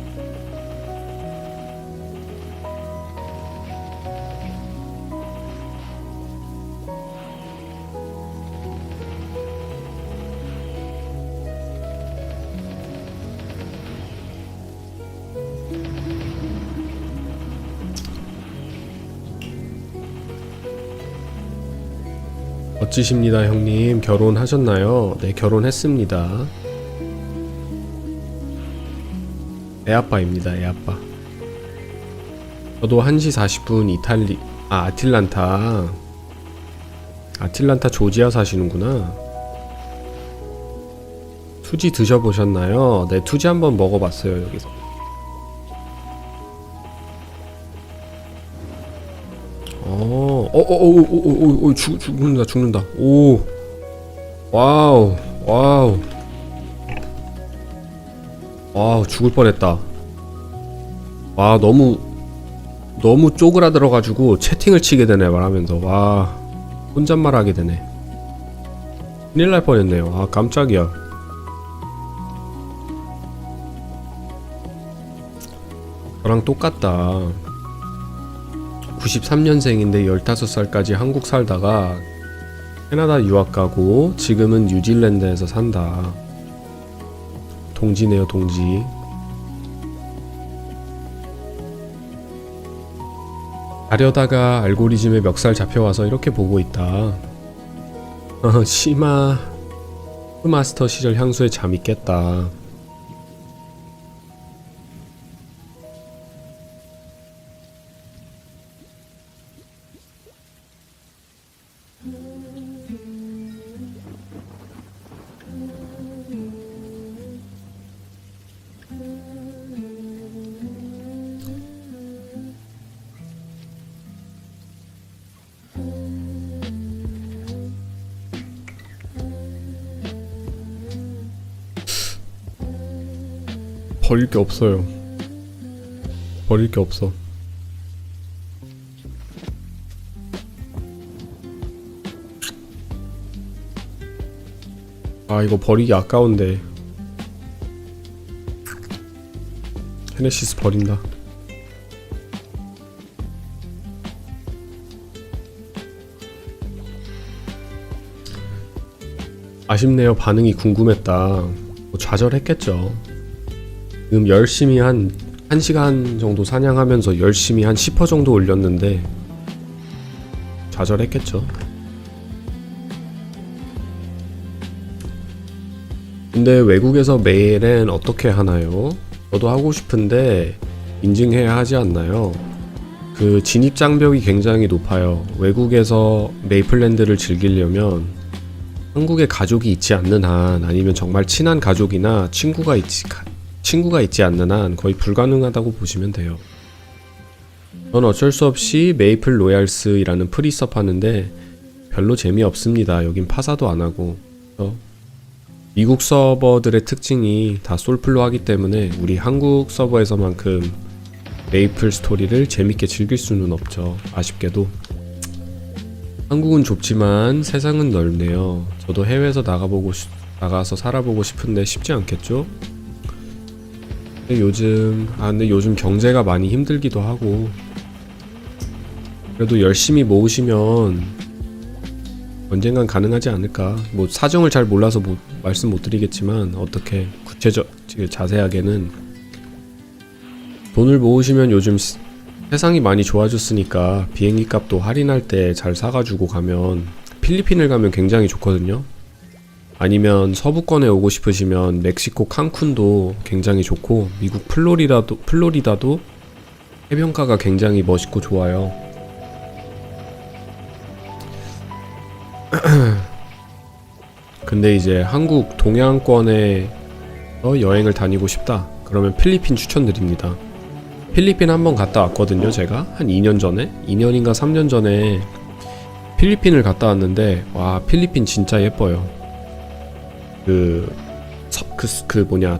멋지십니다, 형님. 결혼하셨나요? 네, 결혼했습니다. 애아빠입니다, 애아빠. 저도 1시 40분 아틀란타 조지아 사시는구나. 투지 드셔보셨나요? 네, 투지 한번 먹어봤어요, 여기서. 죽는다. 오, 와우, 죽을 뻔했다. 와, 너무 쪼그라들어가지고 채팅을 치게 되네, 말하면서. 와, 혼잣말 하게 되네. 큰일 날 뻔했네요. 아, 깜짝이야. 저랑 똑같다. 93년생인데 15살까지 한국 살다가 캐나다 유학 가고 지금은 뉴질랜드에서 산다. 동지네요, 동지. 가려다가 알고리즘에 멱살 잡혀와서 이렇게 보고 있다. 시프마스터 시절 향수에 잠이 깼다. 버릴 게 없어요. 버릴 게 없어. 아, 이거 버리기 아까운데. 헤네시스 버린다. 아쉽네요. 반응이 궁금했다. 뭐 좌절했겠죠. 지금 열심히 한 1시간 정도 사냥하면서 열심히 한 10% 정도 올렸는데 좌절했겠죠. 근데 외국에서 메일은 어떻게 하나요? 저도 하고 싶은데 인증해야 하지 않나요? 그 진입 장벽이 굉장히 높아요. 외국에서 메이플랜드를 즐기려면 한국에 가족이 있지 않는 한, 아니면 정말 친한 가족이나 친구가 있지 않는 한 거의 불가능하다고 보시면 돼요. 전 어쩔 수 없이 메이플 로얄스이라는 프리서브 하는데 별로 재미없습니다. 여긴 파사도 안 하고. 미국 서버들의 특징이 다 솔플로 하기 때문에 우리 한국 서버에서만큼 메이플 스토리를 재밌게 즐길 수는 없죠. 아쉽게도. 한국은 좁지만 세상은 넓네요. 저도 해외에서 나가서 살아보고 싶은데 쉽지 않겠죠? 근데 요즘 경제가 많이 힘들기도 하고, 그래도 열심히 모으시면 언젠간 가능하지 않을까. 뭐 사정을 잘 몰라서 말씀 못 드리겠지만, 어떻게 자세하게는 돈을 모으시면 요즘 세상이 많이 좋아졌으니까 비행기 값도 할인할 때 잘 사가지고 가면 필리핀을 가면 굉장히 좋거든요. 아니면 서부권에 오고 싶으시면 멕시코 칸쿤도 굉장히 좋고, 미국 플로리다도 해변가가 굉장히 멋있고 좋아요. 근데 이제 한국 동양권에 여행을 다니고 싶다 그러면 필리핀 추천드립니다. 필리핀 한번 갔다 왔거든요. 제가 한 2년 전에 2년인가 3년 전에 필리핀을 갔다 왔는데, 와, 필리핀 진짜 예뻐요.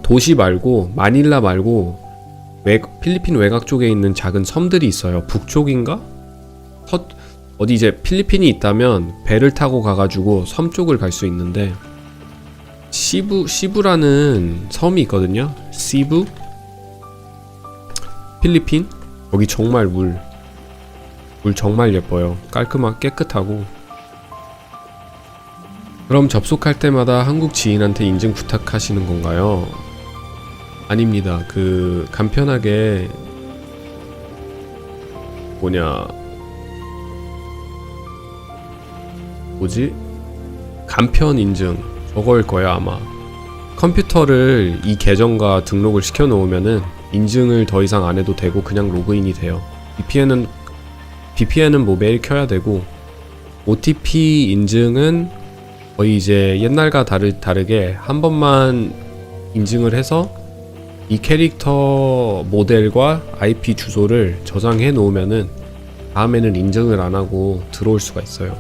도시 말고, 마닐라 말고 필리핀 외곽 쪽에 있는 작은 섬들이 있어요. 북쪽인가? 어디 이제 필리핀이 있다면 배를 타고 가가지고 섬 쪽을 갈 수 있는데, 시부라는 섬이 있거든요. 시부? 필리핀? 거기 정말 물 정말 예뻐요. 깔끔하고 깨끗하고. 그럼 접속할 때마다 한국 지인한테 인증 부탁하시는 건가요? 아닙니다. 간편하게 간편 인증 저거일 거예요 아마. 컴퓨터를 이 계정과 등록을 시켜 놓으면은 인증을 더 이상 안 해도 되고 그냥 로그인이 돼요. VPN은 뭐 매일 켜야 되고, OTP 인증은 거의 이제 옛날과 다르게 한 번만 인증을 해서 이 캐릭터 모델과 IP 주소를 저장해 놓으면은 다음에는 인증을 안 하고 들어올 수가 있어요.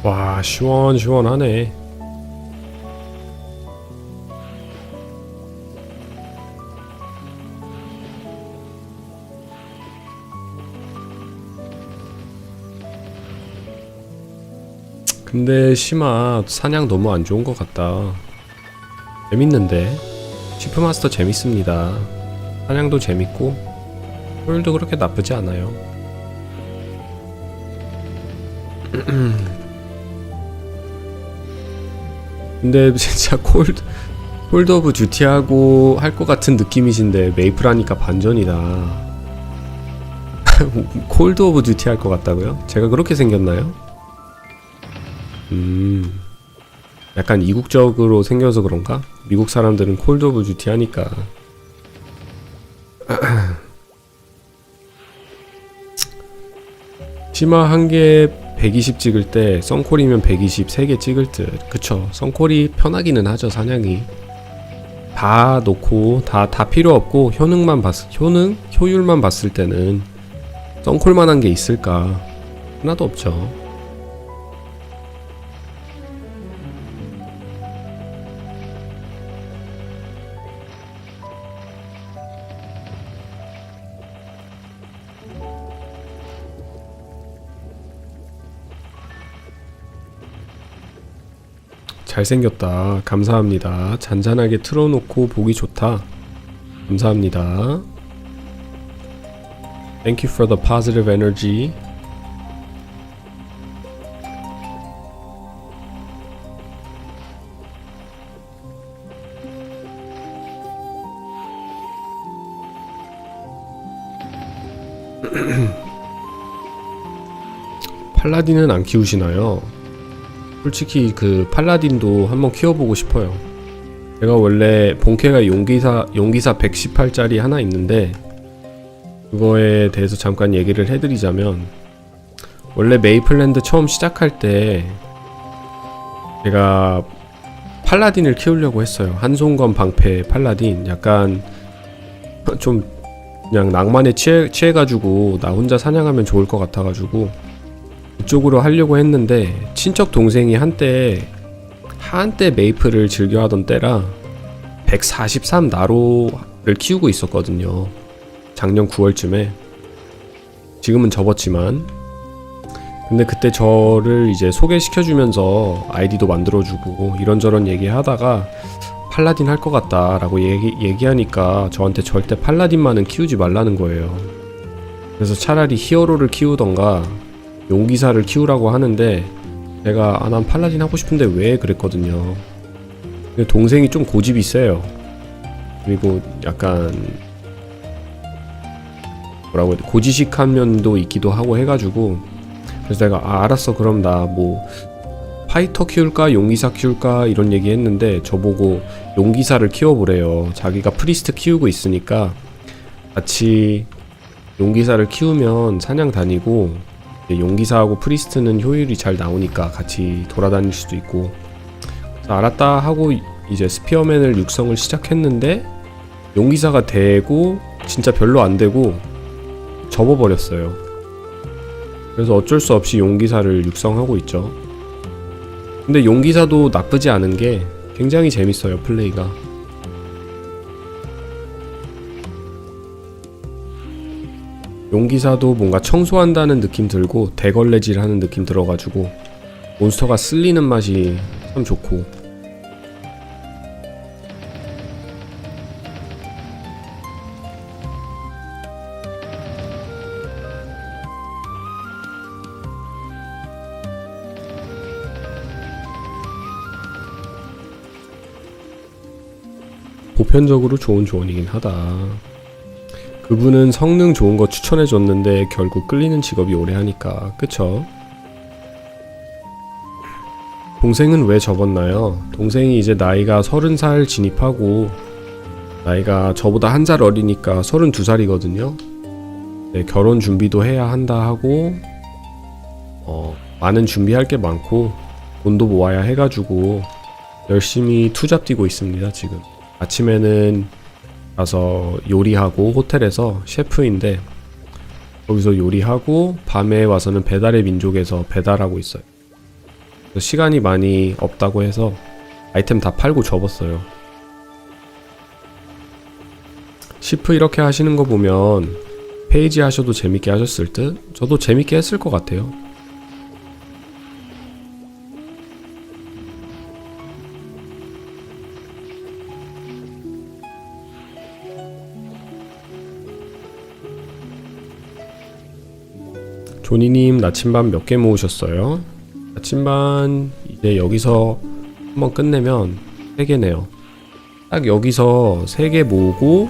와, 시원시원하네. 근데 심아, 사냥 너무 안 좋은 것 같다. 재밌는데? 시프마스터 재밌습니다. 사냥도 재밌고 효율도 그렇게 나쁘지 않아요. 근데 진짜 콜드 오브 듀티하고 할 것 같은 느낌이신데 메이플 하니까 반전이다. 콜드 오브 듀티 할 것 같다고요? 제가 그렇게 생겼나요? 약간 이국적으로 생겨서 그런가? 미국 사람들은 콜드 오브 듀티 하니까. 치마 한 개 120 찍을 때 썬콜이면 120 3개 찍을 듯. 그쵸, 썬콜이 편하기는 하죠. 사냥이 다 놓고 다 필요 없고 효율만 봤을 때는 썬콜만한 게 있을까? 하나도 없죠. 잘생겼다. 감사합니다. 잔잔하게 틀어놓고 보기 좋다. 감사합니다. Thank you for the positive energy. 팔라딘은 안 키우시나요? 솔직히 그 팔라딘도 한번 키워보고 싶어요. 제가 원래 본캐가 용기사 118짜리 하나 있는데 그거에 대해서 잠깐 얘기를 해드리자면, 원래 메이플랜드 처음 시작할 때 제가 팔라딘을 키우려고 했어요. 한송건 방패 팔라딘. 약간 좀 그냥 낭만에 취해가지고 나 혼자 사냥하면 좋을 것 같아가지고 그쪽으로 하려고 했는데, 친척 동생이 한때 메이플을 즐겨하던 때라 143 나로를 키우고 있었거든요. 작년 9월쯤에. 지금은 접었지만. 근데 그때 저를 이제 소개시켜주면서 아이디도 만들어주고 이런저런 얘기하다가 팔라딘 할 것 같다 라고 얘기하니까 저한테 절대 팔라딘만은 키우지 말라는 거예요. 그래서 차라리 히어로를 키우던가 용기사를 키우라고 하는데, 제가 난 팔라딘 하고 싶은데 왜 그랬거든요. 근데 동생이 좀 고집이 세요. 그리고 약간 뭐라고 해야 돼, 고지식한 면도 있기도 하고 해가지고, 그래서 내가 알았어, 그럼 나 뭐 파이터 키울까 용기사 키울까 이런 얘기 했는데, 저보고 용기사를 키워보래요. 자기가 프리스트 키우고 있으니까 같이 용기사를 키우면 사냥 다니고 용기사하고 프리스트는 효율이 잘 나오니까 같이 돌아다닐 수도 있고. 그래서 알았다 하고 이제 스피어맨을 육성을 시작했는데, 용기사가 되고 진짜 별로 안 되고 접어버렸어요. 그래서 어쩔 수 없이 용기사를 육성하고 있죠. 근데 용기사도 나쁘지 않은 게 굉장히 재밌어요, 플레이가. 용기사도 뭔가 청소한다는 느낌 들고 대걸레질 하는 느낌 들어가지고 몬스터가 쓸리는 맛이 참 좋고. 보편적으로 좋은 조언이긴 하다. 그분은 성능 좋은 거 추천해줬는데 결국 끌리는 직업이 오래 하니까. 그쵸? 동생은 왜 접었나요? 동생이 이제 나이가 30살 진입하고, 나이가 저보다 한 살 어리니까 32살이거든요. 네, 결혼 준비도 해야 한다 하고 많은 준비할 게 많고 돈도 모아야 해가지고 열심히 투잡 뛰고 있습니다. 지금 아침에는 가서 요리하고, 호텔에서 셰프인데 거기서 요리하고, 밤에 와서는 배달의 민족에서 배달하고 있어요. 시간이 많이 없다고 해서 아이템 다 팔고 접었어요. 시프 이렇게 하시는 거 보면 페이지 하셔도 재밌게 하셨을 듯? 저도 재밌게 했을 것 같아요. 조니님 나침반 몇 개 모으셨어요? 나침반 이제 여기서 한번 끝내면 3개네요. 딱 여기서 3개 모으고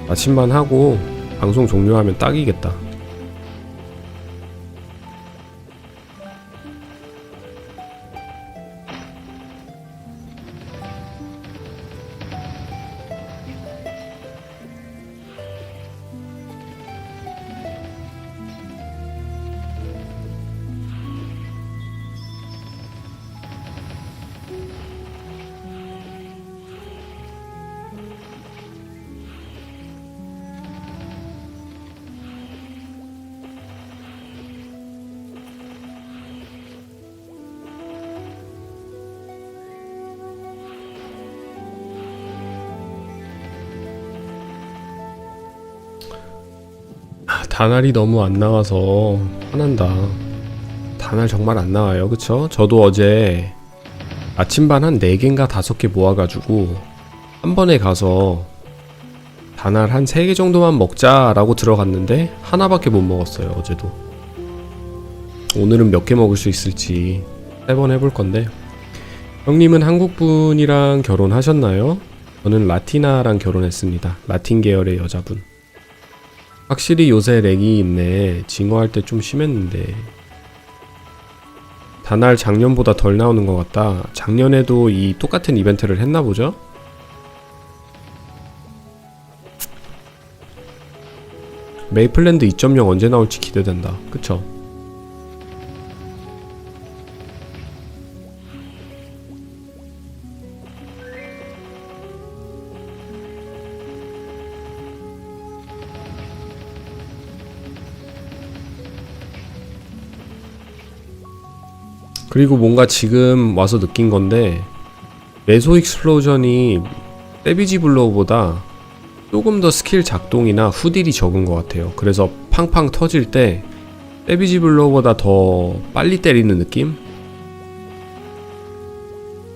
나침반 하고 방송 종료하면 딱이겠다. 단알이 너무 안 나와서 화난다. 단알 정말 안 나와요. 그쵸? 저도 어제 아침반 한 4개인가 5개 모아가지고 한 번에 가서 단알 한 3개 정도만 먹자라고 들어갔는데 하나밖에 못 먹었어요. 어제도. 오늘은 몇 개 먹을 수 있을지 3번 해볼 건데. 형님은 한국분이랑 결혼하셨나요? 저는 라티나랑 결혼했습니다. 라틴 계열의 여자분. 확실히 요새 렉이 있네. 징어할 때 좀 심했는데. 다날 작년보다 덜 나오는 것 같다. 작년에도 이 똑같은 이벤트를 했나 보죠? 메이플랜드 2.0 언제 나올지 기대된다. 그쵸? 그리고 뭔가 지금 와서 느낀 건데 메소 익스플로전이 세비지 블로우보다 조금 더 스킬 작동이나 후딜이 적은 것 같아요. 그래서 팡팡 터질 때 세비지 블로우보다 더 빨리 때리는 느낌?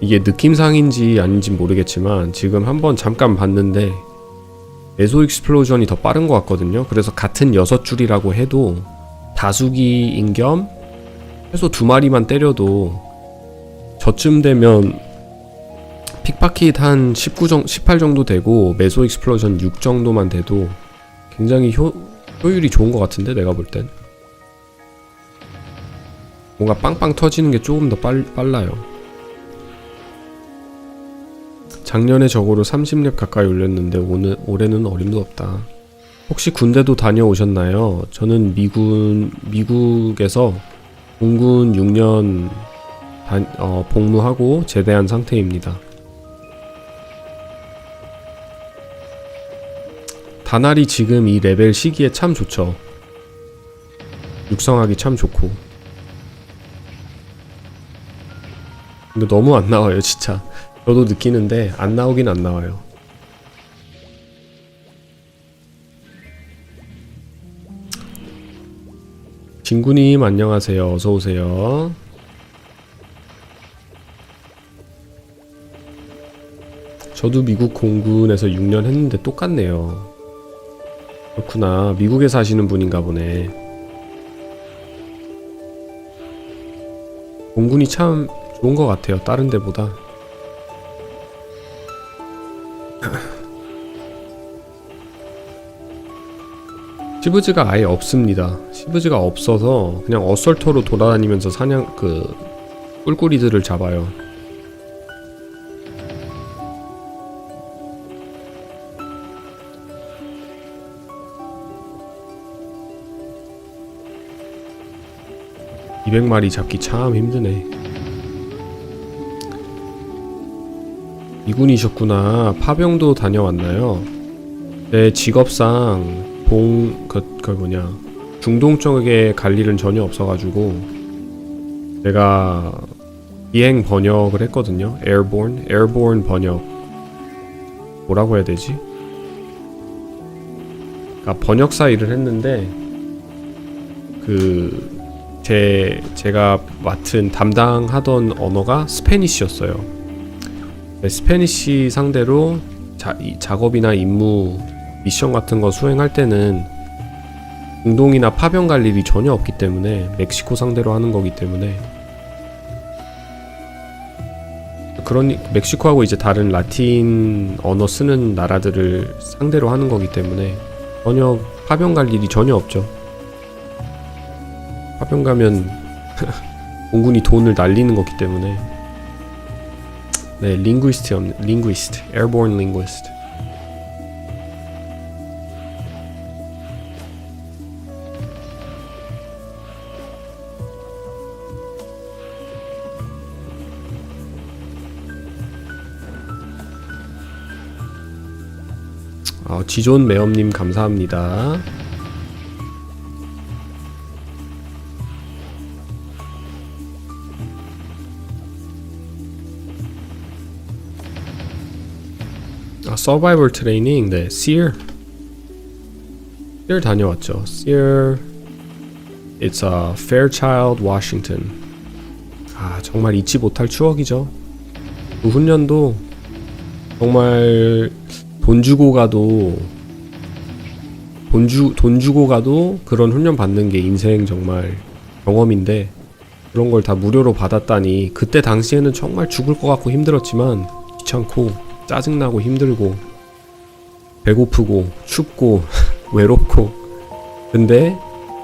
이게 느낌상인지 아닌지 모르겠지만 지금 한번 잠깐 봤는데 메소 익스플로전이 더 빠른 것 같거든요. 그래서 같은 6줄이라고 해도 다수기인 겸 최소 2마리만 때려도 저쯤 되면 픽파킷 한 18 정도 되고 메소 익스플로전 6 정도만 돼도 굉장히 효율이 좋은 것 같은데 내가 볼 땐 뭔가 빵빵 터지는 게 조금 더 빨라요. 작년에 저거로 30렙 가까이 올렸는데 올해는 어림도 없다. 혹시 군대도 다녀오셨나요? 저는 미국에서 공군 6년 복무하고 제대한 상태입니다. 다날이 지금 이 레벨 시기에 참 좋죠. 육성하기 참 좋고. 근데 너무 안 나와요 진짜. 저도 느끼는데 안 나오긴 안 나와요. 진구님 안녕하세요. 어서오세요. 저도 미국 공군에서 6년 했는데 똑같네요. 그렇구나. 미국에 사시는 분인가 보네. 공군이 참 좋은 것 같아요. 다른 데보다. 시브즈가 아예 없습니다. 시브즈가 없어서 그냥 어설터로 돌아다니면서 꿀꿀이들을 잡아요. (200마리) 잡기 참 힘드네. 이군이셨구나. 파병도 다녀왔나요? 내 직업상 중동 쪽에 갈 일은 전혀 없어가지고 내가 비행 번역을 했거든요. 에어본 번역. 뭐라고 해야 되지? 그러니까 번역사 일을 했는데 제가 담당하던 언어가 스페니쉬였어요. 스페니쉬 상대로 작업이나 임무 미션 같은 거 수행할 때는 중동이나 파병 갈 일이 전혀 없기 때문에 멕시코 상대로 하는 거기 때문에 멕시코하고 이제 다른 라틴 언어 쓰는 나라들을 상대로 하는 거기 때문에 전혀 파병 갈 일이 전혀 없죠. 파병 가면 공군이 돈을 날리는 거기 때문에. 네, 링구이스트, 에어본 링구이스트. 지존 매엄님 감사합니다. 서바이벌 트레이닝. 네, Sear 다녀왔죠. Sear, it's Fairchild, Washington. 정말 잊지 못할 추억이죠. 그 훈련도 정말 돈 주고 가도 그런 훈련 받는 게 인생 정말 경험인데 그런 걸 다 무료로 받았다니. 그때 당시에는 정말 죽을 것 같고 힘들었지만 귀찮고 짜증나고 힘들고 배고프고 춥고 외롭고 근데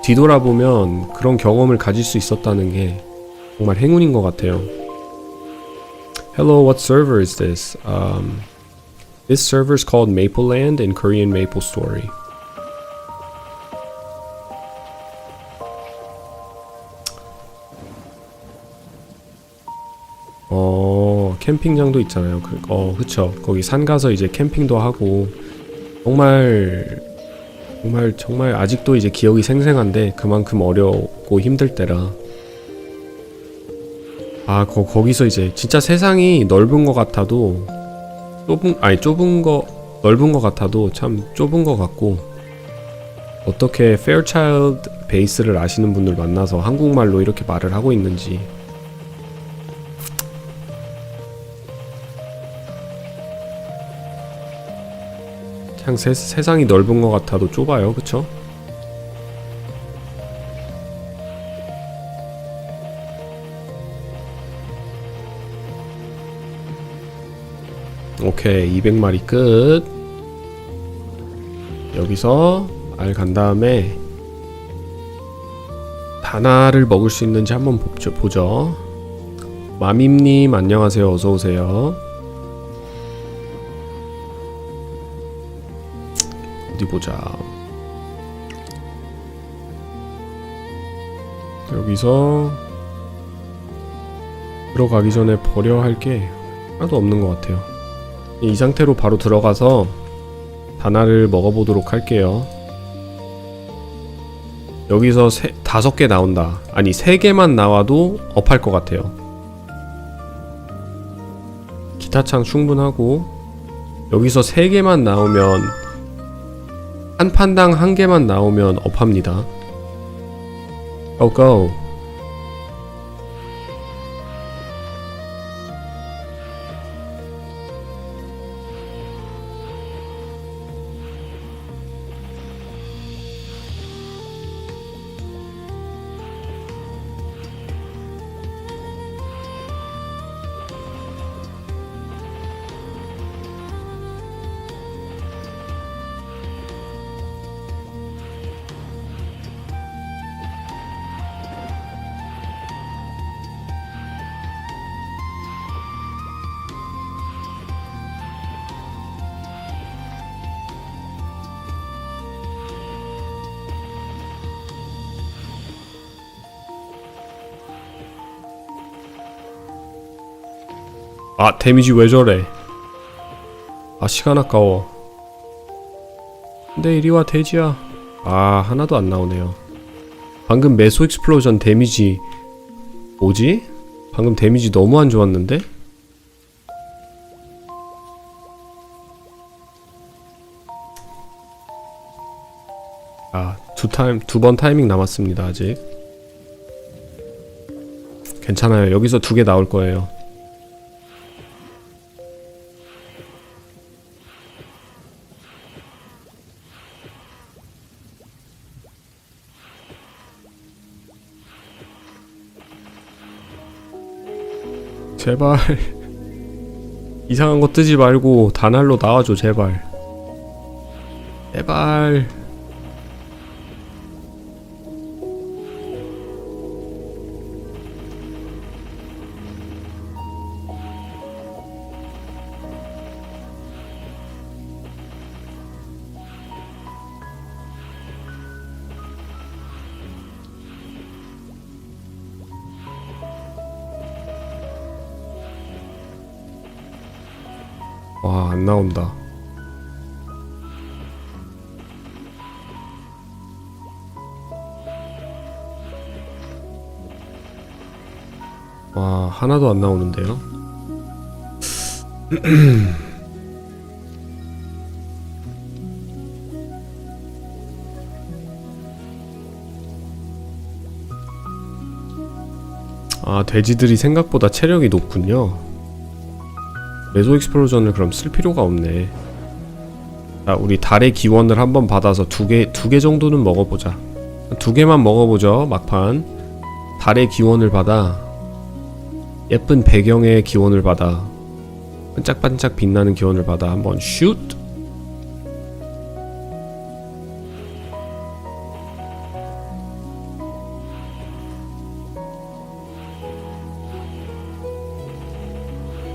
뒤돌아보면 그런 경험을 가질 수 있었다는 게 정말 행운인 것 같아요. Hello, what server is this? This server is called Mapleland in Korean MapleStory. 캠핑장도 있잖아요. 그쵸. 거기 산 가서 이제 캠핑도 하고 정말 아직도 이제 기억이 생생한데 그만큼 어렵고 힘들 때라. 거기서 이제 진짜 세상이 넓은 것 같아도 넓은 것 같아도 참 좁은 것 같고, 어떻게 Fairchild 베이스를 아시는 분들 만나서 한국말로 이렇게 말을 하고 있는지. 참 세상이 넓은 것 같아도 좁아요. 그쵸? 오케이, 200마리 끝. 여기서 알 간 다음에 다나를 먹을 수 있는지 한번 보죠. 마밈님 안녕하세요. 어서오세요. 어디 보자. 여기서 들어가기 전에 버려야 할 게 하나도 없는 것 같아요. 이 상태로 바로 들어가서 다나를 먹어보도록 할게요. 여기서 5개 나온다. 아니 3개만 나와도 업할 것 같아요. 기타창 충분하고, 여기서 3개만 나오면, 한 판당 1개만 나오면 업합니다. go. 데미지 왜 저래? 시간 아까워. 근데 이리와 돼지야. 하나도 안 나오네요. 방금 메소 익스플로전 데미지 뭐지? 방금 데미지 너무 안 좋았는데? 두 번 타이밍 남았습니다. 아직 괜찮아요. 여기서 2개 나올 거예요. 제발 이상한 거 뜨지 말고 다날로 나와줘. 제발. 안 나온다. 하나도 안 나오는데요. 돼지들이 생각보다 체력이 높군요. 메소 익스플로전을 그럼 쓸 필요가 없네. 자, 우리 달의 기원을 한번 받아서 두 개 정도는 먹어보자. 2개만 먹어보죠. 막판 달의 기원을 받아, 예쁜 배경의 기원을 받아, 반짝반짝 빛나는 기원을 받아 한번 슛!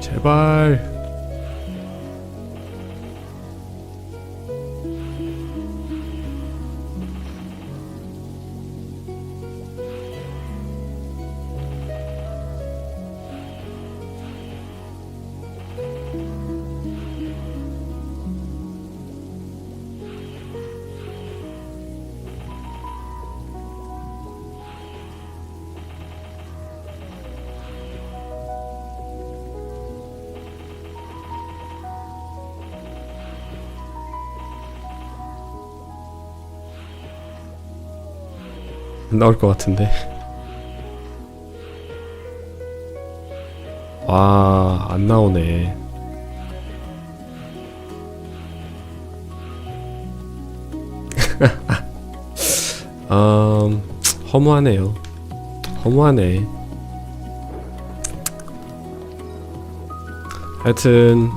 제발. 안 나올 것 같은데. 와, 안 나오네. 허무하네요. 허무하네. 하여튼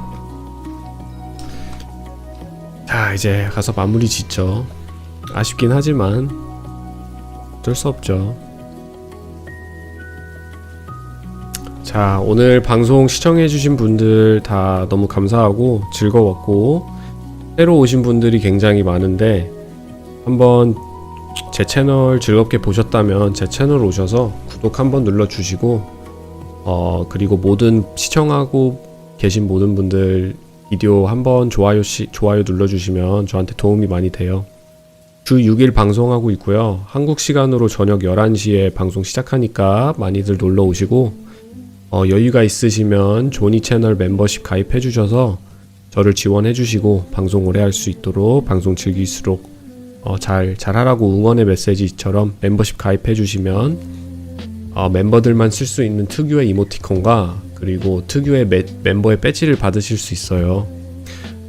자, 이제 가서 마무리 짓죠. 아쉽긴 하지만 어쩔 수 없죠. 자, 오늘 방송 시청해주신 분들 다 너무 감사하고 즐거웠고, 새로 오신 분들이 굉장히 많은데 한번 제 채널 즐겁게 보셨다면 제 채널 오셔서 구독 한번 눌러주시고, 그리고 모든 시청하고 계신 모든 분들 비디오 한번 좋아요 눌러주시면 저한테 도움이 많이 돼요. 주 6일 방송하고 있고요. 한국 시간으로 저녁 11시에 방송 시작하니까 많이들 놀러 오시고, 여유가 있으시면 조니 채널 멤버십 가입해 주셔서 저를 지원해 주시고 방송 오래 할 수 있도록, 방송 즐길수록 잘하라고 응원의 메시지처럼 멤버십 가입해 주시면 멤버들만 쓸 수 있는 특유의 이모티콘과 그리고 특유의 멤버의 배지를 받으실 수 있어요.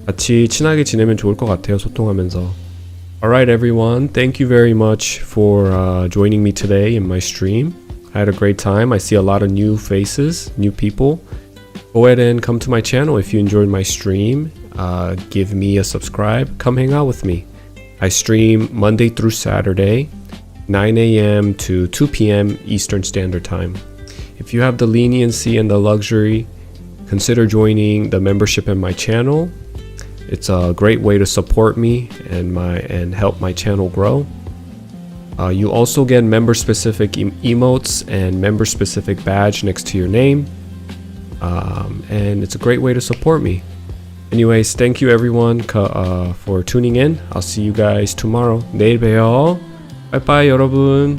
같이 친하게 지내면 좋을 것 같아요, 소통하면서. Alright everyone, thank you very much for joining me today in my stream. I had a great time. I see a lot of new faces, new people. Go ahead and come to my channel if you enjoyed my stream. Give me a subscribe. Come hang out with me. I stream Monday through Saturday, 9 a.m. to 2 p.m. Eastern Standard Time. If you have the leniency and the luxury, consider joining the membership in my channel. It's a great way to support me and help my channel grow. You also get member-specific emotes and member-specific badge next to your name. And it's a great way to support me. Anyways, thank you everyone for tuning in. I'll see you guys tomorrow. 내일 봬요. Bye bye 여러분.